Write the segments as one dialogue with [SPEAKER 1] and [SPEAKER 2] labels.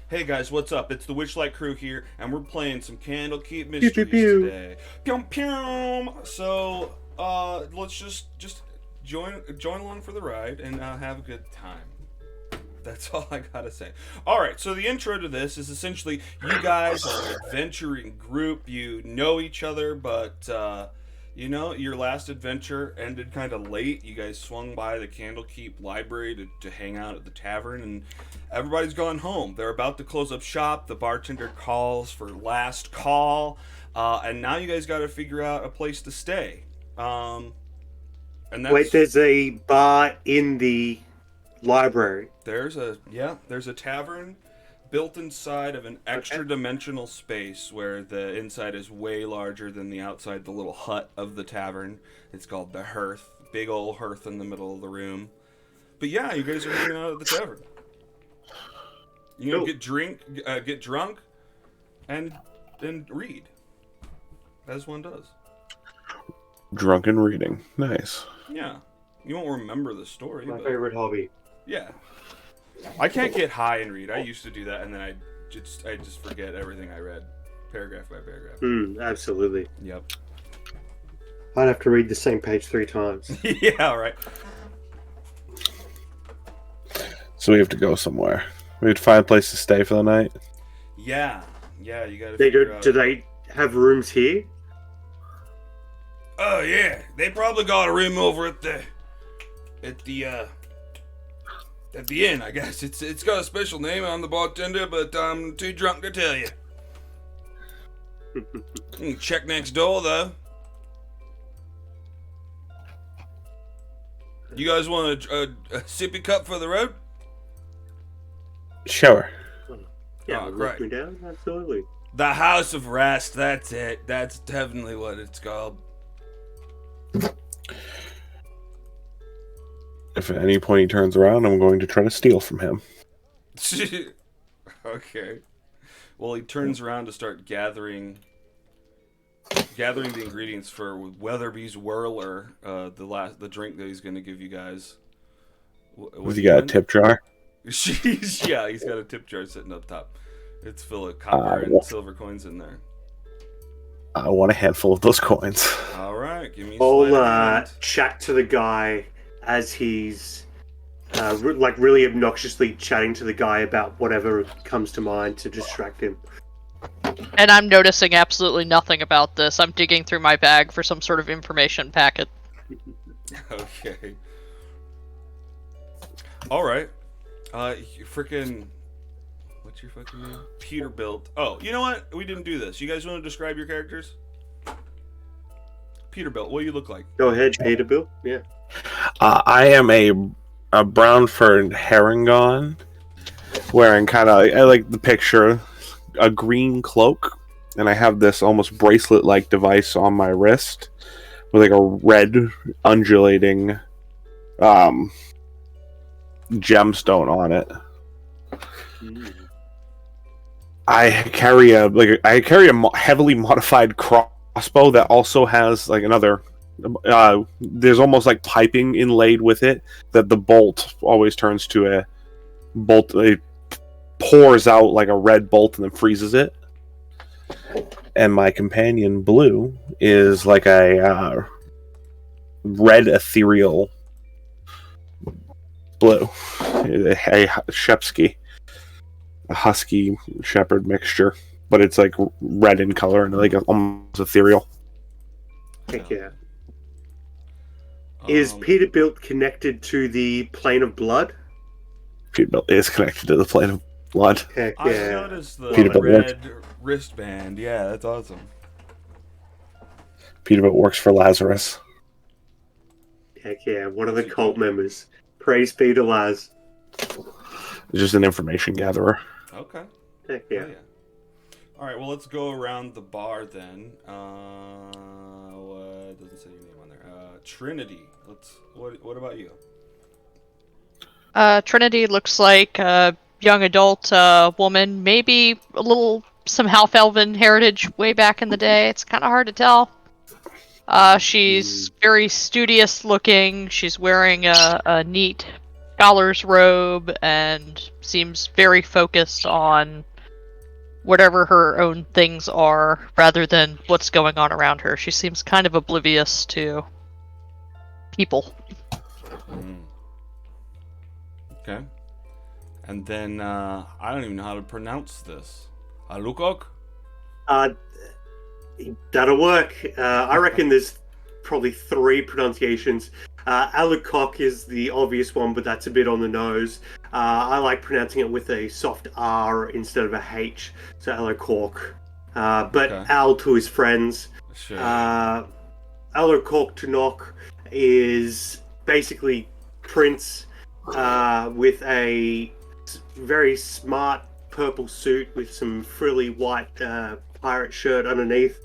[SPEAKER 1] Hey guys, what's up? It's the Witchlight crew here, and we're playing some Candlekeep
[SPEAKER 2] Pew pew
[SPEAKER 1] mysteries
[SPEAKER 2] pew.
[SPEAKER 1] today. Pew pew. So, let's just join along for the ride and have a good time. That's all I gotta say. All right. So the intro to this is essentially you guys are an adventuring group. You know each other, but your last adventure ended kind of late. You guys swung by the Candlekeep library to hang out at the tavern, and everybody's gone home. They're about to close up shop. The bartender calls for last call, and now you guys got to figure out a place to stay. Um, and
[SPEAKER 2] Wait,
[SPEAKER 1] that's
[SPEAKER 2] there's a bar in the library.
[SPEAKER 1] there's a tavern built inside of an
[SPEAKER 2] Okay.
[SPEAKER 1] extra dimensional space where the inside is way larger than the outside, the little hut of the tavern. It's called the hearth. Big old hearth in the middle of the room. But yeah, you guys are hanging out at the tavern. You know,
[SPEAKER 2] Cool.
[SPEAKER 1] get drunk, and read as one does.
[SPEAKER 3] Drunken reading. Nice.
[SPEAKER 1] Yeah, you won't remember the story,
[SPEAKER 2] My
[SPEAKER 1] but
[SPEAKER 2] favorite hobby.
[SPEAKER 1] yeah, I can't get high and read. I used to do that, and then I just forget everything I read, paragraph by paragraph.
[SPEAKER 2] Absolutely.
[SPEAKER 1] Yep.
[SPEAKER 2] I'd have to read the same page 3 times.
[SPEAKER 1] Yeah. Right.
[SPEAKER 3] So we have to go somewhere. We have to find a place to stay for the night.
[SPEAKER 1] Yeah. Yeah. You got to
[SPEAKER 2] They
[SPEAKER 1] figure
[SPEAKER 2] do.
[SPEAKER 1] out.
[SPEAKER 2] Do they have rooms here?
[SPEAKER 1] Oh yeah, they probably got a room over at the inn. I guess it's got a special name. I'm the bartender, but I'm too drunk to tell you. You can check next door though. You guys want a sippy cup for the road?
[SPEAKER 3] Sure.
[SPEAKER 2] Yeah,
[SPEAKER 1] Oh,
[SPEAKER 2] look
[SPEAKER 1] great.
[SPEAKER 2] me down. Absolutely.
[SPEAKER 1] The House of Rest. That's it. That's definitely what it's called.
[SPEAKER 3] If at any point he turns around, I'm going to try to steal from him.
[SPEAKER 1] Okay. Well, he turns around to start gathering the ingredients for Weatherby's Whirler, the drink that he's going to give you guys.
[SPEAKER 3] Has he got a tip jar?
[SPEAKER 1] Yeah, he's got a tip jar sitting up top. It's full of
[SPEAKER 3] I
[SPEAKER 1] copper and
[SPEAKER 3] want,
[SPEAKER 1] silver coins in there.
[SPEAKER 3] I want a handful of those coins.
[SPEAKER 1] All right, give me a
[SPEAKER 2] I'll
[SPEAKER 1] sleight of hand.
[SPEAKER 2] chat to the guy as he's really obnoxiously chatting to the guy about whatever comes to mind to distract him.
[SPEAKER 4] And I'm noticing absolutely nothing about this. I'm digging through my bag for some sort of information packet.
[SPEAKER 1] Okay. All right. Freaking. What's your fucking name? Peterbilt. Oh, you know what? We didn't do this. You guys want to describe your characters? Peterbilt, what do you look like?
[SPEAKER 2] Go ahead, Peterbilt. Yeah.
[SPEAKER 3] I am a brown furred herringon, wearing kind of, I like the picture, a green cloak, and I have this almost bracelet like device on my wrist with like a red undulating gemstone on it. I carry a heavily modified crossbow that also has like another. There's almost like piping inlaid with it that the bolt always turns to a bolt. It pours out like a red bolt and then freezes it. And my companion Blue is like a red ethereal blue, a Shepsky. A husky shepherd mixture, but it's like red in color and like almost ethereal.
[SPEAKER 2] Heck yeah. Is Peterbilt connected to the plane of blood?
[SPEAKER 3] Peterbilt is connected to the plane of blood.
[SPEAKER 2] Heck
[SPEAKER 1] I
[SPEAKER 2] yeah.
[SPEAKER 1] noticed the
[SPEAKER 3] Peterbilt
[SPEAKER 1] red wristband. Yeah, that's awesome.
[SPEAKER 3] Peterbilt works for Lazarus.
[SPEAKER 2] Heck yeah. One of the cult members. Praise Peter Laz.
[SPEAKER 3] He's just an information gatherer.
[SPEAKER 1] Okay.
[SPEAKER 2] Heck yeah.
[SPEAKER 1] Oh, yeah. All right. Well, let's go around the bar then. What doesn't say your name on there? Trinity. What about you?
[SPEAKER 4] Trinity looks like a young adult woman, maybe some half-elven heritage way back in the day. It's kind of hard to tell. She's very studious looking. She's wearing a neat scholar's robe and seems very focused on whatever her own things are rather than what's going on around her. She seems kind of oblivious to people.
[SPEAKER 1] Okay. And then, I don't even know how to pronounce this. Alukok?
[SPEAKER 2] That'll work. I reckon there's probably 3 pronunciations. Alukok is the obvious one, but that's a bit on the nose. I like pronouncing it with a soft R instead of a H, so Alukok. But
[SPEAKER 1] Okay.
[SPEAKER 2] Al to his friends.
[SPEAKER 1] Sure.
[SPEAKER 2] Alukok to knock is basically Prince with a very smart purple suit with some frilly white pirate shirt underneath.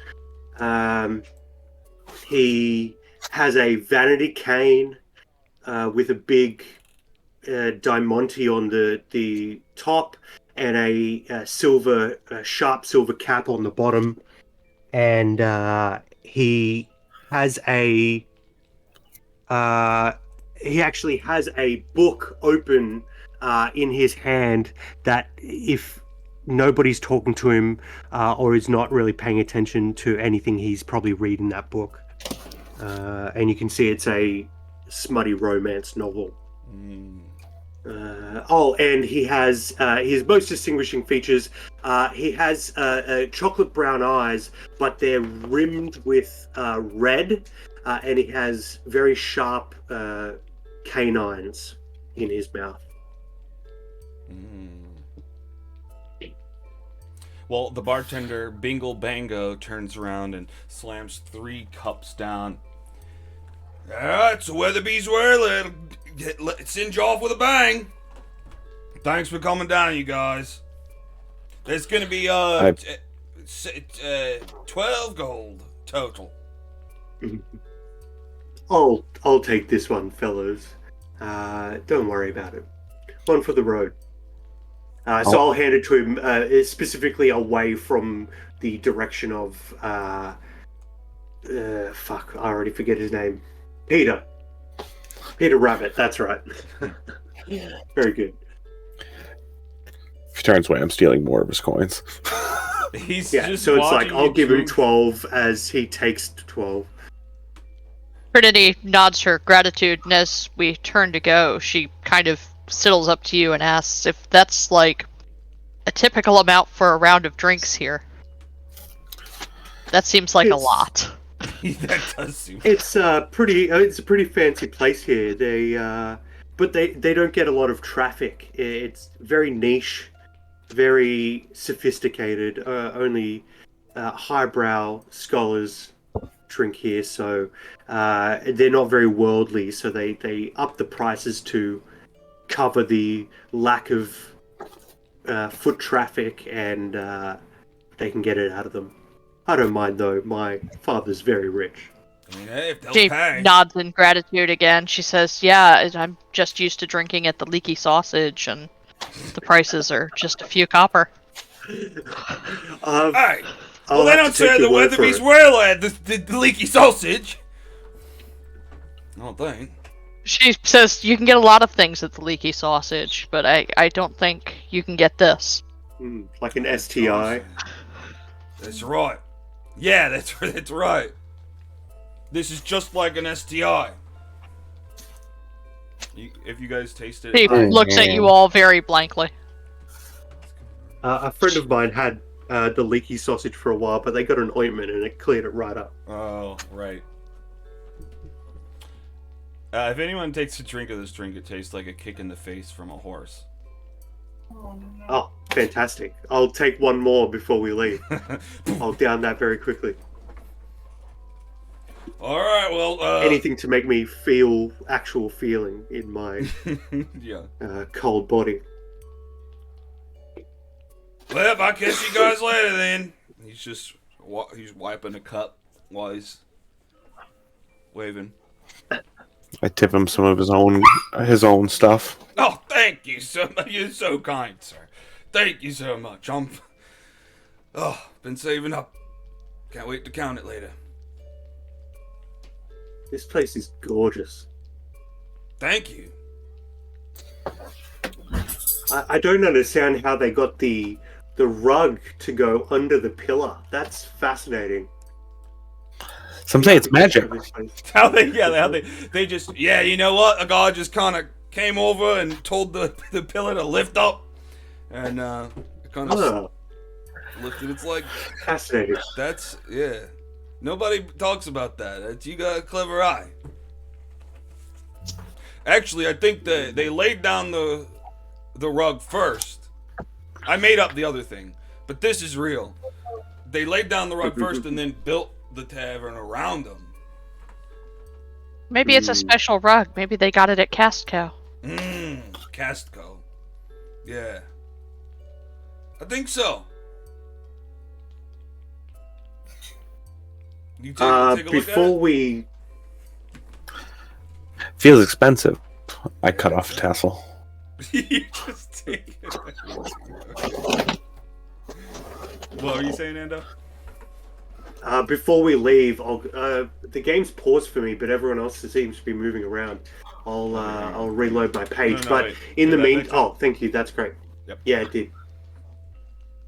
[SPEAKER 2] He has a vanity cane with a big diamante on the top and a sharp silver cap on the bottom. And he has he actually has a book open in his hand that if nobody's talking to him or is not really paying attention to anything, he's probably reading that book. And you can see it's a smutty romance novel. And he has his most distinguishing features. He has chocolate brown eyes, but they're rimmed with red, and he has very sharp canines in his mouth.
[SPEAKER 1] Well, the bartender, Bingle Bango, turns around and slams 3 cups down. It's a Weatherby's Whirl. Let's singe off with a bang. Thanks for coming down, you guys. There's gonna be 12 gold total.
[SPEAKER 2] I'll take this one, fellows. Don't worry about it. One for the road. So I'll hand it to him specifically away from the direction of fuck, I already forget his name. Peter Rabbit, that's right. Very good.
[SPEAKER 3] If he turns away, I'm stealing more of his coins.
[SPEAKER 1] He's
[SPEAKER 2] Yeah,
[SPEAKER 1] just
[SPEAKER 2] so it's like
[SPEAKER 1] watching
[SPEAKER 2] I'll
[SPEAKER 1] you
[SPEAKER 2] give him
[SPEAKER 1] drink.
[SPEAKER 2] 12 as he takes 12.
[SPEAKER 4] Trinity nods her gratitude, and as we turn to go, she kind of sidles up to you and asks if that's like a typical amount for a round of drinks here. That seems like a lot.
[SPEAKER 1] That does seem.
[SPEAKER 2] It's a pretty fancy place here. But they don't get a lot of traffic. It's very niche, very sophisticated. Only highbrow scholars drink here, so they're not very worldly. So they up the prices to cover the lack of foot traffic, and they can get it out of them. I don't mind though. My father's very rich.
[SPEAKER 1] I mean, hey, if they'll
[SPEAKER 4] She
[SPEAKER 1] pay.
[SPEAKER 4] nods in gratitude again. She says, "Yeah, I'm just used to drinking at the Leaky Sausage, and the prices are just a few copper."
[SPEAKER 1] Alright.
[SPEAKER 2] I'll
[SPEAKER 1] Well, they
[SPEAKER 2] have
[SPEAKER 1] don't
[SPEAKER 2] to take
[SPEAKER 1] serve
[SPEAKER 2] your
[SPEAKER 1] the
[SPEAKER 2] word for
[SPEAKER 1] Weatherby's
[SPEAKER 2] it.
[SPEAKER 1] Whirl at the leaky sausage. I don't think.
[SPEAKER 4] She says, "You can get a lot of things at the Leaky Sausage, but I don't think you can get this."
[SPEAKER 2] Like an STI.
[SPEAKER 1] That's right. Yeah, that's right. This is just like an STI. If you guys taste it,
[SPEAKER 4] She looks at you all very blankly.
[SPEAKER 2] A friend of mine had the leaky sausage for a while, but they got an ointment and it cleared it right up.
[SPEAKER 1] Oh, right. If anyone takes a drink of this drink, it tastes like a kick in the face from a horse.
[SPEAKER 2] Oh, fantastic. I'll take one more before we leave. I'll down that very quickly.
[SPEAKER 1] Alright, well,
[SPEAKER 2] Anything to make me feel actual feeling in my
[SPEAKER 1] yeah.
[SPEAKER 2] cold body.
[SPEAKER 1] Well, I'll catch you guys later then. He's just he's wiping a cup while he's waving.
[SPEAKER 3] I tip him some of his own stuff.
[SPEAKER 1] Oh, thank you so much. You're so kind, sir. Thank you so much. Been saving up. Can't wait to count it later.
[SPEAKER 2] This place is gorgeous.
[SPEAKER 1] Thank you.
[SPEAKER 2] I don't understand how they got the rug to go under the pillar. That's fascinating.
[SPEAKER 3] Some
[SPEAKER 2] The
[SPEAKER 3] say it's
[SPEAKER 2] architecture
[SPEAKER 3] magic.
[SPEAKER 2] of this place.
[SPEAKER 1] How they just, yeah, you know what? A god just kind of came over and told the pillar to lift up, and it kind of
[SPEAKER 2] Oh,
[SPEAKER 1] lifted its leg.
[SPEAKER 2] fascinating.
[SPEAKER 1] That's yeah. Nobody talks about that. You got a clever eye. Actually, I think they laid down the rug first. I made up the other thing, but this is real. They laid down the rug first and then built the tavern around them.
[SPEAKER 4] Maybe it's a special rug. Maybe they got it at Castco.
[SPEAKER 1] Castco. Yeah. I think so. You take a look
[SPEAKER 2] Before
[SPEAKER 1] at it?
[SPEAKER 2] we
[SPEAKER 3] Feels expensive. I cut off a tassel.
[SPEAKER 1] You just take it. What were you saying, Ando?
[SPEAKER 2] before we leave, the game's paused for me, but everyone else seems to be moving around. I'll reload my page,
[SPEAKER 1] No,
[SPEAKER 2] but
[SPEAKER 1] wait.
[SPEAKER 2] in
[SPEAKER 1] Did
[SPEAKER 2] the
[SPEAKER 1] that make sense?
[SPEAKER 2] oh, thank you, that's great.
[SPEAKER 1] Yep.
[SPEAKER 2] Yeah, it did.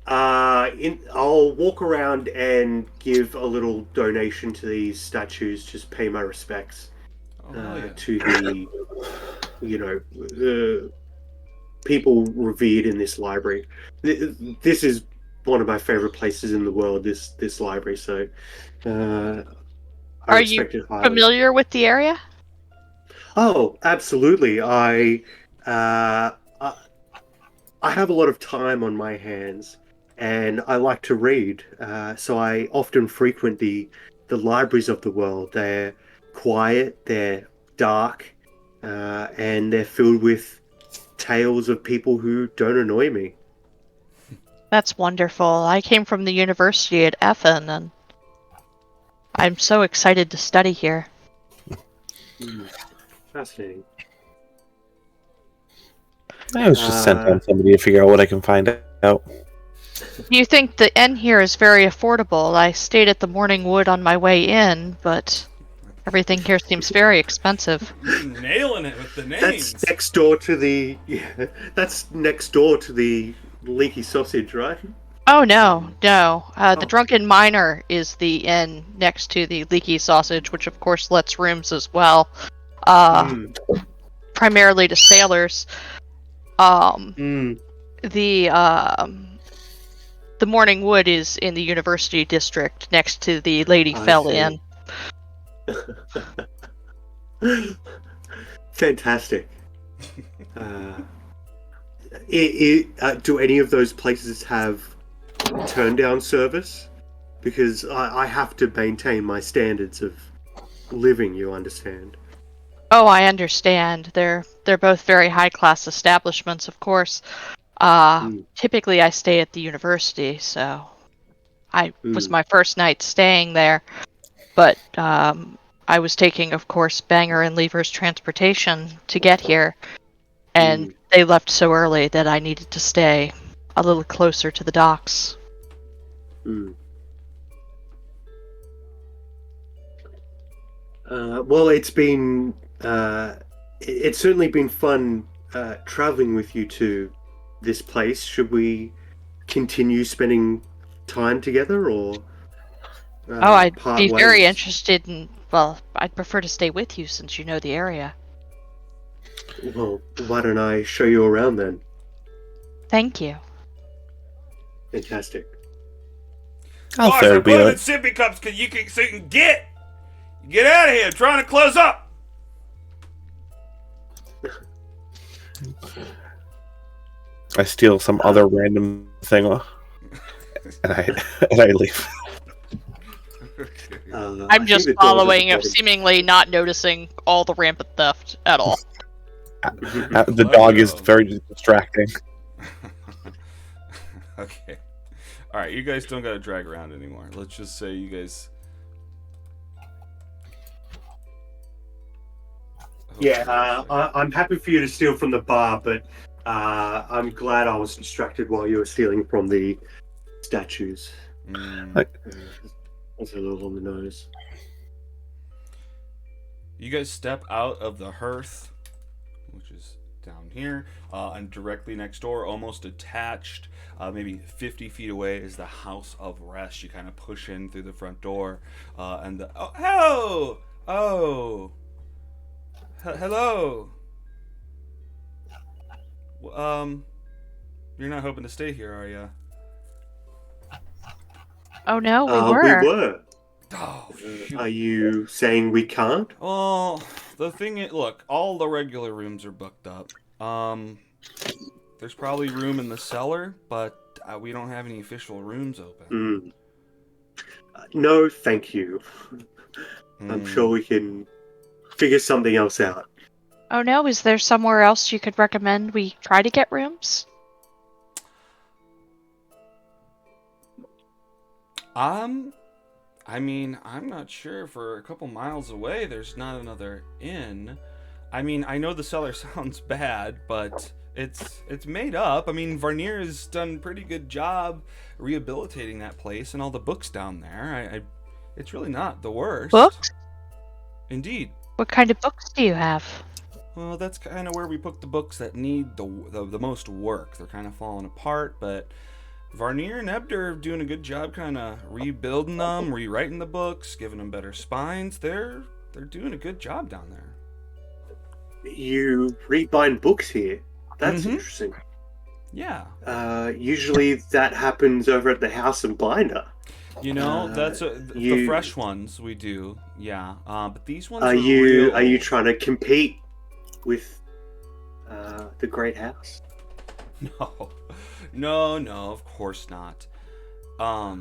[SPEAKER 2] I'll walk around and give a little donation to these statues. Just pay my respects
[SPEAKER 1] Oh, hell yeah.
[SPEAKER 2] to the, the people revered in this library. This is one of my favorite places in the world. This library. So, I
[SPEAKER 4] Are you
[SPEAKER 2] respect it highly.
[SPEAKER 4] familiar with the area?
[SPEAKER 2] Oh, absolutely. I have a lot of time on my hands, and I like to read. So I often frequent the libraries of the world. They're quiet, they're dark, and they're filled with tales of people who don't annoy me.
[SPEAKER 4] That's wonderful. I came from the university at Effen, and I'm so excited to study here.
[SPEAKER 2] Fascinating.
[SPEAKER 3] I was just sent on somebody to figure out what I can find out.
[SPEAKER 4] You think the inn here is very affordable? I stayed at the Morning Wood on my way in, but everything here seems very expensive.
[SPEAKER 1] You're nailing it with the names.
[SPEAKER 2] That's next door to the that's next door to the leaky sausage, right?
[SPEAKER 4] Oh no. The
[SPEAKER 2] Oh.
[SPEAKER 4] Drunken Miner is the inn next to the Leaky Sausage, which of course lets rooms as well. Primarily to sailors. The Morning Wood is in the University District next to the Lady
[SPEAKER 2] I
[SPEAKER 4] Fell
[SPEAKER 2] see.
[SPEAKER 4] Inn.
[SPEAKER 2] Fantastic. Do any of those places have turn down service? Because I have to maintain my standards of living, you understand.
[SPEAKER 4] Oh, I understand. They're both very high class establishments, of course. Typically I stay at the university, so I was my first night staying there. But I was taking, of course, Banger and Lever's transportation to get here, and they left so early that I needed to stay a little closer to the docks.
[SPEAKER 2] Well, it's certainly been fun traveling with you to this place. Should we continue spending time together, or
[SPEAKER 4] I'd
[SPEAKER 2] part
[SPEAKER 4] be very
[SPEAKER 2] ways?
[SPEAKER 4] interested in. Well, I'd prefer to stay with you since you know the area.
[SPEAKER 2] Well, why don't I show you around then?
[SPEAKER 4] Thank you.
[SPEAKER 2] Fantastic.
[SPEAKER 3] I'll
[SPEAKER 1] Boss,
[SPEAKER 3] fair
[SPEAKER 1] I'm
[SPEAKER 3] be
[SPEAKER 1] putting in
[SPEAKER 3] it.
[SPEAKER 1] sippy cups so you can get out of here. I'm trying to close up.
[SPEAKER 3] I steal some other random thing, and I leave.
[SPEAKER 4] I'm just following, seemingly not noticing all the rampant theft at all.
[SPEAKER 3] The dog is very distracting.
[SPEAKER 1] Okay. All right, you guys don't gotta drag around anymore. Let's just say you guys.
[SPEAKER 2] Yeah, I'm happy for you to steal from the bar, but I'm glad I was distracted while you were stealing from the statues. That's a little on the nose.
[SPEAKER 1] You guys step out of the hearth, which is down here, and directly next door, almost attached, maybe 50 feet away, is the House of Rest. You kind of push in through the front door, and the hello. You're not hoping to stay here, are you?
[SPEAKER 4] Oh no, we
[SPEAKER 2] We
[SPEAKER 4] were.
[SPEAKER 2] were.
[SPEAKER 1] Oh, shoot.
[SPEAKER 2] Are you saying we can't?
[SPEAKER 1] Well, the thing is, look, all the regular rooms are booked up. There's probably room in the cellar, but we don't have any official rooms open.
[SPEAKER 2] No, thank you. I'm sure we can figure something else out.
[SPEAKER 4] Oh no, is there somewhere else you could recommend we try to get rooms?
[SPEAKER 1] I mean, I'm not sure. For a couple miles away, there's not another inn. I mean, I know the cellar sounds bad, but it's made up. I mean, Varnier has done a pretty good job rehabilitating that place and all the books down there. It's really not the worst.
[SPEAKER 4] Books?
[SPEAKER 1] Indeed.
[SPEAKER 4] What kind of books do you have?
[SPEAKER 1] Well, that's kind of where we put the books that need the most work. They're kind of falling apart, but Varnier and Ebder are doing a good job kind of rebuilding them, rewriting the books, giving them better spines. They're doing a good job down there.
[SPEAKER 2] You rebind books here. That's interesting.
[SPEAKER 1] Yeah.
[SPEAKER 2] Usually that happens over at the House and Binder.
[SPEAKER 1] You know, that's the fresh ones we do. Yeah. But these ones are
[SPEAKER 2] you
[SPEAKER 1] real.
[SPEAKER 2] Are you trying to compete with the Great House?
[SPEAKER 1] No, of course not. I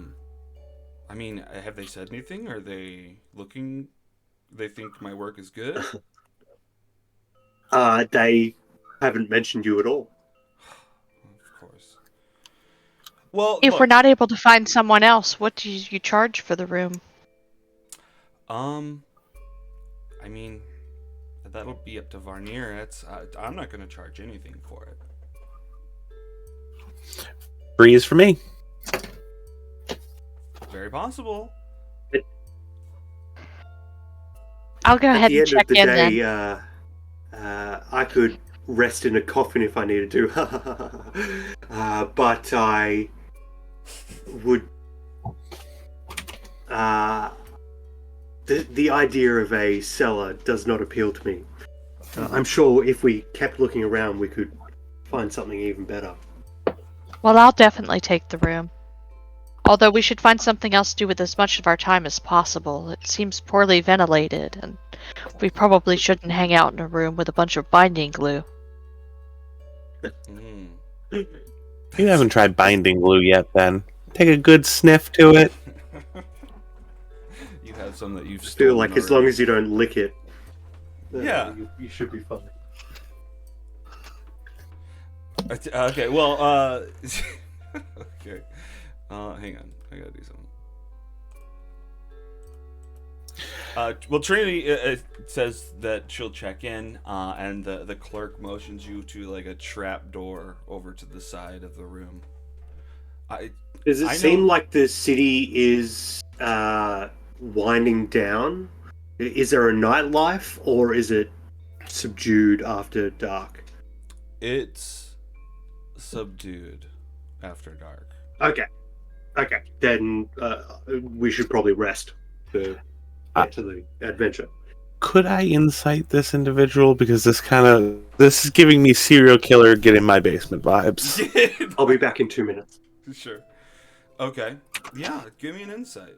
[SPEAKER 1] mean, have they said anything? Are they looking? They think my work is good?
[SPEAKER 2] They haven't mentioned you at all.
[SPEAKER 1] Of course. Well,
[SPEAKER 4] If
[SPEAKER 1] look,
[SPEAKER 4] we're not able to find someone else, what do you charge for the room?
[SPEAKER 1] I mean, that'll be up to Varnier. I'm not going to charge anything for it.
[SPEAKER 3] Breeze for me.
[SPEAKER 1] Very possible.
[SPEAKER 4] I'll go ahead and check in then.
[SPEAKER 2] I could rest in a coffin if I needed to. But I would... the idea of a cellar does not appeal to me. I'm sure if we kept looking around, we could find something even better.
[SPEAKER 4] Well, I'll definitely take the room. Although we should find something else to do with as much of our time as possible. It seems poorly ventilated, and we probably shouldn't hang out in a room with a bunch of binding glue.
[SPEAKER 3] You haven't tried binding glue yet, then. Take a good sniff to it.
[SPEAKER 1] You have some that you've
[SPEAKER 2] I
[SPEAKER 1] stolen
[SPEAKER 2] feel like as long as you don't lick it,
[SPEAKER 1] Yeah.
[SPEAKER 2] you should be fine.
[SPEAKER 1] Okay, well, okay. Hang on. I gotta do something. Well, Trinity says that she'll check in, and the clerk motions you to like a trap door over to the side of the room.
[SPEAKER 2] Does it seem like the city is winding down? Is there a nightlife, or is it subdued after dark?
[SPEAKER 1] It's subdued after dark.
[SPEAKER 2] Okay. Then we should probably rest to get to the adventure.
[SPEAKER 3] Could I insight this individual? Because this is giving me serial killer get in my basement vibes.
[SPEAKER 2] I'll be back in 2 minutes.
[SPEAKER 1] Sure. Okay. Yeah, give me an insight.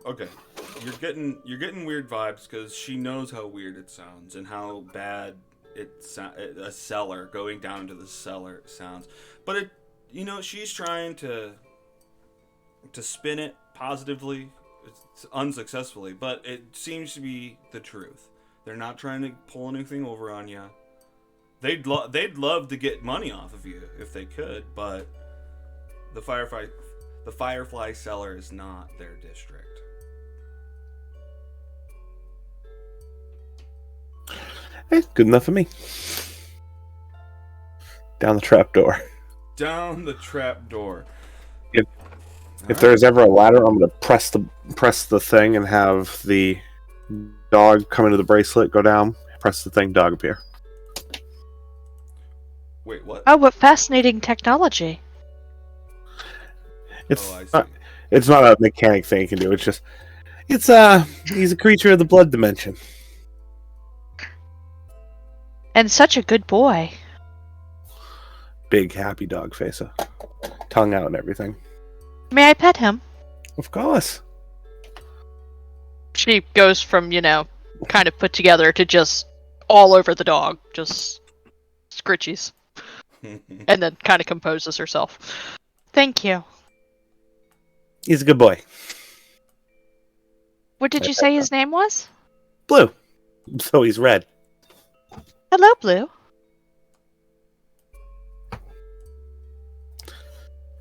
[SPEAKER 1] Okay. You're getting weird vibes because she knows how weird it sounds and how bad a cellar going down to the cellar sounds. But she's trying to spin it positively, unsuccessfully, but it seems to be the truth. They're not trying to pull anything over on you. They'd love to get money off of you if they could, but the Firefly cellar is not their district.
[SPEAKER 3] Good enough for me. Down the trapdoor.
[SPEAKER 1] Down the trapdoor.
[SPEAKER 3] If there's ever a ladder, I'm gonna press the thing and have the dog, come into the bracelet, go down, press the thing, dog appear.
[SPEAKER 1] Wait, what?
[SPEAKER 4] Oh, what fascinating technology.
[SPEAKER 3] It's
[SPEAKER 1] Oh, I see.
[SPEAKER 3] it's not a mechanic thing you can do. It's just he's a creature of the blood dimension.
[SPEAKER 4] And such a good boy.
[SPEAKER 3] Big happy dog face, tongue out and everything.
[SPEAKER 4] May I pet him?
[SPEAKER 3] Of course.
[SPEAKER 4] She goes from, kind of put together to just all over the dog. Just scritchies. And then kind of composes herself. Thank you.
[SPEAKER 3] He's a good boy.
[SPEAKER 4] What did you say his name was?
[SPEAKER 3] Blue. So he's red.
[SPEAKER 4] Hello, Blue.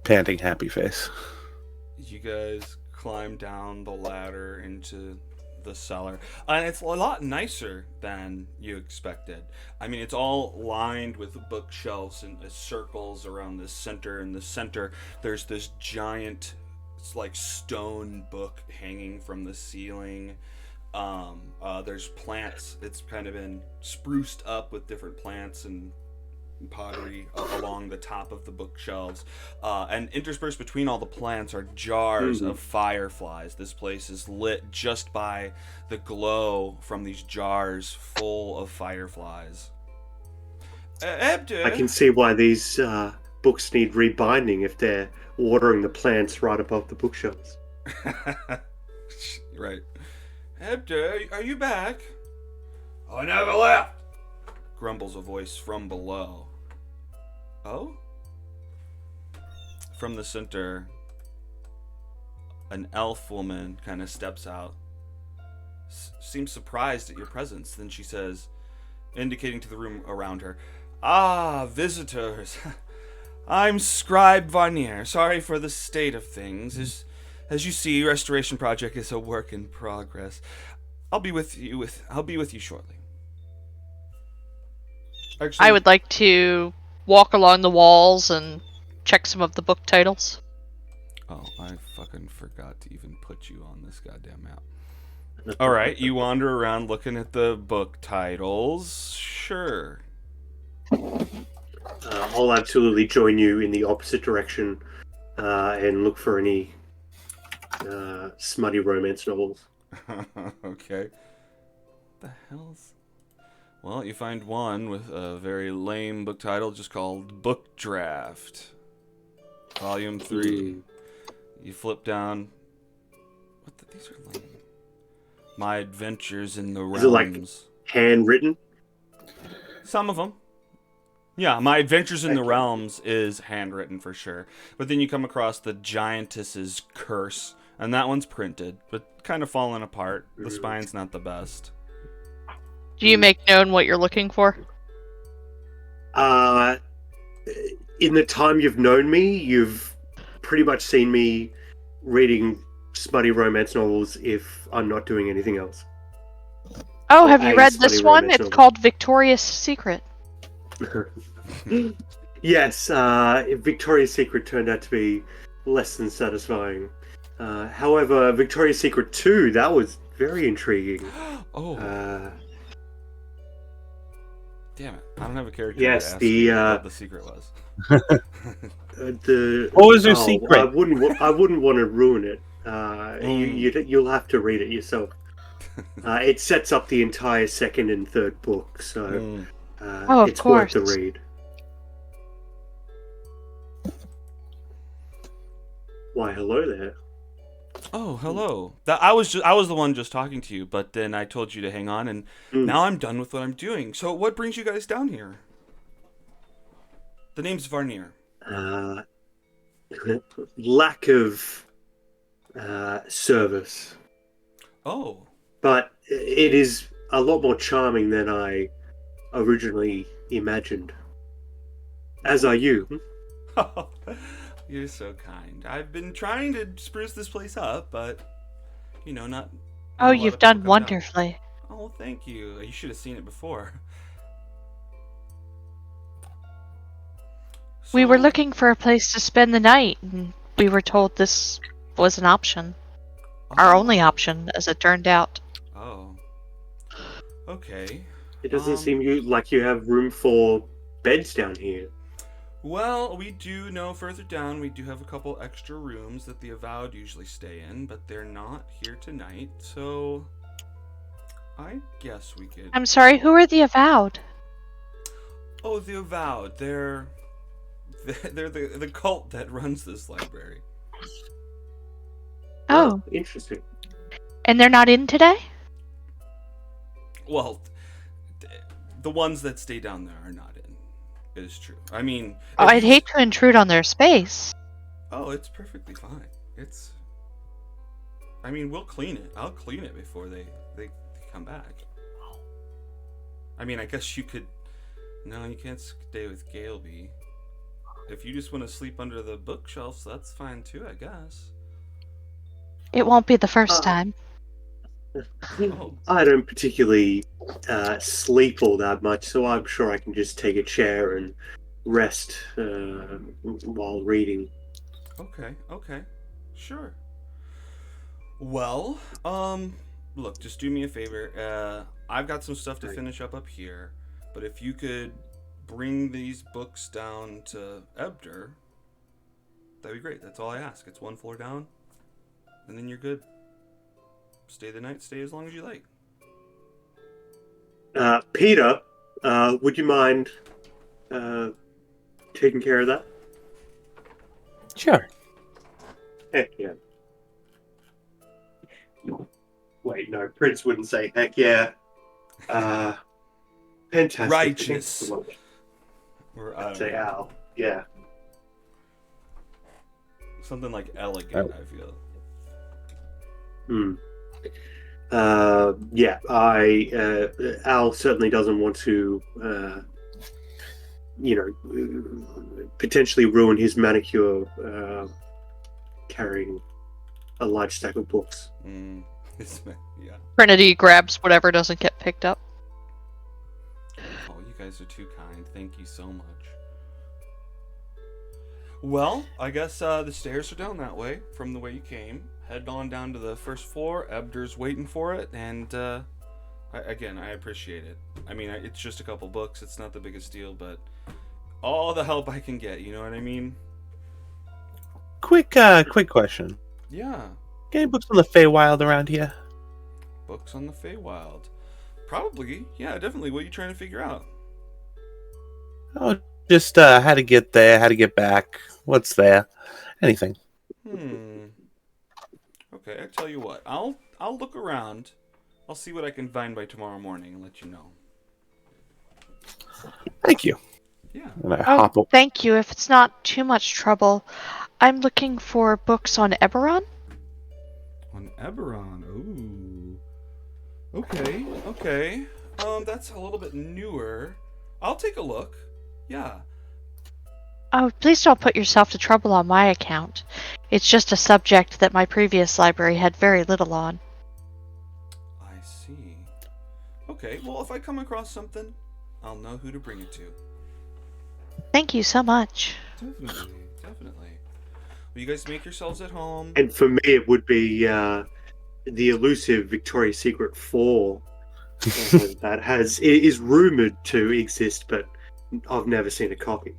[SPEAKER 3] Panting happy face.
[SPEAKER 1] You guys climb down the ladder into the cellar, and it's a lot nicer than you expected. I mean, it's all lined with bookshelves and circles around the center. In the center, there's this giant, it's like stone book hanging from the ceiling. There's plants. It's kind of been spruced up with different plants and pottery along the top of the bookshelves, and interspersed between all the plants are jars of fireflies. This place is lit just by the glow from these jars full of fireflies.
[SPEAKER 2] I can see why these books need rebinding if they're watering the plants right above the bookshelves.
[SPEAKER 1] Right. Ebder, are you back? I never left, grumbles a voice from below. Oh? From the center, an elf woman kind of steps out. Seems surprised at your presence. Then she says, indicating to the room around her, "Ah, visitors. I'm Scribe Varnier. Sorry for the state of things. As you see, restoration project is a work in progress. I'll be with you shortly." Actually,
[SPEAKER 4] I would like to walk along the walls and check some of the book titles.
[SPEAKER 1] Oh, I fucking forgot to even put you on this goddamn map. Alright, you wander around looking at the book titles. Sure.
[SPEAKER 2] I'll absolutely join you in the opposite direction and look for any smutty romance novels.
[SPEAKER 1] Okay. What the hell's... Well, you find one with a very lame book title just called Book Draft. Volume 3. You flip down... These are lame. My Adventures in the Realms.
[SPEAKER 2] Is it like handwritten?
[SPEAKER 1] Some of them. Yeah, My Adventures in the Realms is handwritten for sure. But then you come across the Giantess's Curse, and that one's printed, but kind of falling apart. The spine's not the best.
[SPEAKER 4] Do you make known what you're looking for?
[SPEAKER 2] In the time you've known me, you've pretty much seen me reading smutty romance novels if I'm not doing anything else.
[SPEAKER 4] Oh, have you read
[SPEAKER 2] smutty
[SPEAKER 4] this one?
[SPEAKER 2] romance
[SPEAKER 4] It's
[SPEAKER 2] novel.
[SPEAKER 4] called Victoria's Secret.
[SPEAKER 2] Yes, Victoria's Secret turned out to be less than satisfying. However, Victoria's Secret 2, that was very intriguing.
[SPEAKER 1] Oh, damn it. I don't have a character
[SPEAKER 2] yes,
[SPEAKER 1] to ask
[SPEAKER 2] the,
[SPEAKER 1] you what the secret was.
[SPEAKER 3] What was your secret?
[SPEAKER 2] I wouldn't want to ruin it. You'll have to read it yourself. It sets up the entire second and third book, so
[SPEAKER 4] of
[SPEAKER 2] it's worth the
[SPEAKER 4] course.
[SPEAKER 2] read. Why, hello there.
[SPEAKER 1] Oh, hello. I was the one just talking to you, but then I told you to hang on, and now I'm done with what I'm doing. So what brings you guys down here? The name's Varnier.
[SPEAKER 2] Lack of service.
[SPEAKER 1] Oh.
[SPEAKER 2] But it is a lot more charming than I originally imagined. As are you.
[SPEAKER 1] You're so kind. I've been trying to spruce this place up, but, not...
[SPEAKER 4] Oh, you've done wonderfully.
[SPEAKER 1] Oh, thank you. You should have seen it before.
[SPEAKER 4] We were
[SPEAKER 1] So-
[SPEAKER 4] looking for a place to spend the night, and we were told this was an option. Our only option, as it turned out.
[SPEAKER 1] Oh. Okay.
[SPEAKER 2] It doesn't seem like you have room for beds down here.
[SPEAKER 1] Well, we do know further down we do have a couple extra rooms that the Avowed usually stay in, but they're not here tonight, so I guess we could.
[SPEAKER 4] I'm sorry, who are the Avowed?
[SPEAKER 1] Oh, the Avowed. They're the cult that runs this library.
[SPEAKER 4] Oh,
[SPEAKER 2] Interesting.
[SPEAKER 4] and they're not in today?
[SPEAKER 1] Well, the ones that stay down there are not in. It is true. I mean,
[SPEAKER 4] Oh,
[SPEAKER 1] if
[SPEAKER 4] I'd
[SPEAKER 1] you-
[SPEAKER 4] hate to intrude on their space.
[SPEAKER 1] Oh, it's perfectly fine. It's. I mean, we'll clean it. I'll clean it before they come back. I mean, I guess you could. No, you can't stay with Galeby. If you just want to sleep under the bookshelves, that's fine too, I guess.
[SPEAKER 4] It won't be the first time.
[SPEAKER 1] Oh.
[SPEAKER 2] I don't particularly sleep all that much, so I'm sure I can just take a chair and rest while reading.
[SPEAKER 1] Okay. Sure. Well, look, just do me a favor. I've got some stuff to finish up here, but if you could bring these books down to Ebder, that'd be great. That's all I ask. It's one floor down, and then you're good. Stay the night, stay as long as you like.
[SPEAKER 2] Peter, would you mind taking care of that?
[SPEAKER 3] Sure.
[SPEAKER 2] Heck yeah. Wait, no, Prince wouldn't say heck yeah. Fantastic.
[SPEAKER 1] Righteous.
[SPEAKER 2] Thanks so much.
[SPEAKER 1] Or I don't
[SPEAKER 2] Say
[SPEAKER 1] know,
[SPEAKER 2] Al. Yeah.
[SPEAKER 1] something like elegant. I feel.
[SPEAKER 2] Yeah, Al certainly doesn't want to, potentially ruin his manicure carrying a large stack of books.
[SPEAKER 1] Yeah.
[SPEAKER 4] Trinity grabs whatever doesn't get picked up.
[SPEAKER 1] Oh, you guys are too kind. Thank you so much. Well, I guess the stairs are down that way from the way you came. Head on down to the first floor. Ebder's waiting for it, and I appreciate it. I mean, it's just a couple books. It's not the biggest deal, but all the help I can get. You know what I mean?
[SPEAKER 3] Quick question.
[SPEAKER 1] Yeah.
[SPEAKER 3] Any books on the Feywild around here?
[SPEAKER 1] Books on the Feywild. Probably. Yeah, definitely. What are you trying to figure out?
[SPEAKER 3] Oh, just how to get there, how to get back, what's there, anything.
[SPEAKER 1] Okay, I tell you what. I'll look around. I'll see what I can find by tomorrow morning and let you know.
[SPEAKER 3] Thank you.
[SPEAKER 1] Yeah.
[SPEAKER 3] And I hop up.
[SPEAKER 4] Thank you. If it's not too much trouble, I'm looking for books on Eberron.
[SPEAKER 1] On Eberron. Ooh. Okay. That's a little bit newer. I'll take a look. Yeah.
[SPEAKER 4] Oh, please don't put yourself to trouble on my account. It's just a subject that my previous library had very little on.
[SPEAKER 1] I see. Okay, well, if I come across something, I'll know who to bring it to.
[SPEAKER 4] Thank you so much.
[SPEAKER 1] Definitely. Well, you guys make yourselves at home.
[SPEAKER 2] And for me, it would be the elusive Victoria's Secret 4 that is rumored to exist, but I've never seen a copy.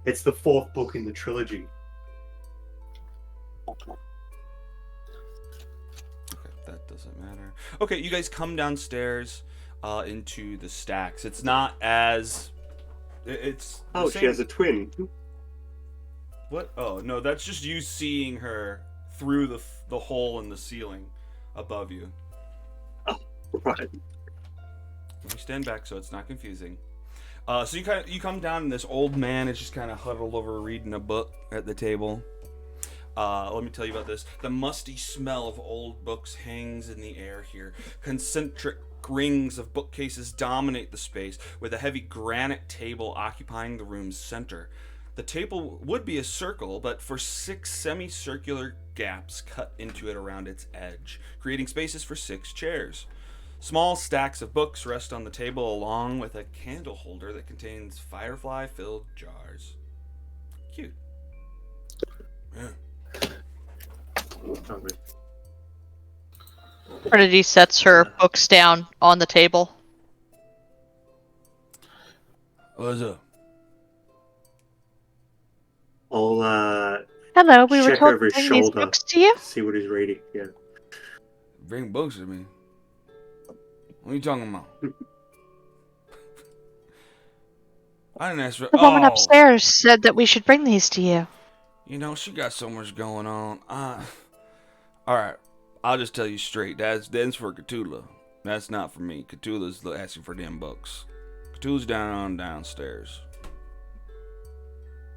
[SPEAKER 2] It's the fourth book in the trilogy.
[SPEAKER 1] Okay, that doesn't matter. Okay, you guys come downstairs into the stacks. It's not as... It's...
[SPEAKER 2] Oh,
[SPEAKER 1] the
[SPEAKER 2] she has a twin.
[SPEAKER 1] What? Oh, no, that's just you seeing her through the hole in the ceiling above you.
[SPEAKER 2] Oh, right.
[SPEAKER 1] Let me stand back so it's not confusing. So you come down and this old man is just kind of huddled over reading a book at the table. Let me tell you about this. The musty smell of old books hangs in the air here. Concentric rings of bookcases dominate the space, with a heavy granite table occupying the room's center. The table would be a circle, but for 6 semicircular gaps cut into it around its edge, creating spaces for 6 chairs. Small stacks of books rest on the table along with a candle holder that contains firefly-filled jars. Cute. Yeah.
[SPEAKER 4] Trinity sets her books down on the table.
[SPEAKER 1] What's up?
[SPEAKER 2] I'll
[SPEAKER 4] Hello, we were
[SPEAKER 2] check
[SPEAKER 4] told
[SPEAKER 2] over
[SPEAKER 4] to
[SPEAKER 2] his
[SPEAKER 4] bring these
[SPEAKER 2] shoulder
[SPEAKER 4] books to you.
[SPEAKER 2] to see what he's reading. Yeah.
[SPEAKER 1] Bring books to me. What are you talking about? I didn't ask for.
[SPEAKER 4] The woman upstairs said that we should bring these to you.
[SPEAKER 1] You know, she got so much going on. Alright, I'll just tell you straight. That's for Cthulhu. That's not for me. Cthulhu's asking for them books. Cthulhu's downstairs.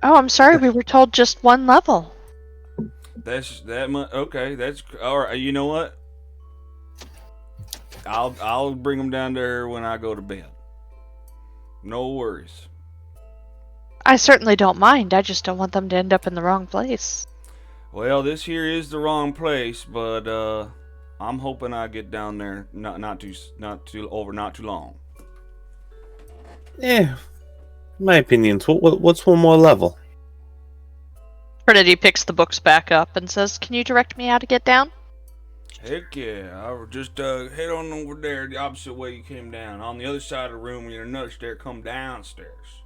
[SPEAKER 4] Oh, I'm sorry, we were told just one level.
[SPEAKER 1] That's that much. Okay, that's alright. You know what? I'll bring them down there when I go to bed. No worries.
[SPEAKER 4] I certainly don't mind. I just don't want them to end up in the wrong place.
[SPEAKER 1] Well, this here is the wrong place, but I'm hoping I get down there not too long.
[SPEAKER 3] Yeah, my opinions. What's one more level?
[SPEAKER 4] Trinity picks the books back up and says, "Can you direct me how to get down?"
[SPEAKER 1] Heck yeah, I'll just head on over there the opposite way you came down. On the other side of the room, you're another stair, come downstairs.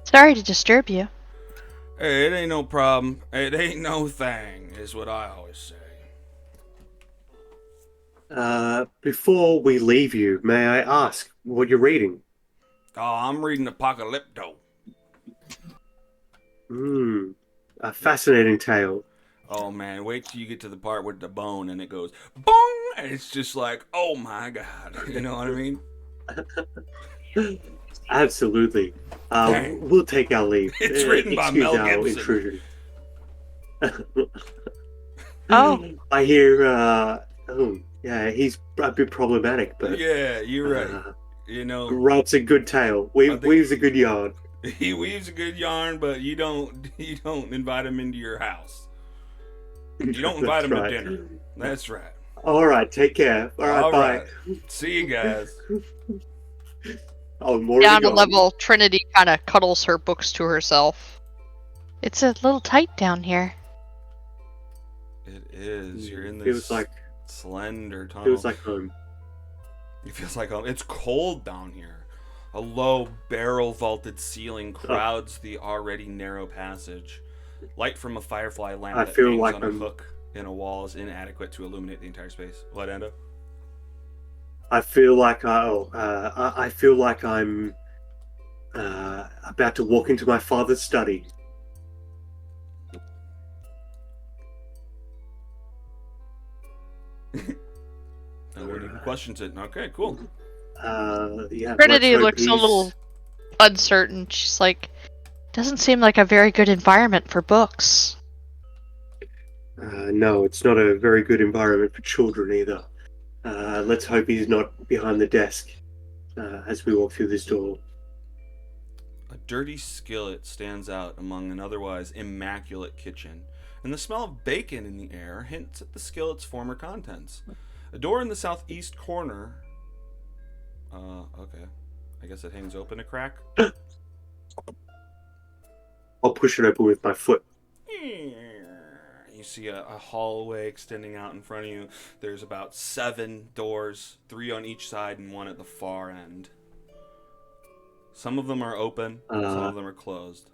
[SPEAKER 4] Sorry to disturb you.
[SPEAKER 1] Hey, it ain't no problem. It ain't no thing, is what I always say.
[SPEAKER 2] Before we leave you, may I ask what you're reading?
[SPEAKER 1] Oh, I'm reading Apocalypto.
[SPEAKER 2] A fascinating tale.
[SPEAKER 1] Oh man, wait till you get to the part with the bone and it goes bong, and it's just like, oh my god, you know what I mean?
[SPEAKER 2] Absolutely.
[SPEAKER 1] Dang.
[SPEAKER 2] We'll take our leave.
[SPEAKER 1] It's written by
[SPEAKER 2] Excuse
[SPEAKER 1] Mel
[SPEAKER 2] our
[SPEAKER 1] Gibson.
[SPEAKER 2] intrusion.
[SPEAKER 4] Oh.
[SPEAKER 2] I hear. Yeah, he's a bit problematic, but
[SPEAKER 1] Yeah, you're right. You know,
[SPEAKER 2] writes a good tale. Weaves a good yarn.
[SPEAKER 1] he weaves a good yarn, but you don't invite him into your house. You don't invite him to dinner. That's right.
[SPEAKER 2] All right, take care. All right, bye.
[SPEAKER 1] See you guys.
[SPEAKER 2] Oh, I'm already
[SPEAKER 4] Down a
[SPEAKER 2] gone.
[SPEAKER 4] level, Trinity kind of cuddles her books to herself. It's a little tight down here.
[SPEAKER 1] It is. You're in this
[SPEAKER 2] Feels like
[SPEAKER 1] slender tunnel.
[SPEAKER 2] feels like home.
[SPEAKER 1] It feels like home. It's cold down here. A low, barrel-vaulted ceiling crowds the already narrow passage. Light from a firefly lamp that hangs on a hook in a wall is inadequate to illuminate the entire space. What, Endo?
[SPEAKER 2] I feel like I feel like I'm about to walk into my father's study.
[SPEAKER 1] Nobody questions it. Okay, cool.
[SPEAKER 2] Yeah.
[SPEAKER 4] Trinity
[SPEAKER 2] let's hope
[SPEAKER 4] looks a little uncertain. She's like, doesn't seem like a very good environment for books.
[SPEAKER 2] No, it's not a very good environment for children either. Let's hope he's not behind the desk as we walk through this door.
[SPEAKER 1] A dirty skillet stands out among an otherwise immaculate kitchen, and the smell of bacon in the air hints at the skillet's former contents. A door in the southeast corner. Okay. I guess it hangs open a crack.
[SPEAKER 2] I'll push it open with my foot.
[SPEAKER 1] You see a hallway extending out in front of you. There's about 7 doors, 3 on each side and 1 at the far end. Some of them are open, some of them are closed.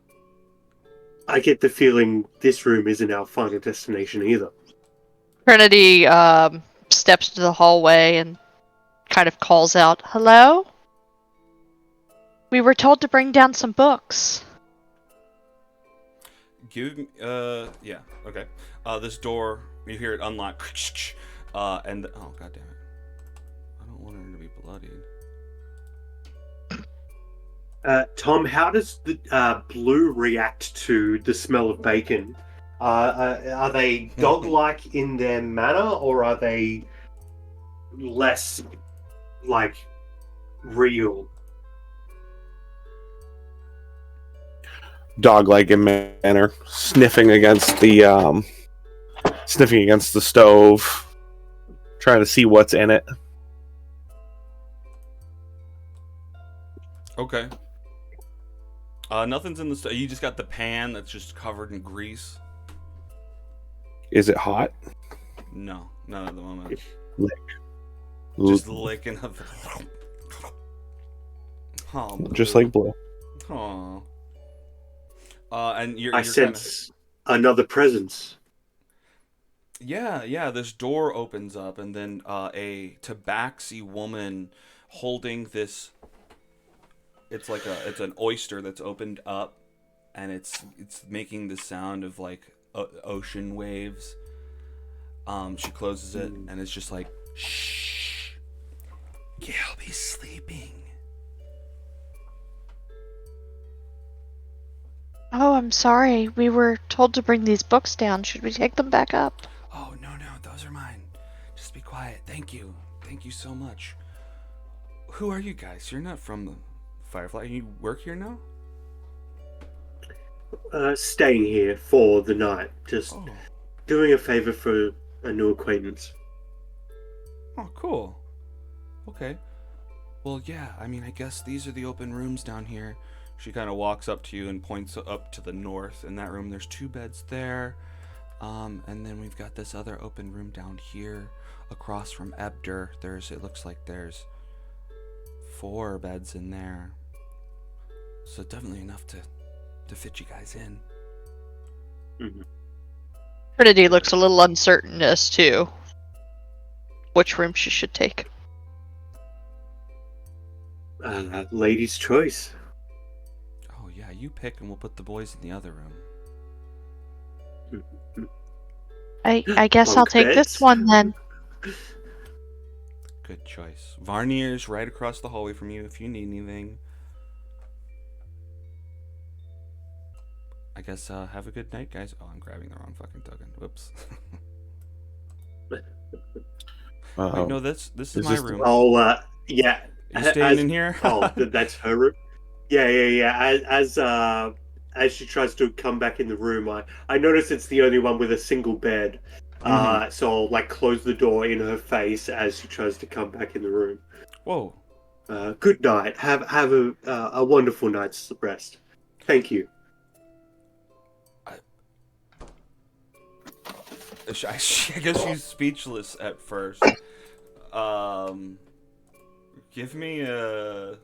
[SPEAKER 2] I get the feeling this room isn't our final destination either.
[SPEAKER 4] Trinity steps to the hallway and kind of calls out, "Hello? We were told to bring down some books."
[SPEAKER 1] Give me, yeah, okay. This door, you hear it unlock, and, oh, god damn it. I don't want her to be bloodied.
[SPEAKER 2] Tom, how does the blue react to the smell of bacon? Are they dog-like in their manner, or are they less, like, real?
[SPEAKER 3] Dog-like in manner, sniffing against the stove, trying to see what's in it.
[SPEAKER 1] Okay. Nothing's in the stove. You just got the pan that's just covered in grease.
[SPEAKER 3] Is it hot?
[SPEAKER 1] No, not at the moment.
[SPEAKER 3] Lick.
[SPEAKER 1] Just licking up. Oh,
[SPEAKER 3] Just like Blue.
[SPEAKER 1] Aw. And you're
[SPEAKER 2] I
[SPEAKER 1] kind of.
[SPEAKER 2] sense another presence.
[SPEAKER 1] Yeah. This door opens up, and then a tabaxi woman holding this. It's an oyster that's opened up, and it's making the sound of like ocean waves. She closes it, and it's just like, shh. You'll be sleeping.
[SPEAKER 4] Oh, I'm sorry. We were told to bring these books down. Should we take them back up?
[SPEAKER 1] Oh, no, those are mine. Just be quiet. Thank you. Thank you so much. Who are you guys? You're not from the Firefly. You work here now?
[SPEAKER 2] Staying here for the night. Just
[SPEAKER 1] Oh,
[SPEAKER 2] doing a favor for a new acquaintance.
[SPEAKER 1] oh, cool. Okay. Well, yeah, I mean, I guess these are the open rooms down here. She kind of walks up to you and points up to the north. In that room, there's 2 beds there. And then we've got this other open room down here across from Ebder. It looks like there's 4 beds in there. So definitely enough to fit you guys in.
[SPEAKER 2] Mm-hmm.
[SPEAKER 4] Trinity looks a little uncertain as to which room she should take.
[SPEAKER 2] Lady's choice.
[SPEAKER 1] Oh, yeah, you pick and we'll put the boys in the other room.
[SPEAKER 4] I guess I'll
[SPEAKER 2] Bunk
[SPEAKER 4] take this
[SPEAKER 2] beds.
[SPEAKER 4] one then.
[SPEAKER 1] Good choice. Varnier's right across the hallway from you if you need anything. I guess have a good night, guys. Oh, I'm grabbing the wrong fucking token. Whoops. Wait, no, this is my room.
[SPEAKER 2] Oh, yeah.
[SPEAKER 1] You staying in here?
[SPEAKER 2] That's her room. Yeah. As she tries to come back in the room, I notice it's the only one with a single bed. So I'll like close the door in her face as she tries to come back in the room.
[SPEAKER 1] Whoa.
[SPEAKER 2] Good night. Have a wonderful night's rest. Thank you.
[SPEAKER 1] I guess she's speechless at first. Give me a.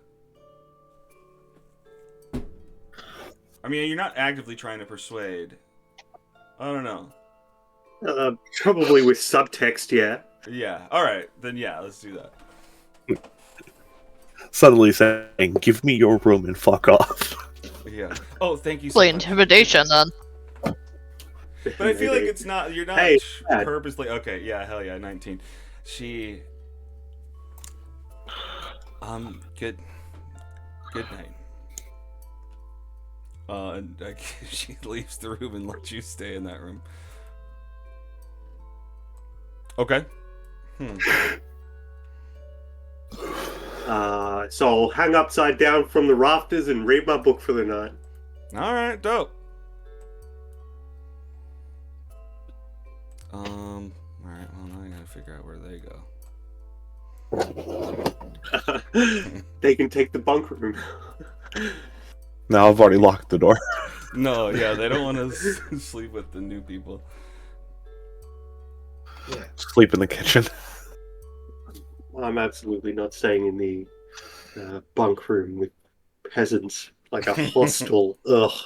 [SPEAKER 1] I mean, you're not actively trying to persuade. I don't know.
[SPEAKER 2] Probably with subtext, yeah.
[SPEAKER 1] Yeah. All right. Then yeah, let's do that.
[SPEAKER 3] Suddenly saying, "Give me your room and fuck off."
[SPEAKER 1] Yeah. Oh, thank you so
[SPEAKER 4] Play
[SPEAKER 1] much.
[SPEAKER 4] intimidation then.
[SPEAKER 1] But I feel like it's not. You're not
[SPEAKER 2] Hey,
[SPEAKER 1] purposely. Okay. Yeah. Hell yeah. 19. She. Good night. And she leaves the room and lets you stay in that room. Okay.
[SPEAKER 2] So I'll hang upside down from the rafters and read my book for the night.
[SPEAKER 1] All right. Dope. All right. Well, now I gotta figure out where they go.
[SPEAKER 2] They can take the bunk room.
[SPEAKER 3] Now I've already locked the door.
[SPEAKER 1] No. Yeah. They don't want to sleep with the new people.
[SPEAKER 2] Yeah.
[SPEAKER 3] Sleep in the kitchen.
[SPEAKER 2] I'm absolutely not staying in the bunk room with peasants like a hostel. Ugh.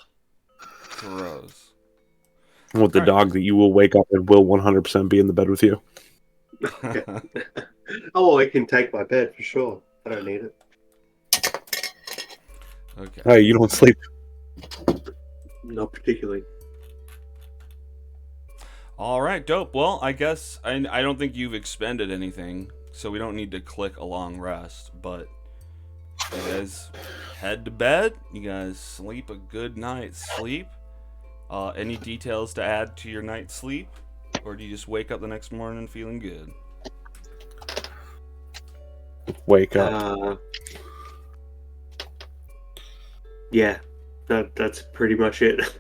[SPEAKER 1] Gross.
[SPEAKER 3] With the
[SPEAKER 1] Alright.
[SPEAKER 3] dog that you will wake up and will 100% be in the bed with you.
[SPEAKER 2] Oh, I can take my bed for sure. I don't need it.
[SPEAKER 1] Okay.
[SPEAKER 3] Hey, you don't sleep.
[SPEAKER 2] Not particularly.
[SPEAKER 1] All right, dope. Well, I guess I don't think you've expended anything, so we don't need to click a long rest. But you guys head to bed. You guys sleep a good night's sleep. Any details to add to your night's sleep, or do you just wake up the next morning feeling good?
[SPEAKER 3] Wake up.
[SPEAKER 2] Yeah, that's pretty much it.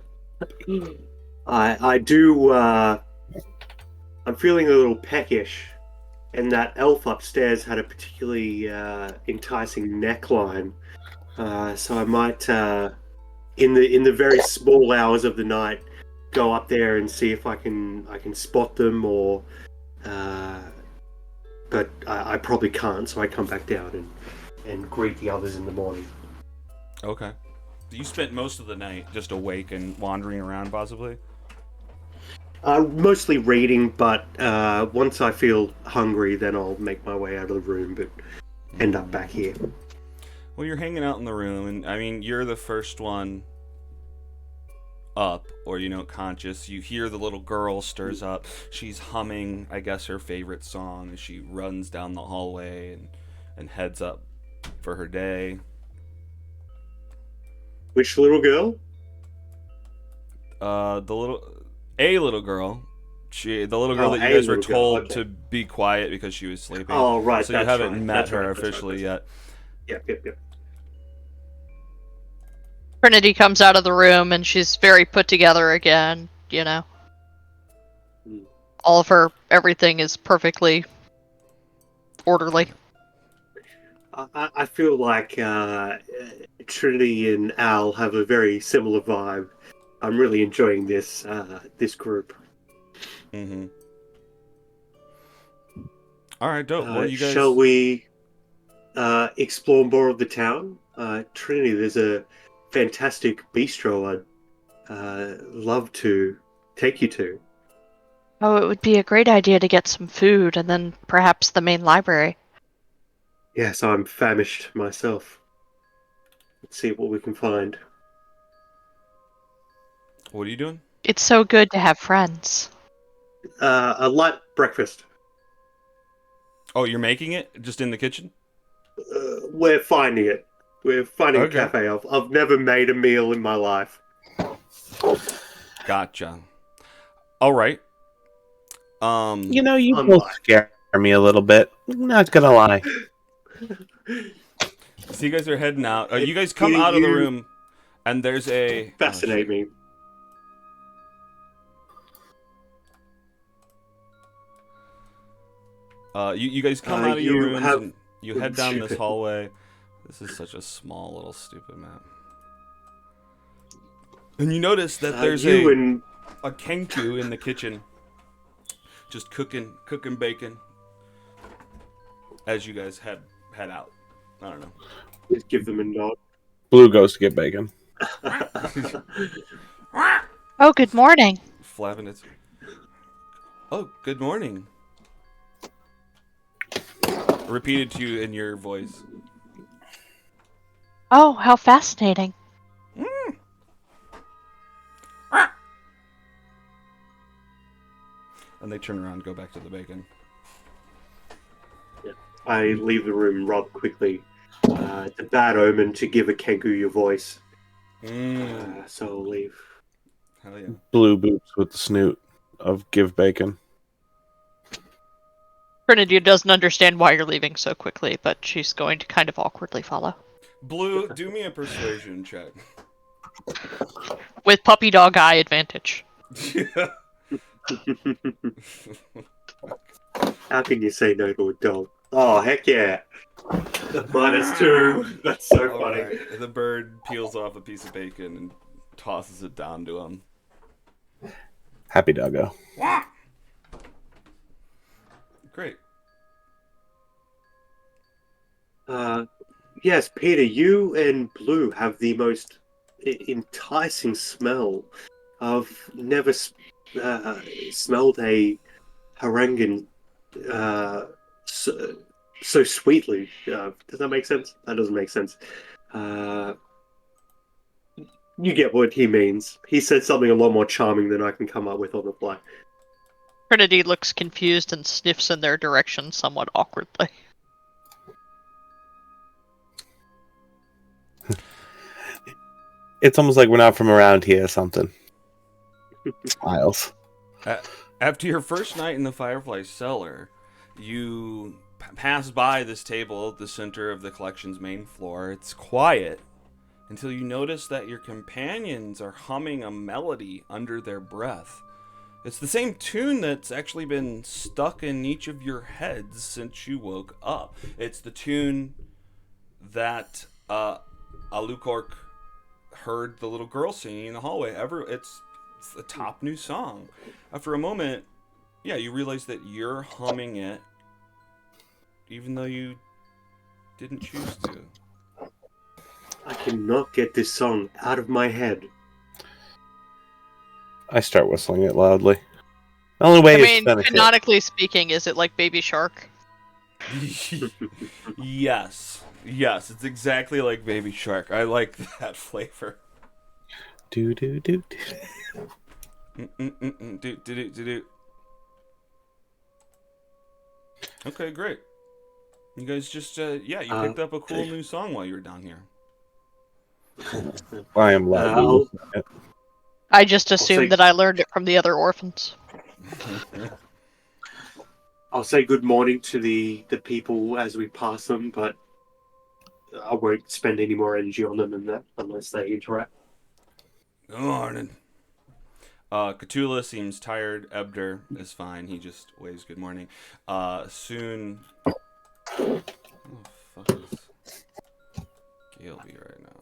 [SPEAKER 2] I do. I'm feeling a little peckish, and that elf upstairs had a particularly enticing neckline. So I might, in the very small hours of the night, go up there and see if I can spot them or but I probably can't, so I come back down and greet the others in the morning.
[SPEAKER 1] Okay. You spent most of the night just awake and wandering around, possibly?
[SPEAKER 2] Mostly reading, but once I feel hungry, then I'll make my way out of the room, but end up back here.
[SPEAKER 1] Well, you're hanging out in the room, and I mean, you're the first one up, or conscious. You hear the little girl stirs up. She's humming, I guess, her favorite song as she runs down the hallway and heads up for her day.
[SPEAKER 2] Which little girl?
[SPEAKER 1] The little girl. The little girl that you
[SPEAKER 2] a
[SPEAKER 1] guys were
[SPEAKER 2] little girl,
[SPEAKER 1] told
[SPEAKER 2] okay.
[SPEAKER 1] to be quiet because she was sleeping.
[SPEAKER 2] Oh, right,
[SPEAKER 1] So you
[SPEAKER 2] that's
[SPEAKER 1] haven't
[SPEAKER 2] right,
[SPEAKER 1] met
[SPEAKER 2] that's
[SPEAKER 1] her
[SPEAKER 2] right, that's
[SPEAKER 1] officially
[SPEAKER 2] right.
[SPEAKER 1] yet.
[SPEAKER 2] Yep.
[SPEAKER 4] Trinity comes out of the room and she's very put together again,
[SPEAKER 2] Mm.
[SPEAKER 4] All of her everything is perfectly orderly.
[SPEAKER 2] I feel like Trinity and Al have a very similar vibe. I'm really enjoying this group.
[SPEAKER 1] Mm-hmm. All right, dope. Well, you guys.
[SPEAKER 2] Shall we explore more of the town? Trinity, there's a fantastic bistro I'd love to take you to.
[SPEAKER 4] Oh, it would be a great idea to get some food and then perhaps the main library.
[SPEAKER 2] Yes, I'm famished myself. Let's see what we can find.
[SPEAKER 1] What are you doing?
[SPEAKER 4] It's so good to have friends.
[SPEAKER 2] A light breakfast.
[SPEAKER 1] Oh, you're making it just in the kitchen?
[SPEAKER 2] We're finding it. We're finding
[SPEAKER 1] Okay.
[SPEAKER 2] a cafe. I've never made a meal in my life.
[SPEAKER 1] Gotcha. All right.
[SPEAKER 3] You
[SPEAKER 2] I'm
[SPEAKER 3] both
[SPEAKER 2] like-
[SPEAKER 3] scare me a little bit. Not gonna lie.
[SPEAKER 1] So you guys are heading out. You guys come out of the room, and there's a
[SPEAKER 2] Fascinate me.
[SPEAKER 1] You guys come out of your
[SPEAKER 2] you
[SPEAKER 1] rooms
[SPEAKER 2] have-
[SPEAKER 1] and you head down this
[SPEAKER 2] Stupid.
[SPEAKER 1] hallway. This is such a small little stupid map. And you notice that there's
[SPEAKER 2] you
[SPEAKER 1] a
[SPEAKER 2] and
[SPEAKER 1] kenku in the kitchen, just cooking bacon. As you guys head out. I don't know.
[SPEAKER 2] just give them a nod.
[SPEAKER 3] Blue goes to get bacon.
[SPEAKER 4] Oh, good morning.
[SPEAKER 1] Flapping its. Oh, good morning. Repeated to you in your voice.
[SPEAKER 4] Oh, how fascinating.
[SPEAKER 1] And they turn around and go back to the bacon.
[SPEAKER 2] I leave the room rather quickly. It's a bad omen to give a kenku your voice. So I'll leave.
[SPEAKER 1] Hell yeah.
[SPEAKER 3] Blue boots with the snoot of give bacon.
[SPEAKER 4] Trinity doesn't understand why you're leaving so quickly, but she's going to kind of awkwardly follow.
[SPEAKER 1] Blue, do me a persuasion check.
[SPEAKER 4] With puppy dog eye advantage.
[SPEAKER 2] How can you say no to a dog? Oh, heck yeah. -2. That's so
[SPEAKER 1] All
[SPEAKER 2] funny.
[SPEAKER 1] right. The bird peels off a piece of bacon and tosses it down to him.
[SPEAKER 3] Happy doggo.
[SPEAKER 1] Great.
[SPEAKER 2] Yes, Peter, you and Blue have the most enticing smell. I've never smelled a haranguin so sweetly. Does that make sense? That doesn't make sense. You get what he means. He said something a lot more charming than I can come up with on the fly.
[SPEAKER 4] Trinity looks confused and sniffs in their direction somewhat awkwardly.
[SPEAKER 3] It's almost like we're not from around here or something. Smiles.
[SPEAKER 1] After your first night in the Firefly cellar, you pass by this table at the center of the collection's main floor. It's quiet until you notice that your companions are humming a melody under their breath. It's the same tune that's actually been stuck in each of your heads since you woke up. It's the tune that Alukork heard the little girl singing in the hallway. It's the top new song. After a moment, Yeah, you realize that you're humming it, even though you didn't choose to.
[SPEAKER 2] I cannot get this song out of my head.
[SPEAKER 3] I start whistling it loudly. The only way
[SPEAKER 4] I
[SPEAKER 3] is to
[SPEAKER 4] mean,
[SPEAKER 3] benefit.
[SPEAKER 4] canonically speaking, is it like Baby Shark?
[SPEAKER 1] Yes. Yes, it's exactly like Baby Shark. I like that flavor.
[SPEAKER 3] Do do do do.
[SPEAKER 1] Do. Okay, great. You guys just, you picked up a cool new song while you were down here.
[SPEAKER 3] I am loudly
[SPEAKER 2] I'll,
[SPEAKER 3] whistling it.
[SPEAKER 4] I just
[SPEAKER 2] say-
[SPEAKER 4] assumed that I learned it from the other orphans.
[SPEAKER 2] I'll say good morning to the people as we pass them, but I won't spend any more energy on them than that unless they interact.
[SPEAKER 1] Good morning. Cthulhu seems tired. Ebder is fine. He just waves good morning. Soon. Oh, fuck is Gale be right now?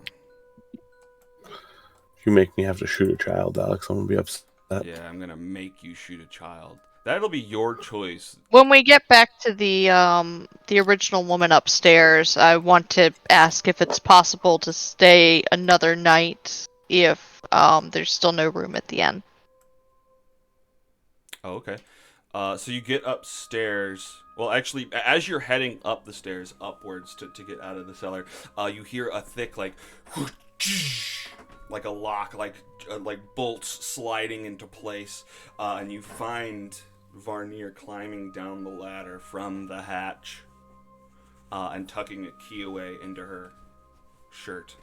[SPEAKER 3] You make me have to shoot a child, Alex. I'm gonna be upset.
[SPEAKER 1] Yeah, I'm gonna make you shoot a child. That'll be your choice.
[SPEAKER 4] When we get back to the original woman upstairs, I want to ask if it's possible to stay another night if there's still no room at the end.
[SPEAKER 1] Oh, okay. So you get upstairs. Well, actually, as you're heading up the stairs, upwards to get out of the cellar, you hear a thick, like a lock, like bolts sliding into place, and you find Varnier climbing down the ladder from the hatch, and tucking a key away into her shirt.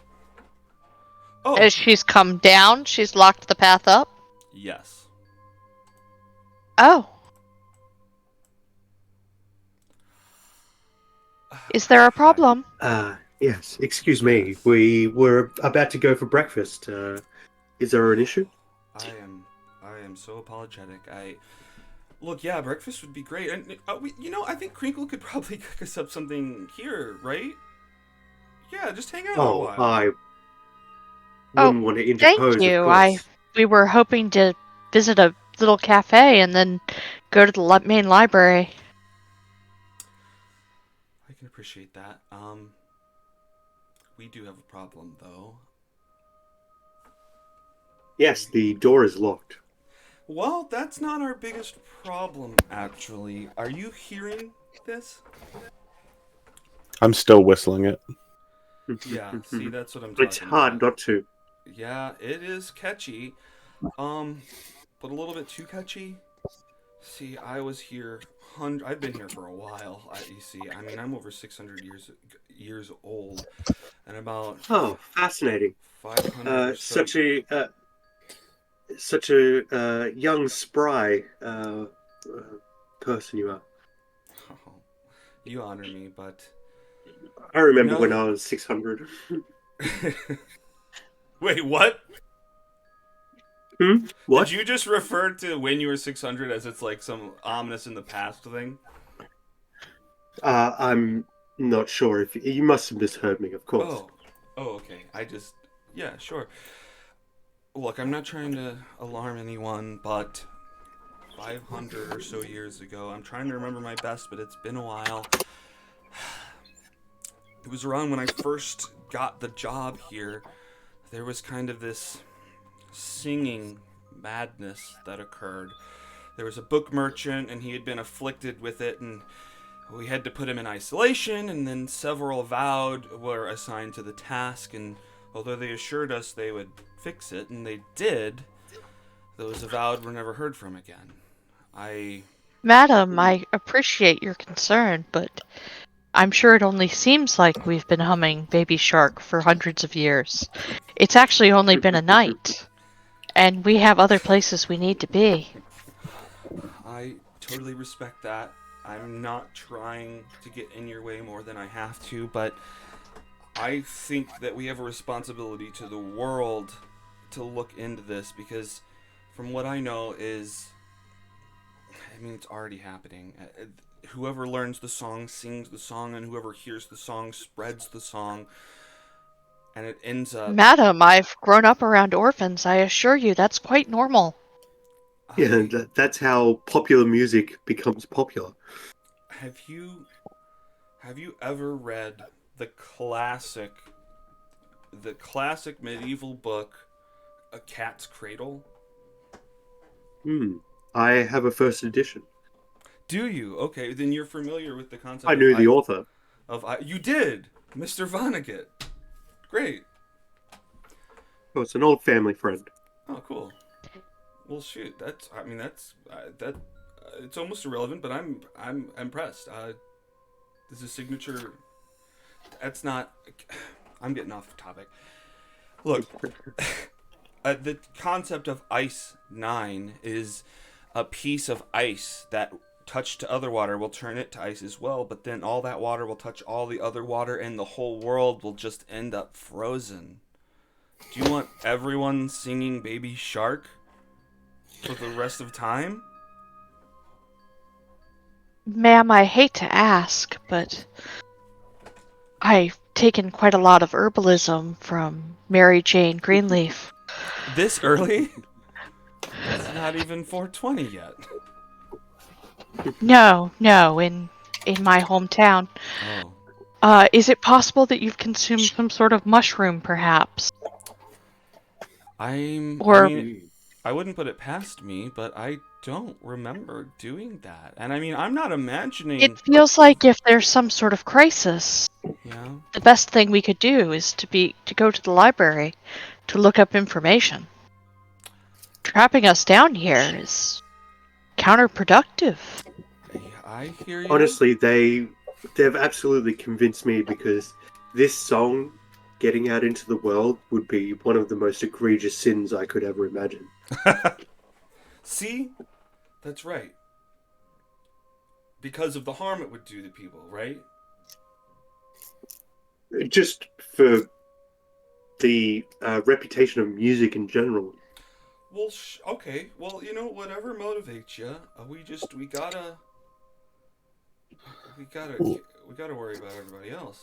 [SPEAKER 1] Oh,
[SPEAKER 4] As she's come down, she's locked the path up.
[SPEAKER 1] yes.
[SPEAKER 4] Oh. Is there a problem?
[SPEAKER 2] Yes, excuse me. We were about to go for breakfast. Is there an issue?
[SPEAKER 1] I am so apologetic. Look, yeah, breakfast would be great, and I think Crinkle could probably cook us up something here, right? Yeah, just hang out a
[SPEAKER 2] Oh,
[SPEAKER 1] while.
[SPEAKER 2] I
[SPEAKER 4] Oh,
[SPEAKER 2] wouldn't want to
[SPEAKER 4] thank
[SPEAKER 2] interpose,
[SPEAKER 4] you.
[SPEAKER 2] of course.
[SPEAKER 4] We were hoping to visit a little cafe and then go to the main library.
[SPEAKER 1] I can appreciate that. We do have a problem though.
[SPEAKER 2] Yes, the door is locked.
[SPEAKER 1] Well, that's not our biggest problem, actually. Are you hearing this?
[SPEAKER 3] I'm still whistling it.
[SPEAKER 1] Yeah, see, that's what I'm talking
[SPEAKER 2] It's hard
[SPEAKER 1] about.
[SPEAKER 2] not to.
[SPEAKER 1] Yeah, it is catchy. But a little bit too catchy. See, I was here. I've been here for a while. You see, I mean, I'm over 600 years old, and about
[SPEAKER 2] Oh, fascinating.
[SPEAKER 1] 500 or so.
[SPEAKER 2] Such a young, spry person you are.
[SPEAKER 1] Oh, you honor me, but
[SPEAKER 2] I remember
[SPEAKER 1] No.
[SPEAKER 2] when I was 600.
[SPEAKER 1] wait, what?
[SPEAKER 2] What?
[SPEAKER 1] Did you just refer to when you were 600 as it's like some ominous in the past thing?
[SPEAKER 2] I'm not sure if you must have misheard me. Of course.
[SPEAKER 1] Oh, okay. Yeah, sure. Look, I'm not trying to alarm anyone, but 500 or so years ago, I'm trying to remember my best, but it's been a while. It was around when I first got the job here. There was kind of this singing madness that occurred. There was a book merchant, and he had been afflicted with it, and we had to put him in isolation, and then several avowed were assigned to the task, and although they assured us they would fix it, and they did, those avowed were never heard from again.
[SPEAKER 4] Madam, I appreciate your concern, but I'm sure it only seems like we've been humming Baby Shark for hundreds of years. It's actually only been a night, and we have other places we need to be.
[SPEAKER 1] I totally respect that. I'm not trying to get in your way more than I have to, but I think that we have a responsibility to the world to look into this, because from what I know is, I mean, it's already happening. Whoever learns the song sings the song, and whoever hears the song spreads the song, and it ends up...
[SPEAKER 4] Madam, I've grown up around orphans. I assure you that's quite normal.
[SPEAKER 2] Yeah,
[SPEAKER 1] I,
[SPEAKER 2] that's how popular music becomes popular.
[SPEAKER 1] have you have you ever read the classic the classic medieval book A Cat's Cradle?
[SPEAKER 2] Hmm. I have a first edition.
[SPEAKER 1] Do you? Okay, then you're familiar with the
[SPEAKER 2] I
[SPEAKER 1] concept
[SPEAKER 2] knew the author.
[SPEAKER 1] you did, Mr. Vonnegut. Great.
[SPEAKER 2] Oh, it's an old family friend.
[SPEAKER 1] Oh, cool. Well, shoot. That's. I mean, that's that. It's almost irrelevant, but I'm impressed. This is signature. That's not. I'm getting off the topic. Look, the concept of ice 9 is a piece of ice that touched to other water will turn it to ice as well, but then all that water will touch all the other water and the whole world will just end up frozen. Do you want everyone singing Baby Shark for the rest of time?
[SPEAKER 4] Ma'am, I hate to ask, but I've taken quite a lot of herbalism from Mary Jane Greenleaf.
[SPEAKER 1] This early? It's not even 420 yet.
[SPEAKER 4] No, in my hometown.
[SPEAKER 1] Oh.
[SPEAKER 4] Is it possible that you've consumed some sort of mushroom, perhaps?
[SPEAKER 1] I
[SPEAKER 4] Or
[SPEAKER 1] mean, I wouldn't put it past me, but I don't remember doing that. And I mean, I'm not imagining.
[SPEAKER 4] it feels like if there's some sort of crisis,
[SPEAKER 1] Yeah.
[SPEAKER 4] the best thing we could do is to go to the library to look up information. Trapping us down here is counterproductive.
[SPEAKER 1] Yeah, I hear you.
[SPEAKER 2] Honestly, they've absolutely convinced me because this song getting out into the world would be one of the most egregious sins I could ever imagine.
[SPEAKER 1] See? That's right. Because of the harm it would do to people, right?
[SPEAKER 2] Just for the reputation of music in general.
[SPEAKER 1] Well, okay. Well, whatever motivates you, we gotta, we gotta worry about everybody else.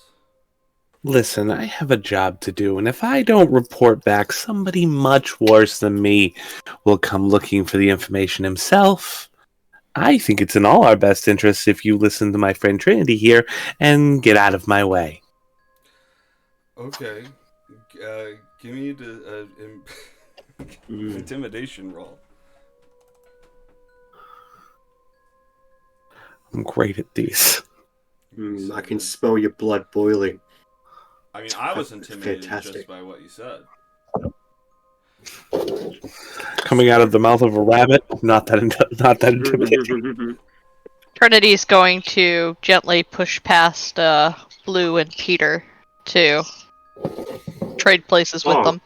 [SPEAKER 3] Listen, I have a job to do, and if I don't report back, somebody much worse than me will come looking for the information himself. I think it's in all our best interests if you listen to my friend Trinity here and get out of my way.
[SPEAKER 1] Okay. Give me the intimidation roll.
[SPEAKER 3] I'm great at these.
[SPEAKER 2] I can smell your blood boiling.
[SPEAKER 1] I mean, I was intimidated just
[SPEAKER 2] Fantastic.
[SPEAKER 1] by what you said.
[SPEAKER 3] Coming out of the mouth of a rabbit, not that intimidating.
[SPEAKER 4] Trinity's going to gently push past Blue and Peter to trade places with
[SPEAKER 2] Oh,
[SPEAKER 4] them.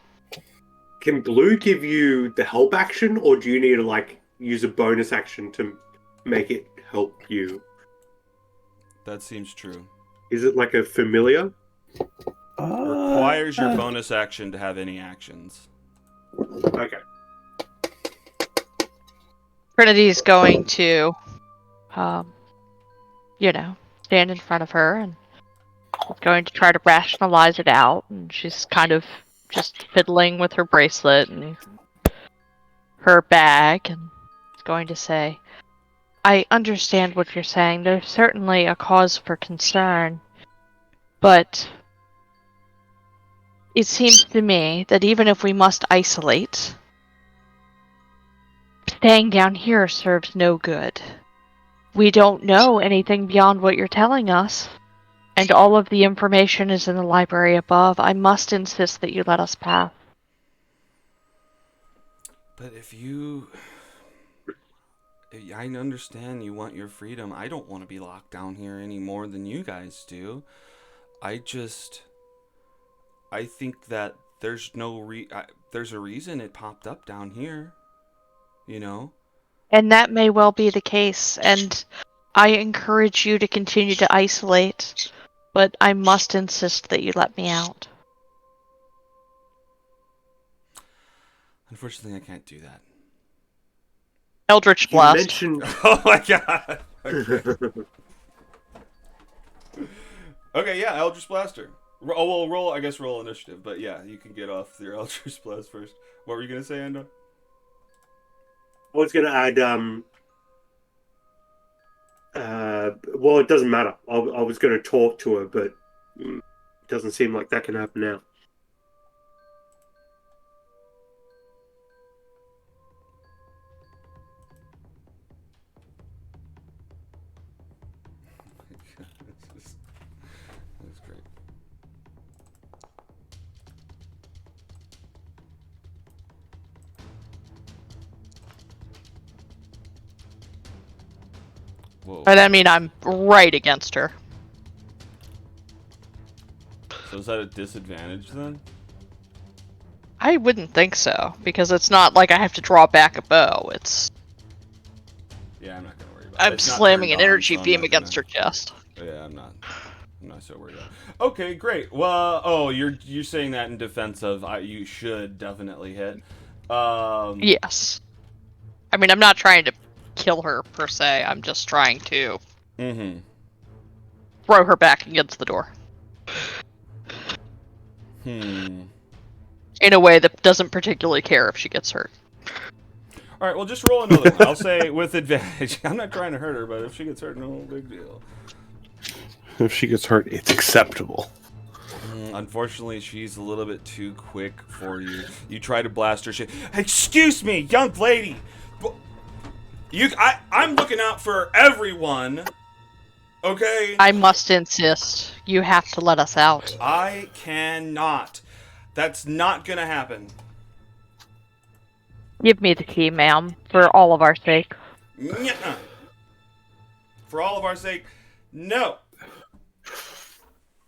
[SPEAKER 2] can Blue give you the help action, or do you need to use a bonus action to make it help you?
[SPEAKER 1] That seems true.
[SPEAKER 2] Is it like a familiar?
[SPEAKER 1] Requires your bonus action to have any actions.
[SPEAKER 2] Okay.
[SPEAKER 4] Trinity's going to, stand in front of her and is going to try to rationalize it out. And she's kind of just fiddling with her bracelet and her bag and is going to say, I understand what you're saying. There's certainly a cause for concern, but it seems to me that even if we must isolate, staying down here serves no good. We don't know anything beyond what you're telling us, and all of the information is in the library above. I must insist that you let us pass.
[SPEAKER 1] But I understand you want your freedom. I don't want to be locked down here any more than you guys do. I think that there's there's a reason it popped up down here.
[SPEAKER 4] And that may well be the case, and I encourage you to continue to isolate, but I must insist that you let me out.
[SPEAKER 1] Unfortunately, I can't do that.
[SPEAKER 4] Eldritch
[SPEAKER 2] You
[SPEAKER 4] Blast.
[SPEAKER 2] mentioned.
[SPEAKER 1] Oh my god. Okay, yeah, Eldritch Blaster. Roll initiative, but yeah, you can get off your Eldritch Blast first. What were you gonna say, Endo?
[SPEAKER 2] I was going to add. Well, it doesn't matter. I was going to talk to her, but it doesn't seem like that can happen now.
[SPEAKER 1] That's great. Whoa.
[SPEAKER 4] But I mean, I'm right against her.
[SPEAKER 1] So is that a disadvantage then?
[SPEAKER 4] I wouldn't think so, because it's not like I have to draw back a bow. It's
[SPEAKER 1] Yeah, I'm not gonna worry about it.
[SPEAKER 4] I'm
[SPEAKER 1] It's not
[SPEAKER 4] slamming
[SPEAKER 1] turned
[SPEAKER 4] an
[SPEAKER 1] on,
[SPEAKER 4] energy
[SPEAKER 1] so I'm
[SPEAKER 4] beam
[SPEAKER 1] not
[SPEAKER 4] against
[SPEAKER 1] gonna-
[SPEAKER 4] her chest.
[SPEAKER 1] Yeah, I'm not so worried about it. Okay, great. Well, oh, you're saying that in defense of you should definitely hit.
[SPEAKER 4] Yes. I mean, I'm not trying to kill her per se. I'm just trying to
[SPEAKER 1] Mm-hmm.
[SPEAKER 4] throw her back against the door
[SPEAKER 1] Hmm.
[SPEAKER 4] in a way that doesn't particularly care if she gets hurt.
[SPEAKER 1] All right, well, just roll another one. I'll say with advantage. I'm not trying to hurt her, but if she gets hurt, no big deal.
[SPEAKER 3] If she gets hurt, it's acceptable.
[SPEAKER 1] Unfortunately, she's a little bit too quick for you. You try to blast her. Excuse me, young lady. I'm looking out for everyone. Okay?
[SPEAKER 4] I must insist. You have to let us out.
[SPEAKER 1] I cannot. That's not gonna happen.
[SPEAKER 5] Give me the key, ma'am, for all of our sake.
[SPEAKER 1] Nuh-uh. For all of our sake, no.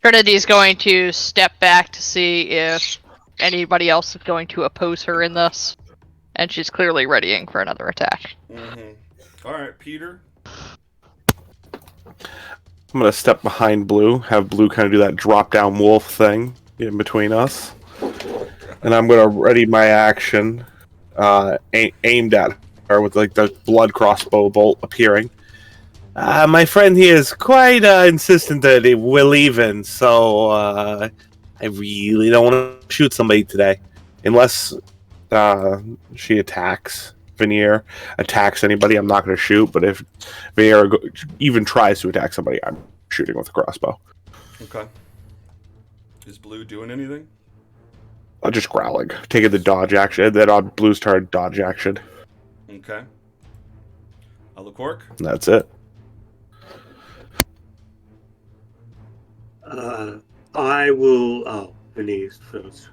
[SPEAKER 4] Trinity's going to step back to see if anybody else is going to oppose her in this. And she's clearly readying for another attack.
[SPEAKER 1] Mm-hmm. All right, Peter.
[SPEAKER 3] I'm gonna step behind Blue, have Blue kind of do that drop-down wolf thing in between us, and I'm gonna ready my action, aimed at her with like the blood crossbow bolt appearing. My friend here is quite insistent that we're leaving, so I really don't want to shoot somebody today, unless she attacks. Veneer attacks anybody, I'm not going to shoot. But if Veneer even tries to attack somebody, I'm shooting with a crossbow.
[SPEAKER 1] Okay. Is Blue doing anything?
[SPEAKER 3] I'm just growling, taking the dodge action. Then on Blue's turn, dodge action.
[SPEAKER 1] Okay. Alacork?
[SPEAKER 3] And that's it.
[SPEAKER 2] I will. Oh, Denise first.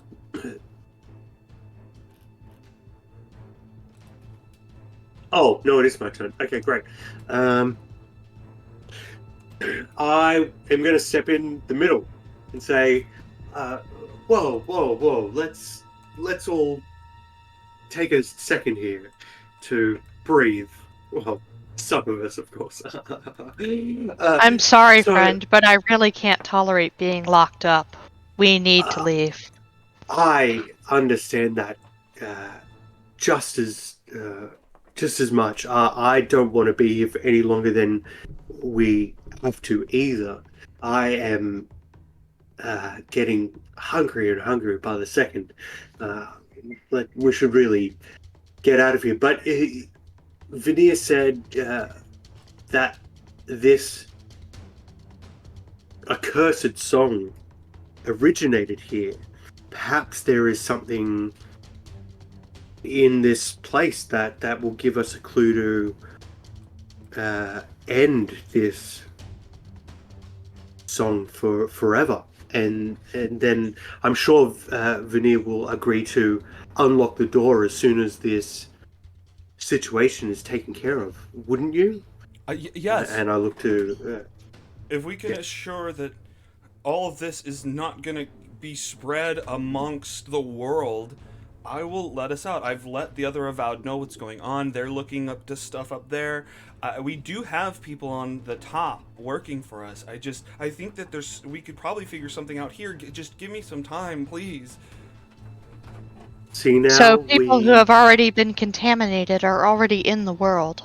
[SPEAKER 2] Oh no, it is my turn. Okay, great. I am going to step in the middle and say, "Whoa! Let's all take a second here to breathe." Well, some of us, of course.
[SPEAKER 5] I'm sorry,
[SPEAKER 2] so-
[SPEAKER 5] friend, but I really can't tolerate being locked up. We need to leave.
[SPEAKER 2] I understand that just as much. I don't want to be here for any longer than we have to either. I am getting hungrier and hungrier by the second. Like we should really get out of here. But Veneer said that this accursed song originated here. Perhaps there is something in this place that will give us a clue to end this song for forever, and then I'm sure Veneer will agree to unlock the door as soon as this situation is taken care of. Wouldn't you?
[SPEAKER 1] Yes.
[SPEAKER 2] And I look to
[SPEAKER 1] If we can assure that all of this is not going to be spread amongst the world, I will let us out. I've let the other Avowed know what's going on. They're looking up to stuff up there. We do have people on the top working for us. I think that we could probably figure something out here. Just give me some time, please.
[SPEAKER 2] see now.
[SPEAKER 5] So people who have already been contaminated are already in the world.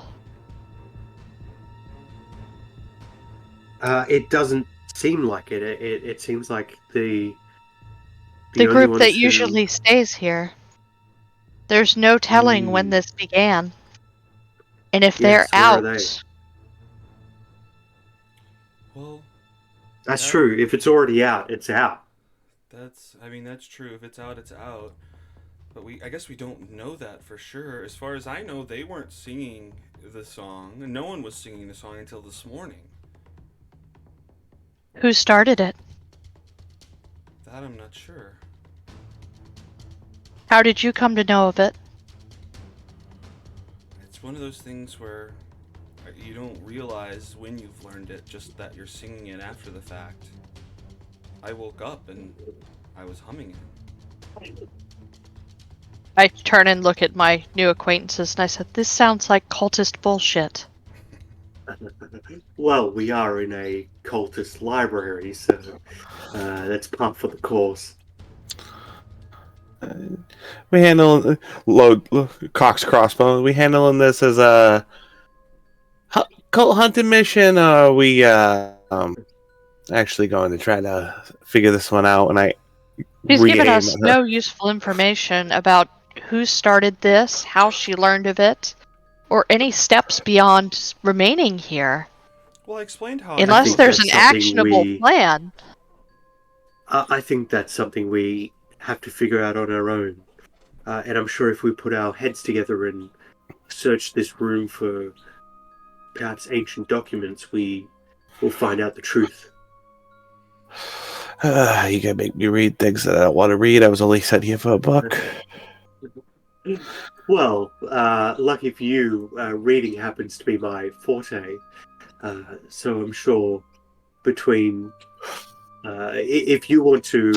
[SPEAKER 2] It doesn't seem like it. It seems like the
[SPEAKER 5] The
[SPEAKER 2] only
[SPEAKER 5] group
[SPEAKER 2] ones
[SPEAKER 5] that
[SPEAKER 2] who-
[SPEAKER 5] usually stays here. There's no telling when this began. And if
[SPEAKER 2] Yes,
[SPEAKER 5] they're
[SPEAKER 2] where are
[SPEAKER 5] out,
[SPEAKER 2] they?
[SPEAKER 1] Well,
[SPEAKER 2] That's
[SPEAKER 1] That-
[SPEAKER 2] true. If it's already out, it's out.
[SPEAKER 1] that's true. If it's out, it's out. But I guess we don't know that for sure. As far as I know, they weren't singing the song. No one was singing the song until this morning.
[SPEAKER 5] who started it?
[SPEAKER 1] That I'm not sure.
[SPEAKER 5] How did you come to know of it?
[SPEAKER 1] It's one of those things where you don't realize when you've learned it, just that you're singing it after the fact. I woke up and I was humming it.
[SPEAKER 5] I turn and look at my new acquaintances and I said, this sounds like cultist bullshit.
[SPEAKER 2] Well, we are in a cultist library, so that's par for the course.
[SPEAKER 3] We handle Cox crossbow. We handling this as a cult hunting mission, or are we actually going to try to figure this one out? And I
[SPEAKER 5] She's given
[SPEAKER 3] re-aim
[SPEAKER 5] us
[SPEAKER 3] at her.
[SPEAKER 5] no useful information about who started this, how she learned of it, or any steps beyond remaining here.
[SPEAKER 1] Well, I explained how.
[SPEAKER 5] Unless
[SPEAKER 2] think
[SPEAKER 5] there's an
[SPEAKER 2] that's something
[SPEAKER 5] actionable
[SPEAKER 2] we-
[SPEAKER 5] plan.
[SPEAKER 2] I think that's something we have to figure out on our own. And I'm sure if we put our heads together and search this room for perhaps ancient documents, we will find out the truth.
[SPEAKER 3] You gotta make me read things that I don't want to read. I was only sent here for a book.
[SPEAKER 2] Well, lucky for you, reading happens to be my forte. So I'm sure between... if you want to,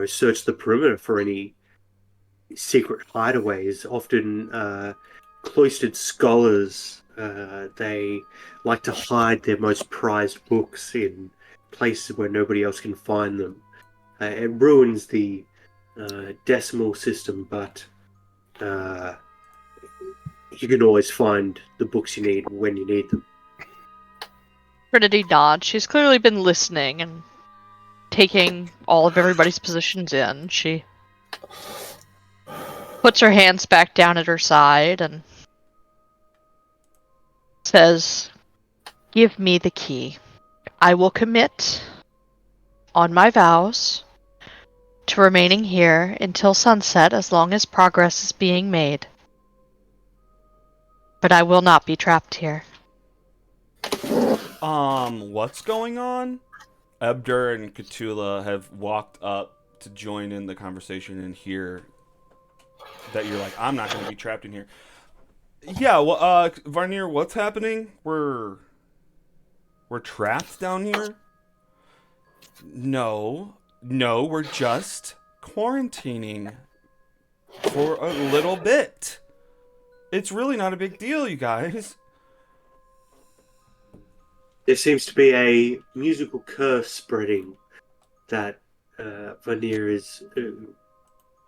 [SPEAKER 2] search the perimeter for any secret hideaways, often cloistered scholars, they like to hide their most prized books in places where nobody else can find them. It ruins the decimal system, but you can always find the books you need when you need them.
[SPEAKER 4] Trinity nods. She's clearly been listening and taking all of everybody's positions in. She puts her hands back down at her side and says, "Give me the key. I will commit on my vows to remaining here until sunset as long as progress is being made. But I will not be trapped here."
[SPEAKER 1] What's going on? Ebdur and Cthulhu have walked up to join in the conversation and hear that you're like, I'm not going to be trapped in here. Yeah, well, Varnir, what's happening? We're trapped down here? No, we're just quarantining for a little bit. It's really not a big deal, you guys.
[SPEAKER 2] There seems to be a musical curse spreading that Vanir is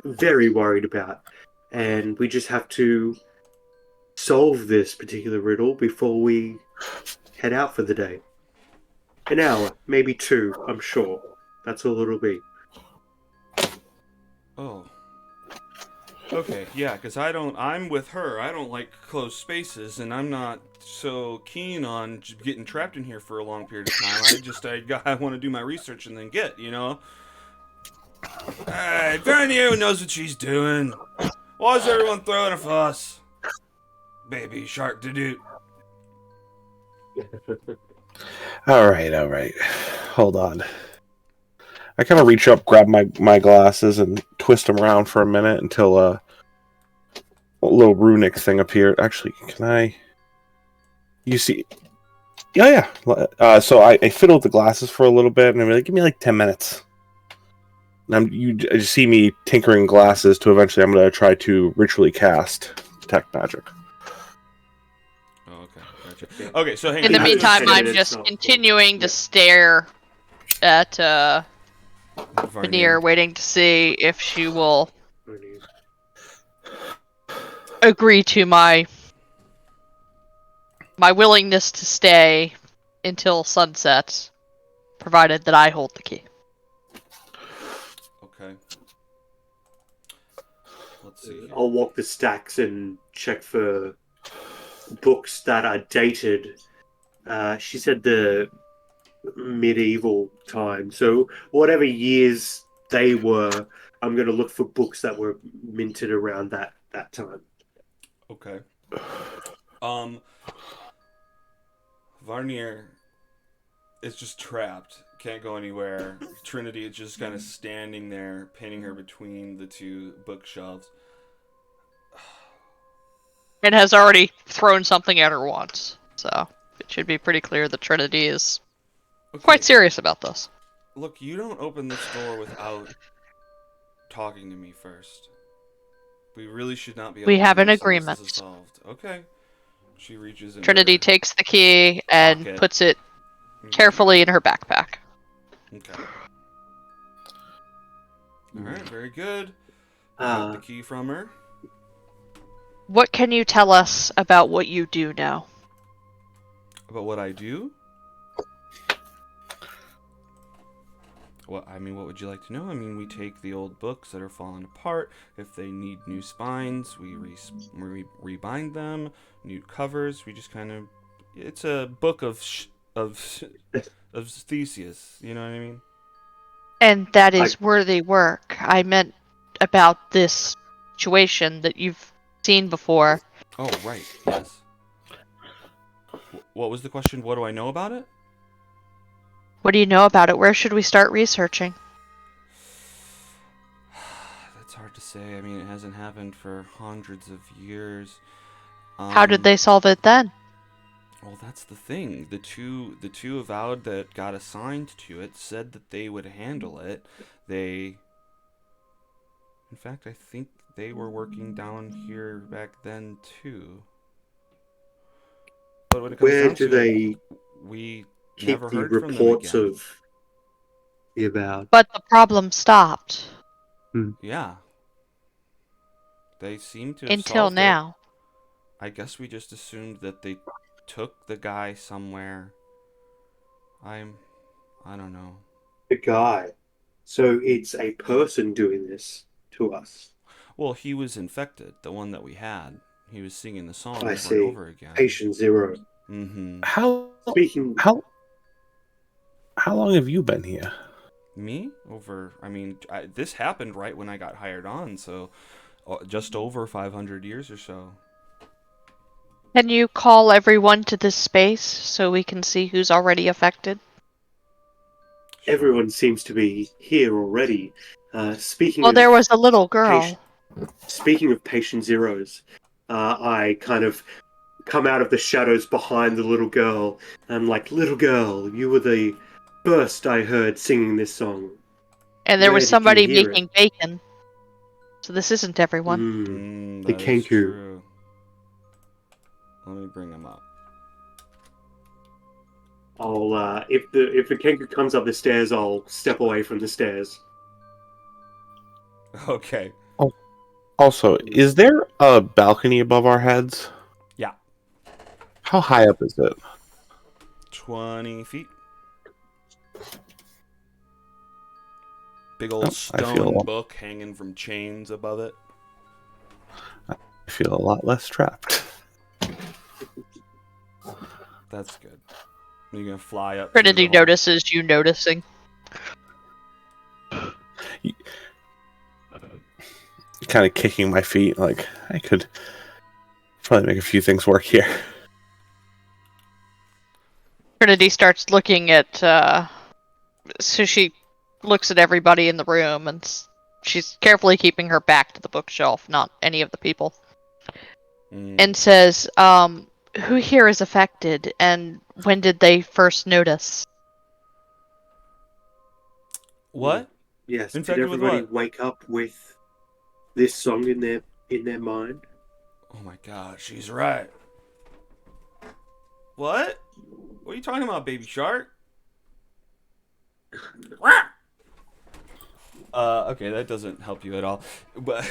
[SPEAKER 2] very worried about. And we just have to solve this particular riddle before we head out for the day. An hour, maybe two, I'm sure. That's all it'll be.
[SPEAKER 1] Oh. Okay, yeah, because I'm with her. I don't like closed spaces, and I'm not so keen on getting trapped in here for a long period of time. I want to do my research and then Hey, Vernier knows what she's doing. Why is everyone throwing a fuss? Baby shark to do.
[SPEAKER 3] All right. Hold on. I kind of reach up, grab my glasses, and twist them around for a minute until a little runic thing appeared. Actually, can I? You see? Yeah. So I fiddle with the glasses for a little bit, and I'm like, give me like 10 minutes. And you just see me tinkering glasses to eventually I'm going to try to ritually cast detect magic.
[SPEAKER 1] Oh, okay, gotcha. Okay, so hang
[SPEAKER 4] In
[SPEAKER 1] on.
[SPEAKER 4] the
[SPEAKER 2] Yeah,
[SPEAKER 4] meantime,
[SPEAKER 2] 10
[SPEAKER 4] I'm
[SPEAKER 2] minutes,
[SPEAKER 4] just
[SPEAKER 2] not-
[SPEAKER 4] continuing to
[SPEAKER 2] yeah.
[SPEAKER 4] stare at
[SPEAKER 1] Varnir.
[SPEAKER 4] Veneer, waiting to see if she will agree to my willingness to stay until sunset, provided that I hold the key.
[SPEAKER 1] Okay. Let's see here.
[SPEAKER 2] I'll walk the stacks and check for books that are dated. She said the medieval time. So whatever years they were, I'm going to look for books that were minted around that time.
[SPEAKER 1] Okay. Varnier is just trapped. Can't go anywhere. Trinity is just kind of standing there, pinning her between the two bookshelves.
[SPEAKER 4] And has already thrown something at her once. So it should be pretty clear that Trinity is
[SPEAKER 1] Okay.
[SPEAKER 4] quite serious about this.
[SPEAKER 1] Look, you don't open this door without talking to me first. We really should not be
[SPEAKER 4] We
[SPEAKER 1] opening
[SPEAKER 4] have an
[SPEAKER 1] this unless
[SPEAKER 4] agreement.
[SPEAKER 1] this is solved. Okay. She reaches into
[SPEAKER 4] Trinity
[SPEAKER 1] her
[SPEAKER 4] takes the key and
[SPEAKER 1] pocket.
[SPEAKER 4] puts it carefully in her backpack.
[SPEAKER 1] Okay. Alright, very good. Got the key from her.
[SPEAKER 4] What can you tell us about what you do know?
[SPEAKER 1] About what I do? What would you like to know? I mean, we take the old books that are falling apart. If they need new spines, we rebind them. New covers. We just kind of. It's a book of Theseus. You know what I mean?
[SPEAKER 5] And that is worthy work. I meant about this situation that you've seen before.
[SPEAKER 1] Oh, right. Yes. What was the question? What do I know about it?
[SPEAKER 5] What do you know about it? Where should we start researching?
[SPEAKER 1] That's hard to say. I mean, it hasn't happened for hundreds of years.
[SPEAKER 5] How did they solve it then?
[SPEAKER 1] Well, that's the thing. The two avowed that got assigned to it said that they would handle it. In fact, I think they were working down here back then too. But when it comes
[SPEAKER 2] Where
[SPEAKER 1] down
[SPEAKER 2] do
[SPEAKER 1] to
[SPEAKER 2] they
[SPEAKER 1] it, we
[SPEAKER 2] keep
[SPEAKER 1] never
[SPEAKER 2] the
[SPEAKER 1] heard from them
[SPEAKER 2] reports
[SPEAKER 1] again.
[SPEAKER 2] of the avowed?
[SPEAKER 5] But the problem stopped.
[SPEAKER 1] Yeah. They seem to have
[SPEAKER 5] Until
[SPEAKER 1] solved it.
[SPEAKER 5] now.
[SPEAKER 1] I guess we just assumed that they took the guy somewhere. I don't know.
[SPEAKER 2] The guy. So it's a person doing this to us.
[SPEAKER 1] Well, he was infected, the one that we had. He was singing the song
[SPEAKER 2] I
[SPEAKER 1] over and
[SPEAKER 2] see.
[SPEAKER 1] over again.
[SPEAKER 2] Patient Zero.
[SPEAKER 1] Mm-hmm.
[SPEAKER 3] How
[SPEAKER 2] Speaking.
[SPEAKER 3] how long have you been here?
[SPEAKER 1] Me? This happened right when I got hired on, so just over 500 years or so.
[SPEAKER 5] Can you call everyone to this space so we can see who's already affected?
[SPEAKER 2] Everyone seems to be here already. Speaking
[SPEAKER 5] Well,
[SPEAKER 2] of
[SPEAKER 5] there was a little girl.
[SPEAKER 2] Speaking of patient zeros, I kind of come out of the shadows behind the little girl. I'm like, little girl, you were the first I heard singing this song.
[SPEAKER 5] And there
[SPEAKER 2] Where
[SPEAKER 5] was
[SPEAKER 2] did you
[SPEAKER 5] somebody
[SPEAKER 2] hear
[SPEAKER 5] making bacon. So this isn't everyone.
[SPEAKER 2] The
[SPEAKER 1] That is
[SPEAKER 2] Kenku.
[SPEAKER 1] true. Let me bring him up.
[SPEAKER 2] I'll if the Kenku comes up the stairs, I'll step away from the stairs.
[SPEAKER 1] Okay.
[SPEAKER 3] Also, is there a balcony above our heads?
[SPEAKER 1] Yeah.
[SPEAKER 3] How high up is it?
[SPEAKER 1] 20 feet. Big old
[SPEAKER 3] I
[SPEAKER 1] stone
[SPEAKER 3] feel-
[SPEAKER 1] book hanging from chains above it.
[SPEAKER 3] I feel a lot less trapped.
[SPEAKER 1] That's good. You're gonna fly up.
[SPEAKER 4] Trinity
[SPEAKER 1] through the hall.
[SPEAKER 4] notices you noticing.
[SPEAKER 3] Kind of kicking my feet, like I could probably make a few things work here.
[SPEAKER 4] Trinity starts looking at, so she looks at everybody in the room, and she's carefully keeping her back to the bookshelf, not any of the people, and says, who here is affected, and when did they first notice?
[SPEAKER 1] What?
[SPEAKER 2] Yes.
[SPEAKER 1] Infected
[SPEAKER 2] Did
[SPEAKER 1] with
[SPEAKER 2] everybody
[SPEAKER 1] what?
[SPEAKER 2] wake up with this song in their mind?
[SPEAKER 1] Oh my god, she's right. What? What are you talking about, baby shark? Okay, that doesn't help you at all. But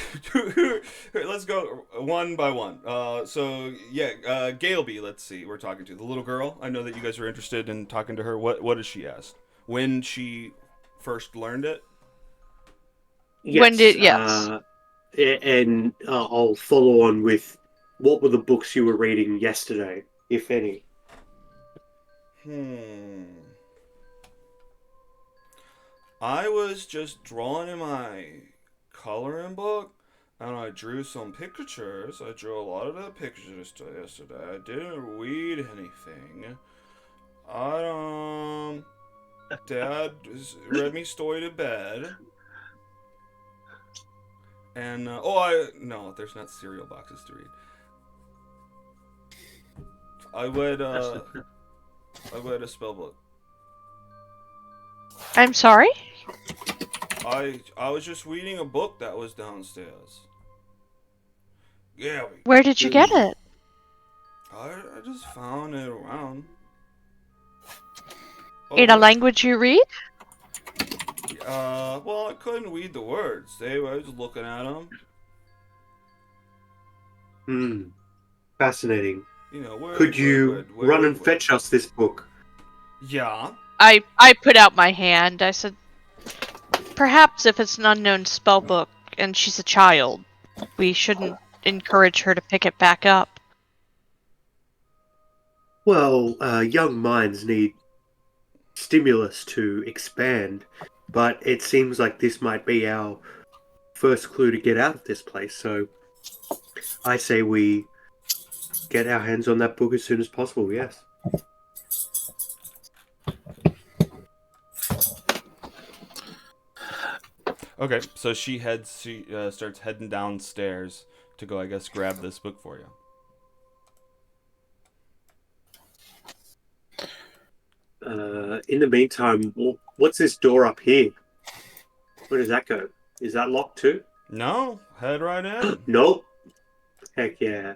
[SPEAKER 1] let's go one by one. Galeby, let's see. We're talking to the little girl. I know that you guys are interested in talking to her. What does she ask? When she first learned it?
[SPEAKER 2] Yes.
[SPEAKER 4] Yes.
[SPEAKER 2] And I'll follow on with what were the books you were reading yesterday, if any?
[SPEAKER 1] I was just drawing in my coloring book, and I drew some pictures. I drew a lot of the pictures yesterday. I didn't read anything. Dad read me story to bed. And, no, there's not cereal boxes to read. I read a spell book.
[SPEAKER 5] I'm sorry?
[SPEAKER 1] I was just reading a book that was downstairs. Yeah,
[SPEAKER 5] Where did you get it?
[SPEAKER 1] I just found it around.
[SPEAKER 5] In a
[SPEAKER 1] Oh,
[SPEAKER 5] language you read?
[SPEAKER 1] well, I couldn't read the words. I was looking at them.
[SPEAKER 2] Hmm, fascinating.
[SPEAKER 1] You know,
[SPEAKER 2] Could you run and
[SPEAKER 1] word.
[SPEAKER 2] fetch us this book?
[SPEAKER 1] Yeah.
[SPEAKER 5] I put out my hand. I said, perhaps if it's an unknown spell book and she's a child, we shouldn't encourage her to pick it back up.
[SPEAKER 2] Well, young minds need stimulus to expand, but it seems like this might be our first clue to get out of this place. So I say we get our hands on that book as soon as possible. Yes.
[SPEAKER 1] Okay, so she starts heading downstairs to go, I guess, grab this book for you.
[SPEAKER 2] In the meantime, what's this door up here? Where does that go? Is that locked too?
[SPEAKER 1] No, head right in.
[SPEAKER 2] Nope. Heck yeah.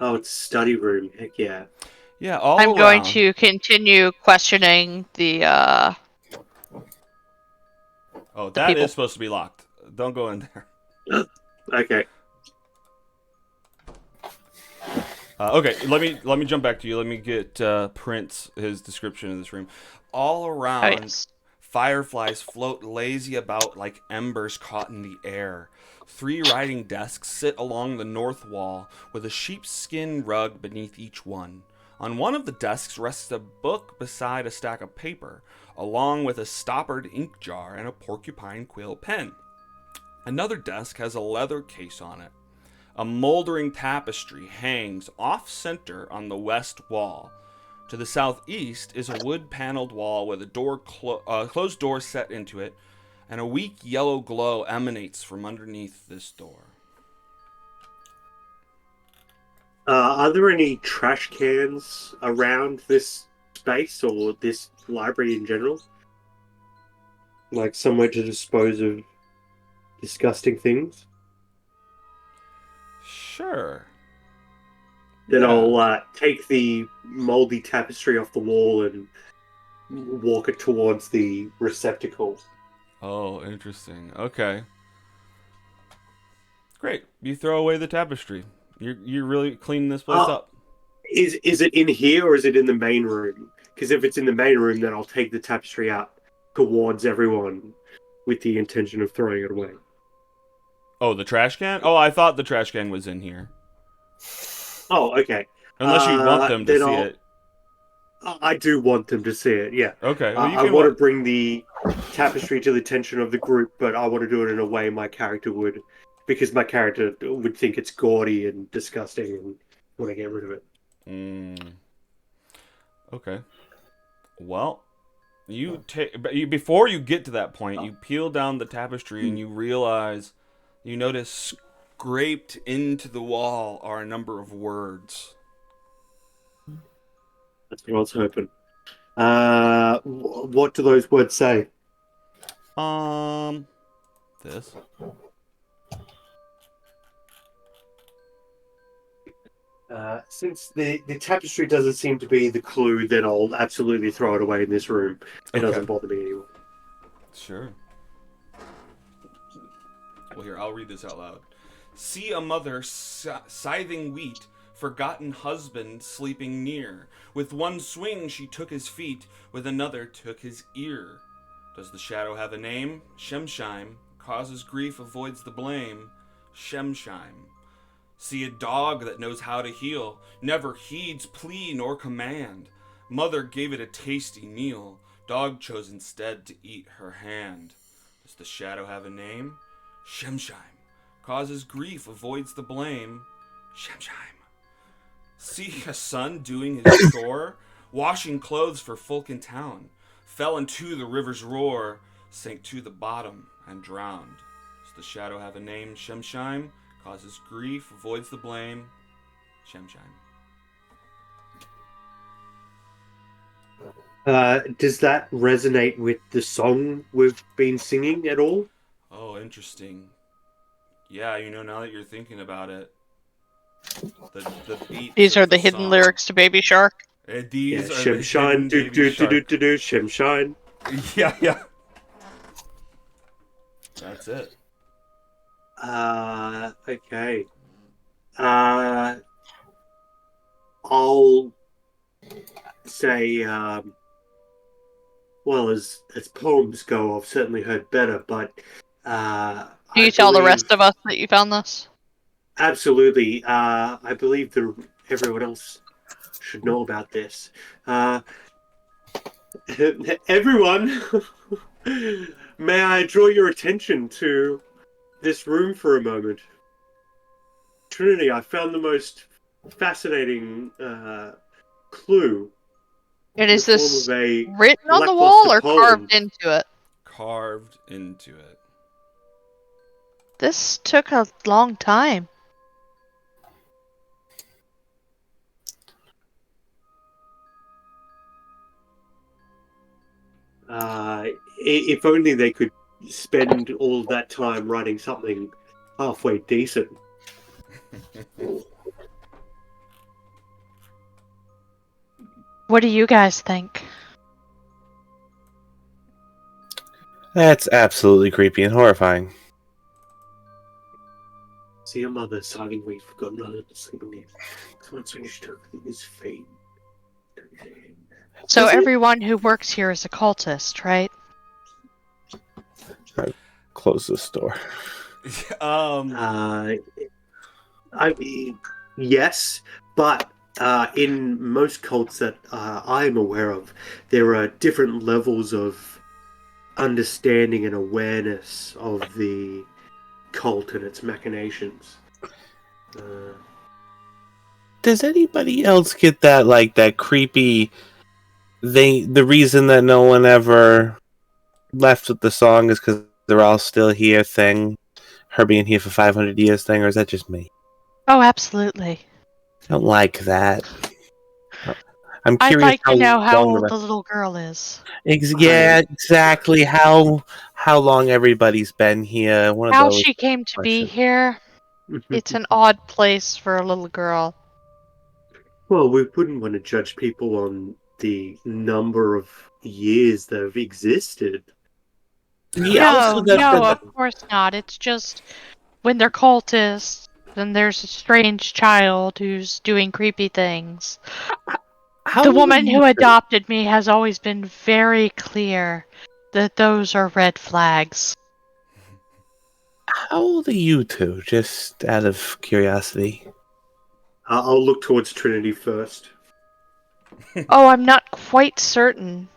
[SPEAKER 2] Oh, it's study room. Heck yeah.
[SPEAKER 1] Yeah, all
[SPEAKER 5] I'm
[SPEAKER 1] around.
[SPEAKER 5] going to continue questioning the
[SPEAKER 1] Oh,
[SPEAKER 5] the
[SPEAKER 1] that
[SPEAKER 5] people.
[SPEAKER 1] is supposed to be locked. Don't go in there.
[SPEAKER 2] Okay.
[SPEAKER 1] Okay, let me jump back to you. Let me get Prince his description of this room. All
[SPEAKER 5] Oh,
[SPEAKER 1] around,
[SPEAKER 5] yes.
[SPEAKER 1] fireflies float lazy about like embers caught in the air. 3 writing desks sit along the north wall with a sheepskin rug beneath each one. On one of the desks rests a book beside a stack of paper, along with a stoppered ink jar and a porcupine quill pen. Another desk has a leather case on it. A moldering tapestry hangs off center on the west wall. To the southeast is a wood paneled wall with a closed door set into it, and a weak yellow glow emanates from underneath this door.
[SPEAKER 2] Are there any trash cans around this space or this library in general? Like somewhere to dispose of disgusting things?
[SPEAKER 1] Sure.
[SPEAKER 2] Then
[SPEAKER 1] Yeah.
[SPEAKER 2] I'll take the moldy tapestry off the wall and walk it towards the receptacle.
[SPEAKER 1] Oh, interesting. Okay. Great. You throw away the tapestry. You're really cleaning this place
[SPEAKER 2] Uh,
[SPEAKER 1] up.
[SPEAKER 2] is it in here or is it in the main room? Because if it's in the main room, then I'll take the tapestry out towards everyone with the intention of throwing it away.
[SPEAKER 1] Oh, the trash can? Oh, I thought the trash can was in here.
[SPEAKER 2] Oh, okay.
[SPEAKER 1] Unless you want them to
[SPEAKER 2] Then
[SPEAKER 1] see it.
[SPEAKER 2] I do want them to see it, yeah.
[SPEAKER 1] Okay. Well, you
[SPEAKER 2] I
[SPEAKER 1] can
[SPEAKER 2] want to bring the tapestry to the attention of the group, but I want to do it in a way my character would, because my character would think it's gaudy and disgusting and want to get rid of it.
[SPEAKER 1] Okay. Well, before you get to that point, you peel down the tapestry and you notice scraped into the wall are a number of words.
[SPEAKER 2] That's what I was hoping. What do those words say?
[SPEAKER 1] This.
[SPEAKER 2] Since the tapestry doesn't seem to be the clue, then I'll absolutely throw it away in this room. It
[SPEAKER 1] Okay.
[SPEAKER 2] doesn't bother me anymore.
[SPEAKER 1] Sure. Well, here, I'll read this out loud. See a mother scything wheat, forgotten husband sleeping near. With one swing she took his feet, with another took his ear. Does the shadow have a name? Shemshime. Causes grief, avoids the blame. Shemshime. See a dog that knows how to heal, never heeds plea nor command. Mother gave it a tasty meal, dog chose instead to eat her hand. Does the shadow have a name? Shemshime. Causes grief, avoids the blame. Shemshime. See a son doing his chore, washing clothes for folk in town. Fell into the river's roar, sank to the bottom and drowned. Does the shadow have a name? Shemshime. Causes grief, avoids the blame. Shemshime.
[SPEAKER 2] Does that resonate with the song we've been singing at all?
[SPEAKER 1] Oh, interesting. Yeah, now that you're thinking about it, the beats
[SPEAKER 4] These
[SPEAKER 1] of
[SPEAKER 4] are
[SPEAKER 1] the
[SPEAKER 4] the hidden
[SPEAKER 1] song.
[SPEAKER 4] lyrics to Baby Shark.
[SPEAKER 1] These
[SPEAKER 2] Yeah,
[SPEAKER 1] are the
[SPEAKER 2] Shemshine,
[SPEAKER 1] hidden
[SPEAKER 2] do
[SPEAKER 1] Baby
[SPEAKER 2] do do
[SPEAKER 1] Shark.
[SPEAKER 2] do do, Shemshine.
[SPEAKER 1] Yeah. That's it.
[SPEAKER 2] Okay. I'll say, well, as poems go, I've certainly heard better, but
[SPEAKER 4] Do you
[SPEAKER 2] I
[SPEAKER 4] tell the
[SPEAKER 2] believe
[SPEAKER 4] rest of us that you found this?
[SPEAKER 2] absolutely. I believe everyone else should know about this. Everyone, may I draw your attention to this room for a moment? Trinity, I found the most fascinating clue
[SPEAKER 4] And
[SPEAKER 2] in the
[SPEAKER 4] is
[SPEAKER 2] form
[SPEAKER 4] this
[SPEAKER 2] of a
[SPEAKER 4] written on the
[SPEAKER 2] lackluster
[SPEAKER 4] wall or
[SPEAKER 2] poem.
[SPEAKER 4] carved into it?
[SPEAKER 1] Carved into it.
[SPEAKER 4] This took a long time.
[SPEAKER 2] If only they could spend all of that time writing something halfway decent.
[SPEAKER 4] What do you guys think?
[SPEAKER 3] That's absolutely creepy and horrifying.
[SPEAKER 2] See your mother sighing, we've forgotten her to sleep in. Someone switched to his fate.
[SPEAKER 4] So
[SPEAKER 3] Does it?
[SPEAKER 4] everyone who works here is a cultist, right?
[SPEAKER 3] Close this door.
[SPEAKER 2] I mean, yes, but in most cults that I am aware of, there are different levels of understanding and awareness of the cult and its machinations.
[SPEAKER 3] Does anybody else get that creepy? The reason that no one ever left with the song is because they're all still here thing. Her being here for 500 years thing, or is that just me?
[SPEAKER 4] Oh, absolutely.
[SPEAKER 3] I don't like that. I'm
[SPEAKER 4] I'd
[SPEAKER 3] curious
[SPEAKER 4] like to know how
[SPEAKER 3] long
[SPEAKER 4] old
[SPEAKER 3] the
[SPEAKER 4] the little girl is.
[SPEAKER 3] yeah, exactly how long everybody's been here. One of
[SPEAKER 4] How
[SPEAKER 3] those
[SPEAKER 4] she came to be
[SPEAKER 3] questions.
[SPEAKER 4] here. It's an odd place for a little girl.
[SPEAKER 2] Well, we wouldn't want to judge people on the number of years they've existed.
[SPEAKER 3] Yeah, also
[SPEAKER 4] No, of course not. It's just when they're cultists, then there's a strange child who's doing creepy things.
[SPEAKER 3] how
[SPEAKER 4] The
[SPEAKER 3] old are
[SPEAKER 4] woman
[SPEAKER 3] you
[SPEAKER 4] who
[SPEAKER 3] two?
[SPEAKER 4] adopted me has always been very clear that those are red flags.
[SPEAKER 3] How old are you two? Just out of curiosity.
[SPEAKER 2] I'll look towards Trinity first.
[SPEAKER 4] Oh, I'm not quite certain.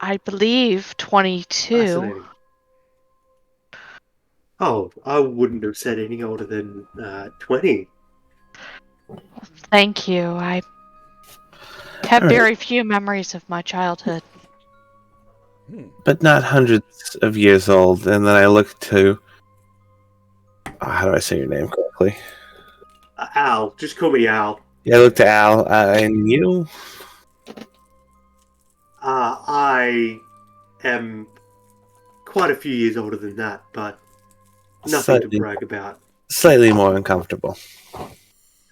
[SPEAKER 4] I believe 22.
[SPEAKER 2] Fascinating. Oh, I wouldn't have said any older than 20.
[SPEAKER 4] Thank you. I have
[SPEAKER 3] All right.
[SPEAKER 4] very few memories of my childhood.
[SPEAKER 3] But not hundreds of years old. And then I look to. How do I say your name correctly?
[SPEAKER 2] Al, just call me Al.
[SPEAKER 3] Yeah, I look to Al. And you?
[SPEAKER 2] I am quite a few years older than that, but nothing
[SPEAKER 3] Slightly,
[SPEAKER 2] to brag about.
[SPEAKER 3] slightly more uncomfortable.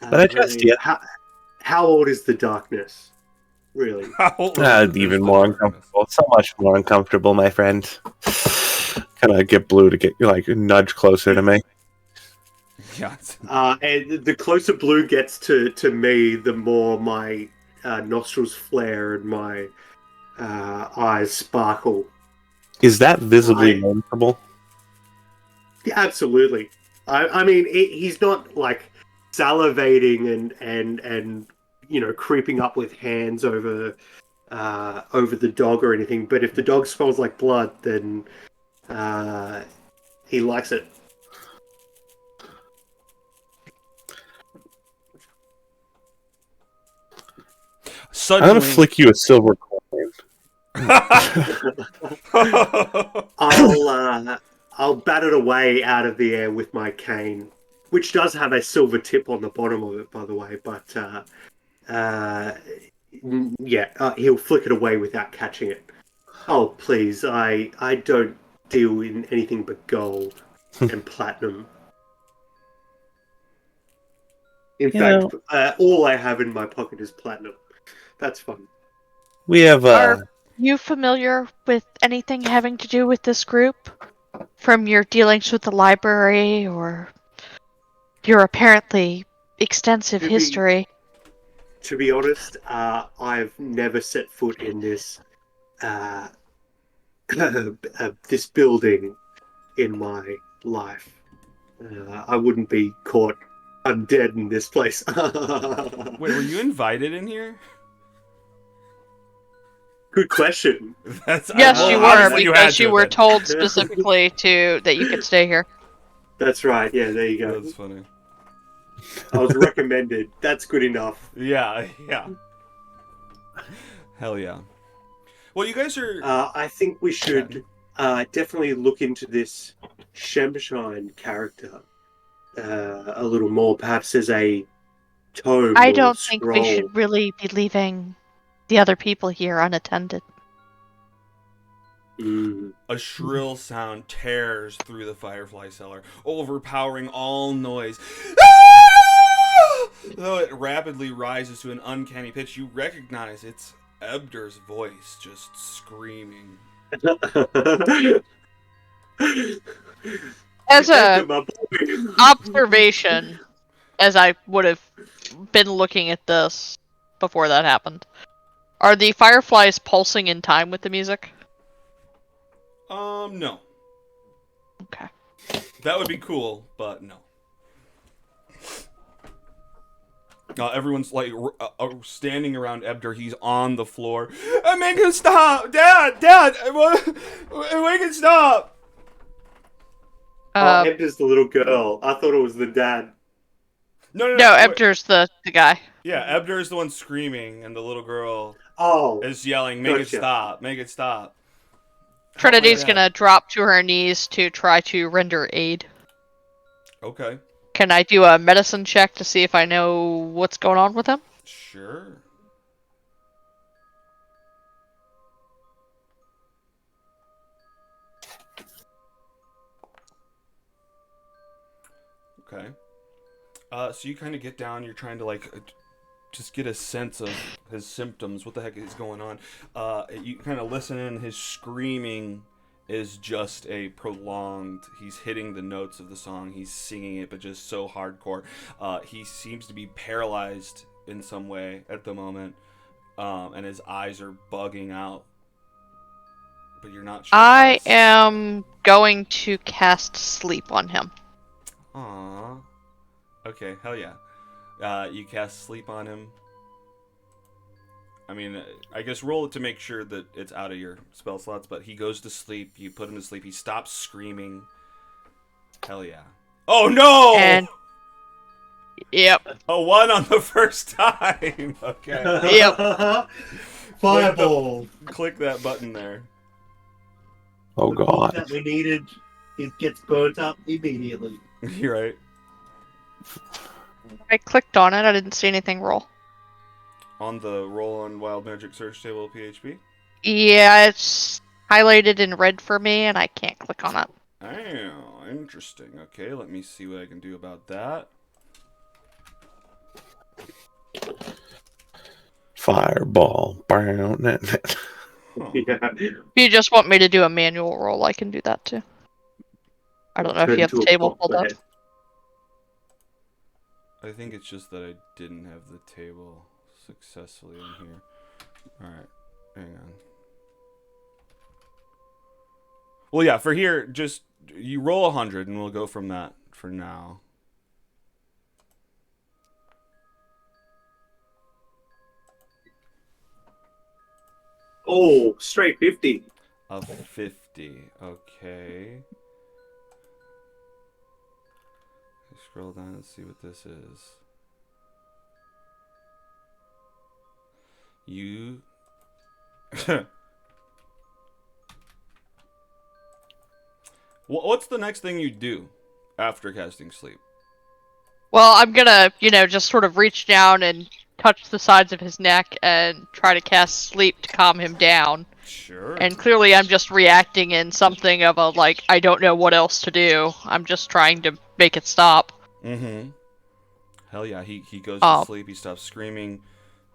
[SPEAKER 3] But I trust you.
[SPEAKER 2] How old is the darkness? Really?
[SPEAKER 3] Even more uncomfortable. So much more uncomfortable, my friend. Kind of get Blue to get nudge closer to me.
[SPEAKER 1] Yeah.
[SPEAKER 2] And the closer Blue gets to me, the more my nostrils flare and my eyes sparkle.
[SPEAKER 3] Is that visibly noticeable?
[SPEAKER 2] Yeah, absolutely. I mean, he's not like salivating and creeping up with hands over the dog or anything. But if the dog smells like blood, then he likes it.
[SPEAKER 3] I'm
[SPEAKER 1] Suddenly,
[SPEAKER 3] gonna flick you a silver coin.
[SPEAKER 2] I'll bat it away out of the air with my cane, which does have a silver tip on the bottom of it, by the way. But he'll flick it away without catching it. Oh, please, I don't deal in anything but gold and platinum. In fact, all I have in my pocket is platinum. That's fun.
[SPEAKER 3] We have
[SPEAKER 5] Are you familiar with anything having to do with this group? From your dealings with the library or your apparently extensive
[SPEAKER 2] To be
[SPEAKER 5] history?
[SPEAKER 2] to be honest, I've never set foot in this uh, this building in my life. I wouldn't be caught undead in this place.
[SPEAKER 1] wait, were you invited in here?
[SPEAKER 2] Good question.
[SPEAKER 1] That's
[SPEAKER 5] Yes,
[SPEAKER 1] well,
[SPEAKER 5] you were,
[SPEAKER 1] obviously
[SPEAKER 5] because
[SPEAKER 1] had to
[SPEAKER 5] you
[SPEAKER 1] have
[SPEAKER 5] were
[SPEAKER 1] been.
[SPEAKER 5] told specifically that you could stay here.
[SPEAKER 2] That's right. Yeah, there you go.
[SPEAKER 1] That's funny.
[SPEAKER 2] I was recommended. That's good enough.
[SPEAKER 1] Yeah. Hell yeah. Well, you guys are.
[SPEAKER 2] I think we should definitely look into this Shemshine character a little more. Perhaps as a tome
[SPEAKER 5] I
[SPEAKER 2] or
[SPEAKER 5] don't think we
[SPEAKER 2] scroll.
[SPEAKER 5] should really be leaving the other people here unattended.
[SPEAKER 2] Mm.
[SPEAKER 1] A shrill sound tears through the Firefly cellar, overpowering all noise. Though it rapidly rises to an uncanny pitch, you recognize it's Ebder's voice just screaming.
[SPEAKER 5] As a
[SPEAKER 2] My boy.
[SPEAKER 5] observation, as I would have been looking at this before that happened, are the fireflies pulsing in time with the music?
[SPEAKER 1] No.
[SPEAKER 5] Okay.
[SPEAKER 1] That would be cool, but no. Everyone's like standing around Ebder. He's on the floor. Make him stop! Dad! Make him stop!
[SPEAKER 2] Ebder's the little girl. I thought it was the dad.
[SPEAKER 1] No,
[SPEAKER 5] No, Ebder's the guy.
[SPEAKER 1] Yeah, Ebder is the one screaming, and the little girl
[SPEAKER 2] Oh,
[SPEAKER 1] is yelling, "Make it
[SPEAKER 2] gotcha.
[SPEAKER 1] stop! Make it stop!"
[SPEAKER 5] Trinity's
[SPEAKER 1] Help my dad.
[SPEAKER 5] gonna drop to her knees to try to render aid.
[SPEAKER 1] Okay,
[SPEAKER 5] Can I do a medicine check to see if I know what's going on with him?
[SPEAKER 1] sure. Okay. So you kind of get down. You're trying to just get a sense of his symptoms. What the heck is going on? You kind of listen in. His screaming is just a prolonged. He's hitting the notes of the song. He's singing it, but just so hardcore. He seems to be paralyzed in some way at the moment, and his eyes are bugging out. But you're not sure.
[SPEAKER 5] I am going to cast sleep on him.
[SPEAKER 1] Aww. Okay, hell yeah. You cast sleep on him. I mean, I guess roll it to make sure that it's out of your spell slots, but he goes to sleep. You put him to sleep. He stops screaming. Hell yeah. Oh no!
[SPEAKER 5] And yep.
[SPEAKER 1] A 1 on the first time. Okay.
[SPEAKER 5] Yep.
[SPEAKER 2] Fireball.
[SPEAKER 1] Click that button there.
[SPEAKER 3] Oh
[SPEAKER 2] The book
[SPEAKER 3] god.
[SPEAKER 2] that we needed. It gets burnt up immediately.
[SPEAKER 1] You're right.
[SPEAKER 5] I clicked on it. I didn't see anything roll.
[SPEAKER 1] On the roll on Wild Magic search table PHP.
[SPEAKER 5] Yeah, it's highlighted in red for me, and I can't click on it.
[SPEAKER 1] Oh, interesting. Okay, let me see what I can do about that.
[SPEAKER 3] Fireball.
[SPEAKER 2] Yeah.
[SPEAKER 5] If you just want me to do a manual roll, I can do that too. I don't know if
[SPEAKER 2] Turn
[SPEAKER 5] you have
[SPEAKER 2] to
[SPEAKER 5] the
[SPEAKER 2] a
[SPEAKER 5] table pulled up.
[SPEAKER 2] bobblehead.
[SPEAKER 1] I think it's just that I didn't have the table successfully in here. Alright, hang on. Well, yeah. For here, just you roll 100, and we'll go from that for now.
[SPEAKER 2] Oh, straight 50.
[SPEAKER 1] A 50. Okay. Scroll down and see what this is. You. What's the next thing you do after casting sleep?
[SPEAKER 4] Well, I'm gonna, just sort of reach down and touch the sides of his neck and try to cast sleep to calm him down.
[SPEAKER 1] Sure.
[SPEAKER 4] And clearly I'm just reacting in something of a, like, I don't know what else to do. I'm just trying to make it stop.
[SPEAKER 1] Mm-hmm. Hell yeah, he goes to sleep, he stops screaming,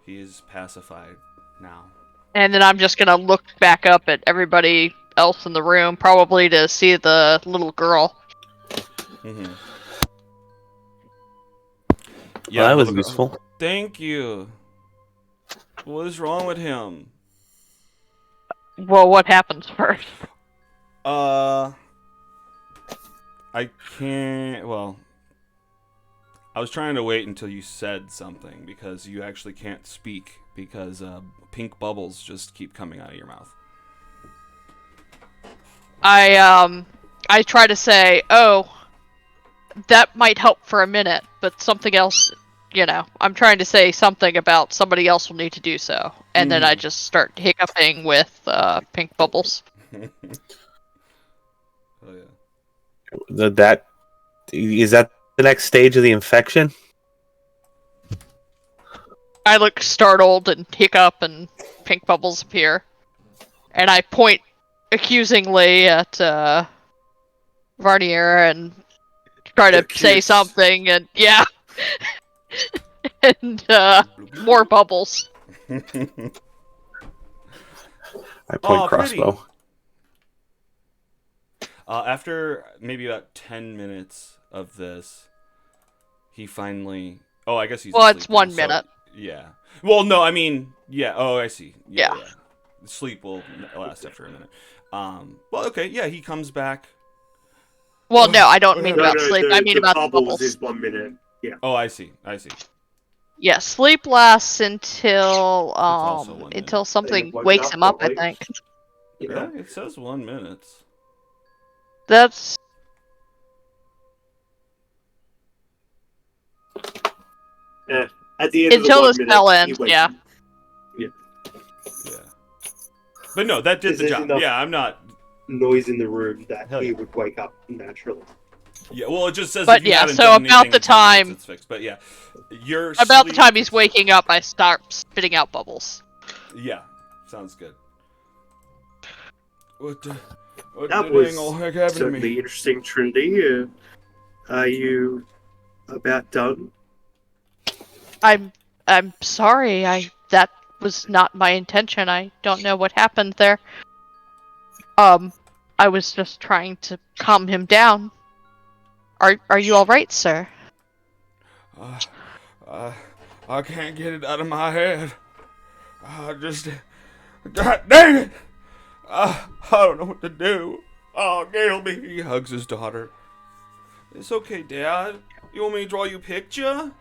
[SPEAKER 1] he is pacified now.
[SPEAKER 4] And then I'm just gonna look back up at everybody else in the room, probably to see the little girl.
[SPEAKER 1] Mm-hmm.
[SPEAKER 3] Yeah, well, that was useful.
[SPEAKER 1] Thank you. What is wrong with him?
[SPEAKER 4] Well, what happens first?
[SPEAKER 1] I can't. Well, I was trying to wait until you said something because you actually can't speak because pink bubbles just keep coming out of your mouth.
[SPEAKER 4] I try to say, oh, that might help for a minute, but something else, I'm trying to say something about somebody else will need to do so. And then I just start hiccuping with pink bubbles.
[SPEAKER 1] Oh, yeah.
[SPEAKER 3] Is that the next stage of the infection?
[SPEAKER 4] I look startled and hiccup and pink bubbles appear. And I point accusingly at Varnier and try to say something, and yeah. And more bubbles.
[SPEAKER 3] I point crossbow.
[SPEAKER 1] Pretty. After maybe about 10 minutes of this, he finally... Oh, I guess he's
[SPEAKER 4] Well,
[SPEAKER 1] asleep
[SPEAKER 4] it's
[SPEAKER 1] now,
[SPEAKER 4] 1
[SPEAKER 1] so-
[SPEAKER 4] minute.
[SPEAKER 1] Yeah. Well, no, I mean... Yeah, oh, I see.
[SPEAKER 4] Yeah.
[SPEAKER 1] Sleep will last after a minute. Well, okay, yeah, he comes back.
[SPEAKER 4] Well, no, I don't mean
[SPEAKER 2] No,
[SPEAKER 4] about
[SPEAKER 2] no,
[SPEAKER 4] sleep. I mean about the bubbles.
[SPEAKER 2] is 1 minute. Yeah.
[SPEAKER 1] Oh, I see.
[SPEAKER 4] Yeah, sleep lasts until
[SPEAKER 1] also 1 minute.
[SPEAKER 4] until something
[SPEAKER 2] woken
[SPEAKER 4] wakes
[SPEAKER 2] up
[SPEAKER 4] him up, I
[SPEAKER 2] properly.
[SPEAKER 4] think.
[SPEAKER 2] Yeah.
[SPEAKER 1] Really? It says 1 minute.
[SPEAKER 4] That's
[SPEAKER 2] At the end
[SPEAKER 4] until
[SPEAKER 2] of
[SPEAKER 4] the
[SPEAKER 2] the 1 minute,
[SPEAKER 4] spell
[SPEAKER 2] he
[SPEAKER 4] ends,
[SPEAKER 2] wakes
[SPEAKER 4] yeah.
[SPEAKER 2] up.
[SPEAKER 1] Yeah. But no, that did the
[SPEAKER 2] There's
[SPEAKER 1] job.
[SPEAKER 2] enough-
[SPEAKER 1] Yeah, I'm not...
[SPEAKER 2] Noise in the room that
[SPEAKER 1] Hell
[SPEAKER 2] he
[SPEAKER 1] yeah.
[SPEAKER 2] would wake up naturally.
[SPEAKER 1] Yeah, well, it just says
[SPEAKER 4] But
[SPEAKER 1] if you
[SPEAKER 4] yeah,
[SPEAKER 1] haven't
[SPEAKER 4] so
[SPEAKER 1] done
[SPEAKER 4] about
[SPEAKER 1] anything
[SPEAKER 4] the
[SPEAKER 1] in 10 minutes,
[SPEAKER 4] time-
[SPEAKER 1] it's fixed. But yeah, you're
[SPEAKER 4] About the time he's waking up, I start spitting out bubbles.
[SPEAKER 1] Yeah, sounds good. What
[SPEAKER 2] That
[SPEAKER 1] the
[SPEAKER 2] was
[SPEAKER 1] dang old heck happened to
[SPEAKER 2] certainly
[SPEAKER 1] me?
[SPEAKER 2] interesting, Trinity. Are you about done?
[SPEAKER 5] I'm sorry. That was not my intention. I don't know what happened there. I was just trying to calm him down. Are you all right, sir?
[SPEAKER 1] I can't get it out of my head. God dang it! I don't know what to do. Oh, Gilby. He hugs his daughter. It's okay, Dad. You want me to draw you a picture?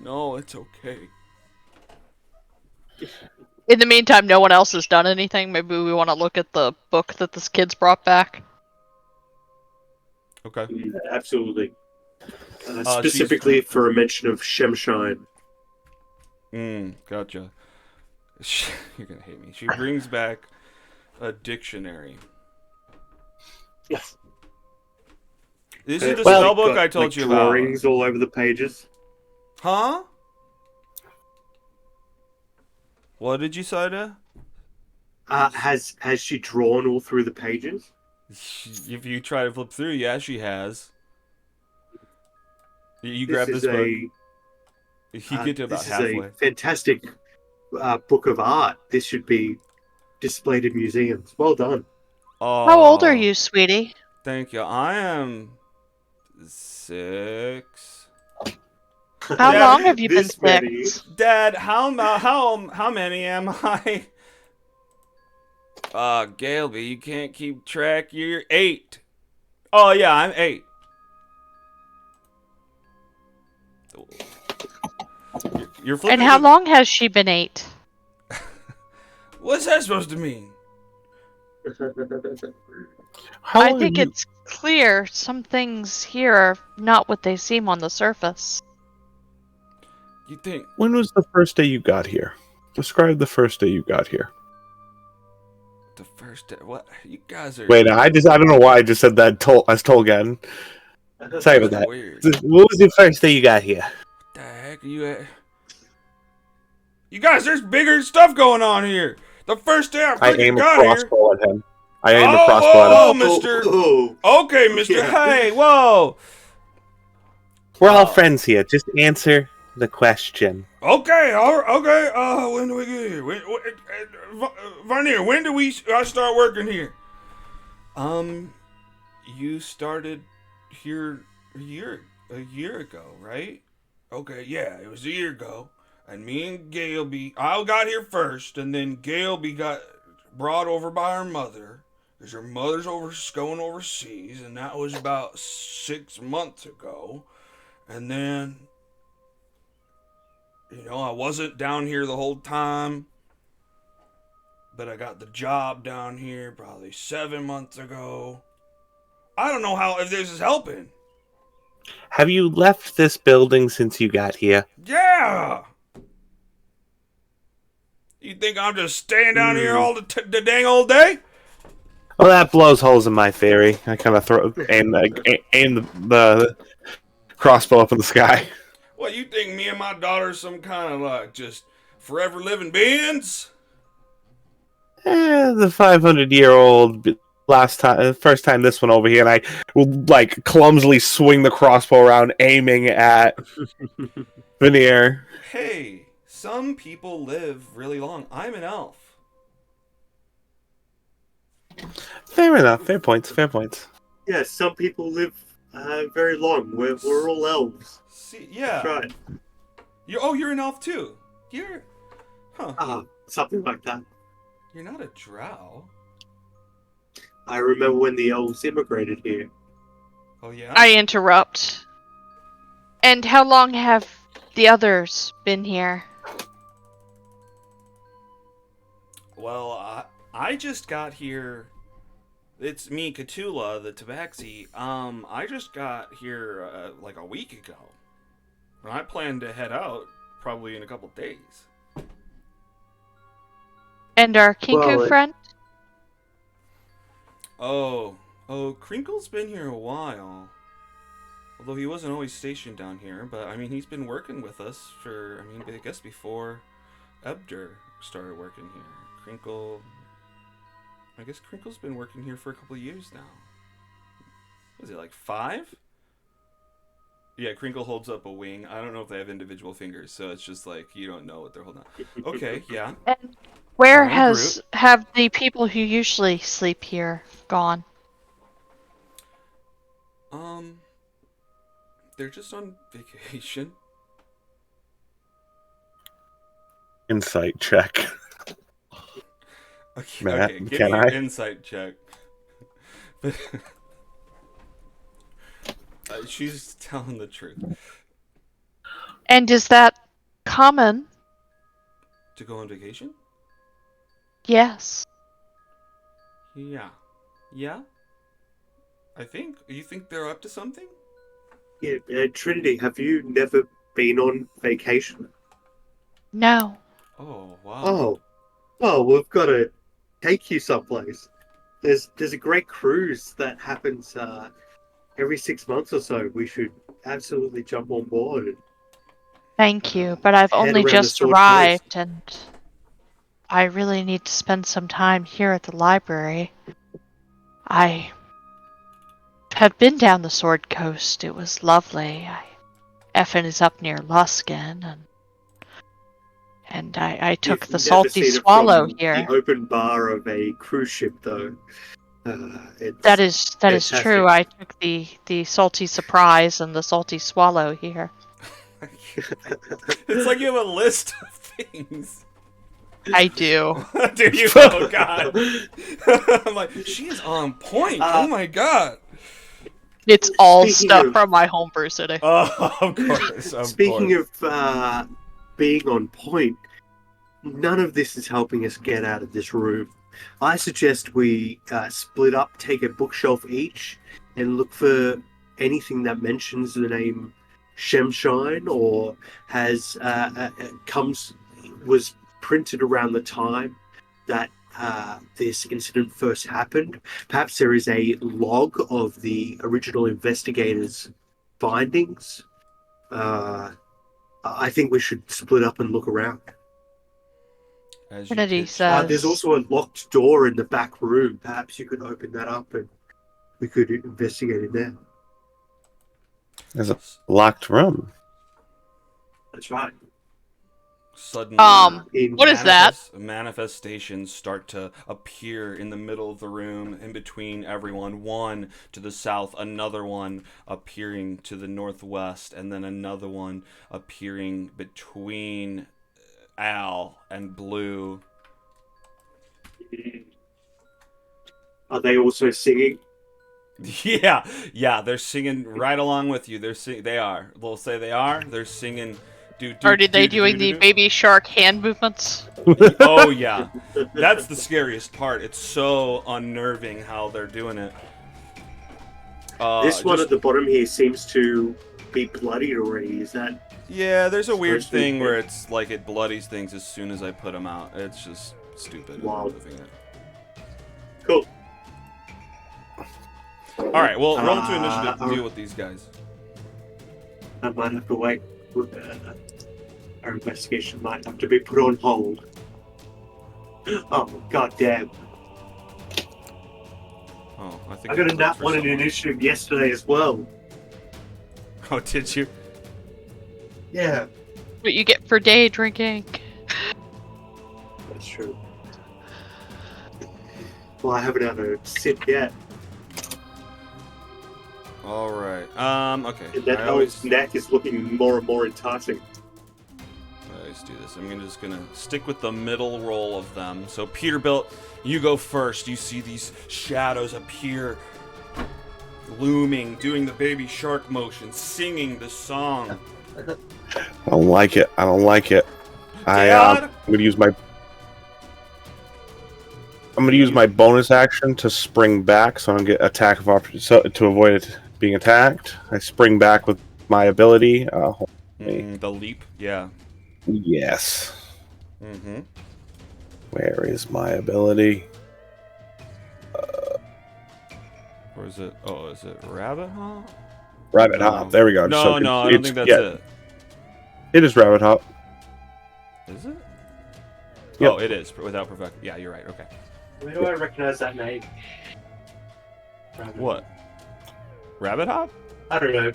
[SPEAKER 1] No, it's okay.
[SPEAKER 4] In the meantime, no one else has done anything. Maybe we want to look at the book that this kid's brought back.
[SPEAKER 1] Okay.
[SPEAKER 2] Absolutely. Specifically for a mention of Shemshime.
[SPEAKER 1] Gotcha. You're gonna hate me. She brings back a dictionary.
[SPEAKER 2] Yes.
[SPEAKER 1] This is the
[SPEAKER 3] Well,
[SPEAKER 1] spell book I told you about.
[SPEAKER 2] Drawings all over the pages.
[SPEAKER 1] Huh? What did you say there?
[SPEAKER 2] Has she drawn all through the pages?
[SPEAKER 1] If you try to flip through, yeah, she has. You grab
[SPEAKER 2] This
[SPEAKER 1] this
[SPEAKER 2] is
[SPEAKER 1] book.
[SPEAKER 2] a
[SPEAKER 1] You get to about
[SPEAKER 2] this is
[SPEAKER 1] halfway.
[SPEAKER 2] a fantastic book of art. This should be displayed in museums. Well done.
[SPEAKER 1] Oh,
[SPEAKER 5] How old are you, sweetie?
[SPEAKER 1] Thank you. I am 6.
[SPEAKER 5] How
[SPEAKER 1] Dad,
[SPEAKER 5] long have you been
[SPEAKER 2] this many.
[SPEAKER 5] sick?
[SPEAKER 1] Dad, how many am I? Galeby, you can't keep track. You're 8. Oh, yeah, I'm 8. You're flipping.
[SPEAKER 5] And how long has she been 8?
[SPEAKER 1] What's that supposed to mean?
[SPEAKER 3] How
[SPEAKER 5] I
[SPEAKER 3] long
[SPEAKER 5] think
[SPEAKER 3] have you-
[SPEAKER 5] it's clear some things here are not what they seem on the surface.
[SPEAKER 1] You think
[SPEAKER 3] When was the first day you got here? Describe the first day you got here.
[SPEAKER 1] the first day? What? You guys are.
[SPEAKER 3] Wait, I don't know why I just said that. As Tolgan. Sorry about that.
[SPEAKER 1] Weird.
[SPEAKER 3] What was the first day you got here?
[SPEAKER 1] What the heck are you at? You guys, there's bigger stuff going on here. The first day I
[SPEAKER 3] I
[SPEAKER 1] freaking
[SPEAKER 3] aim a
[SPEAKER 1] got here.
[SPEAKER 3] crossbow at him. I aim a
[SPEAKER 1] Oh,
[SPEAKER 3] crossbow at him.
[SPEAKER 1] whoa, mister.
[SPEAKER 2] Oh,
[SPEAKER 1] Okay, mister.
[SPEAKER 2] Yeah.
[SPEAKER 1] Hey, whoa.
[SPEAKER 3] We're all friends here. Just answer the question.
[SPEAKER 1] Okay, okay. When do we get here? Varnier, when do we start working here? You started here a year ago, right? Okay, yeah, it was a year ago. And me and I got here first, and then Galeby got brought over by her mother, because her mother's going overseas, and that was about 6 months ago. And then, I wasn't down here the whole time, but I got the job down here probably 7 months ago. I don't know if this is helping.
[SPEAKER 3] Have you left this building since you got here?
[SPEAKER 1] Yeah! You think I'm just staying down here all the dang old day?
[SPEAKER 3] Well, that blows holes in my theory. I kind of aim the crossbow up in the sky.
[SPEAKER 1] What, you think me and my daughter some kind of like just forever living beings?
[SPEAKER 3] The 500-year-old first time this one over here, and I will like clumsily swing the crossbow around, aiming at Veneer.
[SPEAKER 1] Hey, some people live really long. I'm an elf.
[SPEAKER 3] Fair enough. Fair points. Fair points.
[SPEAKER 2] yeah, some people live very long. We're all elves.
[SPEAKER 1] See, yeah.
[SPEAKER 2] That's right.
[SPEAKER 1] You're an elf too.
[SPEAKER 2] Something like that.
[SPEAKER 1] You're not a drow.
[SPEAKER 2] I remember when the elves immigrated here.
[SPEAKER 1] Oh yeah.
[SPEAKER 5] I interrupt. And how long have the others been here?
[SPEAKER 1] Well, I just got here. It's me, Cthulhu, the Tabaxi. I just got here like a week ago. And I plan to head out probably in a couple days.
[SPEAKER 5] And our Kinku friend?
[SPEAKER 1] Oh, Crinkle's been here a while. Although he wasn't always stationed down here, but I mean, he's been working with us for, I guess before Ebder started working here. I guess Crinkle's been working here for a couple of years now. Was it like 5? Yeah, Crinkle holds up a wing. I don't know if they have individual fingers, so it's just like you don't know what they're holding up. Okay, yeah.
[SPEAKER 5] And where
[SPEAKER 1] I'm
[SPEAKER 5] have the people who usually sleep here gone?
[SPEAKER 1] They're just on vacation.
[SPEAKER 3] Insight check.
[SPEAKER 1] Okay,
[SPEAKER 3] Matt,
[SPEAKER 1] give
[SPEAKER 3] can
[SPEAKER 1] me
[SPEAKER 3] I?
[SPEAKER 1] an insight check. She's telling the truth.
[SPEAKER 5] And is that common?
[SPEAKER 1] To go on vacation?
[SPEAKER 5] Yes.
[SPEAKER 1] Yeah. Yeah? You think they're up to something?
[SPEAKER 2] Yeah, Trinity, have you never been on vacation?
[SPEAKER 5] No.
[SPEAKER 1] Oh, wow.
[SPEAKER 2] Oh, well, we've got to take you someplace. There's a great cruise that happens every 6 months or so. We should absolutely jump on board.
[SPEAKER 5] Thank you, but I've
[SPEAKER 2] Head
[SPEAKER 5] only
[SPEAKER 2] around the
[SPEAKER 5] just
[SPEAKER 2] Sword
[SPEAKER 5] arrived and I really need to spend some time here at the library. I have been down the Sword Coast. It was lovely. Effin is up near Luskin, and I took
[SPEAKER 2] You've
[SPEAKER 5] the
[SPEAKER 2] never
[SPEAKER 5] salty
[SPEAKER 2] seen it
[SPEAKER 5] swallow
[SPEAKER 2] from
[SPEAKER 5] here.
[SPEAKER 2] The open bar of a cruise ship, though. It's
[SPEAKER 5] That is
[SPEAKER 2] fantastic.
[SPEAKER 5] true. I took the salty surprise and the salty swallow here.
[SPEAKER 1] It's like you have a list of things.
[SPEAKER 4] I do.
[SPEAKER 1] Do you? Oh God! I'm like, she is on point. Oh my God!
[SPEAKER 4] It's all
[SPEAKER 2] Speaking
[SPEAKER 4] stuff
[SPEAKER 2] of-
[SPEAKER 4] from my homebrew city.
[SPEAKER 1] Oh, of course. Of
[SPEAKER 2] Speaking
[SPEAKER 1] course.
[SPEAKER 2] of being on point, none of this is helping us get out of this room. I suggest we split up, take a bookshelf each, and look for anything that mentions the name Shemshine or has was printed around the time that this incident first happened. Perhaps there is a log of the original investigators' findings. I think we should split up and look around.
[SPEAKER 1] As you
[SPEAKER 4] Trinity
[SPEAKER 1] pitch.
[SPEAKER 4] says-
[SPEAKER 2] There's also a locked door in the back room. Perhaps you could open that up and we could investigate it there.
[SPEAKER 3] There's a locked room.
[SPEAKER 2] That's right.
[SPEAKER 1] Suddenly,
[SPEAKER 4] What is that?
[SPEAKER 1] manifestations start to appear in the middle of the room, in between everyone. One to the south, another one appearing to the northwest, and then another one appearing between Al and Blue.
[SPEAKER 2] Are they also singing?
[SPEAKER 1] Yeah, they're singing right along with you. They are. We'll say they are. They're singing.
[SPEAKER 4] Are they doing the baby shark hand movements?
[SPEAKER 1] Oh yeah, that's the scariest part. It's so unnerving how they're doing it.
[SPEAKER 2] This one at the bottom here seems to be bloodied already. Is that?
[SPEAKER 1] Yeah, there's a weird
[SPEAKER 2] supposed to be
[SPEAKER 1] thing where
[SPEAKER 2] good?
[SPEAKER 1] it's like it bloodies things as soon as I put them out. It's just stupid.
[SPEAKER 2] Wow.
[SPEAKER 1] Moving it.
[SPEAKER 2] Cool.
[SPEAKER 1] All right, well, roll into initiative to deal with these guys.
[SPEAKER 2] I might have to wait. Our investigation might have to be put on hold. Oh, goddamn.
[SPEAKER 1] Oh, I think
[SPEAKER 2] I got a
[SPEAKER 1] clicked
[SPEAKER 2] nat
[SPEAKER 1] for
[SPEAKER 2] one in
[SPEAKER 1] something.
[SPEAKER 2] initiative yesterday as well.
[SPEAKER 1] Oh, did you?
[SPEAKER 2] Yeah,
[SPEAKER 4] What you get for day drinking?
[SPEAKER 2] that's true. Well, I haven't had a sip yet.
[SPEAKER 1] All right. Okay.
[SPEAKER 2] And that
[SPEAKER 1] I always
[SPEAKER 2] neck is looking more and more enticing.
[SPEAKER 1] do this. I'm just gonna stick with the middle roll of them. So Peterbilt, you go first. You see these shadows appear, looming, doing the baby shark motion, singing the song.
[SPEAKER 3] I don't like it. I'm
[SPEAKER 1] Dad?
[SPEAKER 3] gonna use my bonus action to spring back, so I don't get attack of opportunity. So to avoid it being attacked, I spring back with my ability.
[SPEAKER 1] The leap, yeah.
[SPEAKER 3] Yes.
[SPEAKER 1] Mm-hmm.
[SPEAKER 3] Where is my ability?
[SPEAKER 1] Or is it? Oh, is it rabbit hop?
[SPEAKER 3] Rabbit
[SPEAKER 1] No.
[SPEAKER 3] hop. There we go.
[SPEAKER 1] No,
[SPEAKER 3] So
[SPEAKER 1] no, I don't think that's it.
[SPEAKER 3] It is rabbit hop.
[SPEAKER 1] Is it?
[SPEAKER 3] Yep.
[SPEAKER 1] Oh, it is without perfect. Yeah, you're right. Okay.
[SPEAKER 2] Where do I recognize that name?
[SPEAKER 1] What? Rabbit hop?
[SPEAKER 2] I don't know.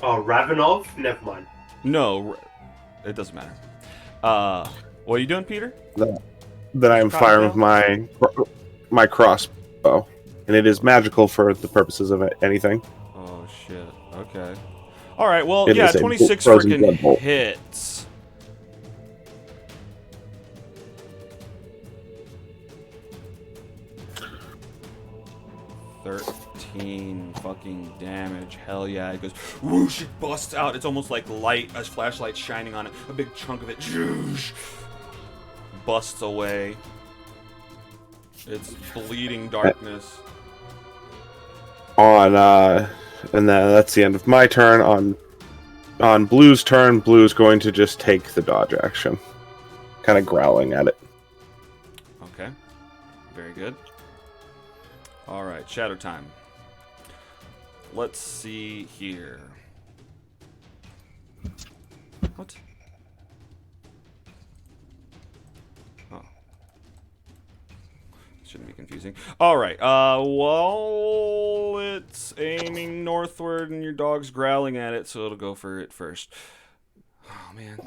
[SPEAKER 2] Oh, Ravenov? Never mind.
[SPEAKER 1] No, it doesn't matter. What are you doing, Peter?
[SPEAKER 3] Then I am firing with my crossbow, and it is magical for the purposes of anything.
[SPEAKER 1] Oh shit. Okay. All right. Well,
[SPEAKER 3] It
[SPEAKER 1] yeah,
[SPEAKER 3] is a
[SPEAKER 1] 26
[SPEAKER 3] frozen
[SPEAKER 1] freaking
[SPEAKER 3] blood bolt.
[SPEAKER 1] hits. Fucking damage. Hell yeah. It goes whoosh, it busts out. It's almost like light, a flashlight shining on it. A big chunk of it whoosh, busts away. It's bleeding darkness.
[SPEAKER 3] And then that's the end of my turn. On Blue's turn, Blue's going to just take the dodge action, kind of growling at it.
[SPEAKER 1] Okay. Very good. All right, shadow time. Let's see here. What? Oh. Shouldn't be confusing. All right. Well, it's aiming northward, and your dog's growling at it, so it'll go for it first. Oh man.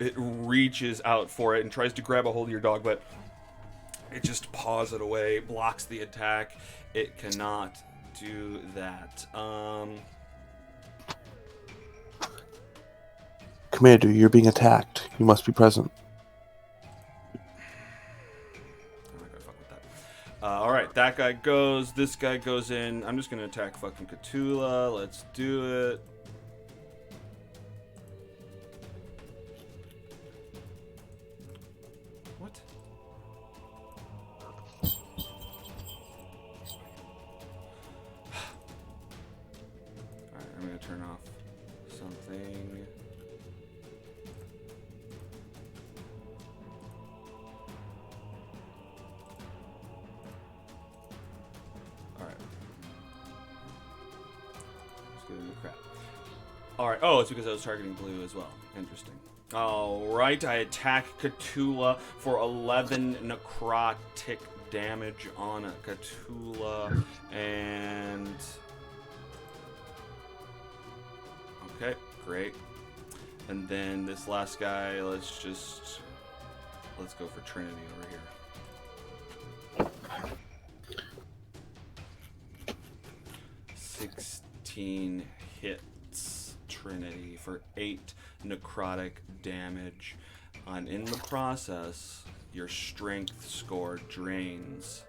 [SPEAKER 1] It reaches out for it and tries to grab a hold of your dog, but it just paws it away, blocks the attack. It cannot do that.
[SPEAKER 3] Come Commander, you're being attacked. You must be present.
[SPEAKER 1] I'm not gonna fuck with that. Alright, that guy goes. This guy goes in. I'm just gonna attack fucking Cthulhu. Let's do it. What? Alright, I'm gonna turn off something. Alright. Let's get a new crap. Alright, oh, it's because I was targeting blue as well. Interesting. Alright, I attack Cthulhu for 11 necrotic damage on a Cthulhu, and... Okay, great. And then this last guy, let's go for Trinity over here. 16 hits Trinity for 8 necrotic damage. And in the process, your strength score drains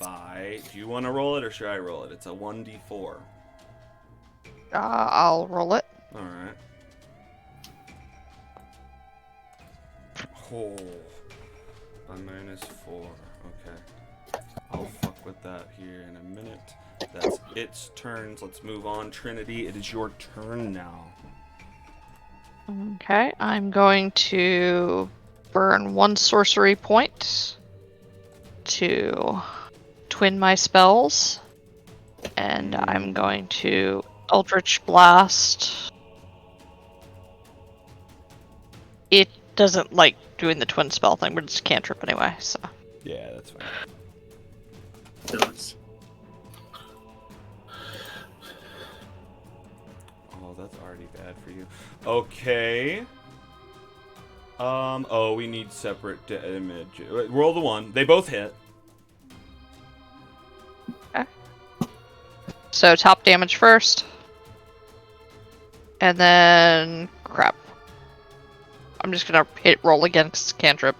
[SPEAKER 1] by... Do you want to roll it or should I roll it? It's a 1d4.
[SPEAKER 4] I'll roll it.
[SPEAKER 1] Alright. Oh. A -4. Okay. I'll fuck with that here in a minute. That's its turns. Let's move on. Trinity, it is your turn now.
[SPEAKER 4] Okay, I'm going to burn 1 sorcery point to twin my spells, and I'm going to Eldritch Blast. It doesn't like doing the twin spell thing, but it's a cantrip anyway, so.
[SPEAKER 1] Yeah, that's fine.
[SPEAKER 2] Nice.
[SPEAKER 1] Oh, that's already bad for you. Okay. Oh, we need separate damage. Roll the 1. They both hit.
[SPEAKER 4] Okay. So top damage first. And then... crap. I'm just gonna roll again because it's a cantrip.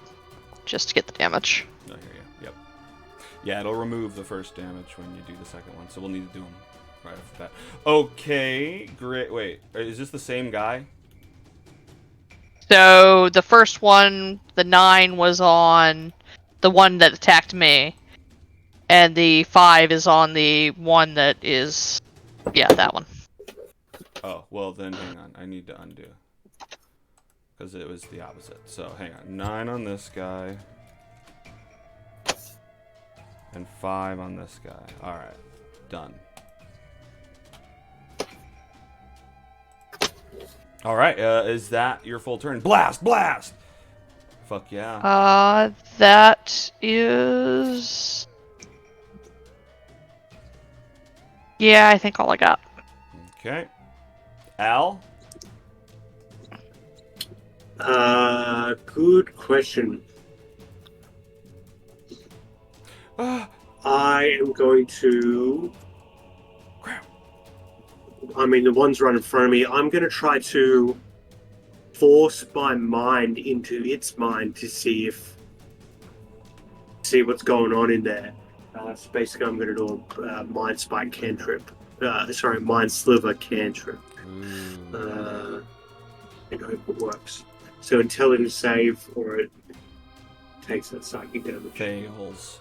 [SPEAKER 4] Just to get the damage.
[SPEAKER 1] I hear you. Yep. Yeah, it'll remove the first damage when you do the second one, so we'll need to do them right off the bat. Okay, great. Wait, is this the same guy?
[SPEAKER 4] So the first one, the 9 was on the one that attacked me. And the 5 is on the one that is... yeah, that one.
[SPEAKER 1] Oh, well then hang on. I need to undo. Because it was the opposite. So hang on. 9 on this guy. And 5 on this guy. Alright. Done. Alright, is that your full turn? Blast! Blast! Fuck yeah.
[SPEAKER 4] That is... yeah, I think all I got.
[SPEAKER 1] Okay. Al?
[SPEAKER 2] Good question. I am going to...
[SPEAKER 1] Crap.
[SPEAKER 2] I mean, the one's right in front of me. I'm going to try to force my mind into its mind to see what's going on in there. So basically, I'm going to do a Mind Spike cantrip. Mind Sliver cantrip. I hope it works. So intelligence save, or it takes that psychic damage.
[SPEAKER 1] Fails.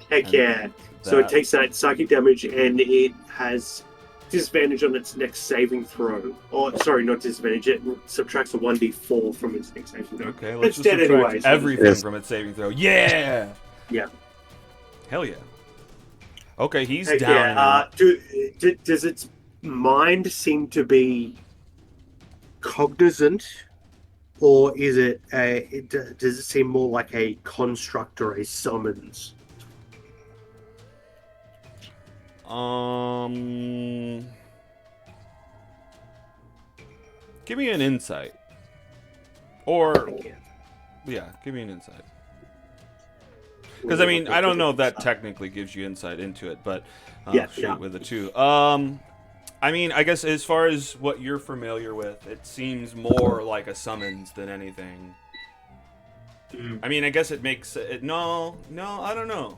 [SPEAKER 2] Heck yeah. So it takes that psychic damage and it has disadvantage on its next saving throw. Or, sorry, not disadvantage. It subtracts a 1d4 from its next saving throw.
[SPEAKER 1] Okay, let's
[SPEAKER 2] It's
[SPEAKER 1] just
[SPEAKER 2] dead
[SPEAKER 1] subtract
[SPEAKER 2] anyway, so
[SPEAKER 1] everything
[SPEAKER 3] Yes.
[SPEAKER 1] from its saving throw. Yeah!
[SPEAKER 2] Yeah.
[SPEAKER 1] Hell yeah. Okay, he's
[SPEAKER 2] Heck
[SPEAKER 1] down.
[SPEAKER 2] yeah. Does its mind seem to be cognizant? Or is it does it seem more like a construct or a summons?
[SPEAKER 1] Give me an insight. Or,
[SPEAKER 2] Yeah.
[SPEAKER 1] yeah, give me an insight. Because, I mean, I don't know if that technically gives you insight into it, but
[SPEAKER 2] Yeah,
[SPEAKER 1] shoot,
[SPEAKER 2] yeah.
[SPEAKER 1] with a 2. I mean, I guess as far as what you're familiar with, it seems more like a summons than anything. I mean, I guess it makes it. No, I don't know.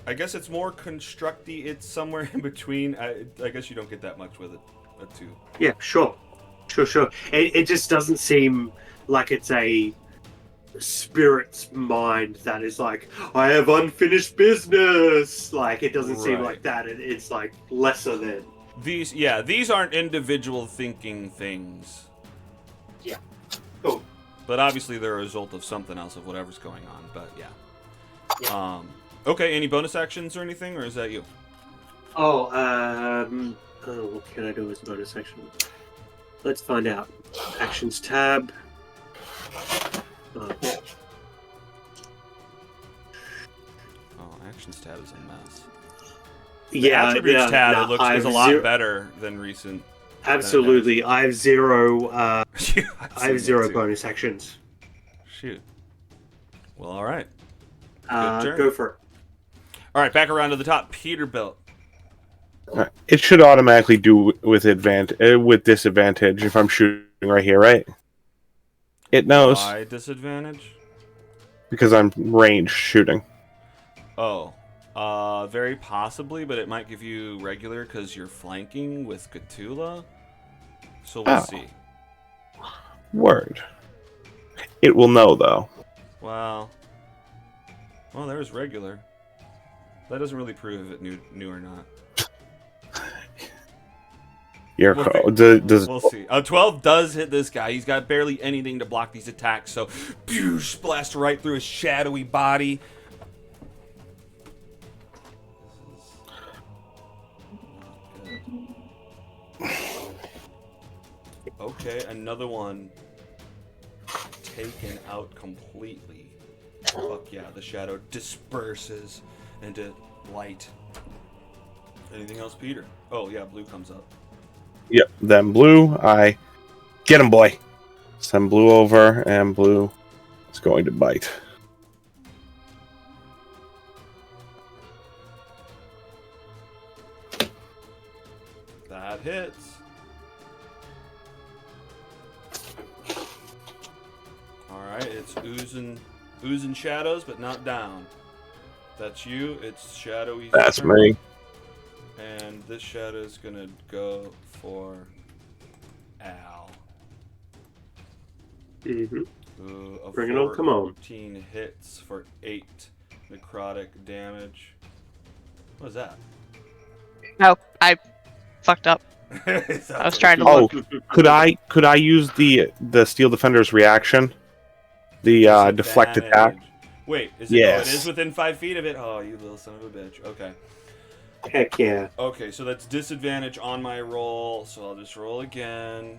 [SPEAKER 1] I guess it's more constructy. It's somewhere in between. I guess you don't get that much with it, too.
[SPEAKER 2] Yeah, sure. It just doesn't seem like it's a spirit's mind that is like, I have unfinished business. Like, it doesn't seem
[SPEAKER 1] Right.
[SPEAKER 2] like that. It's like lesser than.
[SPEAKER 1] These aren't individual thinking things.
[SPEAKER 2] Yeah. Cool.
[SPEAKER 1] But obviously they're a result of something else, of whatever's going on. But yeah. Okay. Any bonus actions or anything, or is that you?
[SPEAKER 2] Oh, what can I do as a bonus action? Let's find out. Actions tab.
[SPEAKER 1] Oh, actions tab is a mess. The attributes tab is a lot better than recent.
[SPEAKER 2] Absolutely, I have zero. I
[SPEAKER 1] I
[SPEAKER 2] have zero bonus actions.
[SPEAKER 1] Shoot. Well, all right. Good turn.
[SPEAKER 2] Go for it.
[SPEAKER 1] All right, back around to the top. Peterbilt.
[SPEAKER 3] It should automatically do with disadvantage if I'm shooting right here, right? It knows.
[SPEAKER 1] Why disadvantage?
[SPEAKER 3] Because I'm ranged shooting.
[SPEAKER 1] Oh. Very possibly, but it might give you regular because you're flanking with Cthulhu. So we'll see.
[SPEAKER 3] Word. It will know, though.
[SPEAKER 1] Well, there's regular. That doesn't really prove if it knew or not. We'll see. 12 does hit this guy. He's got barely anything to block these attacks, so blast right through his shadowy body. Okay, another one taken out completely. Fuck yeah, the shadow disperses into light. Anything else, Peter? Oh yeah, blue comes up.
[SPEAKER 3] Yep, then blue, I get him, boy. Send blue over, and blue is going to bite.
[SPEAKER 1] That hits. Alright, it's oozing shadows, but not down. That's you, it's shadowy.
[SPEAKER 3] That's me.
[SPEAKER 1] And this shadow is gonna go for Al.
[SPEAKER 2] Mm-hmm. Bring it on, come on.
[SPEAKER 1] 14 hits for 8 necrotic damage. What was that?
[SPEAKER 4] No, I fucked up. I was trying to look.
[SPEAKER 3] Could I use the Steel Defender's reaction? The deflect attack?
[SPEAKER 1] Wait, is it?
[SPEAKER 3] Yes.
[SPEAKER 1] Oh, it is within 5 feet of it? Oh, you little son of a bitch. Okay.
[SPEAKER 2] Heck yeah.
[SPEAKER 1] Okay, so that's disadvantage on my roll, so I'll just roll again.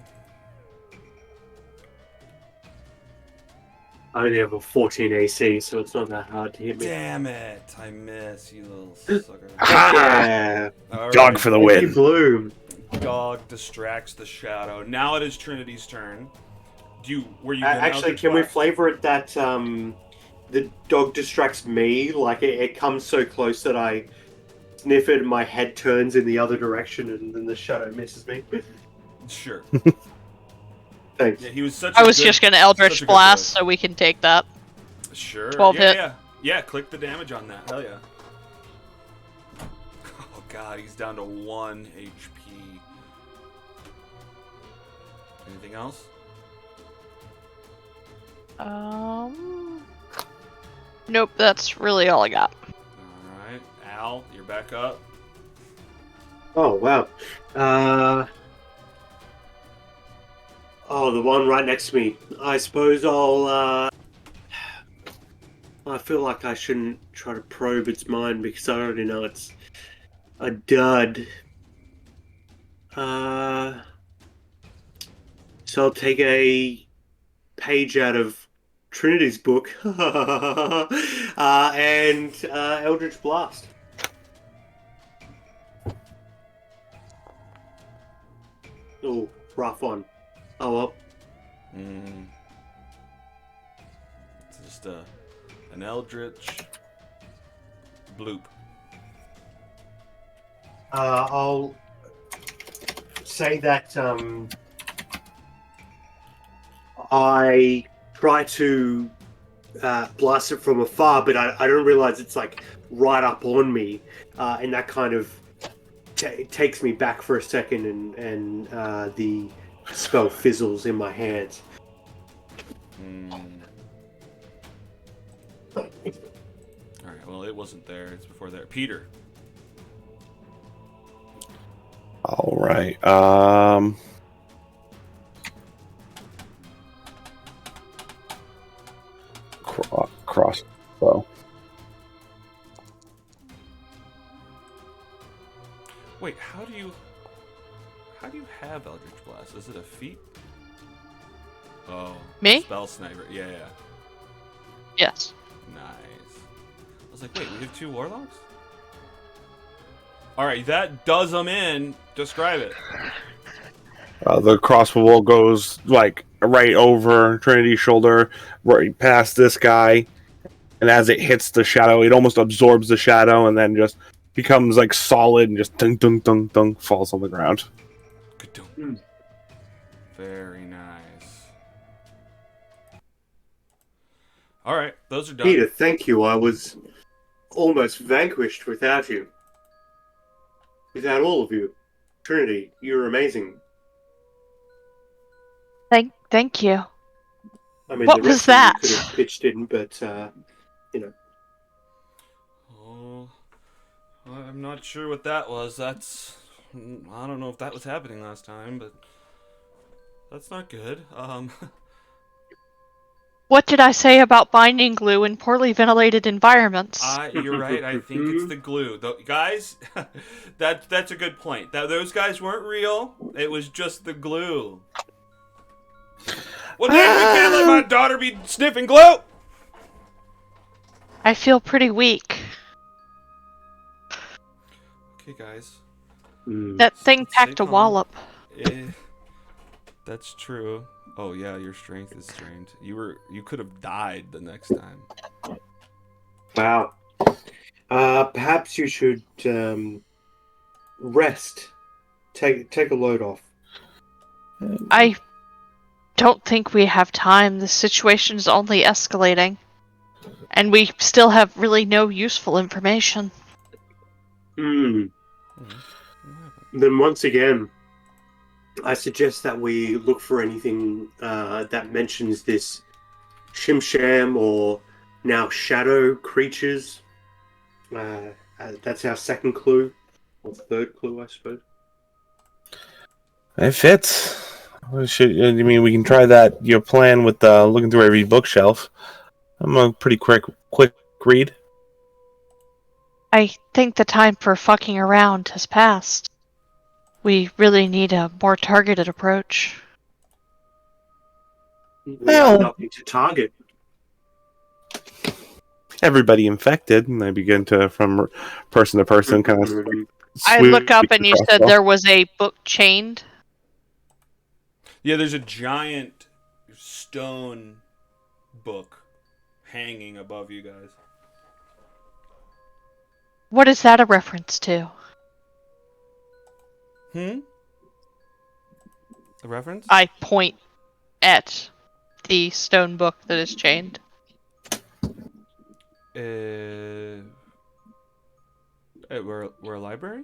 [SPEAKER 2] I only have a 14 AC, so it's not that hard to hit me.
[SPEAKER 1] Damn it! I miss, you little sucker.
[SPEAKER 2] Yeah.
[SPEAKER 3] Dog for the win.
[SPEAKER 2] Bloom.
[SPEAKER 1] Dog distracts the shadow. Now it is Trinity's turn. Were you
[SPEAKER 2] actually, can we flavor it that the dog distracts me? Like it comes so close that I sniff it and my head turns in the other direction and then the shadow misses me.
[SPEAKER 1] Sure.
[SPEAKER 2] Thanks.
[SPEAKER 1] Yeah, he was such.
[SPEAKER 4] I was just gonna Eldritch Blast, so we can take that.
[SPEAKER 1] Sure.
[SPEAKER 4] 12 hit.
[SPEAKER 1] Yeah. Click the damage on that. Hell yeah. Oh god, he's down to 1 HP. Anything else?
[SPEAKER 4] Nope, that's really all I got.
[SPEAKER 1] Alright. Al, you're back up.
[SPEAKER 2] Oh, wow. The one right next to me. I suppose I feel like I shouldn't try to probe its mind because I already know it's a dud. So I'll take a page out of Trinity's book and Eldritch Blast. Oh, rough one. Oh well.
[SPEAKER 1] It's just an Eldritch bloop.
[SPEAKER 2] I'll say that I try to blast it from afar, but I don't realize it's like right up on me, and that kind of takes me back for a second, and the spell fizzles in my hands.
[SPEAKER 1] All right. Well, it wasn't there. It's before there. Peter.
[SPEAKER 3] All right. Crossbow.
[SPEAKER 1] Wait, how do you have Eldritch Blast? Is it a feat? Oh,
[SPEAKER 4] Me?
[SPEAKER 1] Spell Sniper. Yeah.
[SPEAKER 4] Yes.
[SPEAKER 1] Nice. I was like, wait, we have 2 warlocks? All right, that does them in. Describe it.
[SPEAKER 3] The crossbow goes like right over Trinity's shoulder, right past this guy, and as it hits the shadow, it almost absorbs the shadow, and then just becomes like solid and just dunk dunk dunk dunk falls on the ground.
[SPEAKER 1] Ka-dunk. Very nice. All right, those are done.
[SPEAKER 2] Peter, thank you. I was almost vanquished without you. Without all of you. Trinity, you're amazing.
[SPEAKER 5] Thank you.
[SPEAKER 2] I mean,
[SPEAKER 5] What
[SPEAKER 2] the
[SPEAKER 5] was
[SPEAKER 2] rest
[SPEAKER 5] that?
[SPEAKER 2] of you could have pitched in, but,
[SPEAKER 1] Oh, I'm not sure what that was. I don't know if that was happening last time, but that's not good.
[SPEAKER 5] What did I say about binding glue in poorly ventilated environments?
[SPEAKER 1] You're right. I think it's the glue. Guys, that's a good point. Those guys weren't real. It was just the glue. Well, damn, you can't let my daughter be sniffing glue.
[SPEAKER 5] I feel pretty weak.
[SPEAKER 1] Okay, guys.
[SPEAKER 5] That thing
[SPEAKER 1] Stay
[SPEAKER 5] packed a
[SPEAKER 1] calm.
[SPEAKER 5] wallop.
[SPEAKER 1] That's true. Oh yeah, your strength is strained. You could have died the next time.
[SPEAKER 2] wow. Perhaps you should rest. Take a load off.
[SPEAKER 5] I don't think we have time. The situation is only escalating. And we still have really no useful information.
[SPEAKER 2] Then once again, I suggest that we look for anything that mentions this Shemshime or now shadow creatures. That's our second clue, or third clue, I suppose.
[SPEAKER 3] It fits. I mean, we can try that. Your plan with looking through every bookshelf. I'm a pretty quick read.
[SPEAKER 5] I think the time for fucking around has passed. We really need a more targeted approach.
[SPEAKER 2] We have nothing to target.
[SPEAKER 3] Everybody infected, and I begin to, from person to person, kind of.
[SPEAKER 5] I look up and you said there was a book chained.
[SPEAKER 1] Yeah, there's a giant stone book hanging above you guys.
[SPEAKER 5] What is that a reference to?
[SPEAKER 1] A reference?
[SPEAKER 5] I point at the stone book that is chained.
[SPEAKER 1] We're a library?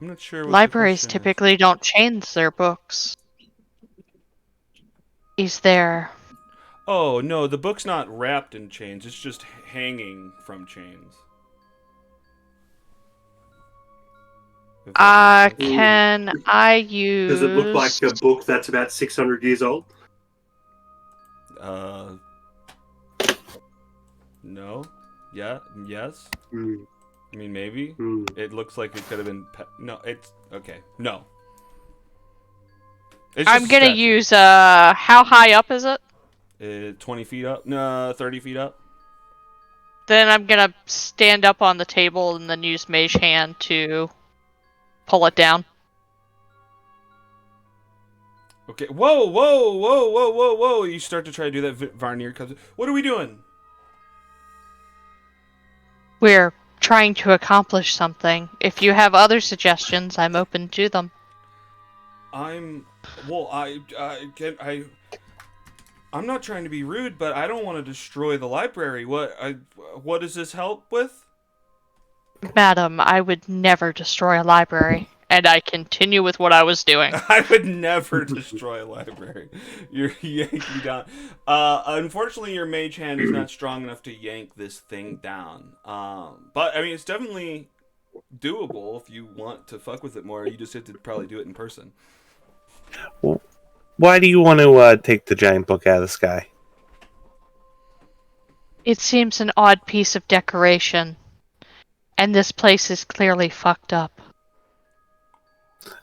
[SPEAKER 1] I'm not sure what
[SPEAKER 5] Libraries
[SPEAKER 1] the question is.
[SPEAKER 5] typically don't chain their books. Is there...
[SPEAKER 1] Oh, no, the book's not wrapped in chains. It's just hanging from chains. If that makes sense.
[SPEAKER 5] Can I use...
[SPEAKER 2] Does it look like a book that's about 600 years old?
[SPEAKER 1] No. Yeah. Yes.
[SPEAKER 2] Mm.
[SPEAKER 1] I mean, maybe.
[SPEAKER 2] Mm.
[SPEAKER 1] It looks like it could have been... No, it's... Okay. No. It's
[SPEAKER 5] I'm
[SPEAKER 1] just a
[SPEAKER 5] gonna
[SPEAKER 1] statue.
[SPEAKER 5] use, how high up is it?
[SPEAKER 1] 20 feet up? No, 30 feet up.
[SPEAKER 5] Then I'm gonna stand up on the table and then use Mage Hand to pull it down.
[SPEAKER 1] Okay. Whoa, whoa, whoa, whoa, whoa, whoa. You start to try to do that. Varnier comes. What are we doing?
[SPEAKER 5] We're trying to accomplish something. If you have other suggestions, I'm open to them.
[SPEAKER 1] I'm not trying to be rude, but I don't want to destroy the library. What does this help with?
[SPEAKER 5] Madam, I would never destroy a library. And I continue with what I was doing.
[SPEAKER 1] I would never destroy a library. You're yanking down. Unfortunately, your mage hand is not strong enough to yank this thing down. But I mean, it's definitely doable if you want to fuck with it more. You just have to probably do it in person.
[SPEAKER 3] Well, why do you want to take the giant book out of the sky?
[SPEAKER 5] It seems an odd piece of decoration. And this place is clearly fucked up.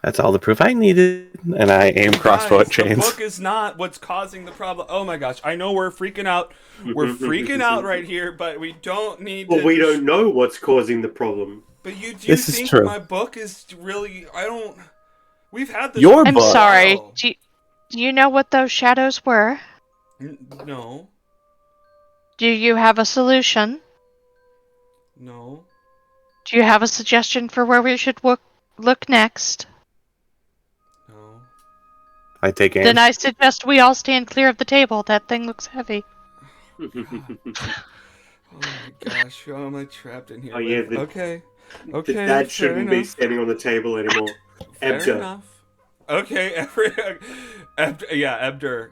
[SPEAKER 3] That's all the proof I needed. And I aim crossbow at
[SPEAKER 1] Guys,
[SPEAKER 3] chains.
[SPEAKER 1] the book is not what's causing the problem. Oh my gosh, I know we're freaking out. We're freaking out right here, but we don't need
[SPEAKER 2] Well,
[SPEAKER 1] to...
[SPEAKER 2] we don't know what's causing the problem.
[SPEAKER 1] But do you
[SPEAKER 3] This is
[SPEAKER 1] think
[SPEAKER 3] true.
[SPEAKER 1] my book is really... I don't... We've had this...
[SPEAKER 3] Your
[SPEAKER 5] I'm
[SPEAKER 3] book.
[SPEAKER 5] sorry.
[SPEAKER 1] Oh.
[SPEAKER 5] Do you know what those shadows were?
[SPEAKER 1] No.
[SPEAKER 5] Do you have a solution?
[SPEAKER 1] No.
[SPEAKER 5] Do you have a suggestion for where we should look next?
[SPEAKER 1] No.
[SPEAKER 3] I take aim.
[SPEAKER 5] Then I suggest we all stand clear of the table. That thing looks heavy.
[SPEAKER 1] Oh my gosh, who am I trapped in here
[SPEAKER 2] Oh, yeah,
[SPEAKER 1] with? Okay. Okay,
[SPEAKER 2] That
[SPEAKER 1] fair
[SPEAKER 2] shouldn't be
[SPEAKER 1] enough.
[SPEAKER 2] standing on the table anymore.
[SPEAKER 1] Fair
[SPEAKER 2] Ebder.
[SPEAKER 1] enough. Okay, Ebder.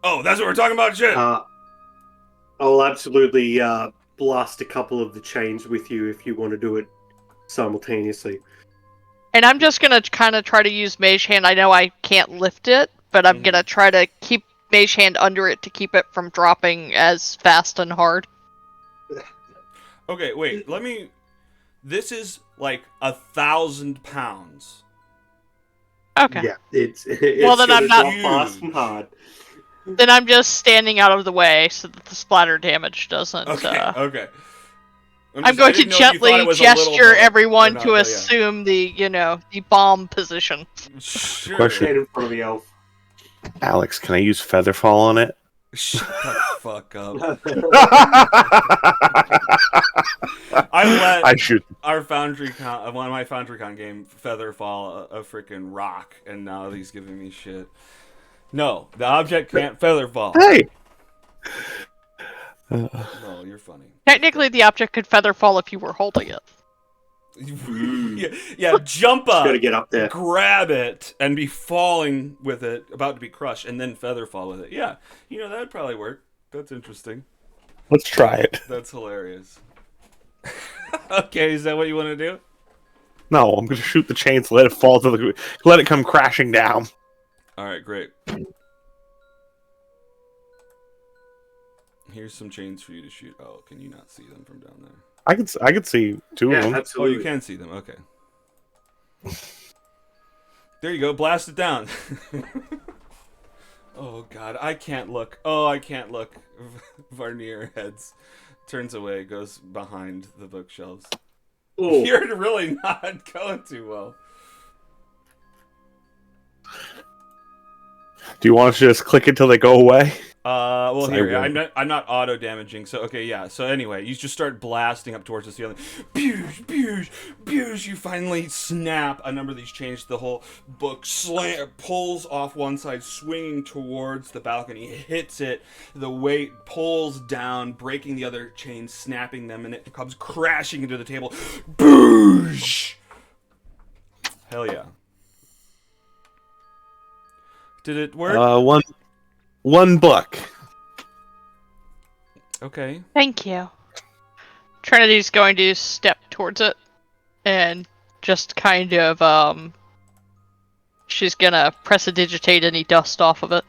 [SPEAKER 1] Oh, that's what we're talking about, shit!
[SPEAKER 2] I'll absolutely blast a couple of the chains with you if you want to do it simultaneously.
[SPEAKER 4] And I'm just gonna kind of try to use Mage Hand. I know I can't lift it, but I'm gonna try to keep Mage Hand under it to keep it from dropping as fast and hard.
[SPEAKER 1] Okay, wait, let me... This is like 1,000 pounds.
[SPEAKER 5] Okay.
[SPEAKER 2] Yeah, it's
[SPEAKER 4] Well, then
[SPEAKER 2] gonna
[SPEAKER 4] I'm not-
[SPEAKER 2] drop fast and hard.
[SPEAKER 4] Then I'm just standing out of the way so that the splatter damage doesn't.
[SPEAKER 1] Okay.
[SPEAKER 4] I'm going to gently gesture everyone to
[SPEAKER 1] yeah.
[SPEAKER 4] assume the bomb position.
[SPEAKER 1] Sure.
[SPEAKER 3] Question.
[SPEAKER 2] Stand in front of the elf.
[SPEAKER 3] Alex, can I use Featherfall on it?
[SPEAKER 1] Shut the fuck up. I let
[SPEAKER 3] I should.
[SPEAKER 1] our FoundryCon, one of my FoundryCon game, Featherfall a freaking rock, and now he's giving me shit. No, the object can't Featherfall.
[SPEAKER 3] Hey!
[SPEAKER 1] No, you're funny.
[SPEAKER 4] Technically, the object could feather fall if you were holding it.
[SPEAKER 1] yeah, jump up,
[SPEAKER 2] Gotta get up there.
[SPEAKER 1] grab it, and be falling with it, about to be crushed, and then Featherfall with it. Yeah, that'd probably work. That's interesting.
[SPEAKER 3] Let's try it.
[SPEAKER 1] That's hilarious. Okay, is that what you want to do?
[SPEAKER 3] No, I'm going to shoot the chains, let it fall to the... Let it come crashing down.
[SPEAKER 1] Alright, great. Here's some chains for you to shoot. Oh, can you not see them from down there?
[SPEAKER 3] I could see two of
[SPEAKER 2] Yeah,
[SPEAKER 3] them.
[SPEAKER 1] Oh,
[SPEAKER 2] absolutely.
[SPEAKER 1] you can see them. Okay. There you go. Blast it down. Oh, God. I can't look. Oh, I can't look. Varnier heads. Turns away. Goes behind the bookshelves.
[SPEAKER 2] Oh,
[SPEAKER 1] You're really not going too well.
[SPEAKER 3] Do you want us to just click it till they go away?
[SPEAKER 1] Well,
[SPEAKER 3] I
[SPEAKER 1] here,
[SPEAKER 3] will.
[SPEAKER 1] I'm not auto damaging. So okay, yeah. So anyway, you just start blasting up towards the ceiling. Boosh, boosh, boosh. You finally snap a number of these chains. The whole book pulls off one side, swinging towards the balcony. Hits it. The weight pulls down, breaking the other chains, snapping them, and it comes crashing into the table. Boosh. Hell yeah. Did it work?
[SPEAKER 3] One book.
[SPEAKER 1] Okay.
[SPEAKER 5] Thank you.
[SPEAKER 4] Trinity's going to step towards it and just kind of she's gonna prestidigitate any dust off of it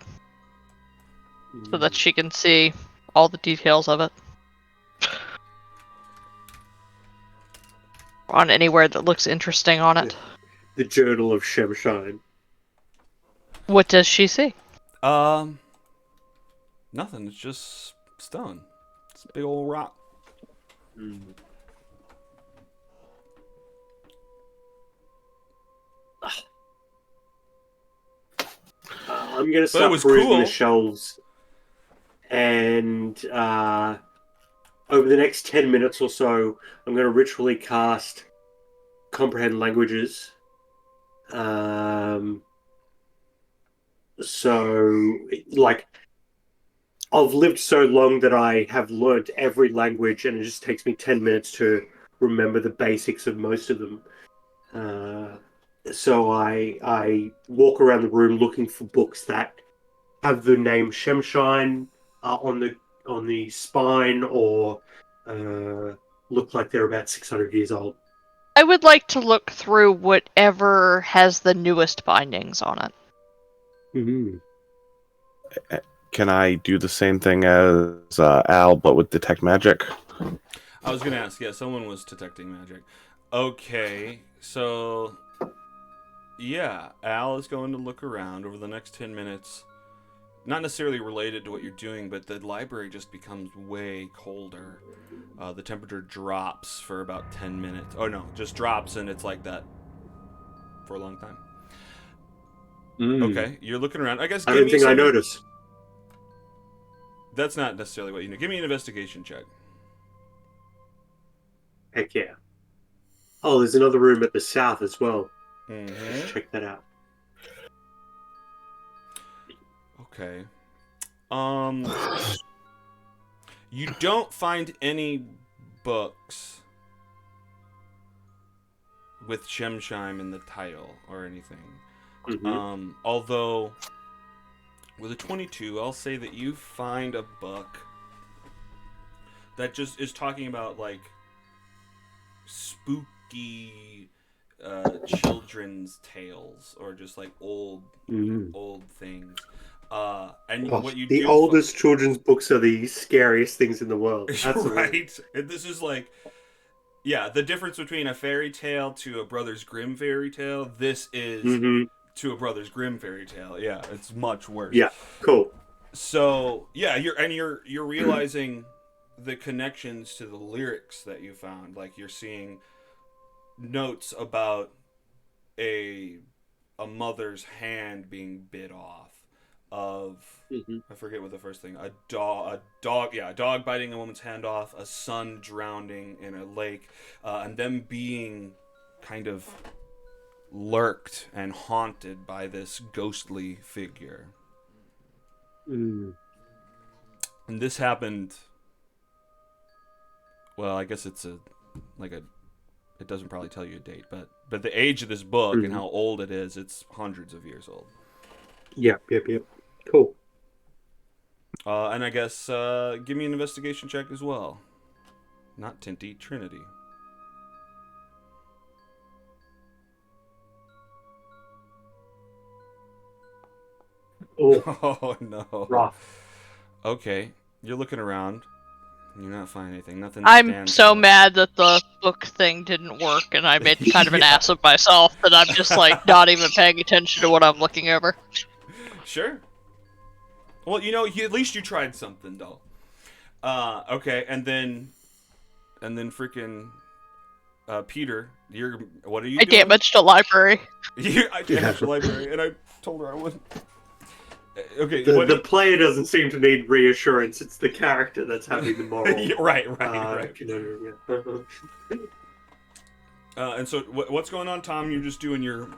[SPEAKER 4] so that she can see all the details of it on anywhere that looks interesting on it.
[SPEAKER 2] the Journal of Shemshime.
[SPEAKER 4] What does she see?
[SPEAKER 1] Nothing. It's just stone. It's a big old rock.
[SPEAKER 2] I'm gonna
[SPEAKER 1] it
[SPEAKER 2] start
[SPEAKER 1] was
[SPEAKER 2] perusing
[SPEAKER 1] cool.
[SPEAKER 2] the shelves, and I'm over the next 10 minutes or so, I'm going to ritually cast Comprehend Languages. So, like, I've lived so long that I have learnt every language, and it just takes me 10 minutes to remember the basics of most of them. So I walk around the room looking for books that have the name Shemshime on the spine, or look like they're about 600 years old.
[SPEAKER 4] I would like to look through whatever has the newest bindings on it.
[SPEAKER 2] Mm-hmm.
[SPEAKER 3] Can I do the same thing as Al, but with detect magic?
[SPEAKER 1] I was gonna ask. Yeah, someone was detecting magic. Okay, so yeah, Al is going to look around over the next 10 minutes. Not necessarily related to what you're doing, but the library just becomes way colder. The temperature drops for about 10 minutes. Oh no, just drops, and it's like that for a long time. Okay, you're looking around. I guess
[SPEAKER 2] I
[SPEAKER 1] give
[SPEAKER 2] don't
[SPEAKER 1] me
[SPEAKER 2] think I
[SPEAKER 1] some.
[SPEAKER 2] notice.
[SPEAKER 1] That's not necessarily what you know. Give me an investigation check.
[SPEAKER 2] Heck yeah. Oh, there's another room at the south as well.
[SPEAKER 1] Mm-hmm.
[SPEAKER 2] Check that out.
[SPEAKER 1] Okay. You don't find any books with Shemshime in the title or anything.
[SPEAKER 2] Mm-hmm.
[SPEAKER 1] Although with a 22, I'll say that you find a book that just is talking about like spooky children's tales or just like old things. And what you
[SPEAKER 2] The
[SPEAKER 1] do
[SPEAKER 2] oldest children's books are the scariest things in the world. Absolutely.
[SPEAKER 1] right? And this is like, yeah, the difference between a fairy tale to a Brothers Grimm fairy tale. This is
[SPEAKER 2] Mm-hmm.
[SPEAKER 1] to a Brothers Grimm fairy tale. Yeah, it's much worse.
[SPEAKER 2] Yeah, cool.
[SPEAKER 1] So yeah, you're realizing the connections to the lyrics that you found. Like you're seeing notes about a mother's hand being bit off, of
[SPEAKER 2] Mm-hmm.
[SPEAKER 1] I forget what the first thing, a dog biting a woman's hand off, a son drowning in a lake, and them being kind of lurked and haunted by this ghostly figure.
[SPEAKER 2] Mm.
[SPEAKER 1] And this happened, well, I guess it's it doesn't probably tell you a date, but the age of this book and how old it is, it's hundreds of years old.
[SPEAKER 2] Yep. Cool.
[SPEAKER 1] And I guess give me an investigation check as well. Not Tinty, Trinity.
[SPEAKER 2] Oh,
[SPEAKER 1] Oh no.
[SPEAKER 2] rough.
[SPEAKER 1] Okay, you're looking around. You're not finding anything. Nothing.
[SPEAKER 4] I'm
[SPEAKER 1] stands
[SPEAKER 4] so
[SPEAKER 1] out.
[SPEAKER 4] mad that the book thing didn't work, and I made kind of an
[SPEAKER 1] Yeah.
[SPEAKER 4] ass of myself that I'm just like not even paying attention to what I'm looking over.
[SPEAKER 1] Sure. Well, at least you tried something, though. Okay, and then freaking Peter, what are you
[SPEAKER 4] I
[SPEAKER 1] doing?
[SPEAKER 4] damaged a library.
[SPEAKER 1] I damaged the library, and I told her I wouldn't. Okay,
[SPEAKER 2] The player doesn't seem to need reassurance. It's the character that's having the moral.
[SPEAKER 1] Yeah, right.
[SPEAKER 2] conundrum, yeah.
[SPEAKER 1] And so, what's going on, Tom? You're just doing your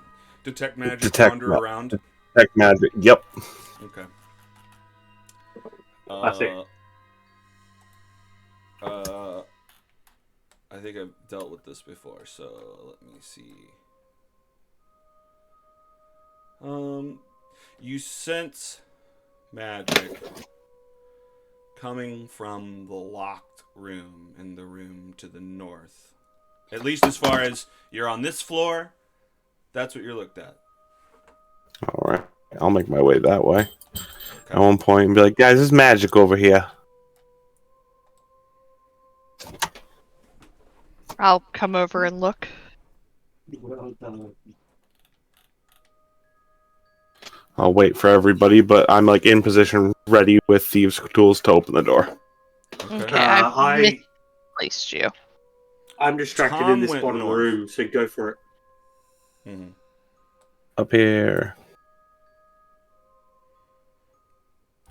[SPEAKER 1] detect magic,
[SPEAKER 3] Detect
[SPEAKER 1] wander around.
[SPEAKER 3] Detect magic. Yep.
[SPEAKER 1] Okay.
[SPEAKER 2] I see.
[SPEAKER 1] I think I've dealt with this before, so let me see. You sense magic coming from the locked room in the room to the north. At least as far as you're on this floor, that's what you're looked at.
[SPEAKER 3] All right. I'll make my way that way.
[SPEAKER 1] Okay.
[SPEAKER 3] At one point, and be like, guys, there's magic over here.
[SPEAKER 4] I'll come over and look.
[SPEAKER 2] Well done.
[SPEAKER 3] I'll wait for everybody, but I'm like in position, ready with thieves' tools to open the door.
[SPEAKER 4] Okay,
[SPEAKER 2] Uh,
[SPEAKER 4] I've misplaced you.
[SPEAKER 2] I'm distracted
[SPEAKER 1] Tom
[SPEAKER 2] in this
[SPEAKER 1] went
[SPEAKER 2] bottom
[SPEAKER 1] north.
[SPEAKER 2] room, so go for it.
[SPEAKER 1] Mm-hmm.
[SPEAKER 3] Up here.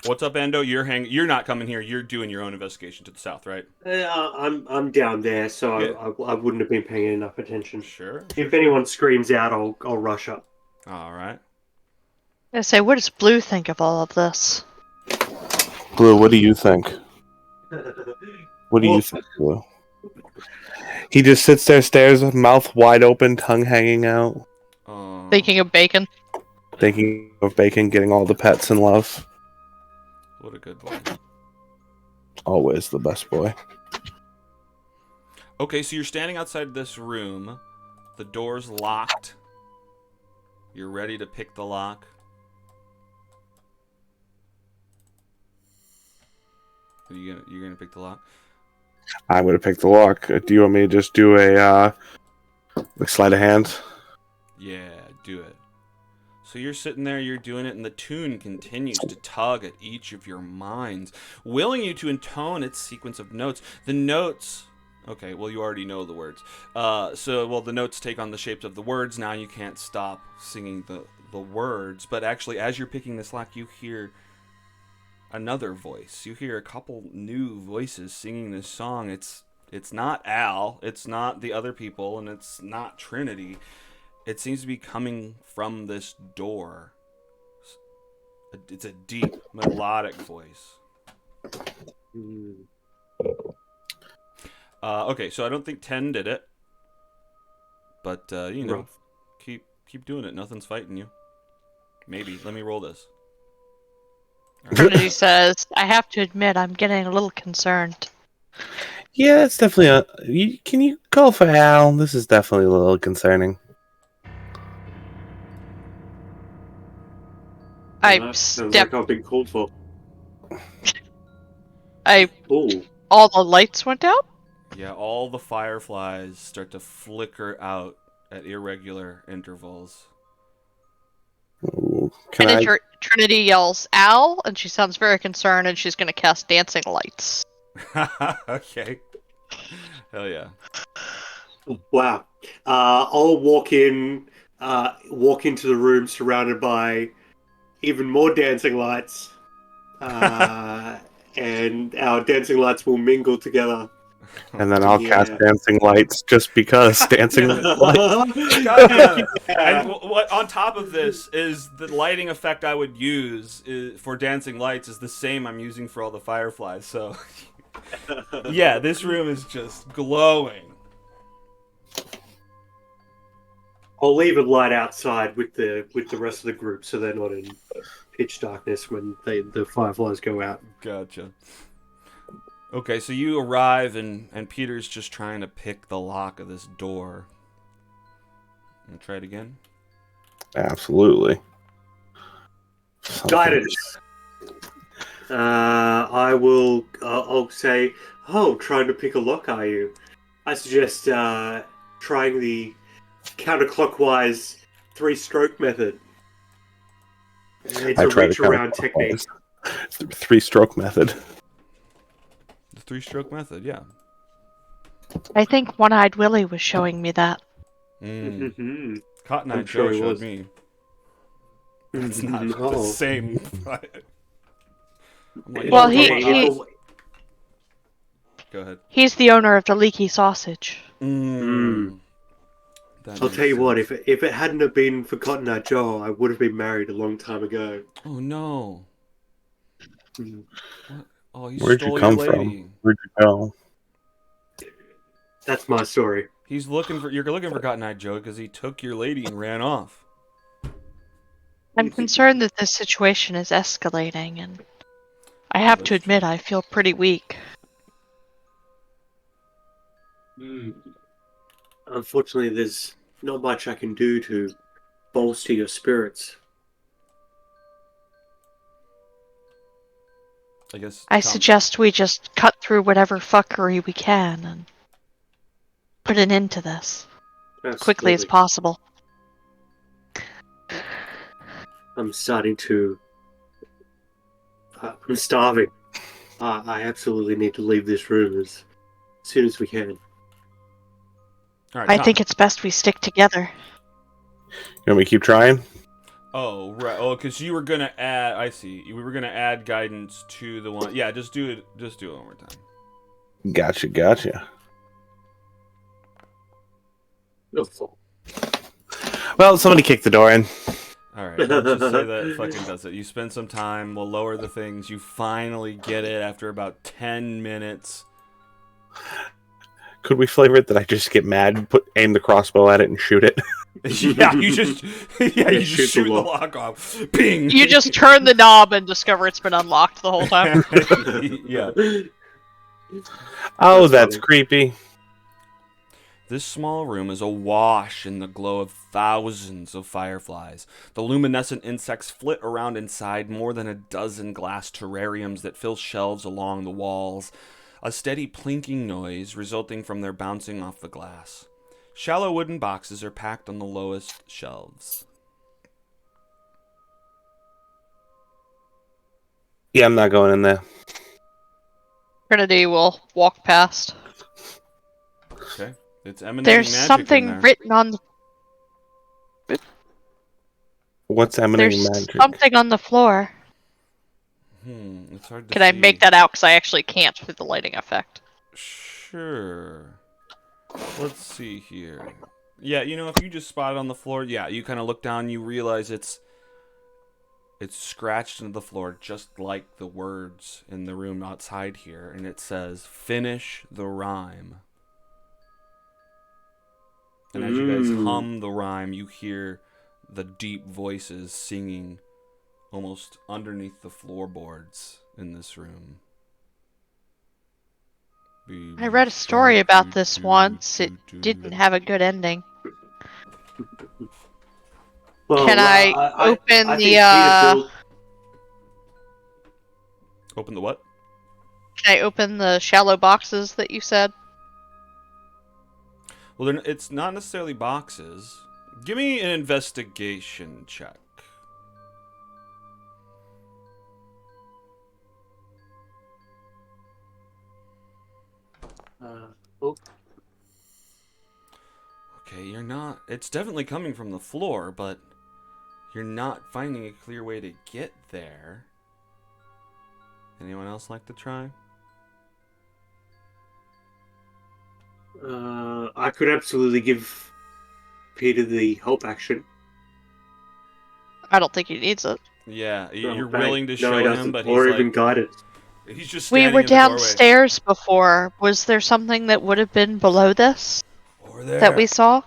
[SPEAKER 1] What's up, Endo? You're not coming here. You're doing your own investigation to the south, right?
[SPEAKER 2] I'm down there, so
[SPEAKER 1] Yeah.
[SPEAKER 2] I wouldn't have been paying enough attention.
[SPEAKER 1] Sure.
[SPEAKER 2] If anyone screams out, I'll rush up.
[SPEAKER 1] All right.
[SPEAKER 5] I say, what does Blue think of all of this?
[SPEAKER 3] Blue, what do you think? What do you think, Blue? He just sits there, stares, mouth wide open, tongue hanging out,
[SPEAKER 4] Thinking of bacon.
[SPEAKER 3] thinking of Bacon getting all the pets in love.
[SPEAKER 1] What a good boy.
[SPEAKER 3] Always the best boy.
[SPEAKER 1] Okay, so you're standing outside this room. The door's locked. You're ready to pick the lock. You're gonna pick the lock?
[SPEAKER 3] I'm gonna pick the lock. Do you want me to just do a like sleight of hand?
[SPEAKER 1] Yeah, do it. So you're sitting there, you're doing it, and the tune continues to tug at each of your minds, willing you to intone its sequence of notes. The notes... Okay, well, you already know the words. The notes take on the shapes of the words. Now you can't stop singing the words. But actually, as you're picking this lock, you hear another voice. You hear a couple new voices singing this song. It's not Al, it's not the other people, and it's not Trinity. It seems to be coming from this door. It's a deep, melodic voice. Okay, so I don't think 10 did it. But,
[SPEAKER 2] Rough.
[SPEAKER 1] keep doing it. Nothing's fighting you. Maybe. Let me roll this.
[SPEAKER 5] Trinity says, I have to admit, I'm getting a little concerned.
[SPEAKER 3] Yeah, it's definitely can you call for Al? This is definitely a little concerning.
[SPEAKER 2] Sounds like I've been called for. Ooh.
[SPEAKER 5] All the lights went out?
[SPEAKER 1] Yeah, all the fireflies start to flicker out at irregular intervals.
[SPEAKER 3] Ooh,
[SPEAKER 4] And then Trinity yells, Al, and she sounds very concerned, and she's going to cast dancing lights.
[SPEAKER 1] Okay. Hell yeah.
[SPEAKER 2] Wow. I'll walk into the room surrounded by even more dancing lights. And our dancing lights will mingle together.
[SPEAKER 3] And then I'll cast dancing lights just because dancing lights.
[SPEAKER 1] And what on top of this is the lighting effect I would use for dancing lights is the same I'm using for all the fireflies. So yeah, this room is just glowing.
[SPEAKER 2] I'll leave a light outside with the rest of the group so they're not in pitch darkness when the fireflies go out.
[SPEAKER 1] Gotcha. Okay, so you arrive and Peter's just trying to pick the lock of this door. And try it again.
[SPEAKER 3] Absolutely.
[SPEAKER 2] Guidance. I'll say, trying to pick a lock, are you? I suggest trying the counterclockwise 3-stroke method. It's a reach around technique.
[SPEAKER 3] 3-stroke method.
[SPEAKER 1] The 3-stroke method, yeah.
[SPEAKER 5] I think One-Eyed Willie was showing me that.
[SPEAKER 1] Mm. Cotton Eye
[SPEAKER 2] I'm
[SPEAKER 1] Joe
[SPEAKER 2] sure he
[SPEAKER 1] showed
[SPEAKER 2] was.
[SPEAKER 1] me. It's not the same. I'm like,
[SPEAKER 5] Well,
[SPEAKER 1] Go ahead.
[SPEAKER 5] he's the owner of the Leaky Sausage.
[SPEAKER 2] I'll tell you what, if it hadn't have been for Cotton Eye Joe, I would have been married a long time ago.
[SPEAKER 1] Oh no. What? Oh, he
[SPEAKER 3] Where'd
[SPEAKER 1] stole
[SPEAKER 3] you come
[SPEAKER 1] your lady.
[SPEAKER 3] from? Where'd you go?
[SPEAKER 2] That's my story.
[SPEAKER 1] You're looking for Cotton Eye Joe because he took your lady and ran off.
[SPEAKER 5] I'm concerned that this situation is escalating, and I have to admit I feel pretty weak.
[SPEAKER 2] Unfortunately, there's not much I can do to bolster your spirits.
[SPEAKER 5] I suggest we just cut through whatever fuckery we can and put an end to this as quickly as possible.
[SPEAKER 2] I'm starting to... I'm starving. I absolutely need to leave this room as soon as we can.
[SPEAKER 1] All right,
[SPEAKER 5] I think it's best we stick together.
[SPEAKER 3] You want me to keep trying?
[SPEAKER 1] Oh, right. Oh, because you were gonna add. I see. We were gonna add guidance to the one. Yeah, just do it. Just do it one more time.
[SPEAKER 3] Gotcha. Well, somebody kicked the door in.
[SPEAKER 1] All right. Let's just say that fucking does it. You spend some time. We'll lower the things. You finally get it after about 10 minutes.
[SPEAKER 3] Could we flavor it that I just get mad and aim the crossbow at it and shoot it?
[SPEAKER 1] Yeah, you just shoot the
[SPEAKER 2] lock.
[SPEAKER 1] lock off. Bing.
[SPEAKER 4] You just turn the knob and discover it's been unlocked the whole time.
[SPEAKER 1] Yeah.
[SPEAKER 3] Oh, that's creepy.
[SPEAKER 1] This small room is awash in the glow of thousands of fireflies. The luminescent insects flit around inside more than a dozen glass terrariums that fill shelves along the walls, a steady plinking noise resulting from their bouncing off the glass. Shallow wooden boxes are packed on the lowest shelves.
[SPEAKER 3] Yeah, I'm not going in there.
[SPEAKER 4] Trinity will walk past.
[SPEAKER 1] Okay. It's emanating
[SPEAKER 4] There's
[SPEAKER 1] magic
[SPEAKER 4] something
[SPEAKER 1] in there.
[SPEAKER 4] written on the
[SPEAKER 3] What's emanating
[SPEAKER 4] There's
[SPEAKER 3] magic?
[SPEAKER 4] something on the floor.
[SPEAKER 1] It's hard to
[SPEAKER 4] Can I
[SPEAKER 1] see.
[SPEAKER 4] make that out? Because I actually can't with the lighting effect.
[SPEAKER 1] Sure. Let's see here. Yeah, if you just spot it on the floor, yeah, you kind of look down, you realize it's scratched into the floor just like the words in the room outside here, and it says, "Finish the rhyme." And as you guys hum the rhyme, you hear the deep voices singing almost underneath the floorboards in this room.
[SPEAKER 4] I read a story about this once. It didn't have a good ending.
[SPEAKER 2] Well,
[SPEAKER 4] Can I open
[SPEAKER 2] I
[SPEAKER 4] the,
[SPEAKER 2] think Peter built-
[SPEAKER 1] Open the what?
[SPEAKER 4] Can I open the shallow boxes that you said?
[SPEAKER 1] Well, it's not necessarily boxes. Give me an investigation check.
[SPEAKER 2] oh,
[SPEAKER 1] Okay, you're not... It's definitely coming from the floor, but you're not finding a clear way to get there. Anyone else like to try?
[SPEAKER 2] I could absolutely give Peter the help action.
[SPEAKER 4] I don't think he needs it.
[SPEAKER 1] Yeah,
[SPEAKER 2] No,
[SPEAKER 1] you're
[SPEAKER 2] but
[SPEAKER 1] willing to
[SPEAKER 2] no,
[SPEAKER 1] show
[SPEAKER 2] he
[SPEAKER 1] him,
[SPEAKER 2] doesn't,
[SPEAKER 1] but
[SPEAKER 2] or
[SPEAKER 1] he's
[SPEAKER 2] even
[SPEAKER 1] like...
[SPEAKER 2] guidance.
[SPEAKER 1] He's just
[SPEAKER 4] We
[SPEAKER 1] standing
[SPEAKER 4] were
[SPEAKER 1] in the doorway.
[SPEAKER 4] downstairs before. Was there something that would have been below this
[SPEAKER 1] Over there.
[SPEAKER 4] that we saw?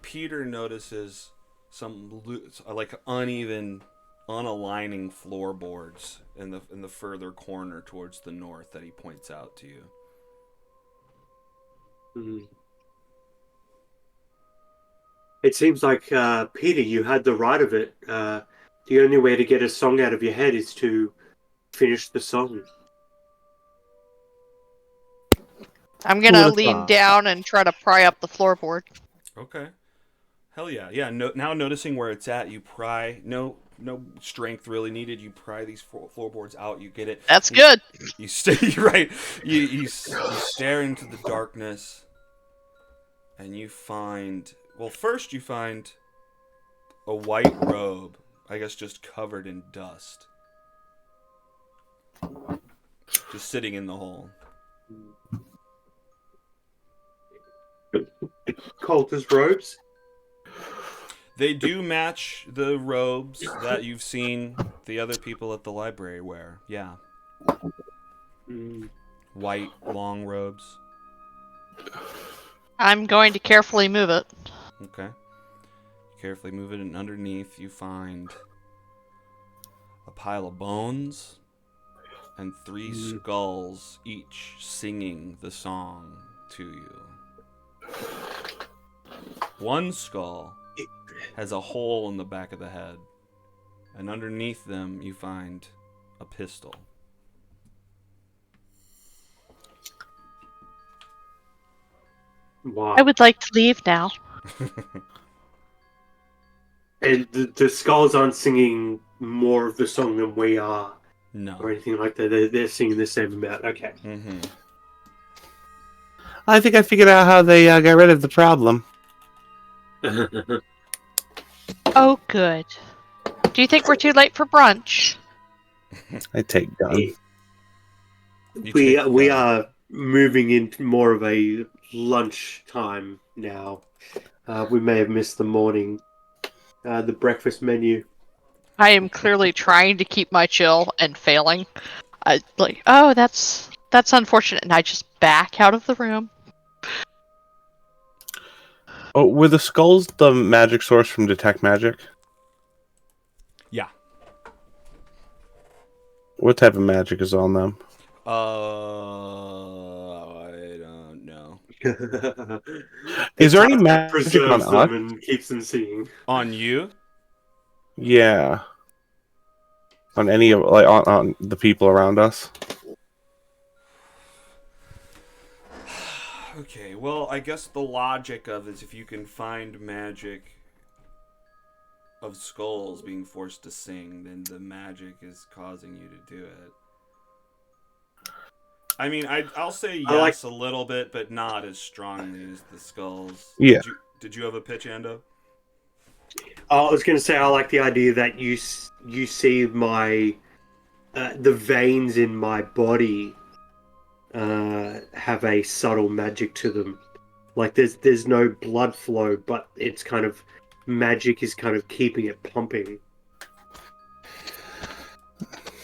[SPEAKER 1] Peter notices some like uneven, unaligning floorboards in the further corner towards the north that he points out to you.
[SPEAKER 2] It seems like, Peter, you had the right of it. The only way to get a song out of your head is to finish the song.
[SPEAKER 4] I'm gonna
[SPEAKER 3] would've
[SPEAKER 4] lean
[SPEAKER 3] thought?
[SPEAKER 4] down and try to pry up the floorboard.
[SPEAKER 1] Okay. Hell yeah. Yeah, now noticing where it's at, you pry. No strength really needed. You pry these floorboards out, you get it.
[SPEAKER 4] That's good.
[SPEAKER 1] You stay right. You stare into the darkness, and you find... Well, first you find a white robe, I guess just covered in dust. Just sitting in the hole.
[SPEAKER 2] Cultist robes?
[SPEAKER 1] They do match the robes that you've seen the other people at the library wear. Yeah. White, long robes.
[SPEAKER 4] I'm going to carefully move it.
[SPEAKER 1] Okay. Carefully move it, and underneath you find a pile of bones and 3 skulls, each singing the song to you. One skull has a hole in the back of the head, and underneath them you find a pistol.
[SPEAKER 2] Wow.
[SPEAKER 4] I would like to leave now.
[SPEAKER 2] And the skulls aren't singing more of the song than we are,
[SPEAKER 1] No.
[SPEAKER 2] or anything like that. They're singing the same amount. Okay.
[SPEAKER 1] Mm-hmm.
[SPEAKER 3] I think I figured out how they got rid of the problem.
[SPEAKER 4] Oh, good.
[SPEAKER 5] Do you think we're too late for brunch?
[SPEAKER 3] I take gun.
[SPEAKER 2] We are moving into more of a lunch time now. We may have missed the morning, the breakfast menu.
[SPEAKER 4] I am clearly trying to keep my chill and failing.
[SPEAKER 5] Oh, that's unfortunate, and I just back out of the room.
[SPEAKER 3] Oh, were the skulls the magic source from Detect Magic?
[SPEAKER 1] Yeah.
[SPEAKER 3] What type of magic is on them?
[SPEAKER 1] I don't know.
[SPEAKER 3] Is there any
[SPEAKER 2] It
[SPEAKER 3] magic
[SPEAKER 2] preserves
[SPEAKER 3] on
[SPEAKER 2] them
[SPEAKER 3] us?
[SPEAKER 2] and keeps them singing.
[SPEAKER 1] On you?
[SPEAKER 3] Yeah. On any of on the people around us?
[SPEAKER 1] Okay, well, I guess the logic of it is if you can find magic of skulls being forced to sing, then the magic is causing you to do it. I mean, I'll say yes a little bit, but not as strongly as the skulls.
[SPEAKER 3] Yeah.
[SPEAKER 1] Did you have a pitch, Ando?
[SPEAKER 2] I was going to say I like the idea that you see my the veins in my body have a subtle magic to them. Like there's no blood flow, but it's kind of magic is kind of keeping it pumping.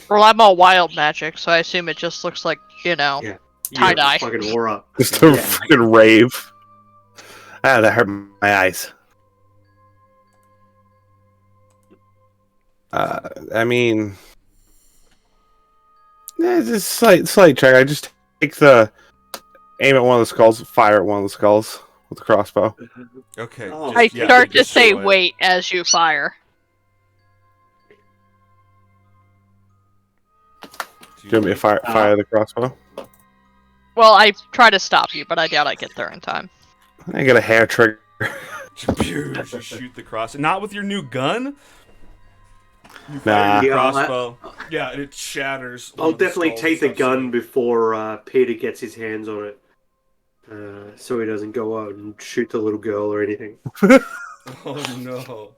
[SPEAKER 4] Well, I'm all wild magic, so I assume it just looks like,
[SPEAKER 2] Yeah,
[SPEAKER 4] tie-dye.
[SPEAKER 2] fucking aura.
[SPEAKER 3] Just a freaking rave. Ah, that hurt my eyes. I mean, it's a slight check. I just take the aim at one of the skulls, fire at one of the skulls with the crossbow.
[SPEAKER 1] Okay.
[SPEAKER 2] Oh.
[SPEAKER 4] I start to say
[SPEAKER 1] destroy it.
[SPEAKER 4] wait as you fire.
[SPEAKER 3] Do you want me to fire the crossbow?
[SPEAKER 4] Well, I try to stop you, but I doubt I get there in time.
[SPEAKER 3] I got a hair trigger.
[SPEAKER 1] You shoot the cross. Not with your new gun? You
[SPEAKER 3] Nah.
[SPEAKER 1] fire your
[SPEAKER 2] Yeah,
[SPEAKER 1] crossbow. Yeah, it shatters.
[SPEAKER 2] I'll definitely take the gun before Peter gets his hands on it, so he doesn't go out and shoot the little girl or anything.
[SPEAKER 1] Oh no.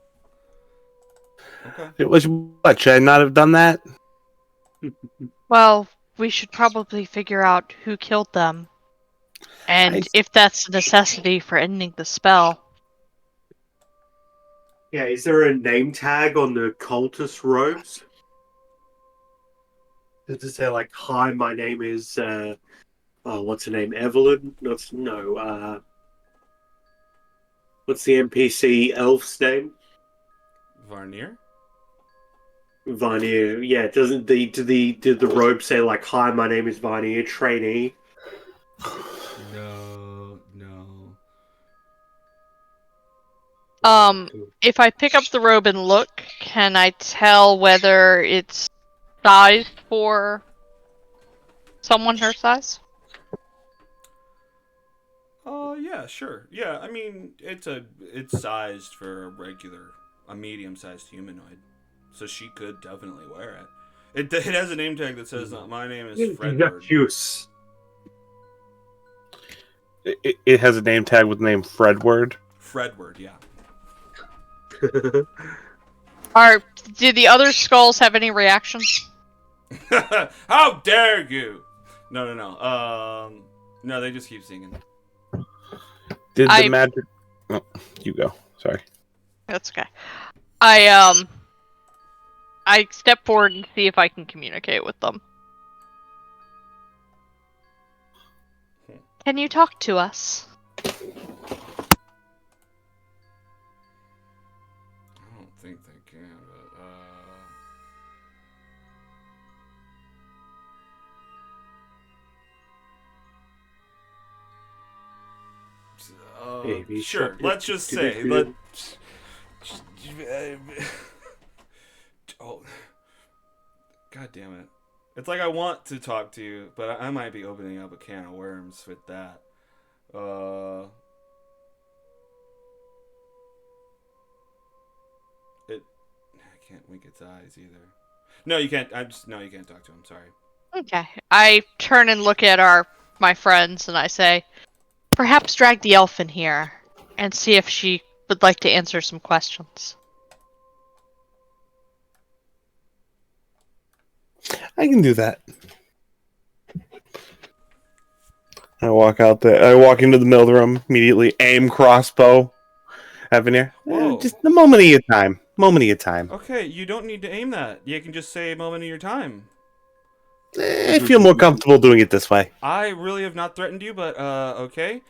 [SPEAKER 1] Okay.
[SPEAKER 3] It was what? Should I not have done that?
[SPEAKER 5] Well, we should probably figure out who killed them, and if that's a necessity for ending the spell.
[SPEAKER 2] Yeah, is there a name tag on the cultist robes? Does it say like, "Hi, my name is what's her name? Evelyn?" What's the NPC elf's name?
[SPEAKER 1] Varnier?
[SPEAKER 2] Varnier. Yeah, doesn't did the robe say like, "Hi, my name is Varnier, trainee"?
[SPEAKER 1] No.
[SPEAKER 4] If I pick up the robe and look, can I tell whether it's sized for someone her size?
[SPEAKER 1] Yeah, sure. Yeah, I mean, it's sized for a medium-sized humanoid, so she could definitely wear it. It has a name tag that says, "My name is Fredward."
[SPEAKER 2] Yes.
[SPEAKER 3] It has a name tag with the name Fredward.
[SPEAKER 1] Fredward, yeah.
[SPEAKER 4] Do the other skulls have any reactions?
[SPEAKER 1] How dare you? No. No, they just keep singing.
[SPEAKER 3] Did the magic? Oh, you go. Sorry.
[SPEAKER 4] That's okay. I step forward and see if I can communicate with them.
[SPEAKER 5] Can you talk to us?
[SPEAKER 1] I don't think they can, but sure. Let's just say oh, God damn it! It's like I want to talk to you, but I might be opening up a can of worms with that. I can't wink its eyes either. No, you can't. You can't talk to him. Sorry.
[SPEAKER 4] Okay. I turn and look at my friends and I say,
[SPEAKER 5] Perhaps drag the elf in here and see if she would like to answer some questions.
[SPEAKER 3] I can do that. I walk out there. I walk into the middle room immediately. Aim crossbow. Avenir.
[SPEAKER 1] Whoa.
[SPEAKER 3] Just a moment of your time. Moment of your time.
[SPEAKER 1] Okay, you don't need to aim that. You can just say a moment of your time.
[SPEAKER 3] I feel more comfortable doing it this way.
[SPEAKER 1] I really have not threatened you, but okay.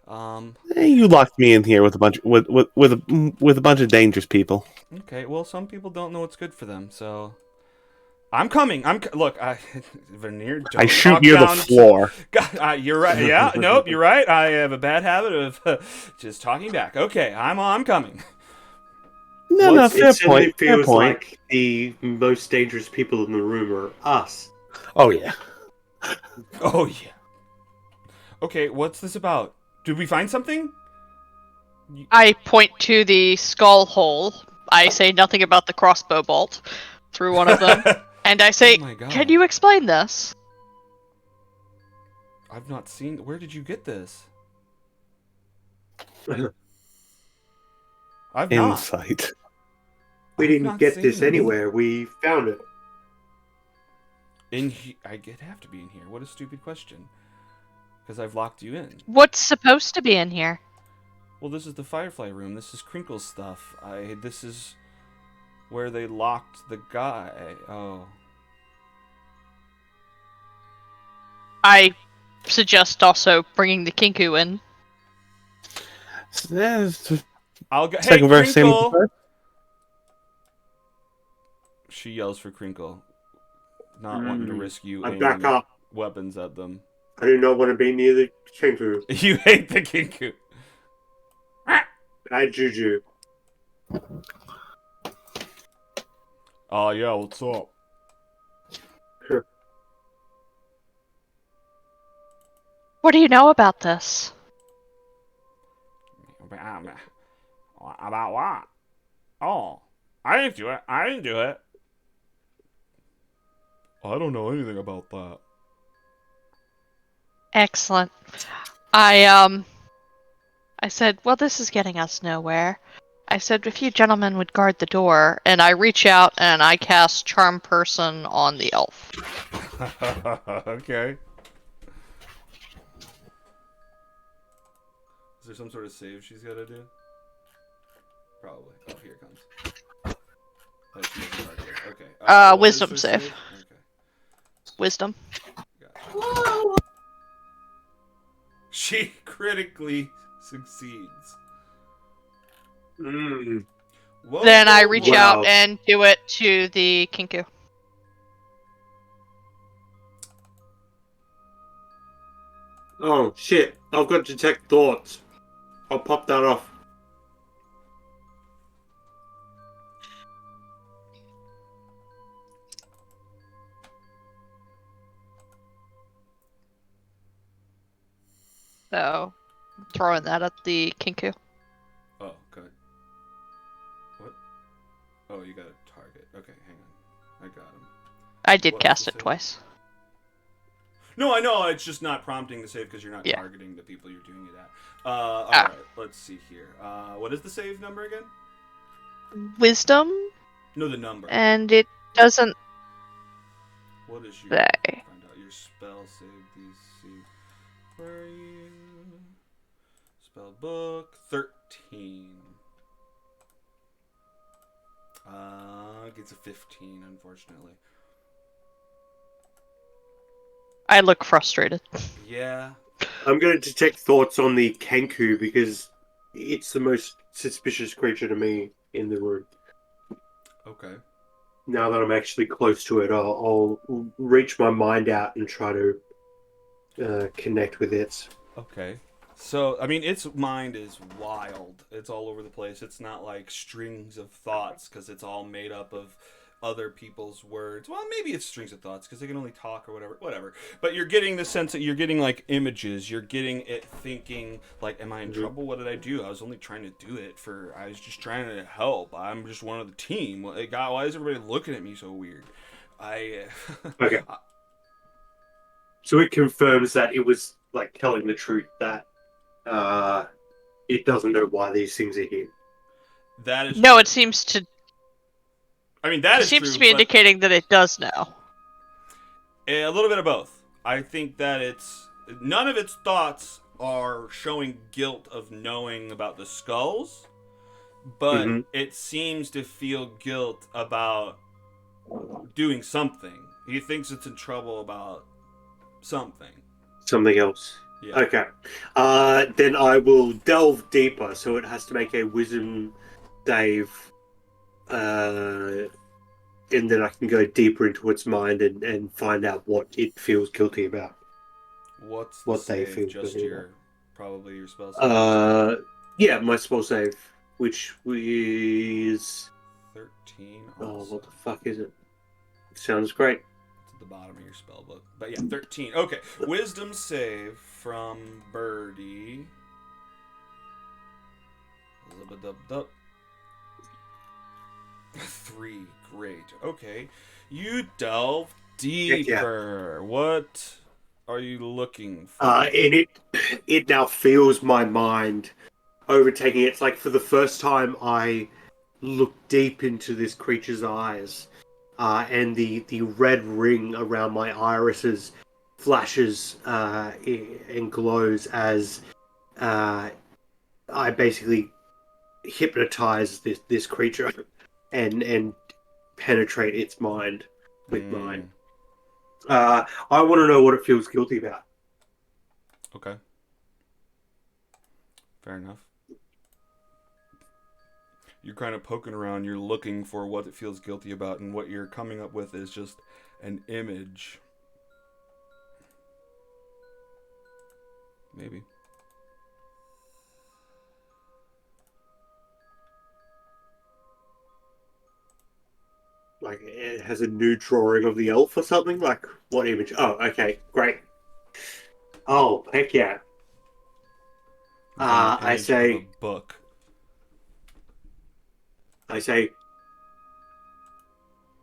[SPEAKER 3] You locked me in here with a bunch with a bunch of dangerous people.
[SPEAKER 1] Okay. Well, some people don't know what's good for them, so I'm coming. Look, Veneer. Don't
[SPEAKER 3] I shoot
[SPEAKER 1] talk
[SPEAKER 3] near the
[SPEAKER 1] down
[SPEAKER 3] floor.
[SPEAKER 1] God, you're right. Yeah. Nope. You're right. I have a bad habit of just talking back. Okay. I'm coming.
[SPEAKER 3] No,
[SPEAKER 2] It
[SPEAKER 3] fair
[SPEAKER 2] certainly
[SPEAKER 3] point. Fair
[SPEAKER 2] feels
[SPEAKER 3] point.
[SPEAKER 2] like the most dangerous people in the room are us.
[SPEAKER 3] Oh yeah.
[SPEAKER 1] Oh yeah. Okay. What's this about? Did we find something?
[SPEAKER 4] I point to the skull hole. I say nothing about the crossbow bolt through one of them. And I say,
[SPEAKER 1] Oh my God.
[SPEAKER 4] can you explain this?
[SPEAKER 1] I've not seen. Where did you get this? I've not.
[SPEAKER 3] Insight.
[SPEAKER 2] We
[SPEAKER 1] I've
[SPEAKER 2] didn't
[SPEAKER 1] not
[SPEAKER 2] get
[SPEAKER 1] seen
[SPEAKER 2] this
[SPEAKER 1] it.
[SPEAKER 2] anywhere. We found it.
[SPEAKER 1] It'd have to be in here. What a stupid question. Because I've locked you in.
[SPEAKER 5] What's supposed to be in here?
[SPEAKER 1] Well, this is the Firefly room. This is Crinkle's stuff. This is where they locked the guy. Oh.
[SPEAKER 4] I suggest also bringing the Kinku in.
[SPEAKER 1] I'll go. Hey,
[SPEAKER 3] Second verse, same
[SPEAKER 1] Crinkle!
[SPEAKER 3] verse.
[SPEAKER 1] She yells for Crinkle, not wanting to risk you
[SPEAKER 2] I back
[SPEAKER 1] aiming
[SPEAKER 2] up.
[SPEAKER 1] weapons at them.
[SPEAKER 2] I do not want to be near the kangaroo.
[SPEAKER 1] You hate the Kinku.
[SPEAKER 2] Bad juju.
[SPEAKER 1] Oh yeah, what's up?
[SPEAKER 5] What do you know about this?
[SPEAKER 1] About what? Oh, I didn't do it. I didn't do it. I don't know anything about that.
[SPEAKER 5] Excellent. I said, well, this is getting us nowhere. I said, if you gentlemen would guard the door,
[SPEAKER 4] And I reach out and I cast Charm Person on the elf.
[SPEAKER 1] Okay. Is there some sort of save she's got to do? Probably. Oh, here it comes. Oh, she doesn't target it. Okay. What is
[SPEAKER 4] Wisdom
[SPEAKER 1] her
[SPEAKER 4] save.
[SPEAKER 1] Okay.
[SPEAKER 4] Wisdom.
[SPEAKER 1] Gotcha. She critically succeeds. Whoa,
[SPEAKER 4] Then I
[SPEAKER 1] whoa,
[SPEAKER 4] reach
[SPEAKER 1] whoa.
[SPEAKER 4] out and do it to the Kinku.
[SPEAKER 2] Oh shit! I've got detect thoughts. I'll pop that off.
[SPEAKER 4] So, throwing that at the Kinku.
[SPEAKER 1] Oh, good. What? Oh, you got a target. Okay, hang on. I got him.
[SPEAKER 4] I did
[SPEAKER 1] What was
[SPEAKER 4] cast
[SPEAKER 1] the
[SPEAKER 4] it
[SPEAKER 1] save?
[SPEAKER 4] twice.
[SPEAKER 1] No, I know. It's just not prompting the save because you're not
[SPEAKER 4] Yeah.
[SPEAKER 1] targeting the people you're doing it at. Alright, let's see here. What is the save number again?
[SPEAKER 4] Wisdom,
[SPEAKER 1] No, the number.
[SPEAKER 4] and it doesn't
[SPEAKER 1] What is your...
[SPEAKER 4] say.
[SPEAKER 1] Find out your spell save DC. Where are you? Spell book 13. Gets a 15, unfortunately.
[SPEAKER 4] I look frustrated.
[SPEAKER 1] Yeah.
[SPEAKER 2] I'm going to detect thoughts on the kanku because it's the most suspicious creature to me in the room.
[SPEAKER 1] Okay.
[SPEAKER 2] Now that I'm actually close to it, I'll reach my mind out and try to connect with it.
[SPEAKER 1] Okay. So, I mean, its mind is wild. It's all over the place. It's not like strings of thoughts because it's all made up of other people's words. Well, maybe it's strings of thoughts because they can only talk or whatever. But you're getting the sense that you're getting like images. You're getting it thinking like, am I in trouble? What did I do? I was only trying to do it I was just trying to help. I'm just one of the team. God, why is everybody looking at me so weird?
[SPEAKER 2] Okay. So it confirms that it was like telling the truth that it doesn't know why these things are here.
[SPEAKER 1] That is
[SPEAKER 4] No,
[SPEAKER 1] true.
[SPEAKER 4] it seems to
[SPEAKER 1] I mean, that
[SPEAKER 4] it
[SPEAKER 1] is
[SPEAKER 4] seems
[SPEAKER 1] true,
[SPEAKER 4] to be
[SPEAKER 1] but-
[SPEAKER 4] indicating that it does know.
[SPEAKER 1] A little bit of both. I think that none of its thoughts are showing guilt of knowing about the skulls, but
[SPEAKER 2] Hmm.
[SPEAKER 1] it seems to feel guilt about doing something. He thinks it's in trouble about something.
[SPEAKER 2] Something else.
[SPEAKER 1] Yeah.
[SPEAKER 2] Okay. Then I will delve deeper, so it has to make a wisdom save. Uh, and then I can go deeper into its mind and find out what it feels guilty about.
[SPEAKER 1] What's the
[SPEAKER 2] What they
[SPEAKER 1] save?
[SPEAKER 2] feel
[SPEAKER 1] Just
[SPEAKER 2] guilty about.
[SPEAKER 1] probably your spell save.
[SPEAKER 2] Yeah, my spell save, which is
[SPEAKER 1] 13
[SPEAKER 2] oh,
[SPEAKER 1] also.
[SPEAKER 2] what the fuck is it? Sounds great.
[SPEAKER 1] It's at the bottom of your spell book. But yeah, 13. Okay. Wisdom save from Birdie. Zub-a-dub-dub. 3. Great. Okay. You delve
[SPEAKER 2] Heck yeah.
[SPEAKER 1] deeper. What are you looking for?
[SPEAKER 2] And it now feels my mind overtaking it. It's like for the first time I look deep into this creature's eyes, and the red ring around my irises flashes and glows as I basically hypnotize this creature and penetrate its mind with mine. I want to know what it feels guilty about.
[SPEAKER 1] Okay. Fair enough. You're kind of poking around, you're looking for what it feels guilty about, and what you're coming up with is just an image. Maybe.
[SPEAKER 2] Like it has a new drawing of the elf or something. Like what image? Oh, okay, great. Oh, heck yeah.
[SPEAKER 1] It's an
[SPEAKER 2] I
[SPEAKER 1] image of a
[SPEAKER 2] say,
[SPEAKER 1] book.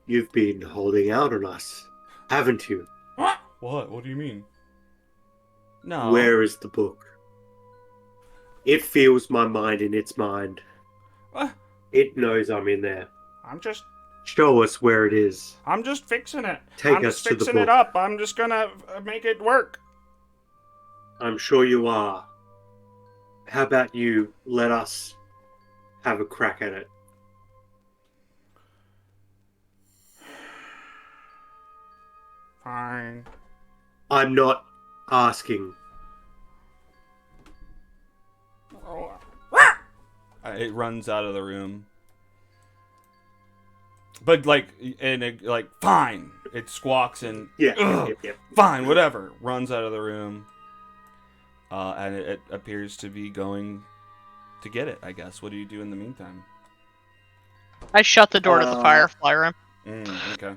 [SPEAKER 2] you've been holding out on us, haven't you?
[SPEAKER 1] What? What? What do you mean? No.
[SPEAKER 2] Where is the book? It feels my mind in its mind.
[SPEAKER 1] What?
[SPEAKER 2] It knows I'm in there.
[SPEAKER 1] I'm just
[SPEAKER 2] Show us where it is.
[SPEAKER 1] fixing it.
[SPEAKER 2] Take
[SPEAKER 1] I'm
[SPEAKER 2] us
[SPEAKER 1] just
[SPEAKER 2] to the
[SPEAKER 1] fixing it
[SPEAKER 2] book.
[SPEAKER 1] up. I'm just gonna make it work.
[SPEAKER 2] I'm sure you are. How about you let us have a crack at it?
[SPEAKER 1] Fine.
[SPEAKER 2] I'm not asking.
[SPEAKER 1] It runs out of the room. But fine. It squawks and
[SPEAKER 2] Yeah.
[SPEAKER 1] fine, whatever. Runs out of the room. And it appears to be going to get it, I guess. What do you do in the meantime?
[SPEAKER 4] I shut the door to the firefly room.
[SPEAKER 1] Okay.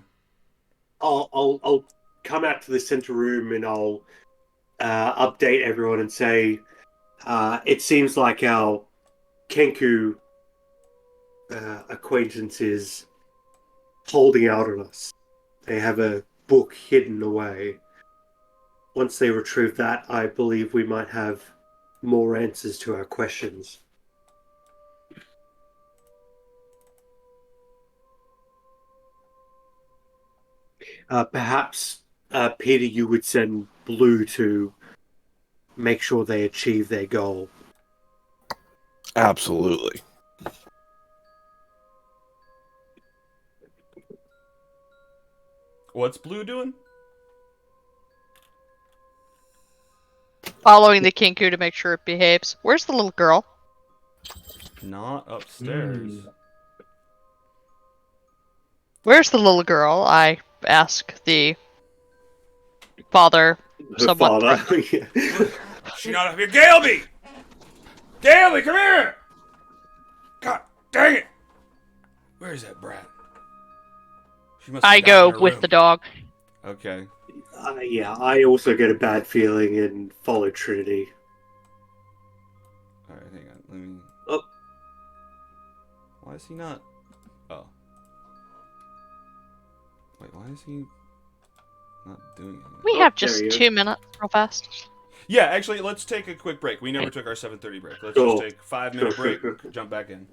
[SPEAKER 2] I'll come out to the center room and I'll update everyone and say it seems like our Kenku acquaintance is holding out on us. They have a book hidden away. Once they retrieve that, I believe we might have more answers to our questions. Perhaps, Peter, you would send Blue to make sure they achieve their goal.
[SPEAKER 3] Absolutely.
[SPEAKER 1] What's Blue doing?
[SPEAKER 4] Following the kinku to make sure it behaves. Where's the little girl?
[SPEAKER 1] Not upstairs.
[SPEAKER 4] Where's the little girl? I ask the father
[SPEAKER 2] Her
[SPEAKER 4] somewhat
[SPEAKER 2] father.
[SPEAKER 4] threatened.
[SPEAKER 1] She not up here. Galeby! Galeby, come here! God dang it! Where is that brat? She must have
[SPEAKER 4] I
[SPEAKER 1] died in
[SPEAKER 4] go
[SPEAKER 1] her
[SPEAKER 4] with
[SPEAKER 1] room.
[SPEAKER 4] the dog.
[SPEAKER 1] Okay.
[SPEAKER 2] Yeah, I also get a bad feeling and follow Trinity.
[SPEAKER 1] Alright, hang on. Let me...
[SPEAKER 2] Oh.
[SPEAKER 1] Why is he not... Oh. Wait, why is he not doing anything?
[SPEAKER 4] We
[SPEAKER 2] Oh,
[SPEAKER 4] have
[SPEAKER 2] there
[SPEAKER 4] just
[SPEAKER 2] he is.
[SPEAKER 4] 2 minutes, real fast.
[SPEAKER 1] Yeah, actually, let's take a quick break. We never took our 7:30 break. Let's
[SPEAKER 2] Cool.
[SPEAKER 1] just take a 5-minute break, jump back in.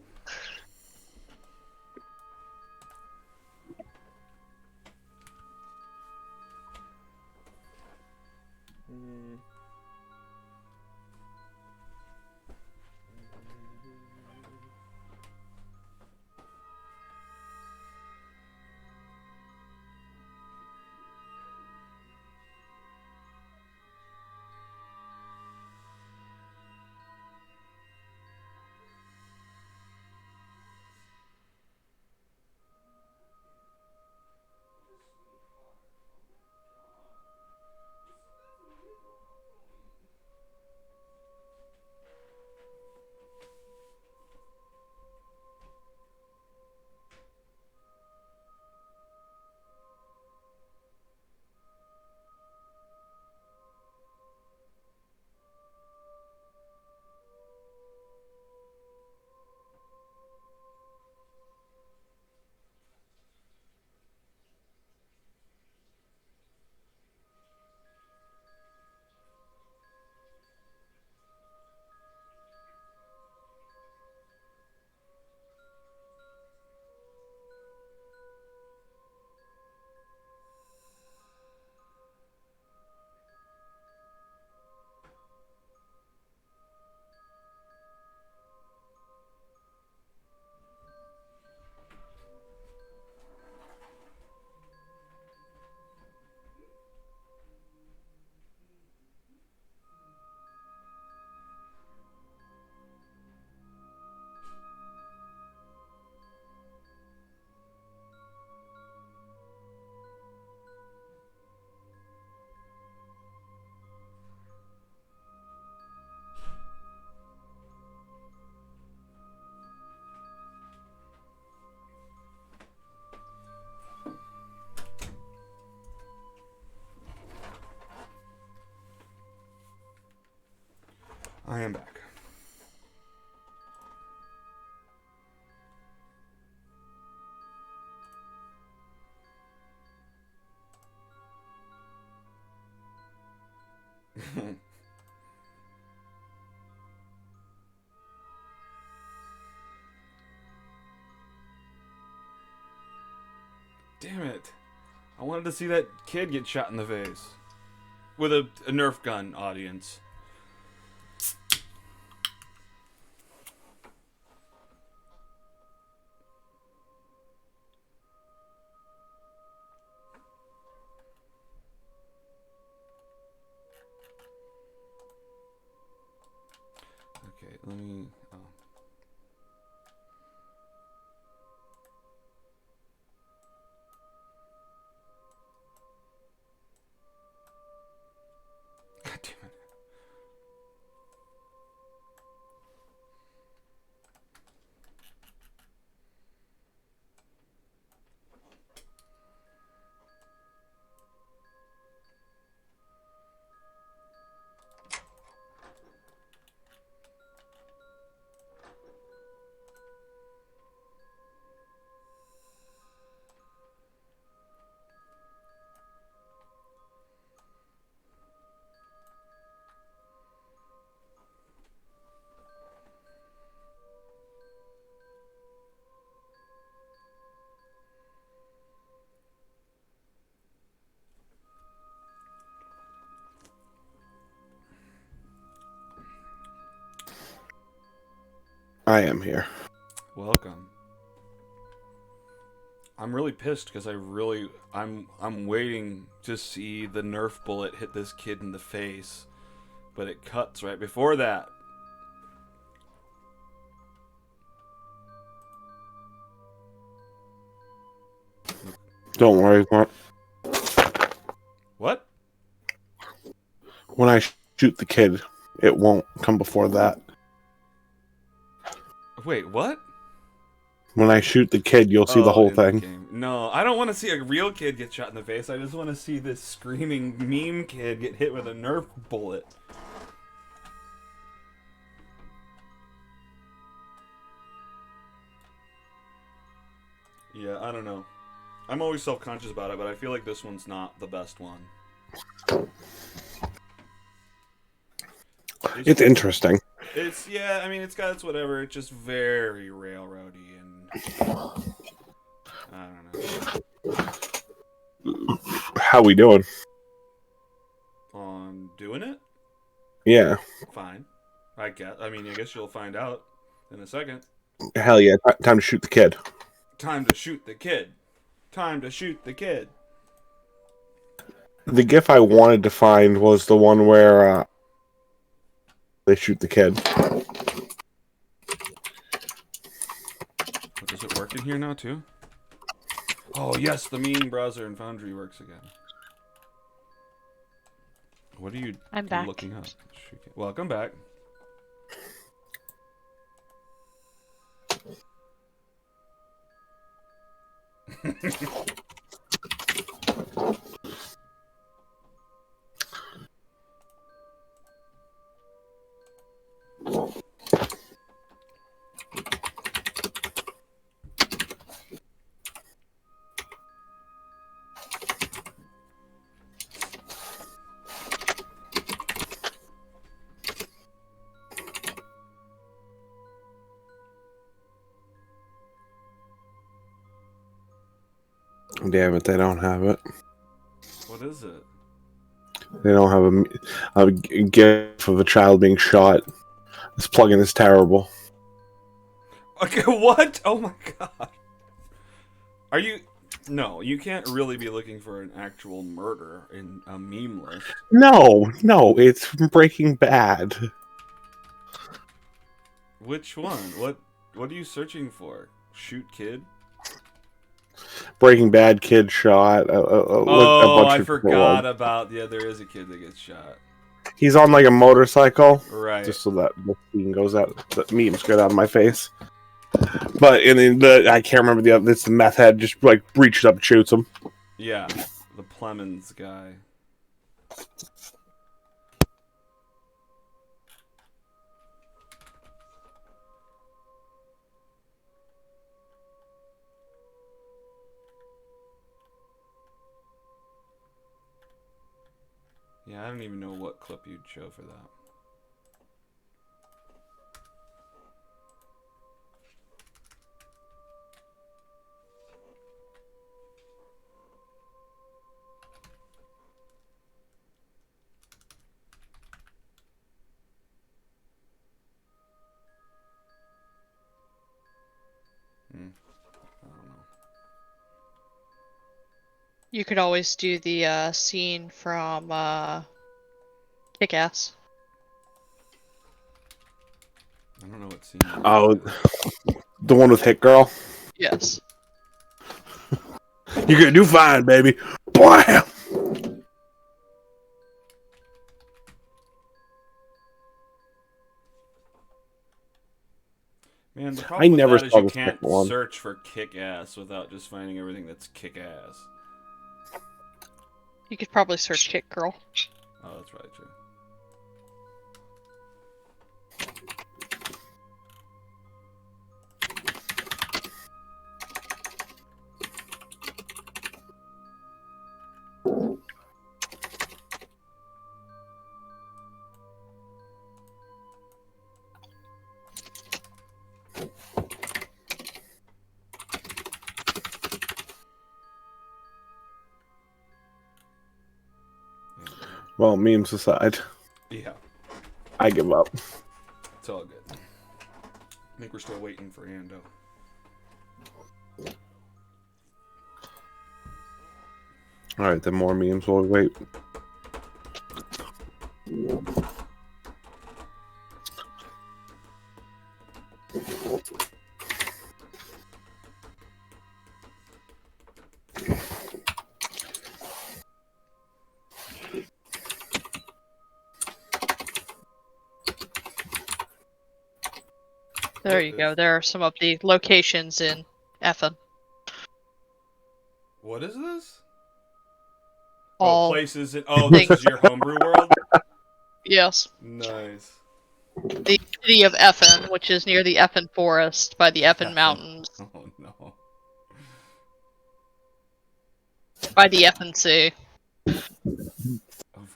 [SPEAKER 1] am back. Damn it. I wanted to see that kid get shot in the face. With a Nerf gun, audience. Okay, let me... Oh. God damn it.
[SPEAKER 3] I am here.
[SPEAKER 1] Welcome. I'm really pissed because I'm waiting to see the Nerf bullet hit this kid in the face, but it cuts right before that.
[SPEAKER 3] Don't worry.
[SPEAKER 1] What?
[SPEAKER 3] When I shoot the kid, it won't come before that.
[SPEAKER 1] Wait, what?
[SPEAKER 3] When I shoot the kid, you'll see the whole
[SPEAKER 1] in the
[SPEAKER 3] thing.
[SPEAKER 1] game. No, I don't want to see a real kid get shot in the face. I just want to see this screaming meme kid get hit with a Nerf bullet. Yeah, I don't know. I'm always self-conscious about it, but I feel like this one's not the best one.
[SPEAKER 3] It's interesting.
[SPEAKER 1] It's, yeah, I mean, it's got its whatever. It's just very railroady and... I don't know.
[SPEAKER 3] How we doing?
[SPEAKER 1] On doing it?
[SPEAKER 3] Yeah.
[SPEAKER 1] Fine. I guess you'll find out in a second.
[SPEAKER 3] Hell yeah. Time to shoot the kid.
[SPEAKER 1] Time to shoot the kid. Time to shoot the kid.
[SPEAKER 3] The GIF I wanted to find was the one where they shoot the kid.
[SPEAKER 1] Does it work in here now, too? Oh, yes, the meme browser in Foundry works again. What are you
[SPEAKER 5] I'm back.
[SPEAKER 1] looking up? Welcome back.
[SPEAKER 3] Damn it, they don't have it.
[SPEAKER 1] What is it?
[SPEAKER 3] They don't have a GIF of a child being shot. This plugin is terrible.
[SPEAKER 1] Okay, what? Oh my god. Are you... No, you can't really be looking for an actual murder in a meme list.
[SPEAKER 3] No, it's from Breaking Bad.
[SPEAKER 1] Which one? What are you searching for? Shoot kid?
[SPEAKER 3] Breaking Bad kid shot.
[SPEAKER 1] I forgot about... Yeah, there is a kid that gets shot.
[SPEAKER 3] He's on like a motorcycle.
[SPEAKER 1] Right.
[SPEAKER 3] Just so that the scene goes out, the memes get out of my face. But in the I can't remember the other. It's the meth head just like reaches up and shoots him.
[SPEAKER 1] Yeah, the Plemons guy. Yeah, I don't even know what clip you'd show for that. I don't know.
[SPEAKER 4] You could always do the scene from Kick-Ass.
[SPEAKER 1] I don't know what scene.
[SPEAKER 3] Oh, the one with Hit Girl.
[SPEAKER 4] Yes.
[SPEAKER 3] You're gonna do fine, baby. Blam!
[SPEAKER 1] Man, the
[SPEAKER 3] I
[SPEAKER 1] problem with
[SPEAKER 3] never
[SPEAKER 1] that is
[SPEAKER 3] saw
[SPEAKER 1] you
[SPEAKER 3] the
[SPEAKER 1] can't
[SPEAKER 3] second one.
[SPEAKER 1] search for kick-ass without just finding everything that's kick-ass.
[SPEAKER 4] You could probably search Kick Girl.
[SPEAKER 1] Oh, that's probably true.
[SPEAKER 3] Well, memes aside,
[SPEAKER 1] Yeah,
[SPEAKER 3] I give up.
[SPEAKER 1] it's all good. I think we're still waiting for Ando.
[SPEAKER 3] All right, then more memes while we wait.
[SPEAKER 4] There you go. There are some of the locations in Effen.
[SPEAKER 1] What is this?
[SPEAKER 4] All
[SPEAKER 1] Places in. Oh, this is your homebrew world?
[SPEAKER 4] yes.
[SPEAKER 1] Nice.
[SPEAKER 4] The city of Effen, which is near the Effen Forest by the Effen Mountains,
[SPEAKER 1] Oh, no.
[SPEAKER 4] by the Effen Sea.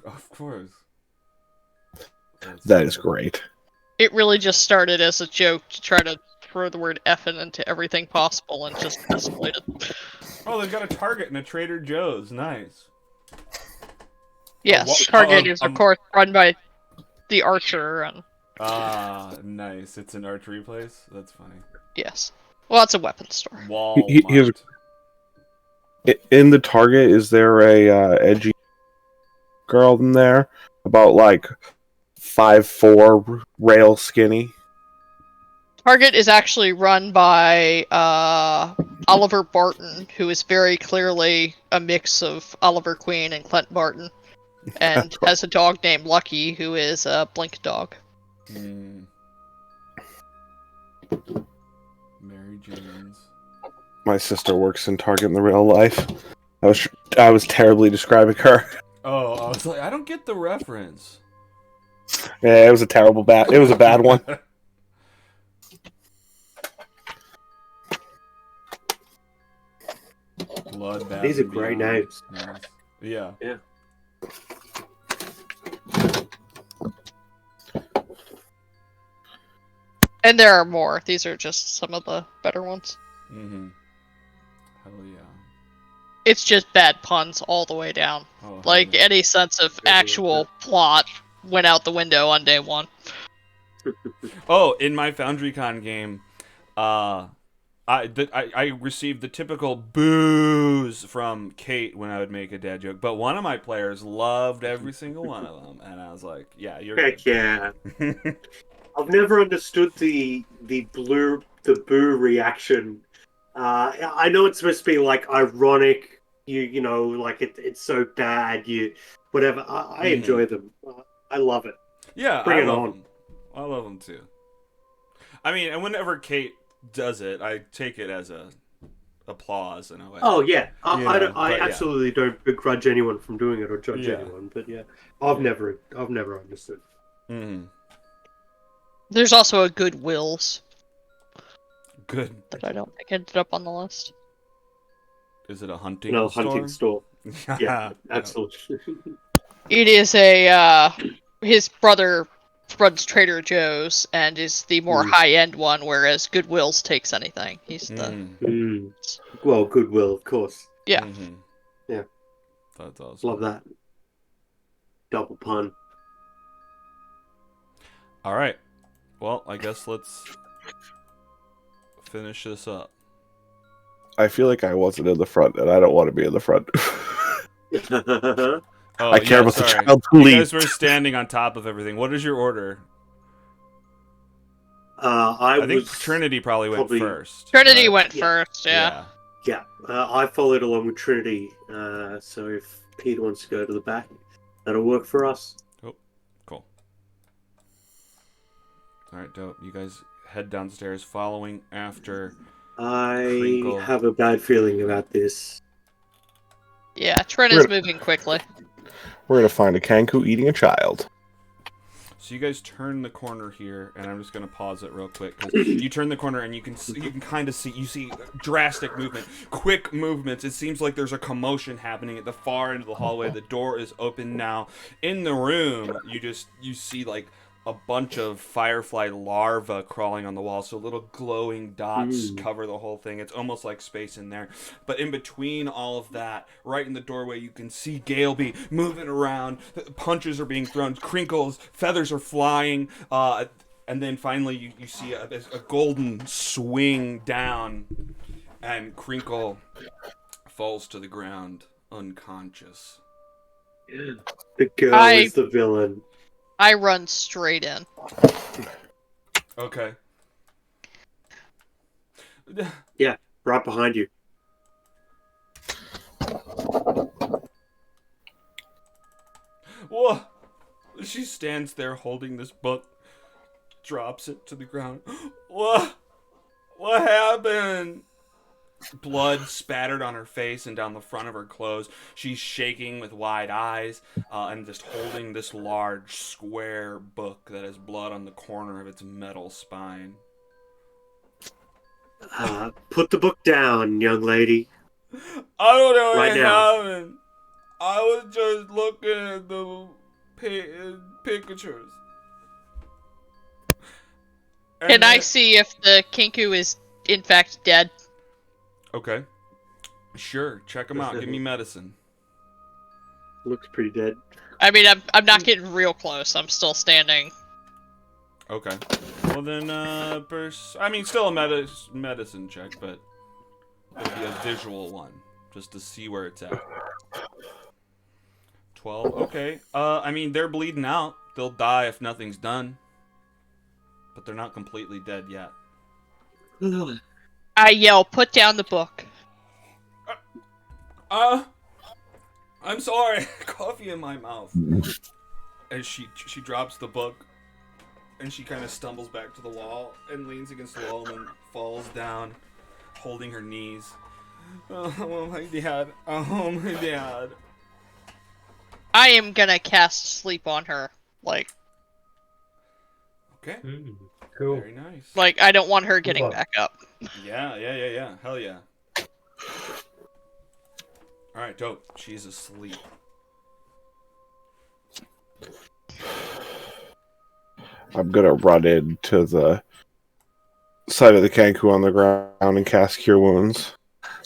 [SPEAKER 1] Of course.
[SPEAKER 3] That is great.
[SPEAKER 4] It really just started as a joke to try to throw the word Effen into everything possible and just escalated.
[SPEAKER 1] Oh, they've got a Target and a Trader Joe's. Nice.
[SPEAKER 4] Yes, Target is of course run by the Archer, and
[SPEAKER 1] Ah, nice. It's an archery place? That's funny.
[SPEAKER 4] yes. Well, it's a weapons store.
[SPEAKER 3] Here's
[SPEAKER 1] Walmart.
[SPEAKER 3] in the Target. Is there a edgy girl in there? About like 5'4", rail skinny.
[SPEAKER 4] Target is actually run by Oliver Barton, who is very clearly a mix of Oliver Queen and Clint Barton, and has a dog named Lucky, who is a Blink dog.
[SPEAKER 1] Mary Jane's.
[SPEAKER 3] My sister works in Target in the real life. I was terribly describing her.
[SPEAKER 1] Oh, I was like, I don't get the reference.
[SPEAKER 3] Yeah, it was a terrible bad. It was a bad one.
[SPEAKER 1] Bloodbath.
[SPEAKER 2] These are
[SPEAKER 1] and
[SPEAKER 2] great
[SPEAKER 1] Beyond.
[SPEAKER 2] names.
[SPEAKER 1] Nice. Yeah.
[SPEAKER 2] Yeah.
[SPEAKER 4] And there are more. These are just some of the better ones.
[SPEAKER 1] Mm-hmm. Hell yeah.
[SPEAKER 4] It's just bad puns all the way down.
[SPEAKER 1] Oh, hell
[SPEAKER 4] Like,
[SPEAKER 1] yeah.
[SPEAKER 4] any sense of actual plot went out the window on day one.
[SPEAKER 1] Oh, in my FoundryCon game, I received the typical boos from Kate when I would make a dad joke, but one of my players loved every single one of them, and I was like, "Yeah, you're
[SPEAKER 2] Heck
[SPEAKER 1] good."
[SPEAKER 2] yeah. I've never understood the boo reaction. I know it's supposed to be like ironic, you know, like it's so bad, you whatever. I enjoy them. I love it.
[SPEAKER 1] Yeah,
[SPEAKER 2] Bring
[SPEAKER 1] I
[SPEAKER 2] it
[SPEAKER 1] love
[SPEAKER 2] on.
[SPEAKER 1] them. I love them too. I mean, and whenever Kate does it, I take it as a applause in a way.
[SPEAKER 2] Oh yeah,
[SPEAKER 1] You
[SPEAKER 2] I
[SPEAKER 1] know,
[SPEAKER 2] don't. I
[SPEAKER 1] but yeah.
[SPEAKER 2] absolutely don't begrudge anyone from doing it or judge
[SPEAKER 1] Yeah.
[SPEAKER 2] anyone. But yeah, I've never understood.
[SPEAKER 1] Mm-hmm.
[SPEAKER 4] There's also a Goodwills
[SPEAKER 1] Good.
[SPEAKER 4] that I don't think ended up on the list.
[SPEAKER 1] Is it a hunting
[SPEAKER 2] No
[SPEAKER 1] store?
[SPEAKER 2] hunting store. Yeah, absolutely.
[SPEAKER 4] It is his brother runs Trader Joe's and is the more
[SPEAKER 2] Mm.
[SPEAKER 4] high-end one, whereas Goodwill's takes anything. He's the
[SPEAKER 2] Well, Goodwill, of course.
[SPEAKER 4] yeah.
[SPEAKER 1] Mm-hmm.
[SPEAKER 2] Yeah.
[SPEAKER 1] That's awesome.
[SPEAKER 2] Love that. Double pun.
[SPEAKER 1] All right. Well, I guess let's finish this up.
[SPEAKER 3] I feel like I wasn't in the front, and I don't want to be in the front.
[SPEAKER 1] Oh,
[SPEAKER 3] I care about
[SPEAKER 1] sorry.
[SPEAKER 3] the child who
[SPEAKER 1] You
[SPEAKER 3] leaves.
[SPEAKER 1] guys were standing on top of everything. What is your order?
[SPEAKER 2] I
[SPEAKER 1] think
[SPEAKER 2] was
[SPEAKER 1] Trinity probably went first.
[SPEAKER 4] Trinity
[SPEAKER 1] but-
[SPEAKER 4] went
[SPEAKER 2] Yeah.
[SPEAKER 4] first, yeah.
[SPEAKER 2] Yeah, I followed along with Trinity. So if Pete wants to go to the back, that'll work for us.
[SPEAKER 1] Cool. All right, dope. You guys head downstairs, following after.
[SPEAKER 2] I
[SPEAKER 1] Crinkle.
[SPEAKER 2] have a bad feeling about this.
[SPEAKER 4] Yeah, Trin is moving quickly.
[SPEAKER 3] We're gonna find a Kanku eating a child.
[SPEAKER 1] So you guys turn the corner here, and I'm just gonna pause it real quick because you turn the corner and you can kind of see drastic movement, quick movements. It seems like there's a commotion happening at the far end of the hallway. The door is open now. In the room, you see like a bunch of firefly larvae crawling on the wall, so little glowing dots cover the whole thing. It's almost like space in there. But in between all of that, right in the doorway, you can see Galeby moving around. Punches are being thrown, crinkles, feathers are flying, and then finally you see a golden swing down, and Crinkle falls to the ground unconscious.
[SPEAKER 2] The girl is the villain.
[SPEAKER 4] I run straight in.
[SPEAKER 1] Okay.
[SPEAKER 2] Yeah, right behind you.
[SPEAKER 1] Whoa! She stands there holding this book, drops it to the ground. What? What happened? Blood spattered on her face and down the front of her clothes. She's shaking with wide eyes and just holding this large square book that has blood on the corner of its metal spine.
[SPEAKER 2] Put the book down, young lady.
[SPEAKER 1] I don't know
[SPEAKER 2] Right
[SPEAKER 1] what
[SPEAKER 2] now.
[SPEAKER 1] happened. I was just looking at the pictures.
[SPEAKER 4] Can I see if the Kinku is in fact dead?
[SPEAKER 1] Okay. Sure. Check him out. Give me medicine.
[SPEAKER 2] Looks pretty dead.
[SPEAKER 4] I mean, I'm not getting real close. I'm still standing.
[SPEAKER 1] Okay. Well then, I mean, still a medicine check, but it'll be a visual one, just to see where it's at. 12. Okay. I mean, they're bleeding out. They'll die if nothing's done. But they're not completely dead yet.
[SPEAKER 4] I yell, "Put down the book."
[SPEAKER 1] I'm sorry. Coffee in my mouth. And she drops the book, and she kind of stumbles back to the wall and leans against the wall and then falls down, holding her knees. Oh my dad. Oh my dad.
[SPEAKER 4] I am gonna cast sleep on her.
[SPEAKER 1] Okay.
[SPEAKER 2] Cool.
[SPEAKER 1] Very nice.
[SPEAKER 4] Like, I don't want her getting
[SPEAKER 2] Hold on.
[SPEAKER 4] back up.
[SPEAKER 1] Yeah. Hell yeah. Alright, dope. She's asleep.
[SPEAKER 3] I'm gonna run into the side of the Kanku on the ground and cast Cure Wounds.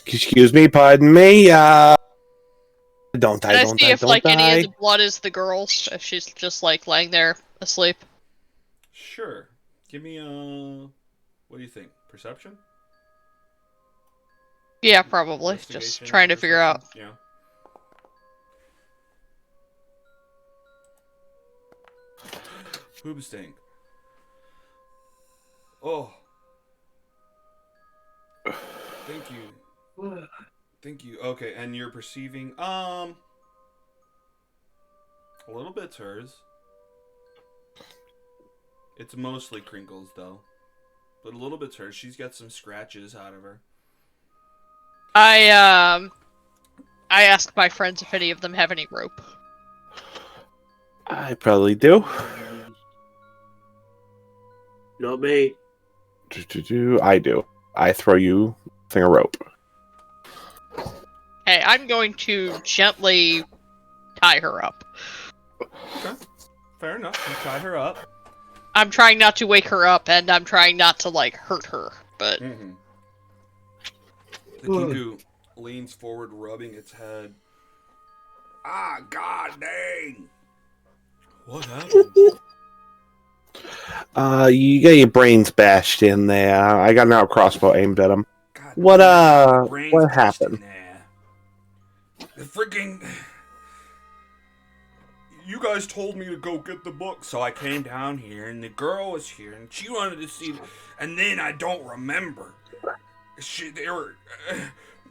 [SPEAKER 3] Excuse me, pardon me. Don't
[SPEAKER 4] Can I
[SPEAKER 3] die,
[SPEAKER 4] see if
[SPEAKER 3] don't
[SPEAKER 4] like
[SPEAKER 3] die.
[SPEAKER 4] any of the blood is the girl's? If she's just like laying there asleep.
[SPEAKER 1] Sure. Give me what do you think? Perception?
[SPEAKER 4] Yeah, probably. Just
[SPEAKER 1] Investigation,
[SPEAKER 4] trying to figure out.
[SPEAKER 1] perception? Yeah. Boob stink. Oh. Thank you. Thank you. Okay, and you're perceiving a little bit's hers. It's mostly Crinkles though. But a little bit's hers. She's got some scratches out of her.
[SPEAKER 4] I ask my friends if any of them have any rope.
[SPEAKER 3] I probably do.
[SPEAKER 2] Not me.
[SPEAKER 3] I do. I throw you a thing of rope.
[SPEAKER 4] Hey, I'm going to gently tie her up.
[SPEAKER 1] Okay. Fair enough. You tie her up.
[SPEAKER 4] I'm trying not to wake her up, and I'm trying not to, like, hurt her, but...
[SPEAKER 1] Mm-hmm. The Kinku leans forward, rubbing its head. Ah, god dang! What happened?
[SPEAKER 3] You got your brains bashed in there. I got an out crossbow aimed at him.
[SPEAKER 1] God,
[SPEAKER 3] What happened?
[SPEAKER 1] The freaking... You guys told me to go get the book, so I came down here, and the girl was here, and she wanted to see... And then I don't remember.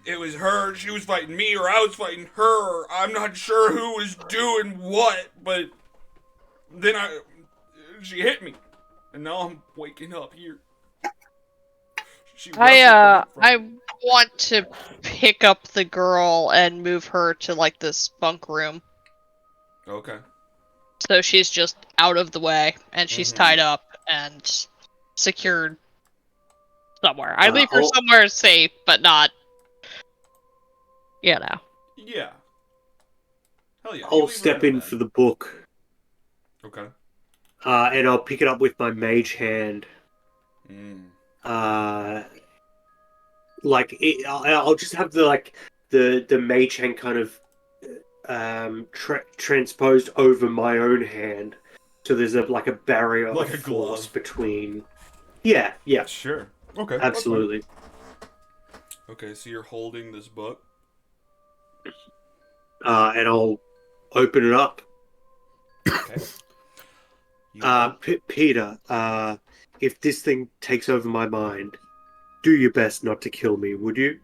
[SPEAKER 1] It was her, she was fighting me, or I was fighting her, or I'm not sure who was doing what, but... Then she hit me, and now I'm waking up here.
[SPEAKER 4] I want to pick up the girl and move her to, like, this bunk room.
[SPEAKER 1] Okay.
[SPEAKER 4] So she's just out of the way, and she's tied up and secured somewhere. I leave her somewhere safe, but not, you know.
[SPEAKER 1] Yeah. Hell yeah.
[SPEAKER 2] I'll step in for the book.
[SPEAKER 1] Okay.
[SPEAKER 2] And I'll pick it up with my mage hand. I'll just have the mage hand kind of transposed over my own hand, so there's a barrier
[SPEAKER 1] like
[SPEAKER 2] of
[SPEAKER 1] a
[SPEAKER 2] force
[SPEAKER 1] glove
[SPEAKER 2] between. Yeah.
[SPEAKER 1] Sure. Okay.
[SPEAKER 2] Absolutely.
[SPEAKER 1] Okay, so you're holding this book.
[SPEAKER 2] And I'll open it up.
[SPEAKER 1] Okay.
[SPEAKER 2] Peter, if this thing takes over my mind, do your best not to kill me, would you?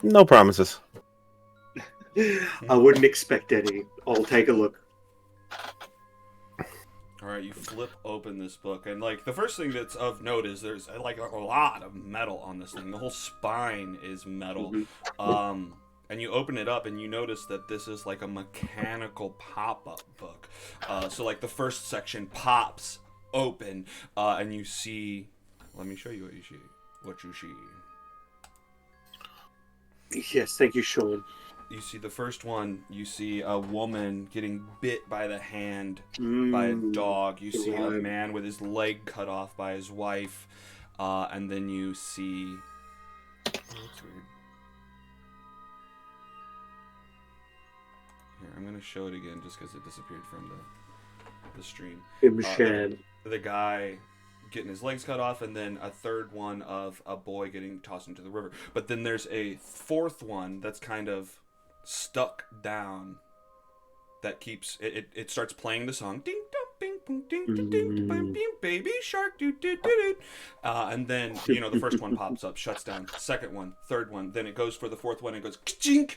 [SPEAKER 3] No promises.
[SPEAKER 2] I wouldn't expect any. I'll take a look.
[SPEAKER 1] Alright, you flip open this book, and the first thing that's of note is there's a lot of metal on this thing. The whole spine is metal. And you open it up and you notice that this is a mechanical pop-up book. So the first section pops open, and you see... Let me show you what you see.
[SPEAKER 2] Yes, thank you, Sean.
[SPEAKER 1] You see the first one, you see a woman getting bit by the hand by a dog. You see a man with his leg cut off by his wife. And then you see... Oh, that's weird. Here, I'm going to show it again just because it disappeared from the stream. The guy getting his legs cut off, and then a third one of a boy getting tossed into the river. But then there's a fourth one that's kind of stuck down that keeps it starts playing the song ding dong bing boom ding ding ding bing baby shark do do do do, and then the first one pops up, shuts down, second one, third one, then it goes for the fourth one and goes ka-chink,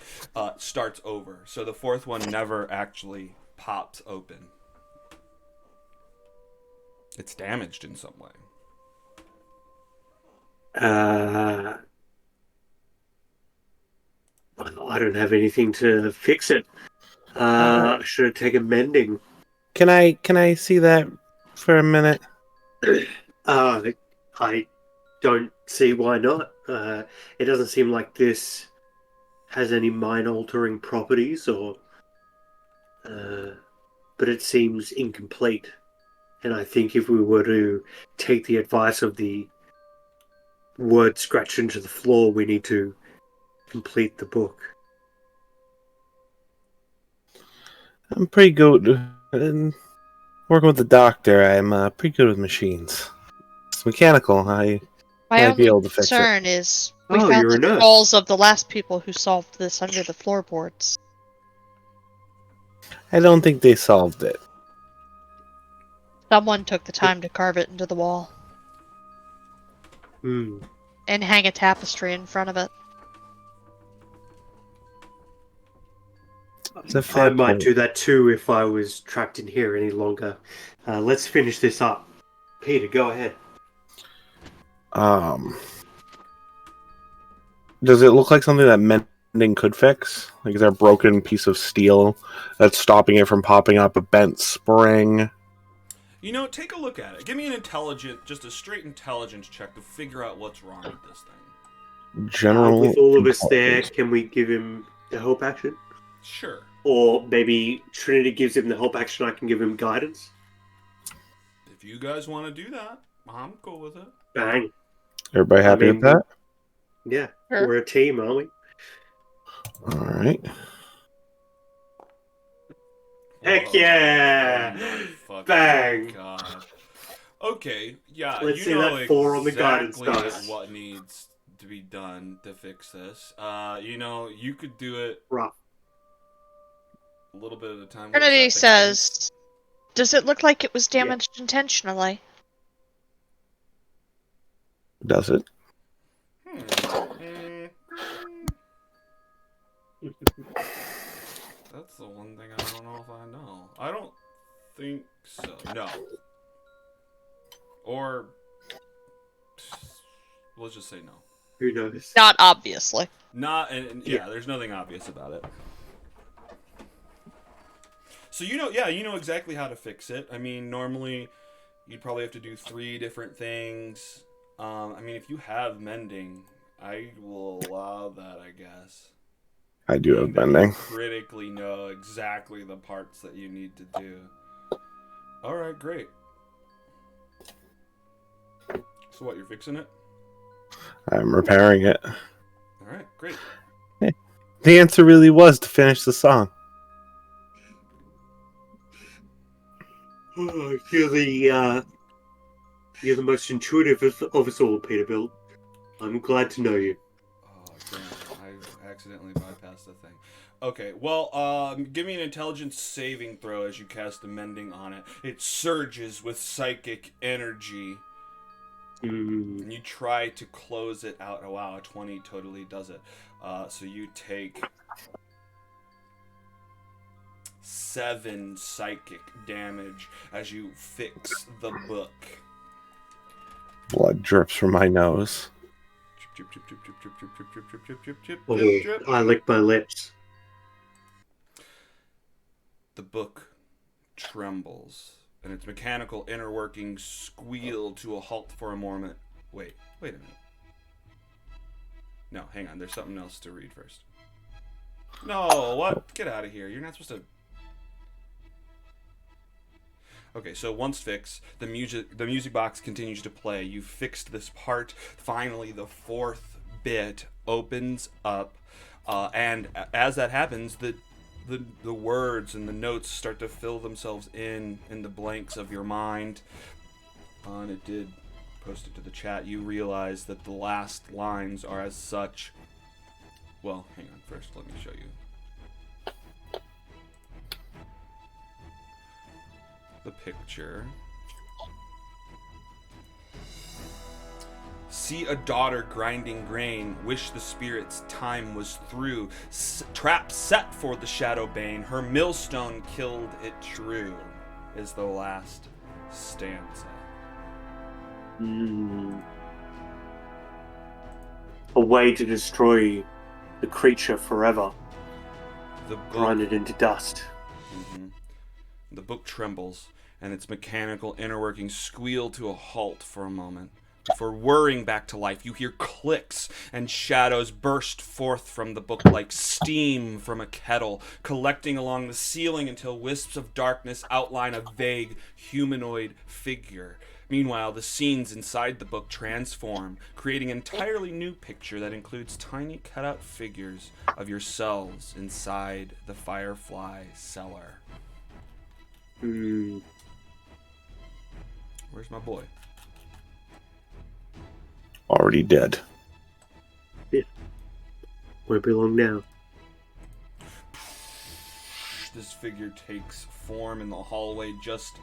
[SPEAKER 1] starts over. So the fourth one never actually pops open. It's damaged in some way.
[SPEAKER 2] I don't have anything to fix it. Should I take a mending?
[SPEAKER 3] Can I see that for a minute?
[SPEAKER 2] I don't see why not. It doesn't seem like this has any mind-altering properties, but it seems incomplete. And I think if we were to take the advice of the word scratched into the floor, we need to complete the book.
[SPEAKER 3] I'm pretty good. Working with the doctor, I'm pretty good with machines. It's mechanical. I
[SPEAKER 5] My
[SPEAKER 3] might be
[SPEAKER 5] only
[SPEAKER 3] able to fix it.
[SPEAKER 5] concern is we
[SPEAKER 2] Oh,
[SPEAKER 5] found
[SPEAKER 2] you're a
[SPEAKER 5] the
[SPEAKER 2] nurse.
[SPEAKER 5] skulls of the last people who solved this under the floorboards.
[SPEAKER 3] I don't think they solved it.
[SPEAKER 5] Someone took the time to carve it into the wall and hang a tapestry in front of it.
[SPEAKER 3] It's a fair
[SPEAKER 2] I might
[SPEAKER 3] point.
[SPEAKER 2] do that too if I was trapped in here any longer. Let's finish this up. Peter, go ahead.
[SPEAKER 3] Does it look like something that mending could fix? Like, is there a broken piece of steel that's stopping it from popping up? A bent spring?
[SPEAKER 1] Take a look at it. Give me just a straight intelligence check to figure out what's wrong with this thing.
[SPEAKER 3] General.
[SPEAKER 2] With all of us there, can we give him The help action?
[SPEAKER 1] Sure.
[SPEAKER 2] Or maybe Trinity gives him the help action, I can give him guidance?
[SPEAKER 1] If you guys want to do that, I'm cool with it.
[SPEAKER 2] Bang.
[SPEAKER 3] Everybody happy with that?
[SPEAKER 2] Yeah,
[SPEAKER 4] Sure.
[SPEAKER 2] we're a team, aren't we?
[SPEAKER 3] All right.
[SPEAKER 2] Heck
[SPEAKER 1] Whoa.
[SPEAKER 2] yeah!
[SPEAKER 1] Oh my fucking
[SPEAKER 2] Bang!
[SPEAKER 1] God. Okay, yeah,
[SPEAKER 2] Let's
[SPEAKER 1] you
[SPEAKER 2] see
[SPEAKER 1] know
[SPEAKER 2] that 4 on the guidance
[SPEAKER 1] exactly
[SPEAKER 2] dice.
[SPEAKER 1] what needs to be done to fix this. You could do it
[SPEAKER 2] Rough.
[SPEAKER 1] a little bit at a time. What was
[SPEAKER 5] Trinity
[SPEAKER 1] that, the guidance?
[SPEAKER 5] says, "Does it look like it was damaged intentionally?"
[SPEAKER 3] Does it?
[SPEAKER 1] That's the one thing I don't know if I know. I don't think so. No. Or let's just say no.
[SPEAKER 2] Who knows?
[SPEAKER 5] Not obviously.
[SPEAKER 1] Not, and yeah, there's nothing obvious about it. So you know exactly how to fix it. I mean, normally you'd probably have to do 3 different things. I mean, if you have mending, I will allow that, I guess.
[SPEAKER 3] I do have
[SPEAKER 1] And then
[SPEAKER 3] bending.
[SPEAKER 1] you critically know exactly the parts that you need to do. All right, great. So what, you're fixing it?
[SPEAKER 3] I'm repairing it.
[SPEAKER 1] All right, great.
[SPEAKER 3] The answer really was to finish the song.
[SPEAKER 2] Oh, you're the most intuitive of us all, Peterbilt. I'm glad to know you.
[SPEAKER 1] Oh, damn. I accidentally bypassed the thing. Okay, well, give me an intelligence saving throw as you cast the mending on it. It surges with psychic energy, and you try to close it out. Oh, wow, a 20 totally does it. So you take 7 psychic damage as you fix the book.
[SPEAKER 3] Blood drips from my nose.
[SPEAKER 1] Chip, chip, chip, chip, chip, chip, chip, chip, chip, chip, chip, chip,
[SPEAKER 2] Oh,
[SPEAKER 1] chip, chip.
[SPEAKER 2] I lick my lips.
[SPEAKER 1] The book trembles, and its mechanical inner workings squeal to a halt for a moment. Wait a minute. No, hang on. There's something else to read first. No, what? Get out of here. You're not supposed to... Okay, so once fixed, the music box continues to play. You fixed this part. Finally, the 4th bit opens up, and as that happens, the words and the notes start to fill themselves in the blanks of your mind. And it did post it to the chat. You realize that the last lines are as such. Well, hang on. First, let me show you. The picture. See a daughter grinding grain, wish the spirit's time was through. Trap set for the shadow bane, her millstone killed it true, is the last stanza.
[SPEAKER 2] A way to destroy the creature forever.
[SPEAKER 1] The book,
[SPEAKER 2] Grind it into dust.
[SPEAKER 1] The book trembles, and its mechanical inner workings squeal to a halt for a moment. Before whirring back to life, you hear clicks and shadows burst forth from the book like steam from a kettle, collecting along the ceiling until wisps of darkness outline a vague humanoid figure. Meanwhile, the scenes inside the book transform, creating an entirely new picture that includes tiny cutout figures of yourselves inside the Firefly cellar. Where's my boy?
[SPEAKER 3] Already dead.
[SPEAKER 2] Won't be long now.
[SPEAKER 1] This figure takes form in the hallway just...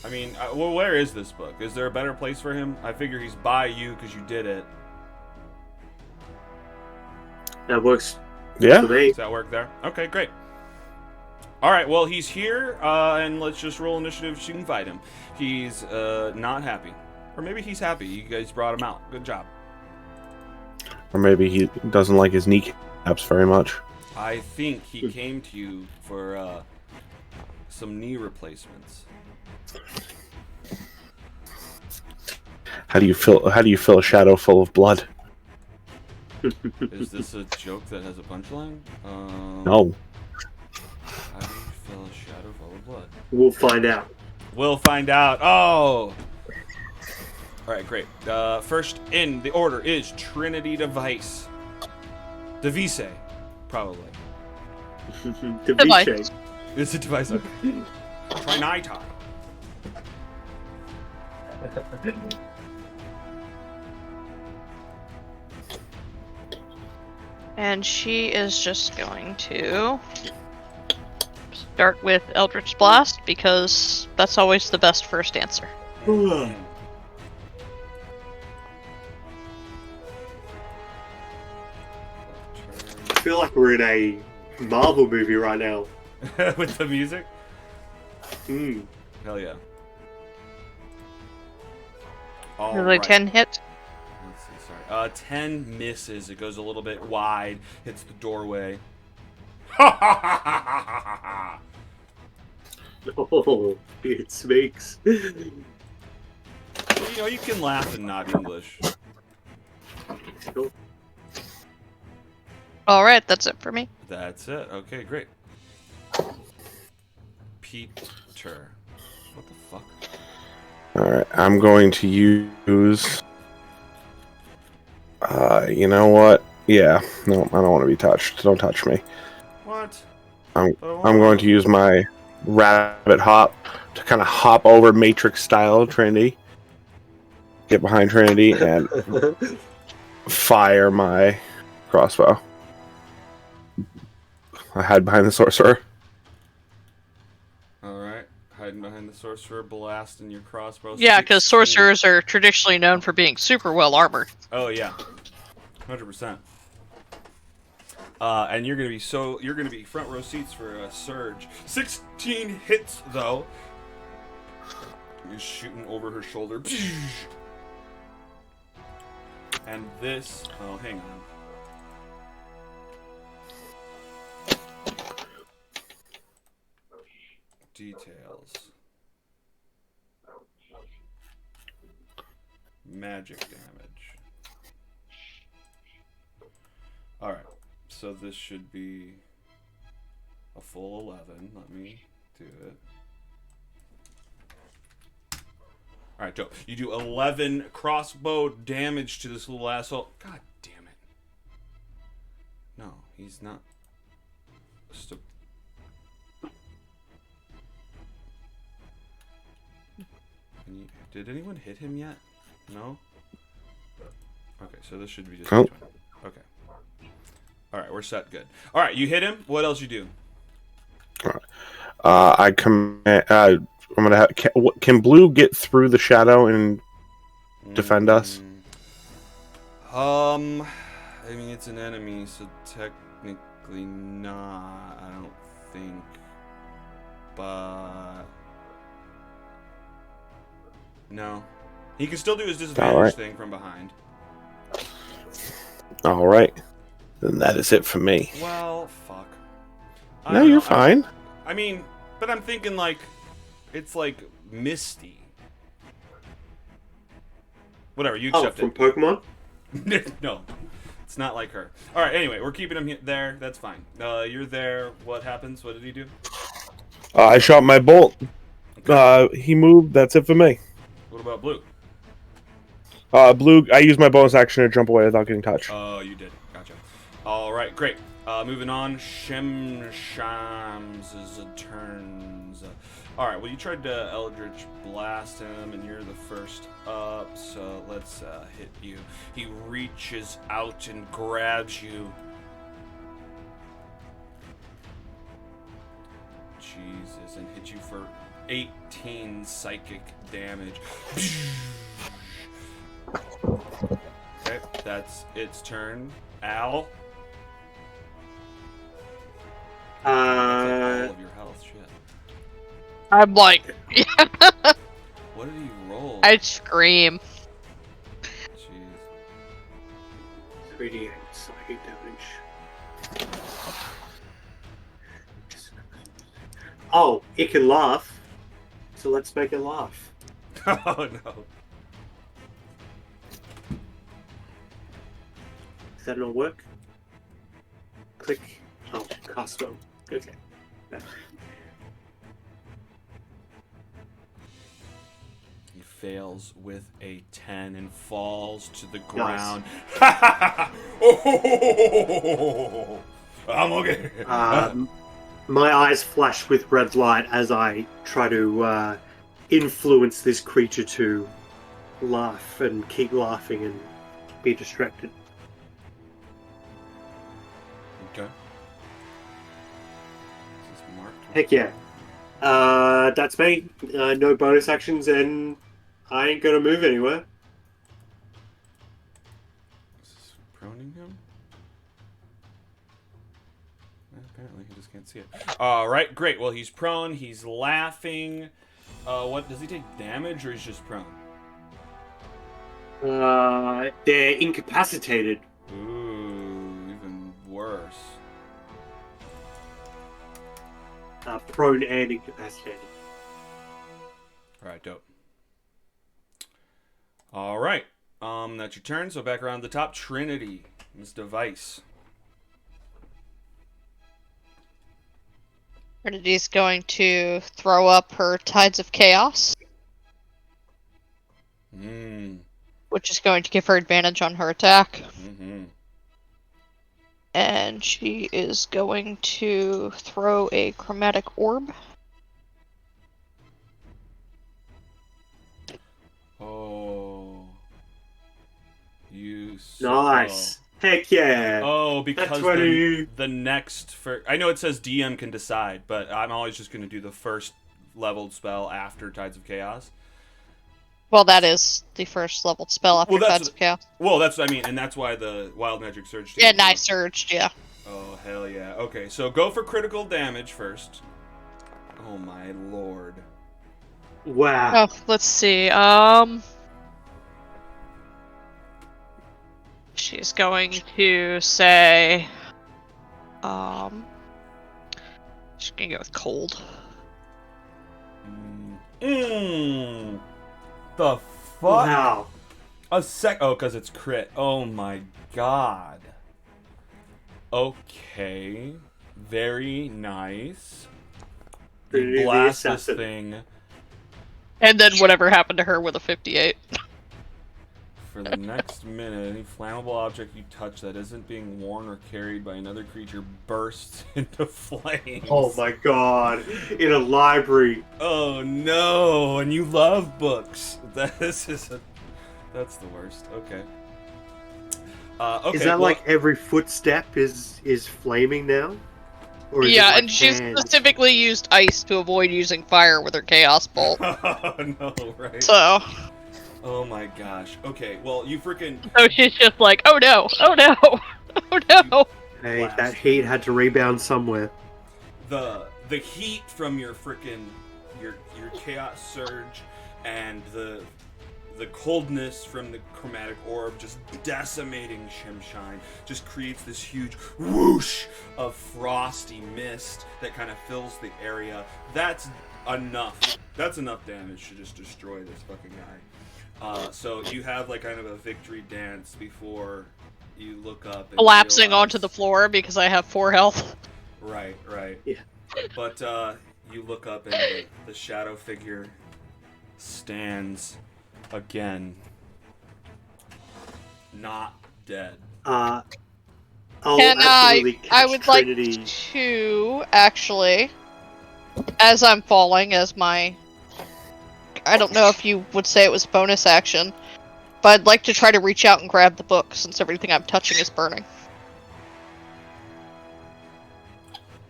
[SPEAKER 1] I mean, well, where is this book? Is there a better place for him? I figure he's by you because you did it.
[SPEAKER 2] That works
[SPEAKER 3] Yeah?
[SPEAKER 2] for me.
[SPEAKER 1] Does that work there? Okay, great. All right, well, he's here, and let's just roll initiative so you can fight him. He's not happy. Or maybe he's happy. You guys brought him out. Good job.
[SPEAKER 3] Or maybe he doesn't like his kneecaps very much.
[SPEAKER 1] I think he came to you for some knee replacements.
[SPEAKER 3] How do you fill a shadow full of blood?
[SPEAKER 1] Is this a joke that has a punchline?
[SPEAKER 3] No.
[SPEAKER 1] How do you fill a shadow full of blood?
[SPEAKER 2] We'll find out.
[SPEAKER 1] We'll find out. Oh! Alright, great. First in the order is Trinity Device. Devise, probably.
[SPEAKER 2] Device.
[SPEAKER 1] It's a device. Okay. Trinita.
[SPEAKER 4] And she is just going to start with Eldritch Blast because that's always the best first answer.
[SPEAKER 2] I feel like we're in a Marvel movie right now.
[SPEAKER 1] With the music?
[SPEAKER 2] Hmm.
[SPEAKER 1] Hell yeah.
[SPEAKER 4] Really
[SPEAKER 1] Alright.
[SPEAKER 4] 10 hit.
[SPEAKER 1] Let's see, sorry. 10 misses. It goes a little bit wide, hits the doorway.
[SPEAKER 2] Oh, it speaks.
[SPEAKER 1] You know, you can laugh and not English.
[SPEAKER 4] Alright, that's it for me.
[SPEAKER 1] That's it. Okay, great. Peter. What the fuck?
[SPEAKER 3] Alright, I'm going to use... you know what? Yeah, no, I don't want to be touched. Don't touch me.
[SPEAKER 1] What?
[SPEAKER 3] I'm going to use my rabbit hop to kind of hop over Matrix style Trinity. Get behind Trinity and fire my crossbow. I hide behind the sorcerer.
[SPEAKER 1] Alright. Hiding behind the sorcerer, blasting your crossbow.
[SPEAKER 4] Yeah, because
[SPEAKER 1] 16.
[SPEAKER 4] sorcerers are traditionally known for being super well armored.
[SPEAKER 1] Oh, yeah. 100%. And you're gonna be front row seats for a surge. 16 hits though. You're shooting over her shoulder. And this, oh, hang on. Details. Magic damage. Alright, so this should be a full 11. Let me do it. Alright, dope. You do 11 crossbow damage to this little asshole. God damn it. No, he's not. Did anyone hit him yet? No? Okay, so this should be just...
[SPEAKER 3] Oh.
[SPEAKER 1] Okay. Alright, we're set. Good. Alright, you hit him. What else you do?
[SPEAKER 3] I command... I'm gonna have... Can Blue get through the shadow and defend us?
[SPEAKER 1] I mean, it's an enemy, so technically not. I don't think. But... No. He can still do his disadvantage thing from behind.
[SPEAKER 3] Alright. Then that is it for me.
[SPEAKER 1] Well, fuck.
[SPEAKER 3] No, you're fine.
[SPEAKER 1] I mean, but I'm thinking like, it's like Misty. Whatever, you accept
[SPEAKER 2] from
[SPEAKER 1] it.
[SPEAKER 2] Pokemon?
[SPEAKER 1] No, it's not like her. All right, anyway, we're keeping him there. That's fine. You're there. What happens? What did he do?
[SPEAKER 3] I shot my bolt. He moved. That's it for me.
[SPEAKER 1] What about Blue?
[SPEAKER 3] Blue, I used my bonus action to jump away without getting touched.
[SPEAKER 1] Oh, you did. Gotcha. All right, great. Moving on. Shemshime's turns. All right, well, you tried to Eldritch Blast him, and you're the first up, so let's hit you. He reaches out and grabs you. Jesus, and hits you for 18 psychic damage. Okay, that's its turn. Al? All of your health, shit.
[SPEAKER 4] I'm like,
[SPEAKER 1] What did he roll?
[SPEAKER 4] I'd scream.
[SPEAKER 1] Jeez.
[SPEAKER 2] 3d8 psychic damage. Oh, it can laugh. So let's make it laugh.
[SPEAKER 1] Oh no.
[SPEAKER 2] Does that not work? Click. Oh, custom. Okay.
[SPEAKER 1] He fails with a 10 and falls to the ground. Oh, I'm okay.
[SPEAKER 2] My eyes flash with red light as I try to influence this creature to laugh and keep laughing and be distracted.
[SPEAKER 1] Okay. This is marked.
[SPEAKER 2] Heck yeah. That's me. No bonus actions, and I ain't gonna move anywhere.
[SPEAKER 1] Is this proning him? Apparently he just can't see it. Alright, great. Well, he's prone. He's laughing. What does he take damage, or he's just prone?
[SPEAKER 2] They're incapacitated.
[SPEAKER 1] Ooh, even worse.
[SPEAKER 2] Prone and incapacitated.
[SPEAKER 1] Alright, dope. Alright. That's your turn. So back around the top. Trinity. Miss Device.
[SPEAKER 4] Trinity's going to throw up her Tides of Chaos, which is going to give her advantage on her attack.
[SPEAKER 1] Mm-hmm.
[SPEAKER 4] And she is going to throw a Chromatic Orb.
[SPEAKER 1] Oh. You
[SPEAKER 2] Nice. Heck yeah.
[SPEAKER 1] Oh, because
[SPEAKER 2] That's what
[SPEAKER 1] the next I know it says DM can decide, but I'm always just going to do the first leveled spell after Tides of Chaos.
[SPEAKER 4] Well, that is the first leveled spell after Tides of Chaos.
[SPEAKER 1] Well, that's what I mean, and that's why the Wild Magic Surge.
[SPEAKER 4] Yeah, and I surged, yeah.
[SPEAKER 1] Oh, hell yeah. Okay, so go for critical damage first. Oh my lord.
[SPEAKER 2] Wow.
[SPEAKER 4] Oh, let's see. She's going to say, she's gonna go with cold.
[SPEAKER 1] The fuck?
[SPEAKER 2] Wow.
[SPEAKER 1] Oh, because it's crit. Oh my god. Okay. Very nice. You blast this thing.
[SPEAKER 4] And then whatever happened to her with a 58.
[SPEAKER 1] For the next minute, any flammable object you touch that isn't being worn or carried by another creature bursts into flames.
[SPEAKER 2] Oh my god. In a library.
[SPEAKER 1] Oh no, and you love books. That's the worst. Okay. Okay.
[SPEAKER 2] Is that like every footstep is flaming now? Or is
[SPEAKER 4] yeah,
[SPEAKER 2] it like
[SPEAKER 4] and she
[SPEAKER 2] hands?
[SPEAKER 4] specifically used ice to avoid using fire with her Chaos Bolt.
[SPEAKER 1] Oh no, right?
[SPEAKER 4] So.
[SPEAKER 1] Oh my gosh. Okay, well, you freaking...
[SPEAKER 4] So she's just like, oh no, oh no, oh no.
[SPEAKER 2] Hey, that heat had to rebound somewhere.
[SPEAKER 1] The heat from your freaking your chaos surge and the coldness from the chromatic orb just decimating Shemshime just creates this huge whoosh of frosty mist that kind of fills the area. That's enough. That's enough damage to just destroy this fucking guy. So you have like kind of a victory dance before you look up and
[SPEAKER 4] Collapsing
[SPEAKER 1] realize...
[SPEAKER 4] onto the floor because I have 4 health.
[SPEAKER 1] Right.
[SPEAKER 2] Yeah.
[SPEAKER 1] But you look up and the shadow figure stands again. Not dead.
[SPEAKER 2] I'll
[SPEAKER 4] I would
[SPEAKER 2] Trinity.
[SPEAKER 4] like to actually, as I'm falling, as my... I don't know if you would say it was bonus action, but I'd like to try to reach out and grab the book since everything I'm touching is burning.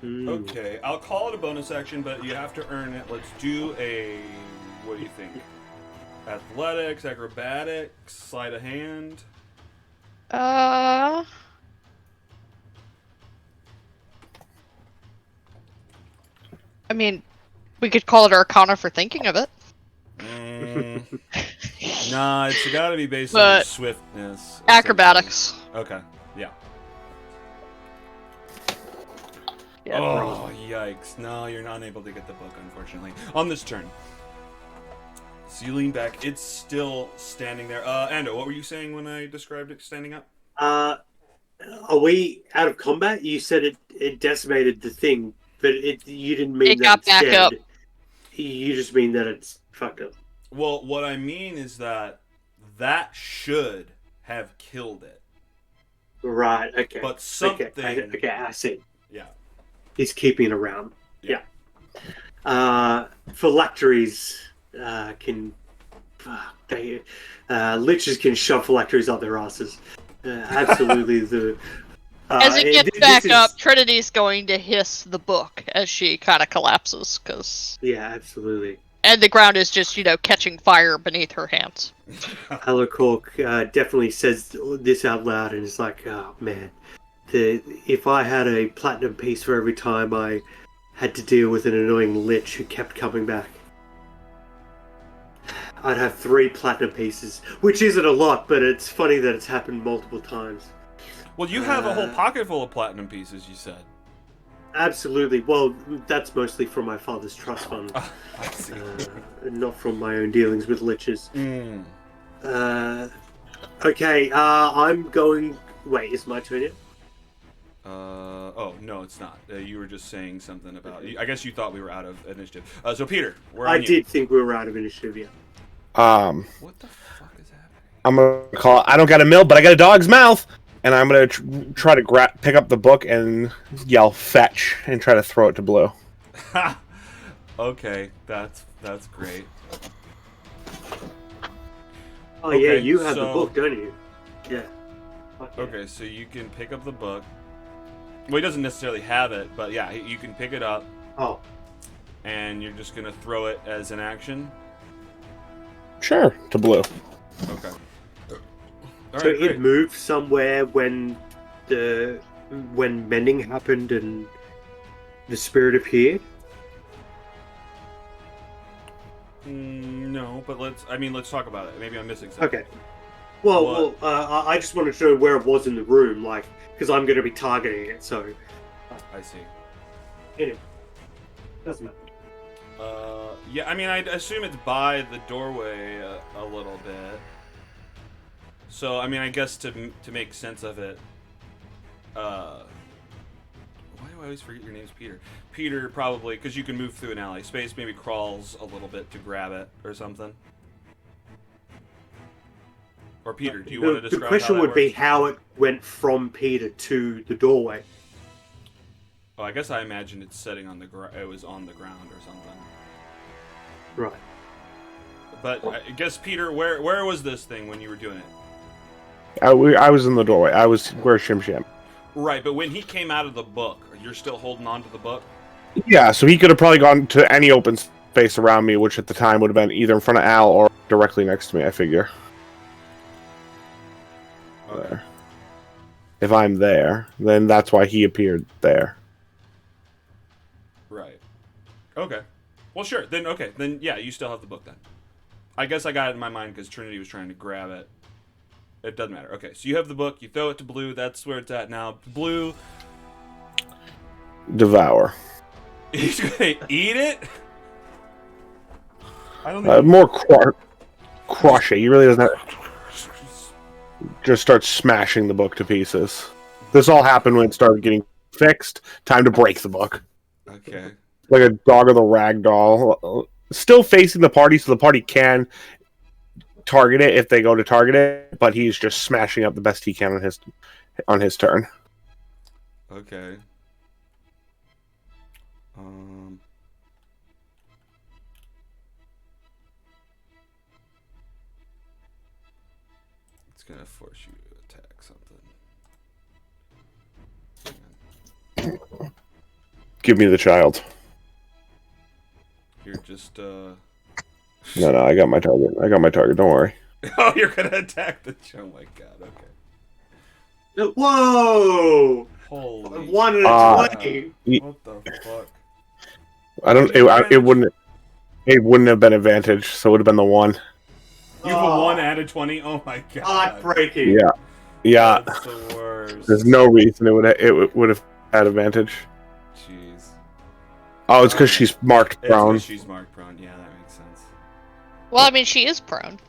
[SPEAKER 1] Okay, I'll call it a bonus action, but you have to earn it. Let's do a... What do you think? Athletics, acrobatics, sleight of hand?
[SPEAKER 4] I mean, we could call it Arcana for thinking of it.
[SPEAKER 1] Nah, it's gotta be based on your swiftness.
[SPEAKER 4] Acrobatics.
[SPEAKER 1] Okay, yeah.
[SPEAKER 4] Yeah,
[SPEAKER 1] oh, yikes. No, you're not able to get the book, unfortunately. On this turn. So you lean back. It's still standing there. Ando, what were you saying when I described it standing up?
[SPEAKER 2] Are we out of combat? You said it decimated the thing, but you didn't mean
[SPEAKER 4] It
[SPEAKER 2] that
[SPEAKER 4] got
[SPEAKER 2] it's
[SPEAKER 4] back
[SPEAKER 2] dead.
[SPEAKER 4] up.
[SPEAKER 2] You just mean that it's fucked up.
[SPEAKER 1] Well, what I mean is that should have killed it,
[SPEAKER 2] Right. Okay.
[SPEAKER 1] but something.
[SPEAKER 2] Okay. I see.
[SPEAKER 1] Yeah.
[SPEAKER 2] He's keeping it around.
[SPEAKER 1] Yeah.
[SPEAKER 2] Phylacteries can. They liches can shove phylacteries up their asses. Absolutely.
[SPEAKER 4] As it gets
[SPEAKER 2] this
[SPEAKER 4] back
[SPEAKER 2] is-
[SPEAKER 4] up, Trinity's going to hiss the book as she kind of collapses,
[SPEAKER 2] Yeah, absolutely.
[SPEAKER 4] and the ground is just, catching fire beneath her hands.
[SPEAKER 2] Alacork definitely says this out loud and is like, oh man, if I had a platinum piece for every time I had to deal with an annoying lich who kept coming back, I'd have 3 platinum pieces, which isn't a lot, but it's funny that it's happened multiple times.
[SPEAKER 1] Well, you have a whole pocket full of platinum pieces. You said.
[SPEAKER 2] Absolutely. Well, that's mostly from my father's trust fund,
[SPEAKER 1] I see.
[SPEAKER 2] not from my own dealings with liches.
[SPEAKER 1] Mm.
[SPEAKER 2] Okay, I'm going... Wait, is my turn yet?
[SPEAKER 1] Oh no, it's not. You were just saying something about. I guess you thought we were out of initiative. So Peter, where are
[SPEAKER 2] I
[SPEAKER 1] you?
[SPEAKER 2] did think we were out of initiative, yeah.
[SPEAKER 1] What the fuck is happening?
[SPEAKER 3] I'm gonna call. I don't got a mill, but I got a dog's mouth, and I'm gonna try to pick up the book and yell "fetch" and try to throw it to Blue.
[SPEAKER 1] Ha! Okay, that's great.
[SPEAKER 2] Oh yeah,
[SPEAKER 1] Okay,
[SPEAKER 2] you have the
[SPEAKER 1] so-
[SPEAKER 2] book, don't you? Yeah. Fuck yeah.
[SPEAKER 1] Okay, so you can pick up the book. Well, he doesn't necessarily have it, but yeah, you can pick it up,
[SPEAKER 2] Oh,
[SPEAKER 1] and you're just gonna throw it as an action.
[SPEAKER 3] Sure, to Blue.
[SPEAKER 1] Okay. All
[SPEAKER 2] so
[SPEAKER 1] right,
[SPEAKER 2] it
[SPEAKER 1] great.
[SPEAKER 2] moved somewhere when mending happened and the spirit appeared.
[SPEAKER 1] No, but let's talk about it. Maybe I'm missing something.
[SPEAKER 2] Okay. Well,
[SPEAKER 1] What?
[SPEAKER 2] I just wanted to know where it was in the room, like, because I'm going to be targeting it. So
[SPEAKER 1] I see.
[SPEAKER 2] anyway, doesn't matter.
[SPEAKER 1] Yeah, I'd assume it's by the doorway a little bit. So, I guess to make sense of it, why do I always forget your name's Peter? Peter probably, because you can move through an alley. Space maybe crawls a little bit to grab it or something. Or Peter, do you want to describe
[SPEAKER 2] The question
[SPEAKER 1] how that
[SPEAKER 2] would be
[SPEAKER 1] works?
[SPEAKER 2] how it went from Peter to the doorway.
[SPEAKER 1] Oh, I guess I imagined it's sitting on the it was on the ground or something.
[SPEAKER 2] Right.
[SPEAKER 1] But I guess Peter, where was this thing when you were doing it?
[SPEAKER 3] I was in the doorway. I was where Shemshime.
[SPEAKER 1] Right, but when he came out of the book, you're still holding on to the book?
[SPEAKER 3] Yeah, so he could have probably gone to any open space around me, which at the time would have been either in front of Al or directly next to me. I figure.
[SPEAKER 1] Okay.
[SPEAKER 3] There. If I'm there, then that's why he appeared there.
[SPEAKER 1] Right. Okay. Well, sure. Then, okay. Then, yeah, you still have the book then. I guess I got it in my mind because Trinity was trying to grab it. It doesn't matter. Okay, so you have the book. You throw it to Blue. That's where it's at now. Blue,
[SPEAKER 3] Devour.
[SPEAKER 1] he's going to eat it? I don't think...
[SPEAKER 3] More crush it. He really doesn't have... Just start smashing the book to pieces. This all happened when it started getting fixed. Time to break the book.
[SPEAKER 1] Okay.
[SPEAKER 3] Like a dog or the rag doll. Still facing the party, so the party can target it if they go to target it, but he's just smashing up the best he can on his turn.
[SPEAKER 1] Okay. It's gonna force you to attack something.
[SPEAKER 3] Give me the child.
[SPEAKER 1] You're just
[SPEAKER 3] No, I got my target. Don't worry.
[SPEAKER 1] Oh, you're gonna attack the... Oh my god, okay.
[SPEAKER 2] Whoa!
[SPEAKER 1] Holy...
[SPEAKER 2] 1 and a 20.
[SPEAKER 1] What the fuck?
[SPEAKER 3] I don't. It wouldn't. It wouldn't have been advantage, so it would have been the 1.
[SPEAKER 1] You have a 1 out of 20? Oh my god.
[SPEAKER 2] Heartbreaking.
[SPEAKER 3] Yeah. Yeah.
[SPEAKER 1] That's the worst.
[SPEAKER 3] There's no reason it would have had advantage.
[SPEAKER 1] Jeez.
[SPEAKER 3] Oh, it's because she's marked
[SPEAKER 1] It's
[SPEAKER 3] brown.
[SPEAKER 1] 'cause she's marked prone. Yeah, that makes sense.
[SPEAKER 4] Well, she is prone.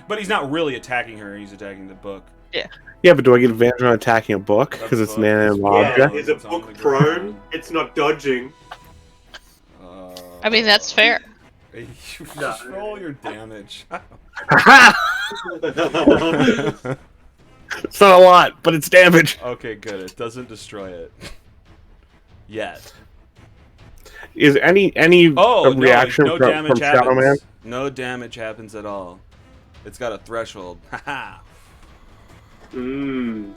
[SPEAKER 1] But he's not really attacking her. He's attacking the book.
[SPEAKER 4] Yeah.
[SPEAKER 3] Yeah, but do I get advantage on attacking a book because it's an
[SPEAKER 1] book is
[SPEAKER 3] animate
[SPEAKER 1] prone.
[SPEAKER 3] object?
[SPEAKER 2] Is a
[SPEAKER 1] It's on
[SPEAKER 2] book
[SPEAKER 1] the
[SPEAKER 2] prone?
[SPEAKER 1] ground.
[SPEAKER 2] It's not dodging.
[SPEAKER 4] I mean, that's fair.
[SPEAKER 1] You just roll your damage.
[SPEAKER 3] It's not a lot, but it's damage.
[SPEAKER 1] Okay, good. It doesn't destroy it yet.
[SPEAKER 3] Is any reaction
[SPEAKER 1] no
[SPEAKER 3] from
[SPEAKER 1] damage
[SPEAKER 3] Shadow Man?
[SPEAKER 1] happens. No damage happens at all. It's got a threshold. Haha.
[SPEAKER 2] Mm.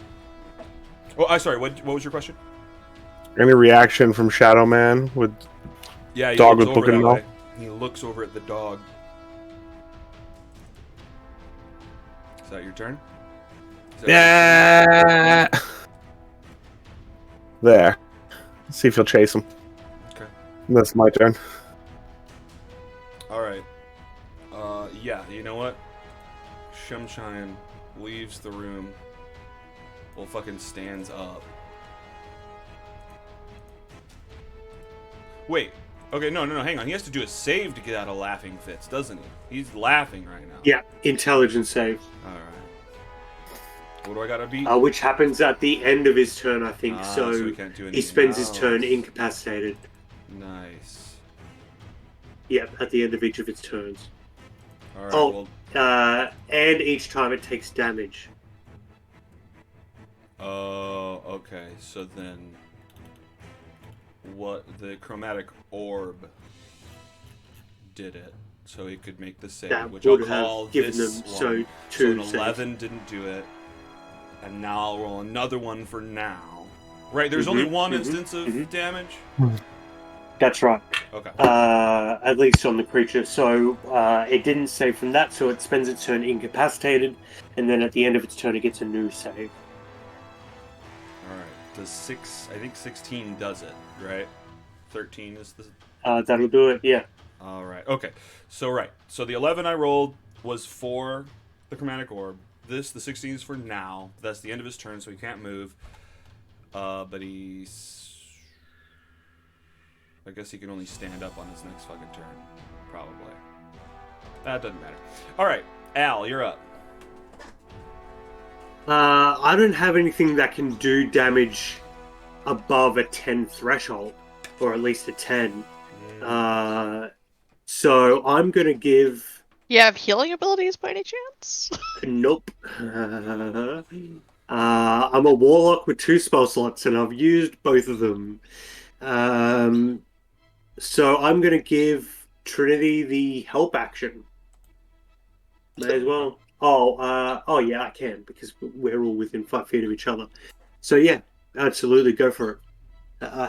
[SPEAKER 1] Oh, I'm sorry. What was your question?
[SPEAKER 3] Any reaction from Shadow Man with
[SPEAKER 1] Yeah, he
[SPEAKER 3] dog
[SPEAKER 1] looks
[SPEAKER 3] with
[SPEAKER 1] over
[SPEAKER 3] book and
[SPEAKER 1] that
[SPEAKER 3] all?
[SPEAKER 1] way. He looks over at the dog. Is that your turn? Is that
[SPEAKER 3] Yeah. There. Let's see if he'll chase him.
[SPEAKER 1] Okay.
[SPEAKER 3] That's my turn.
[SPEAKER 1] All right. Yeah. You know what? Shemshime leaves the room. Well, fucking stands up. Wait. Okay, no. Hang on. He has to do a save to get out of laughing fits, doesn't he? He's laughing right now.
[SPEAKER 2] Yeah, intelligence save.
[SPEAKER 1] All right. What do I gotta beat?
[SPEAKER 2] Which happens at the end of his turn, I think.
[SPEAKER 1] So
[SPEAKER 2] So
[SPEAKER 1] he can't do anything
[SPEAKER 2] he spends his turn
[SPEAKER 1] else.
[SPEAKER 2] incapacitated.
[SPEAKER 1] Nice.
[SPEAKER 2] Yep, at the end of each of its turns.
[SPEAKER 1] All right.
[SPEAKER 2] Oh.
[SPEAKER 1] Well.
[SPEAKER 2] And each time it takes damage.
[SPEAKER 1] Oh. Okay. So then, what the chromatic orb did it, so he could make the save,
[SPEAKER 2] That
[SPEAKER 1] which I'll
[SPEAKER 2] would
[SPEAKER 1] call
[SPEAKER 2] have given
[SPEAKER 1] this
[SPEAKER 2] them
[SPEAKER 1] one.
[SPEAKER 2] so
[SPEAKER 1] So
[SPEAKER 2] two
[SPEAKER 1] an
[SPEAKER 2] saves.
[SPEAKER 1] 11 didn't do it, and now I'll roll another one for now. Right? There's only one instance of damage.
[SPEAKER 2] That's right.
[SPEAKER 1] Okay.
[SPEAKER 2] At least on the creature. So it didn't save from that, so it spends its turn incapacitated, and then at the end of its turn it gets a new save.
[SPEAKER 1] All right. Does 6? I think 16 does it. Right? 13 is the.
[SPEAKER 2] That'll do it, yeah.
[SPEAKER 1] All right. Okay. So right. So the 11 I rolled was for the chromatic orb. The 16 is for now. That's the end of his turn, so he can't move. But he's. I guess he can only stand up on his next fucking turn. Probably. That doesn't matter. All right, Al, you're up.
[SPEAKER 2] I don't have anything that can do damage above a 10 threshold, or at least a 10. So I'm gonna give.
[SPEAKER 4] You have healing abilities by any chance?
[SPEAKER 2] Nope. I'm a warlock with 2 spell slots, and I've used both of them. So I'm gonna give Trinity the help action. May as well. Oh yeah, I can because we're all within 5 feet of each other. So yeah, absolutely, go for it.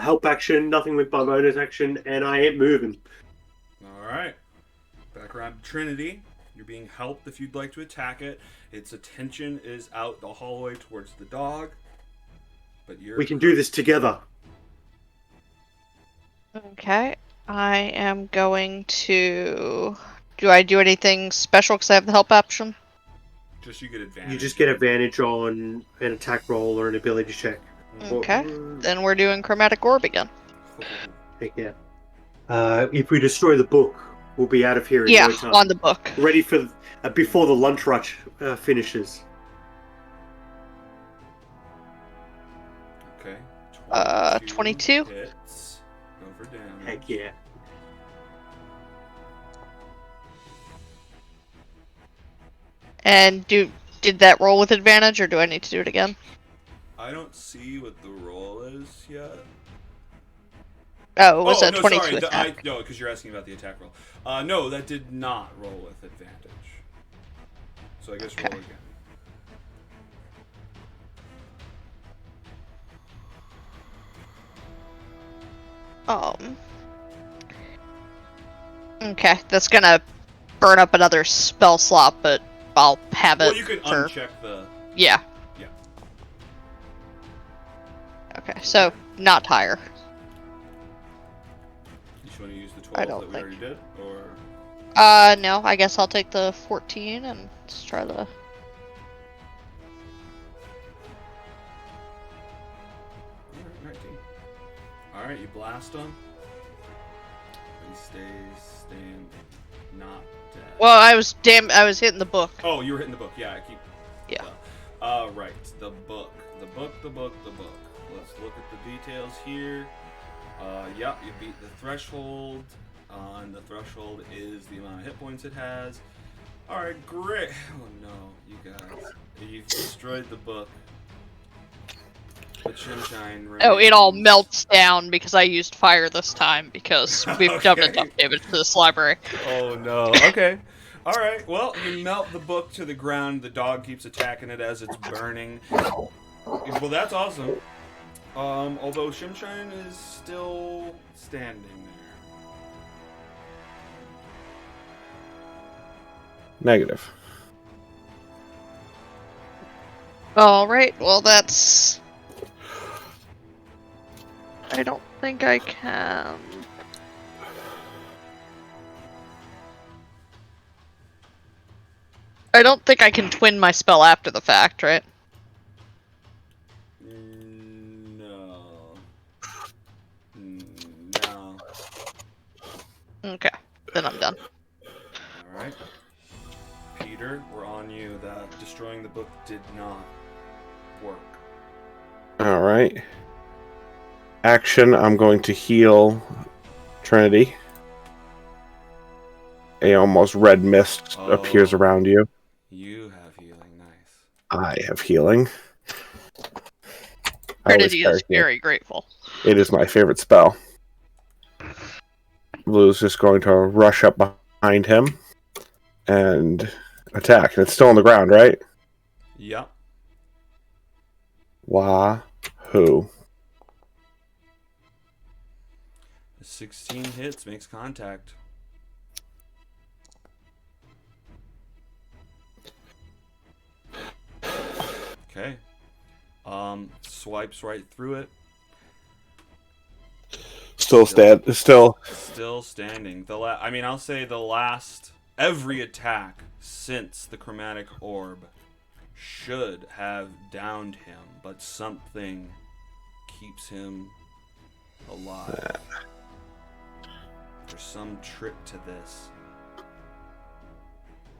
[SPEAKER 2] Help action, nothing with my bonus action, and I ain't moving.
[SPEAKER 1] All right. Back around to Trinity. You're being helped if you'd like to attack it. Its attention is out the hallway towards the dog. But you're.
[SPEAKER 2] We can do this together.
[SPEAKER 4] Okay. I am going to. Do I do anything special because I have the help option?
[SPEAKER 1] Just you get advantage.
[SPEAKER 2] You just get advantage on an attack roll or an ability check.
[SPEAKER 4] Okay. Then we're doing chromatic orb again.
[SPEAKER 2] Heck yeah. If we destroy the book, we'll be out of here in
[SPEAKER 4] Yeah,
[SPEAKER 2] no time.
[SPEAKER 4] on the book.
[SPEAKER 2] Ready for before the lunch rush finishes.
[SPEAKER 1] Okay.
[SPEAKER 4] 22.
[SPEAKER 1] Hits. Go for damage.
[SPEAKER 2] Heck yeah.
[SPEAKER 4] And did that roll with advantage, or do I need to do it again?
[SPEAKER 1] I don't see what the roll is yet.
[SPEAKER 4] Oh, it was a
[SPEAKER 1] no,
[SPEAKER 4] 22
[SPEAKER 1] sorry.
[SPEAKER 4] attack.
[SPEAKER 1] No, because you're asking about the attack roll. No, that did not roll with advantage. So I guess roll again.
[SPEAKER 4] Okay, that's gonna burn up another spell slot, but I'll have it.
[SPEAKER 1] Well, you could
[SPEAKER 4] for...
[SPEAKER 1] uncheck the.
[SPEAKER 4] Yeah.
[SPEAKER 1] Yeah.
[SPEAKER 4] Okay, so not higher.
[SPEAKER 1] You just want to use the 12
[SPEAKER 4] I
[SPEAKER 1] that
[SPEAKER 4] don't
[SPEAKER 1] we
[SPEAKER 4] think.
[SPEAKER 1] already did, or
[SPEAKER 4] No, I guess I'll take the 14 and let's try the.
[SPEAKER 1] Alright, 19. Alright, you blast him. He stays standing, not dead.
[SPEAKER 4] Well, I was hitting the book.
[SPEAKER 1] Oh, you were hitting the book. Yeah, I keep.
[SPEAKER 4] Yeah.
[SPEAKER 1] Right. The book. The book. Let's look at the details here. Yeah, you beat the threshold. And the threshold is the amount of hit points it has. Alright, great. Oh no, you guys. You've destroyed the book. But Shemshime remains.
[SPEAKER 4] Oh, it all melts down because I used fire this time because we've done
[SPEAKER 1] Okay.
[SPEAKER 4] enough damage to this library.
[SPEAKER 1] Oh no. Okay. Alright, well, you melt the book to the ground. The dog keeps attacking it as it's burning. Well, that's awesome. Although Shemshine is still standing there.
[SPEAKER 3] Negative.
[SPEAKER 4] Alright, well that's... I don't think I can... I don't think I can twin my spell after the fact, right?
[SPEAKER 1] No. No.
[SPEAKER 4] Okay, then I'm done.
[SPEAKER 1] Alright. Peter, we're on you. That destroying the book did not work.
[SPEAKER 3] All right. Action. I'm going to heal Trinity. A almost red mist appears around you.
[SPEAKER 1] You have healing, nice.
[SPEAKER 3] I have healing.
[SPEAKER 4] Trinity is very grateful.
[SPEAKER 3] It is my favorite spell. Blue's just going to rush up behind him and attack. And it's still on the ground, right?
[SPEAKER 1] Yep.
[SPEAKER 3] Wahoo.
[SPEAKER 1] 16 hits, makes contact. Okay. Swipes right through it.
[SPEAKER 3] Still standing.
[SPEAKER 1] Still standing. I'll say the last every attack since the chromatic orb should have downed him, but something keeps him alive. There's some trick to this.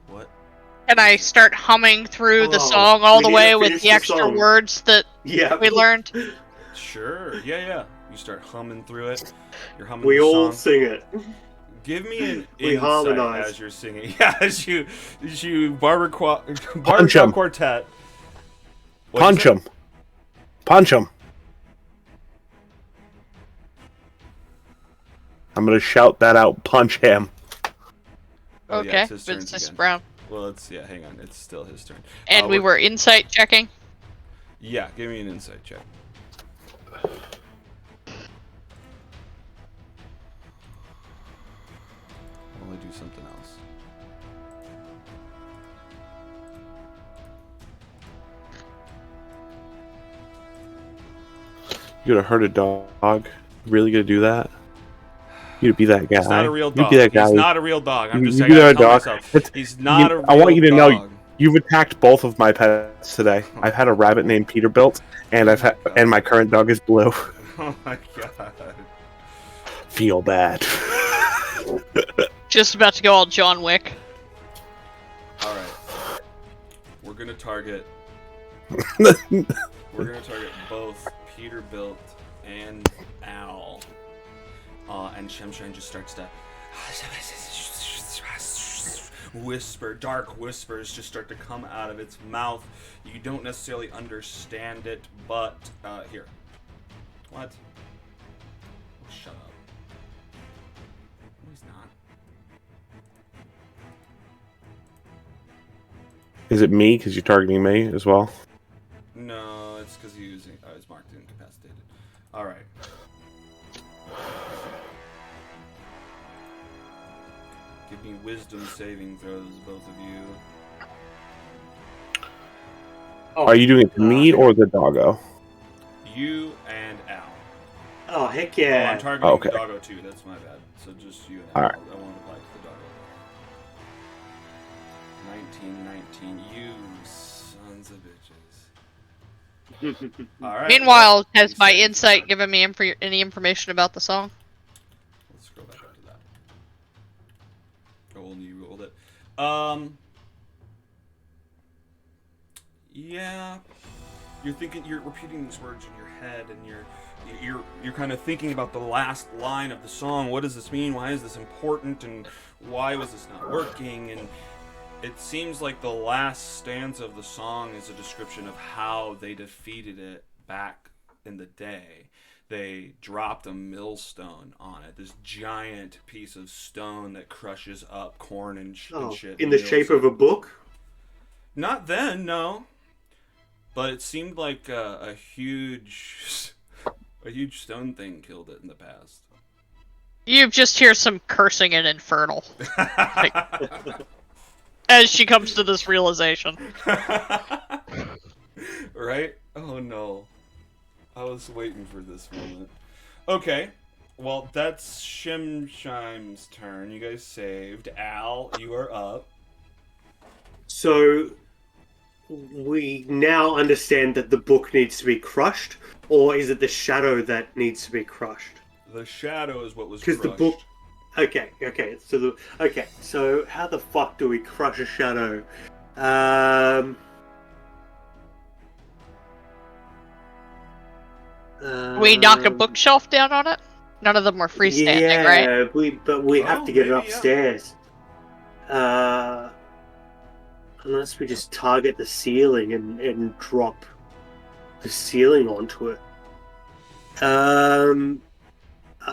[SPEAKER 1] What?
[SPEAKER 4] Can I start humming through the song all the way with the extra words that we learned?
[SPEAKER 1] Sure. Yeah. You start humming through it. You're humming
[SPEAKER 2] We
[SPEAKER 1] the
[SPEAKER 2] all
[SPEAKER 1] song.
[SPEAKER 2] sing it.
[SPEAKER 1] Give me an
[SPEAKER 2] We
[SPEAKER 1] insight
[SPEAKER 2] harmonize.
[SPEAKER 1] as you're singing. Yeah, as you barbershop
[SPEAKER 3] him.
[SPEAKER 1] quartet.
[SPEAKER 3] Punch him. Punch him. I'm going to shout that out. Punch him.
[SPEAKER 1] Oh, yeah,
[SPEAKER 4] Okay,
[SPEAKER 1] it's his turn
[SPEAKER 4] Mr.
[SPEAKER 1] again.
[SPEAKER 4] Brown.
[SPEAKER 1] Well, hang on. It's still his turn.
[SPEAKER 4] And we were insight checking?
[SPEAKER 1] Yeah, give me an insight check. I'll do something else.
[SPEAKER 3] You're going to hurt a dog? Really going to do that? You'd be that guy.
[SPEAKER 1] He's not a real dog.
[SPEAKER 3] You'd be that guy.
[SPEAKER 1] He's not a real dog. I'm just
[SPEAKER 3] You
[SPEAKER 1] I
[SPEAKER 3] be
[SPEAKER 1] gotta
[SPEAKER 3] that
[SPEAKER 1] tell
[SPEAKER 3] dog.
[SPEAKER 1] myself. He's not a real dog.
[SPEAKER 3] I want you to know you've attacked both of my pets today. I've had a rabbit named Peterbilt, and and my current dog is Blue.
[SPEAKER 1] Oh my god.
[SPEAKER 3] Feel bad.
[SPEAKER 4] Just about to go all John Wick.
[SPEAKER 1] Alright. We're gonna target both Peterbilt and Al. And Shemshine just starts to whisper, dark whispers just start to come out of its mouth. You don't necessarily understand it, but here. What? Oh, shut up. No, he's not.
[SPEAKER 3] Is it me? Because you're targeting me as well?
[SPEAKER 1] No, it's because he's marked incapacitated. Alright. Give me wisdom saving throws, both of you.
[SPEAKER 3] Are you doing it to me or the doggo?
[SPEAKER 1] You and Al.
[SPEAKER 2] Oh, heck
[SPEAKER 1] Oh,
[SPEAKER 2] yeah.
[SPEAKER 1] I'm targeting
[SPEAKER 3] Okay.
[SPEAKER 1] Doggo too, that's my bad. So just you and Al.
[SPEAKER 3] Alright.
[SPEAKER 1] I won't apply to the Doggo. 19, you sons of bitches. Alright.
[SPEAKER 4] Meanwhile, has my
[SPEAKER 1] Saving
[SPEAKER 4] insight
[SPEAKER 1] throw.
[SPEAKER 4] given me any information about the song?
[SPEAKER 1] Let's scroll back up to that. Oh, well, you rolled it. Yeah. You're repeating these words in your head, and you're kind of thinking about the last line of the song. What does this mean? Why is this important? And why was this not working? And it seems like the last stanza of the song is a description of how they defeated it back in the day. They dropped a millstone on it, this giant piece of stone that crushes up corn and shit.
[SPEAKER 2] In the shape of a book?
[SPEAKER 1] Not then, no. But it seemed like a huge stone thing killed it in the past.
[SPEAKER 4] You just hear some cursing and infernal. Like, as she comes to this realization.
[SPEAKER 1] Right? Oh no. I was waiting for this moment. Okay. Well, that's Shemshime's turn. You guys saved. Al, you are up.
[SPEAKER 2] So we now understand that the book needs to be crushed, or is it the shadow that needs to be crushed?
[SPEAKER 1] The shadow is what was
[SPEAKER 2] Because
[SPEAKER 1] crushed.
[SPEAKER 2] the book. Okay. So how the fuck do we crush a shadow?
[SPEAKER 4] We knock a bookshelf down on it? None of them were freestanding, right?
[SPEAKER 2] Yeah, we have to get it
[SPEAKER 1] maybe, yeah.
[SPEAKER 2] upstairs. Unless we just target the ceiling and drop the ceiling onto it.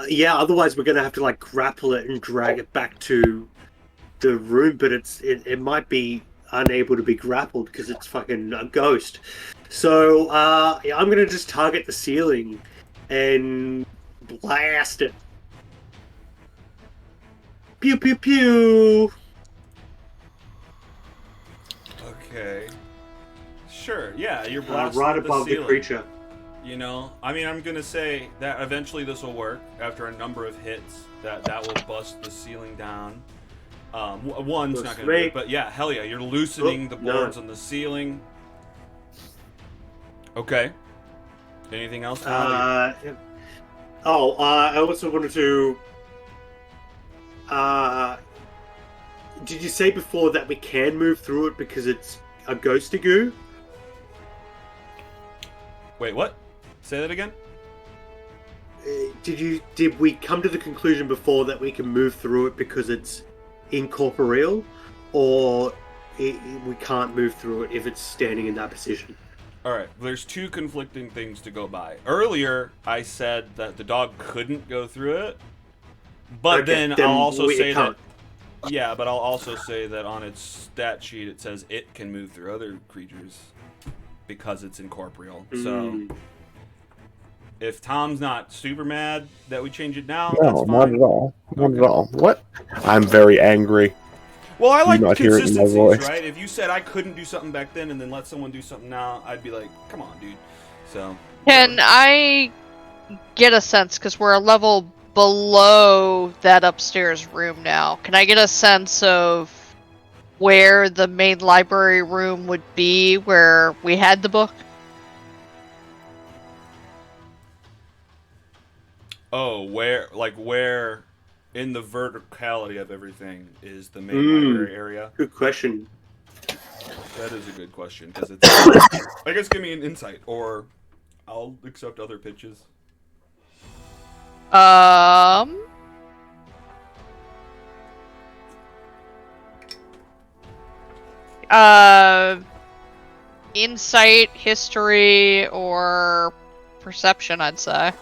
[SPEAKER 2] Yeah, otherwise we're gonna have to like grapple it and drag it back to the room, but it might be unable to be grappled because it's fucking a ghost. So yeah, I'm gonna just target the ceiling and blast it. Pew pew pew.
[SPEAKER 1] Okay. Sure, yeah, you're blasting
[SPEAKER 2] Right
[SPEAKER 1] the
[SPEAKER 2] above the
[SPEAKER 1] ceiling.
[SPEAKER 2] creature.
[SPEAKER 1] You know, I mean, I'm gonna say that eventually this will work after a number of hits. That will bust the ceiling down. One's
[SPEAKER 2] Looks
[SPEAKER 1] not gonna do
[SPEAKER 2] great.
[SPEAKER 1] it, but yeah, hell yeah, you're loosening
[SPEAKER 2] Oh,
[SPEAKER 1] the
[SPEAKER 2] no.
[SPEAKER 1] boards on the ceiling. Okay. Anything else? Al?
[SPEAKER 2] I also wanted to. Did you say before that we can move through it because it's a ghosty goo?
[SPEAKER 1] Wait, what? Say that again.
[SPEAKER 2] Did we come to the conclusion before that we can move through it because it's incorporeal, or we can't move through it if it's standing in that position?
[SPEAKER 1] All right, there's two conflicting things to go by. Earlier, I said that the dog couldn't go through it, but
[SPEAKER 2] Okay,
[SPEAKER 1] then I'll also
[SPEAKER 2] it
[SPEAKER 1] say
[SPEAKER 2] can't.
[SPEAKER 1] that. Yeah, but I'll also say that on its stat sheet it says it can move through other creatures because it's incorporeal. So if Tom's not super mad that we change it now,
[SPEAKER 3] No,
[SPEAKER 1] that's fine.
[SPEAKER 3] not at all. Not
[SPEAKER 1] Okay.
[SPEAKER 3] at all. What? I'm very angry.
[SPEAKER 1] Well, I like
[SPEAKER 3] not hear it in my
[SPEAKER 1] consistencies,
[SPEAKER 3] voice.
[SPEAKER 1] right? If you said I couldn't do something back then and then let someone do something now, I'd be like, come on, dude. So.
[SPEAKER 4] Can I get a sense, because we're a level below that upstairs room now, can I get a sense of where the main library room would be where we had the book?
[SPEAKER 1] Oh, where in the verticality of everything is the main library area?
[SPEAKER 2] Good question.
[SPEAKER 1] That is a good question, because it's... I guess give me an insight, or I'll accept other pitches.
[SPEAKER 4] Insight, history, or perception, I'd say.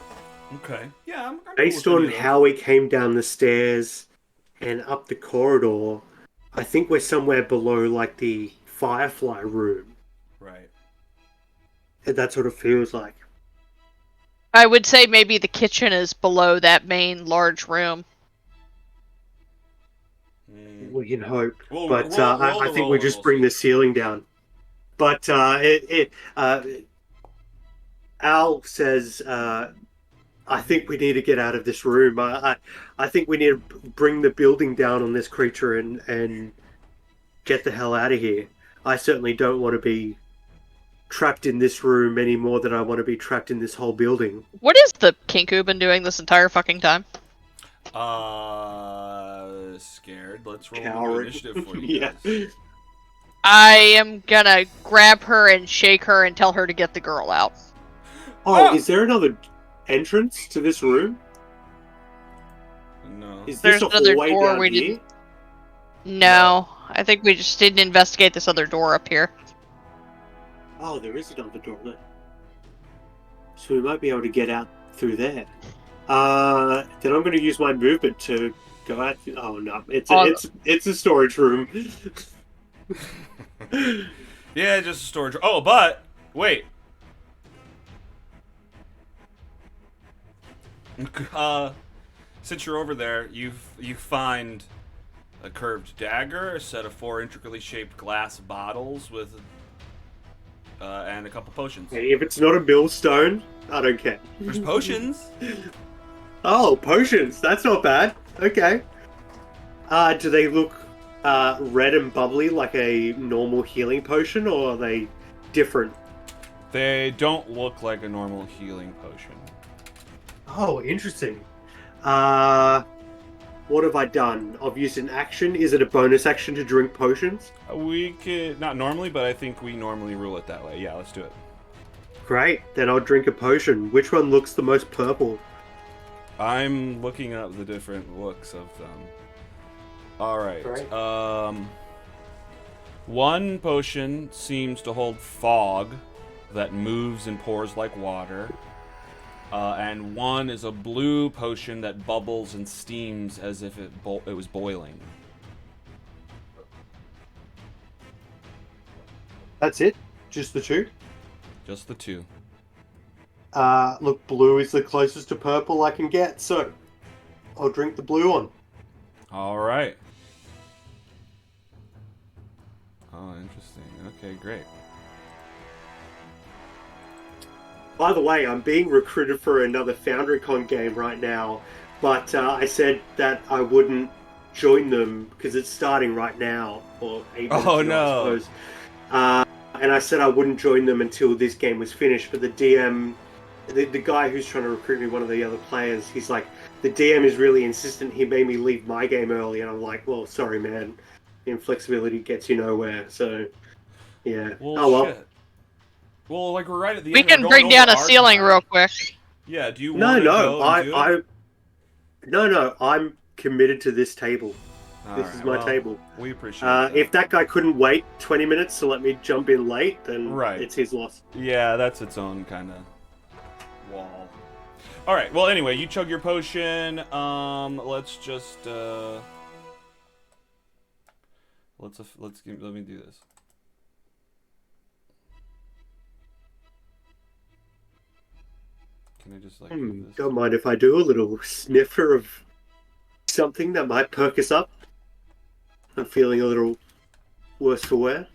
[SPEAKER 1] Okay. Yeah, I'm cool
[SPEAKER 2] Based
[SPEAKER 1] with any
[SPEAKER 2] on
[SPEAKER 1] of those.
[SPEAKER 2] how we came down the stairs and up the corridor, I think we're somewhere below like the Firefly room.
[SPEAKER 1] Right.
[SPEAKER 2] That's what it feels like.
[SPEAKER 4] I would say maybe the kitchen is below that main large room.
[SPEAKER 2] We can hope,
[SPEAKER 1] We'll
[SPEAKER 2] but
[SPEAKER 1] roll
[SPEAKER 2] I
[SPEAKER 1] the
[SPEAKER 2] think
[SPEAKER 1] roll
[SPEAKER 2] we
[SPEAKER 1] and
[SPEAKER 2] just
[SPEAKER 1] we'll
[SPEAKER 2] bring
[SPEAKER 1] see.
[SPEAKER 2] the ceiling down. But Al says, I think we need to get out of this room. I think we need to bring the building down on this creature and get the hell out of here. I certainly don't want to be trapped in this room any more than I want to be trapped in this whole building.
[SPEAKER 4] What is the Kinku been doing this entire fucking time?
[SPEAKER 1] Scared. Let's roll a
[SPEAKER 2] Coward.
[SPEAKER 1] initiative for you
[SPEAKER 2] Yeah.
[SPEAKER 1] guys.
[SPEAKER 4] I am gonna grab her and shake her and tell her to get the girl out.
[SPEAKER 2] Oh,
[SPEAKER 1] Ah!
[SPEAKER 2] is there another entrance to this room?
[SPEAKER 1] No.
[SPEAKER 2] Is
[SPEAKER 4] There's
[SPEAKER 2] this a
[SPEAKER 4] another
[SPEAKER 2] hallway
[SPEAKER 4] door
[SPEAKER 2] down
[SPEAKER 4] we
[SPEAKER 2] here?
[SPEAKER 4] didn't. No, I think we just didn't investigate this other door up here.
[SPEAKER 2] Oh, there is another door there. So we might be able to get out through there. Then I'm going to use my movement to go out. Oh no, it's a storage room.
[SPEAKER 1] Yeah, just a storage. Oh, but wait. Since you're over there, you find a curved dagger, a set of 4 intricately shaped glass bottles with, and a couple potions.
[SPEAKER 2] Hey, if it's not a millstone, I don't care.
[SPEAKER 1] There's potions.
[SPEAKER 2] Oh, potions. That's not bad. Okay. Do they look red and bubbly like a normal healing potion, or are they different?
[SPEAKER 1] They don't look like a normal healing potion.
[SPEAKER 2] Oh, interesting. What have I done? I've used an action. Is it a bonus action to drink potions?
[SPEAKER 1] We could, not normally, but I think we normally rule it that way. Yeah, let's do it.
[SPEAKER 2] Great. Then I'll drink a potion. Which one looks the most purple?
[SPEAKER 1] I'm looking up the different looks of them. Alright.
[SPEAKER 2] Great.
[SPEAKER 1] One potion seems to hold fog that moves and pours like water. And one is a blue potion that bubbles and steams as if it was boiling.
[SPEAKER 2] That's it? Just the two?
[SPEAKER 1] Just the two.
[SPEAKER 2] Look, blue is the closest to purple I can get, so I'll drink the blue one.
[SPEAKER 1] Alright. Oh, interesting. Okay, great.
[SPEAKER 2] By the way, I'm being recruited for another FoundryCon game right now, but I said that I wouldn't join them because it's starting right now, or 8 minutes
[SPEAKER 1] Oh,
[SPEAKER 2] ago,
[SPEAKER 1] no.
[SPEAKER 2] I suppose. And I said I wouldn't join them until this game was finished, but the DM, the guy who's trying to recruit me, one of the other players, he's like, the DM is really insistent, he made me leave my game early, and I'm like, well, sorry, man. The inflexibility gets you nowhere, so, yeah.
[SPEAKER 1] Well,
[SPEAKER 2] oh, well.
[SPEAKER 1] shit. Well, like, we're right at the
[SPEAKER 4] We
[SPEAKER 1] end. We're
[SPEAKER 4] can
[SPEAKER 1] going
[SPEAKER 4] bring down
[SPEAKER 1] over
[SPEAKER 4] a
[SPEAKER 1] our
[SPEAKER 4] ceiling
[SPEAKER 1] time.
[SPEAKER 4] real quick.
[SPEAKER 1] Yeah, do you
[SPEAKER 2] No,
[SPEAKER 1] want to
[SPEAKER 2] no,
[SPEAKER 1] go and do it?
[SPEAKER 2] no, I'm committed to this table. This
[SPEAKER 1] Alright,
[SPEAKER 2] is my
[SPEAKER 1] well,
[SPEAKER 2] table.
[SPEAKER 1] We appreciate that.
[SPEAKER 2] If that guy couldn't wait 20 minutes to let me jump in late, then
[SPEAKER 1] Right.
[SPEAKER 2] it's his loss.
[SPEAKER 1] Yeah, that's its own kind of wall. All right. Well, anyway, you chug your potion. Let's just let me do this. Can I just like do this?
[SPEAKER 2] Don't mind if I do a little sniffer of something that might perk us up. I'm feeling a little worse for wear.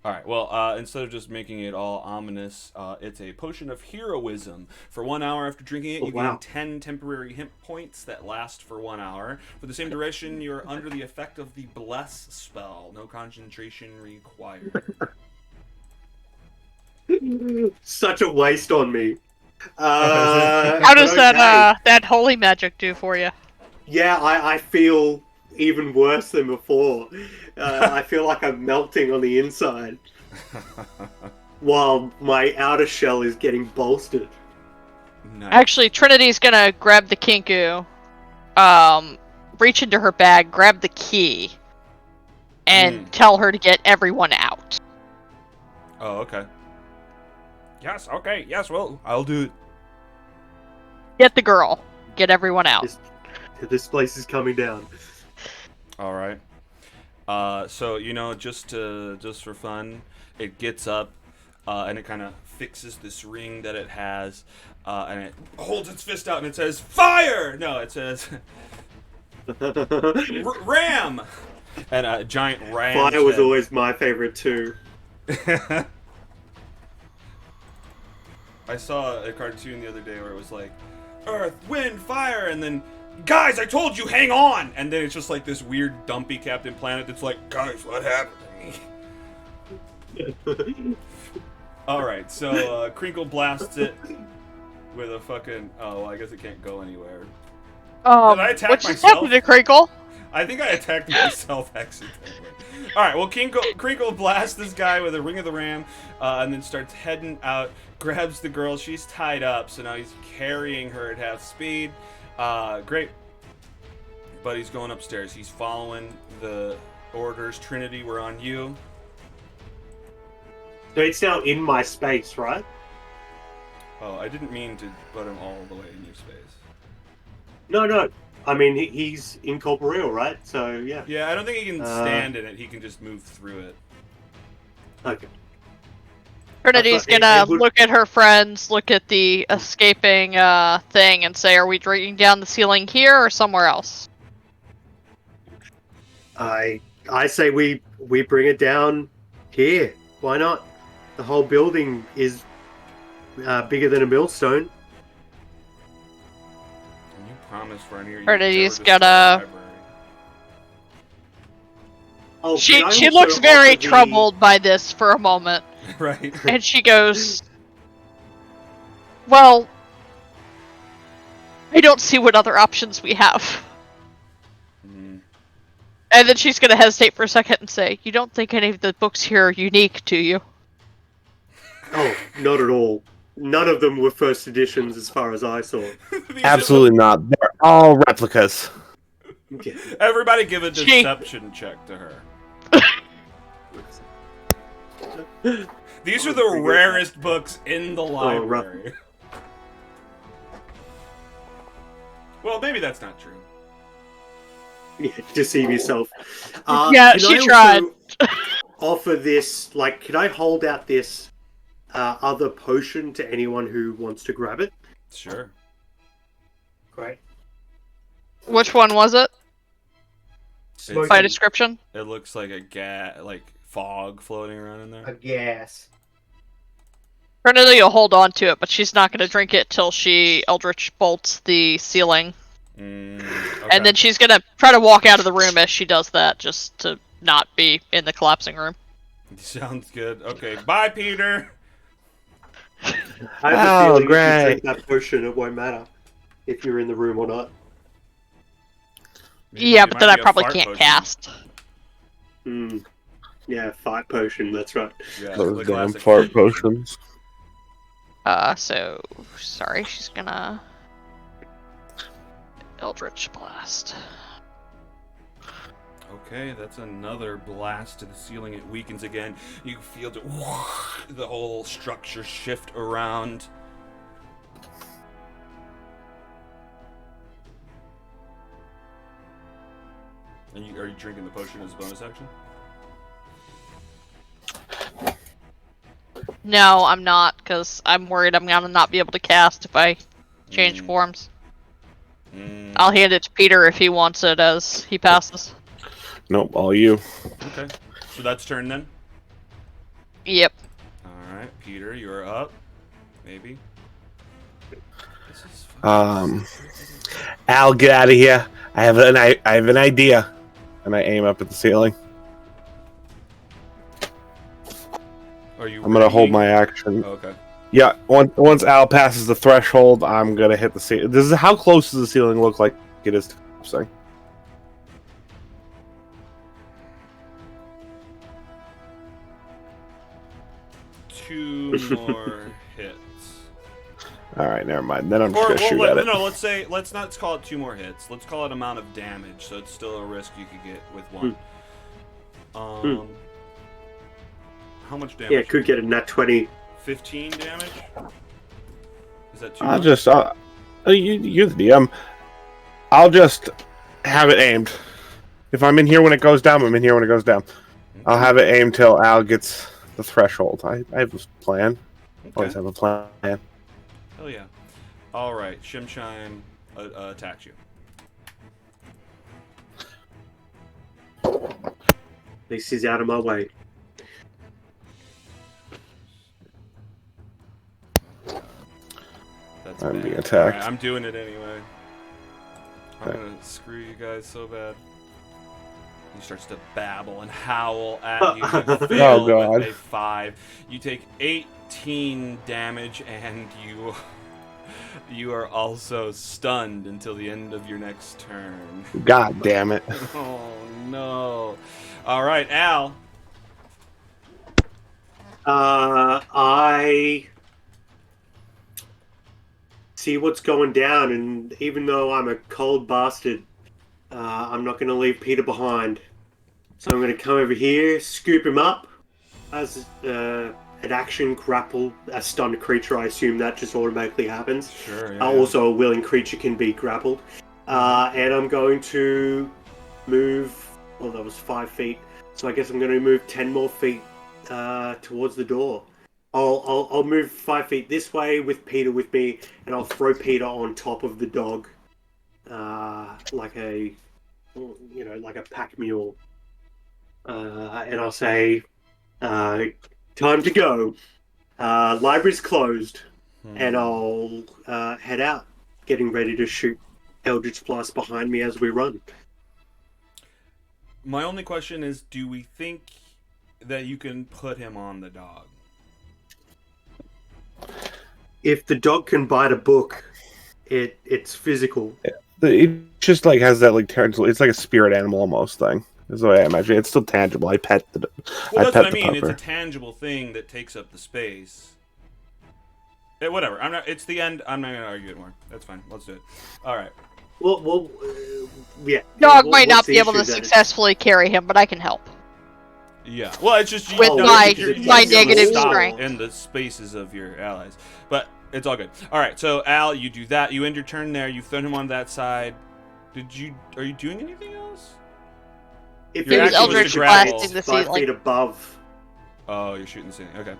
[SPEAKER 1] All right. Well, instead of just making it all ominous, it's a potion of heroism. For 1 hour after drinking it, you gain 10 temporary hit points that last for 1 hour. For the same duration, you're under the effect of the bless spell. No concentration required.
[SPEAKER 2] Such a waste on me.
[SPEAKER 4] How does that holy magic do for you?
[SPEAKER 2] Yeah, I feel even worse than before. I feel like I'm melting on the inside, while my outer shell is getting bolstered.
[SPEAKER 1] Nice.
[SPEAKER 4] Actually, Trinity's gonna grab the kinku, reach into her bag, grab the key, and tell her to get everyone out.
[SPEAKER 1] Oh, okay. Yes, okay, yes, well, I'll do it.
[SPEAKER 4] Get the girl. Get everyone out.
[SPEAKER 2] This place is coming down.
[SPEAKER 1] All right. So just for fun, it gets up, and it kind of fixes this ring that it has, and it holds its fist out and it says fire. No, it says ram, and a giant ram.
[SPEAKER 2] Fire was always my favorite too.
[SPEAKER 1] I saw a cartoon the other day where it was like, Earth, Wind, Fire, and then, guys, I told you, hang on! And then it's just like this weird, dumpy Captain Planet that's like, guys, what happened to me? Alright, so Crinkle blasts it with a fucking... Oh, well, I guess it can't go anywhere. Did I attack
[SPEAKER 4] what just
[SPEAKER 1] myself?
[SPEAKER 4] happened to Crinkle?
[SPEAKER 1] I think I attacked myself accidentally. All right, well, Crinkle blasts this guy with a Ring of the Ram, and then starts heading out. Grabs the girl. She's tied up, so now he's carrying her at half speed. Great. But he's going upstairs. He's following the orders. Trinity, we're on you.
[SPEAKER 2] So it's now in my space, right?
[SPEAKER 1] Oh, I didn't mean to put him all the way in your space.
[SPEAKER 2] No. I mean, he's incorporeal, right? So, yeah.
[SPEAKER 1] Yeah, I don't think he can stand in it. He can just move through it.
[SPEAKER 2] Okay.
[SPEAKER 4] Trinity's
[SPEAKER 2] it
[SPEAKER 4] gonna
[SPEAKER 2] would-
[SPEAKER 4] look at her friends, look at the escaping thing, and say, "Are we dragging down the ceiling here or somewhere else?"
[SPEAKER 2] I say we bring it down here. Why not? The whole building is bigger than a millstone.
[SPEAKER 1] And you promised right here.
[SPEAKER 4] Trinity's gonna.
[SPEAKER 2] Oh,
[SPEAKER 4] She
[SPEAKER 2] can I
[SPEAKER 4] she
[SPEAKER 2] also
[SPEAKER 4] looks very
[SPEAKER 2] offer the-
[SPEAKER 4] troubled by this for a moment,
[SPEAKER 1] Right.
[SPEAKER 4] and she goes, "Well, I don't see what other options we have."
[SPEAKER 1] Mm.
[SPEAKER 4] And then she's gonna hesitate for a second and say, "You don't think any of the books here are unique, do you?"
[SPEAKER 2] Oh, not at all. None of them were first editions as far as I saw.
[SPEAKER 3] Absolutely not. They're all replicas.
[SPEAKER 2] Yeah.
[SPEAKER 1] Everybody give a
[SPEAKER 4] She-
[SPEAKER 1] deception check to her. These are the
[SPEAKER 2] forget
[SPEAKER 1] rarest books in the
[SPEAKER 2] rough.
[SPEAKER 1] library. Well, maybe that's not true.
[SPEAKER 2] Yeah, deceive yourself.
[SPEAKER 4] Yeah,
[SPEAKER 2] can
[SPEAKER 4] she
[SPEAKER 2] I
[SPEAKER 4] tried.
[SPEAKER 2] also offer this, like, can I hold out this other potion to anyone who wants to grab it?
[SPEAKER 1] Sure.
[SPEAKER 2] Great.
[SPEAKER 4] Which one was it?
[SPEAKER 1] It's-
[SPEAKER 4] By description?
[SPEAKER 1] It looks like like fog floating around in there.
[SPEAKER 2] Gas.
[SPEAKER 4] Trinity will hold on to it, but she's not gonna drink it till she Eldritch bolts the ceiling.
[SPEAKER 1] Okay.
[SPEAKER 4] And then she's gonna try to walk out of the room as she does that, just to not be in the collapsing room.
[SPEAKER 1] Sounds good. Okay, bye, Peter.
[SPEAKER 2] I have a feeling if
[SPEAKER 3] great.
[SPEAKER 2] you drink that potion, it won't matter if you're in the room or not.
[SPEAKER 1] Maybe
[SPEAKER 4] Yeah,
[SPEAKER 1] it
[SPEAKER 4] but
[SPEAKER 1] might
[SPEAKER 4] then I
[SPEAKER 1] be a
[SPEAKER 4] probably
[SPEAKER 1] fart
[SPEAKER 4] can't
[SPEAKER 1] potion.
[SPEAKER 4] cast.
[SPEAKER 2] Hmm. Yeah, fight potion, that's right.
[SPEAKER 1] Yeah,
[SPEAKER 3] Those
[SPEAKER 1] the
[SPEAKER 3] damn
[SPEAKER 1] classic
[SPEAKER 3] fart potions.
[SPEAKER 4] So sorry, she's gonna Eldritch Blast.
[SPEAKER 1] Okay, that's another blast to the ceiling. It weakens again. You feel the whole structure shift around. And are you drinking the potion as a bonus action?
[SPEAKER 4] No, I'm not, because I'm worried I'm gonna not be able to cast if I change forms. I'll hand it to Peter if he wants it as he passes.
[SPEAKER 3] Nope, all you.
[SPEAKER 1] Okay, so that's turn then.
[SPEAKER 4] Yep.
[SPEAKER 1] All right, Peter, you're up. Maybe. This is
[SPEAKER 3] Al, get out of here. I have an idea. And I aim up at the ceiling.
[SPEAKER 1] Are you?
[SPEAKER 3] I'm gonna hold
[SPEAKER 1] ready?
[SPEAKER 3] my action.
[SPEAKER 1] Okay.
[SPEAKER 3] Yeah, once Al passes the threshold, I'm gonna hit the ceiling. This is how close does the ceiling look like it is to collapsing?
[SPEAKER 1] Two more hits.
[SPEAKER 3] All right, never mind. Then I'm just
[SPEAKER 1] Or
[SPEAKER 3] gonna shoot at it.
[SPEAKER 1] no, let's not call it two more hits. Let's call it amount of damage, so it's still a risk you could get with one. How much damage?
[SPEAKER 2] Yeah, could get a nat 20.
[SPEAKER 1] 15 damage. Is that too
[SPEAKER 3] I'll
[SPEAKER 1] much?
[SPEAKER 3] just you're the DM. I'll just have it aimed. If I'm in here when it goes down, I'm in here when it goes down. I'll have it aimed till Al gets the threshold. I have a plan. Always
[SPEAKER 1] Okay.
[SPEAKER 3] have a plan.
[SPEAKER 1] Hell yeah. All right, Shemshime attacks you.
[SPEAKER 2] At least he's out of my way.
[SPEAKER 1] That's
[SPEAKER 3] I'm
[SPEAKER 1] bad.
[SPEAKER 3] being attacked.
[SPEAKER 1] Alright, I'm doing it anyway. I'm gonna screw you guys so bad. He starts to babble and howl at you. You fail
[SPEAKER 3] Oh, God.
[SPEAKER 1] with a 5. You take 18 damage and you You are also stunned until the end of your next turn.
[SPEAKER 3] God damn it.
[SPEAKER 1] Oh no. Alright, Al.
[SPEAKER 2] I see what's going down, and even though I'm a cold bastard, I'm not going to leave Peter behind. So I'm going to come over here, scoop him up as an action grapple a stunned creature. I assume that just automatically happens.
[SPEAKER 1] Sure, yeah.
[SPEAKER 2] Also, a willing creature can be grappled. And I'm going to move. Well, that was 5 feet. So I guess I'm going to move 10 more feet towards the door. I'll move 5 feet this way with Peter with me, and I'll throw Peter on top of the dog, like a pack mule. And I'll say, time to go. Library's closed, and I'll head out, getting ready to shoot Eldritch Blast behind me as we run.
[SPEAKER 1] My only question is, do we think that you can put him on the dog?
[SPEAKER 2] If the dog can bite a book, it's physical.
[SPEAKER 3] It just like has that like tangible. It's like a spirit animal almost thing. Is the way I imagine it. It's still tangible. I pet the.
[SPEAKER 1] Well, that's what I
[SPEAKER 3] the
[SPEAKER 1] mean. It's a
[SPEAKER 3] pupper.
[SPEAKER 1] tangible thing that takes up the space. Whatever. I'm not. It's the end. I'm not gonna argue it more. That's fine. Let's do it. All right.
[SPEAKER 2] Well, yeah.
[SPEAKER 4] Dog
[SPEAKER 2] What-
[SPEAKER 4] might
[SPEAKER 2] what's
[SPEAKER 4] not
[SPEAKER 2] the
[SPEAKER 4] be able
[SPEAKER 2] issue
[SPEAKER 4] to
[SPEAKER 2] then?
[SPEAKER 4] successfully carry him, but I can help.
[SPEAKER 1] Yeah. Well, it's just
[SPEAKER 4] With my
[SPEAKER 1] you're
[SPEAKER 4] negative
[SPEAKER 1] stop
[SPEAKER 4] strength.
[SPEAKER 1] in the spaces of your allies, but it's all good. All right. So Al, you do that. You end your turn there. You've thrown him on that side. Are you doing anything else?
[SPEAKER 2] If
[SPEAKER 1] Your
[SPEAKER 4] He was
[SPEAKER 1] action was to
[SPEAKER 4] Eldritch
[SPEAKER 1] grapple.
[SPEAKER 4] blasting the
[SPEAKER 2] 5
[SPEAKER 4] ceiling.
[SPEAKER 2] feet above.
[SPEAKER 1] Oh, you're shooting the ceiling. Okay.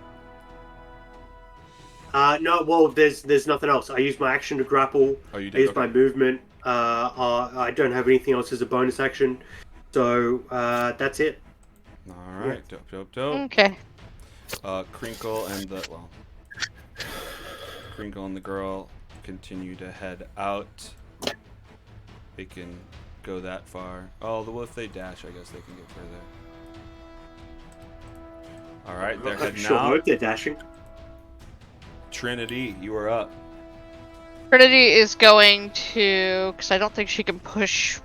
[SPEAKER 2] No, well, there's nothing else. I use my action to grapple.
[SPEAKER 1] Oh, you
[SPEAKER 2] I
[SPEAKER 1] did.
[SPEAKER 2] use
[SPEAKER 1] Okay.
[SPEAKER 2] my movement. I don't have anything else as a bonus action, so that's it.
[SPEAKER 1] All right. Dope.
[SPEAKER 4] Okay.
[SPEAKER 1] Crinkle and Crinkle and the girl continue to head out. They can go that far. Oh, well, if they dash, I guess they can get further. All right, they're
[SPEAKER 2] I
[SPEAKER 1] heading
[SPEAKER 2] sure
[SPEAKER 1] out.
[SPEAKER 2] hope they're dashing.
[SPEAKER 1] Trinity, you are up.
[SPEAKER 4] Trinity is going to, because I don't think she can push.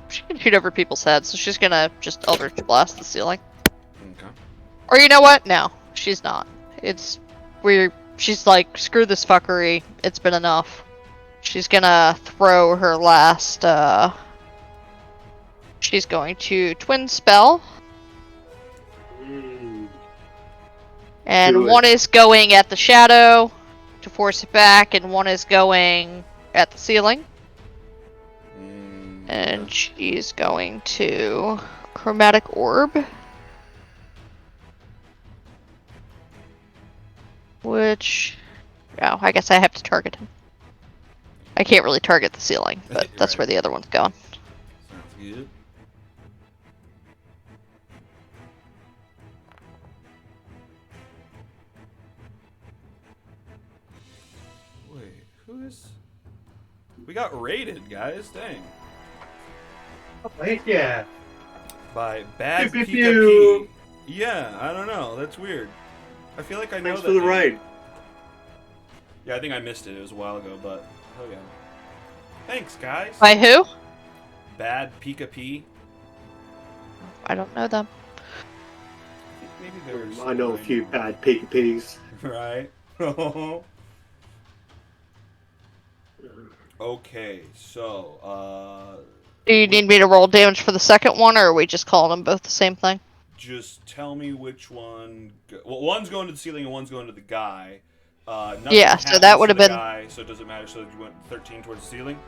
[SPEAKER 4] She can shoot over people's heads, so she's gonna just Eldritch Blast the ceiling.
[SPEAKER 1] Okay.
[SPEAKER 4] Or you know what? No, she's not. She's like, screw this fuckery. It's been enough. She's gonna throw her last. She's going to Twin Spell, and
[SPEAKER 2] Do it.
[SPEAKER 4] one is going at the shadow to force it back, and one is going at the ceiling. And she's going to Chromatic Orb. Which, oh, I guess I have to target him. I can't really target the ceiling, but that's
[SPEAKER 1] Right.
[SPEAKER 4] where the other one's going.
[SPEAKER 1] Sounds good. Wait, who is? We got raided, guys. Dang.
[SPEAKER 2] Yeah.
[SPEAKER 1] By Bad
[SPEAKER 2] Pew,
[SPEAKER 1] Pika
[SPEAKER 2] pew, pew.
[SPEAKER 1] P. Yeah, I don't know. That's weird. I feel like I know
[SPEAKER 2] Thanks
[SPEAKER 1] that
[SPEAKER 2] for the
[SPEAKER 1] name.
[SPEAKER 2] raid.
[SPEAKER 1] Yeah, I think I missed it. It was a while ago, but oh yeah. Thanks, guys.
[SPEAKER 4] By who?
[SPEAKER 1] Bad Pika P.
[SPEAKER 4] I don't know them.
[SPEAKER 1] Maybe there's.
[SPEAKER 2] I know a few bad PKPs.
[SPEAKER 1] Right. Okay, so
[SPEAKER 4] Do you need me to roll damage for the second one, or are we just calling them both the same thing?
[SPEAKER 1] just tell me which one. Well, one's going to the ceiling and one's going to the guy. Nothing
[SPEAKER 4] Yeah, so that
[SPEAKER 1] happens
[SPEAKER 4] would
[SPEAKER 1] to
[SPEAKER 4] have
[SPEAKER 1] the
[SPEAKER 4] been-
[SPEAKER 1] guy, so it doesn't matter. So you went 13 towards the ceiling.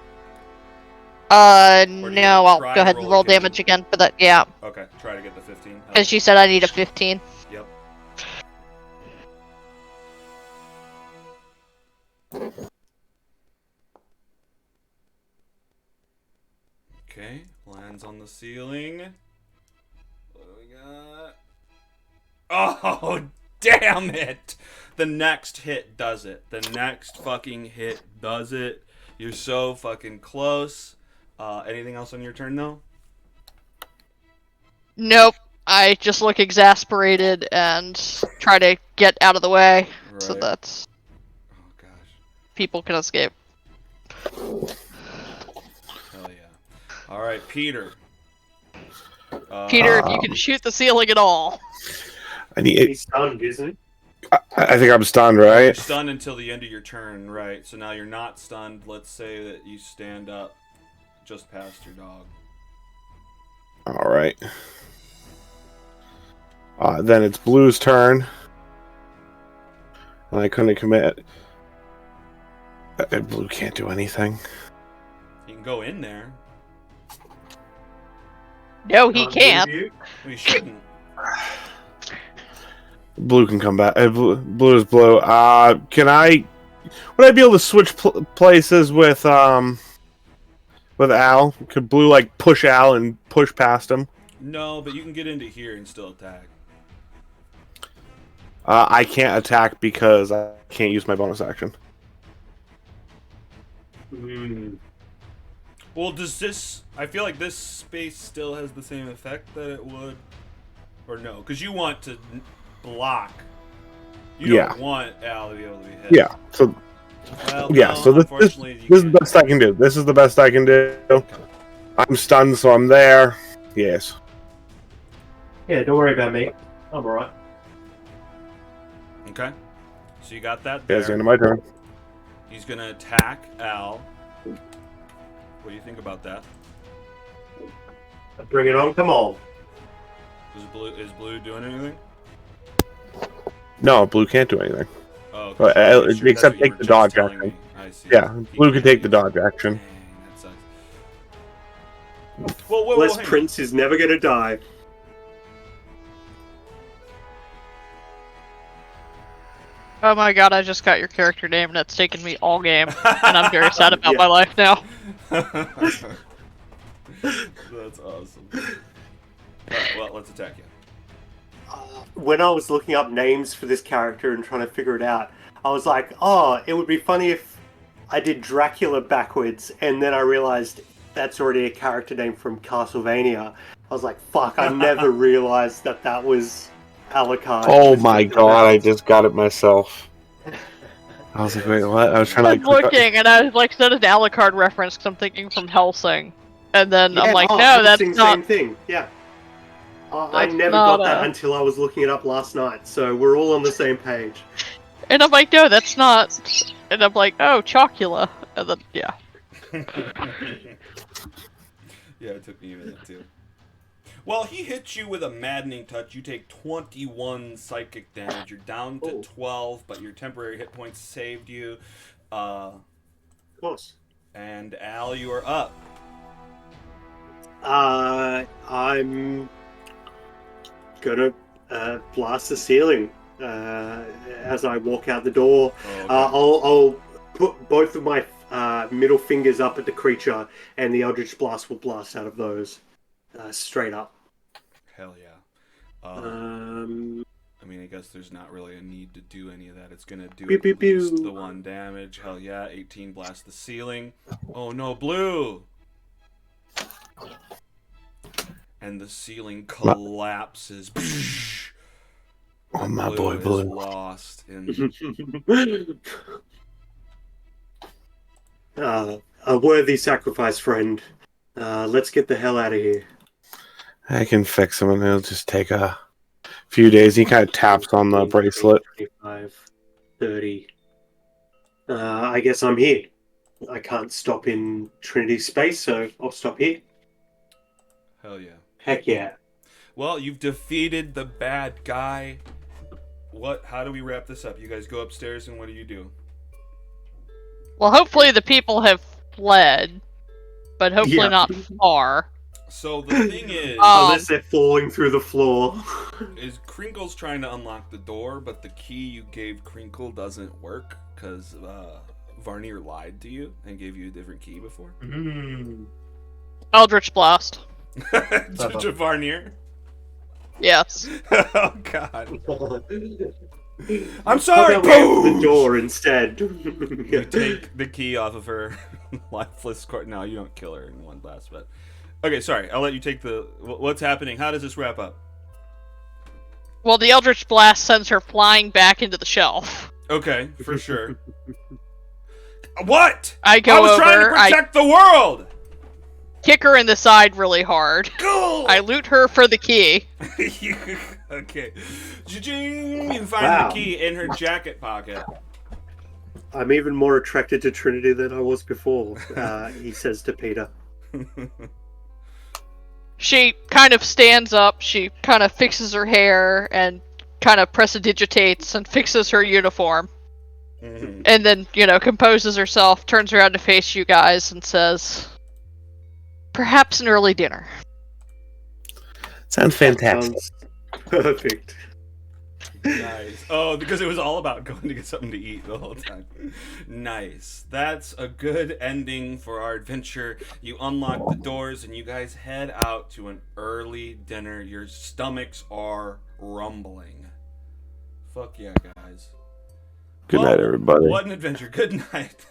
[SPEAKER 4] No,
[SPEAKER 1] wanna
[SPEAKER 4] I'll
[SPEAKER 1] try
[SPEAKER 4] go ahead
[SPEAKER 1] to
[SPEAKER 4] and
[SPEAKER 1] roll
[SPEAKER 4] roll
[SPEAKER 1] again?
[SPEAKER 4] damage again for that. Yeah,
[SPEAKER 1] Okay, try to get the 15.
[SPEAKER 4] because you said I need a 15.
[SPEAKER 1] Yep. Okay, lands on the ceiling. What do we got? Oh, damn it! The next hit does it. The next fucking hit does it. You're so fucking close. Anything else on your turn, though?
[SPEAKER 4] Nope. I just look exasperated and try to get out of the way. So
[SPEAKER 1] Right.
[SPEAKER 4] that's.
[SPEAKER 1] Oh, gosh.
[SPEAKER 4] people can escape.
[SPEAKER 1] Hell yeah. All right, Peter.
[SPEAKER 4] Peter, if you can shoot the ceiling at all.
[SPEAKER 2] He's stunned, isn't he?
[SPEAKER 3] I think I'm stunned,
[SPEAKER 1] You're
[SPEAKER 3] right?
[SPEAKER 1] stunned until the end of your turn, right? So now you're not stunned. Let's say that you stand up just past your dog.
[SPEAKER 3] All right. Then it's Blue's turn. And I couldn't commit. Blue can't do anything.
[SPEAKER 1] You can go in there.
[SPEAKER 4] No, he can't.
[SPEAKER 1] Well, you shouldn't.
[SPEAKER 3] Blue can come back. Blue is blue. Can I? Would I be able to switch places with Al? Could Blue like push Al and push past him?
[SPEAKER 1] No, but you can get into here and still attack.
[SPEAKER 3] I can't attack because I can't use my bonus action.
[SPEAKER 1] Well, does this... I feel like this space still has the same effect that it would... Or no? Because you want to block. You don't want Al to be able to be hit.
[SPEAKER 3] Yeah. So...
[SPEAKER 1] Well,
[SPEAKER 3] yeah,
[SPEAKER 1] no,
[SPEAKER 3] so this is the best I can do. This is the best I can do.
[SPEAKER 1] Okay.
[SPEAKER 3] I'm stunned, so I'm there. Yes.
[SPEAKER 2] Yeah, don't worry about me. I'm alright.
[SPEAKER 1] Okay. So you got that
[SPEAKER 3] Yeah,
[SPEAKER 1] there.
[SPEAKER 3] it's the end of my turn.
[SPEAKER 1] He's going to attack Al. What do you think about that?
[SPEAKER 2] Bring it on, come on.
[SPEAKER 1] Is Blue doing anything?
[SPEAKER 3] No, Blue can't do anything.
[SPEAKER 1] Oh,
[SPEAKER 3] except take the dodge action.
[SPEAKER 1] I see.
[SPEAKER 3] Yeah, Blue can take the dodge action.
[SPEAKER 1] Dang, that sucks. Well,
[SPEAKER 2] Bless
[SPEAKER 1] hang on.
[SPEAKER 2] Prince is never gonna die.
[SPEAKER 4] Oh my god, I just got your character name and it's taken me all game. And I'm very sad about
[SPEAKER 2] Yeah.
[SPEAKER 4] my life now.
[SPEAKER 1] That's awesome. Alright, well, let's attack you.
[SPEAKER 2] When I was looking up names for this character and trying to figure it out, I was like, oh, it would be funny if I did Dracula backwards, and then I realized that's already a character name from Castlevania. I was like, fuck, I never realized that was Alucard.
[SPEAKER 3] Oh my god, I just got it myself. I was like, wait, what? I was trying
[SPEAKER 4] I
[SPEAKER 3] to
[SPEAKER 4] was looking and I like said an Alucard reference because I'm thinking from Hellsing. And then I'm like, no, that's not.
[SPEAKER 2] Same thing, yeah. I
[SPEAKER 4] That's
[SPEAKER 2] never
[SPEAKER 4] not
[SPEAKER 2] got that
[SPEAKER 4] a-
[SPEAKER 2] until I was looking it up last night, so we're all on the same page.
[SPEAKER 4] And I'm like, no, that's not. And I'm like, oh, Chocula. And then, yeah.
[SPEAKER 1] Yeah, it took me a minute too. Well, he hits you with a maddening touch. You take 21 psychic damage. You're down to 12, but your temporary hit points saved you.
[SPEAKER 2] Of course.
[SPEAKER 1] And Al, you are up.
[SPEAKER 2] I'm gonna blast the ceiling as I walk out the door.
[SPEAKER 1] Oh, okay.
[SPEAKER 2] I'll put both of my middle fingers up at the creature, and the Eldritch Blast will blast out of those straight up.
[SPEAKER 1] Hell yeah.
[SPEAKER 2] Um,
[SPEAKER 1] I mean, I guess there's not really a need to do any of that. It's gonna do
[SPEAKER 2] Pew,
[SPEAKER 1] at
[SPEAKER 2] pew,
[SPEAKER 1] least
[SPEAKER 2] pew.
[SPEAKER 1] the 1 damage. Hell yeah, 18 blast the ceiling. Oh no, Blue! And the ceiling collapses.
[SPEAKER 3] Oh, my
[SPEAKER 1] Blue
[SPEAKER 3] boy,
[SPEAKER 1] is
[SPEAKER 3] Blue.
[SPEAKER 1] lost in...
[SPEAKER 2] a worthy sacrifice, friend. Let's get the hell out of here.
[SPEAKER 3] I can fix him, and it'll just take a few days. He kind of taps on the bracelet.
[SPEAKER 2] 25, 30. I guess I'm here. I can't stop in Trinity space, so I'll stop here.
[SPEAKER 1] Hell yeah.
[SPEAKER 2] Heck yeah.
[SPEAKER 1] Well, you've defeated the bad guy. How do we wrap this up? You guys go upstairs, and what do you do?
[SPEAKER 4] Well, hopefully the people have fled, but hopefully
[SPEAKER 2] Yeah.
[SPEAKER 4] not far.
[SPEAKER 1] So the thing is...
[SPEAKER 2] Unless they're falling through the floor.
[SPEAKER 1] is Crinkle's trying to unlock the door, but the key you gave Crinkle doesn't work because Varnier lied to you and gave you a different key before.
[SPEAKER 4] Eldritch Blast.
[SPEAKER 1] Judge of Varnier?
[SPEAKER 4] Yes.
[SPEAKER 1] Oh god. I'm
[SPEAKER 2] How
[SPEAKER 1] sorry,
[SPEAKER 2] about we open
[SPEAKER 1] boom!
[SPEAKER 2] the door instead?
[SPEAKER 1] You take the key off of her lifeless corpse. No, you don't kill her in one blast, but... Okay, sorry. I'll let you take the... What's happening? How does this wrap up?
[SPEAKER 4] Well, the Eldritch Blast sends her flying back into the shelf.
[SPEAKER 1] Okay, for sure. What?
[SPEAKER 4] I go
[SPEAKER 1] was trying to
[SPEAKER 4] over, I
[SPEAKER 1] protect the world.
[SPEAKER 4] kick her in the side really hard.
[SPEAKER 1] Go.
[SPEAKER 4] I loot her for the key.
[SPEAKER 1] Okay. Cha-ching! You find
[SPEAKER 2] Wow.
[SPEAKER 1] the key in her jacket pocket.
[SPEAKER 2] I'm even more attracted to Trinity than I was before, he says to Peter.
[SPEAKER 4] She kind of stands up, she kind of fixes her hair, and kind of prestidigitates and fixes her uniform.
[SPEAKER 1] Mhm.
[SPEAKER 4] And then, composes herself, turns around to face you guys, and says, "Perhaps an early dinner."
[SPEAKER 3] Sounds fantastic.
[SPEAKER 2] Sounds perfect.
[SPEAKER 1] Nice. Oh, because it was all about going to get something to eat the whole time. Nice. That's a good ending for our adventure. You unlock the doors and you guys head out to an early dinner. Your stomachs are rumbling. Fuck yeah, guys.
[SPEAKER 3] Good
[SPEAKER 1] Well,
[SPEAKER 3] night, everybody.
[SPEAKER 1] What an adventure. Good night.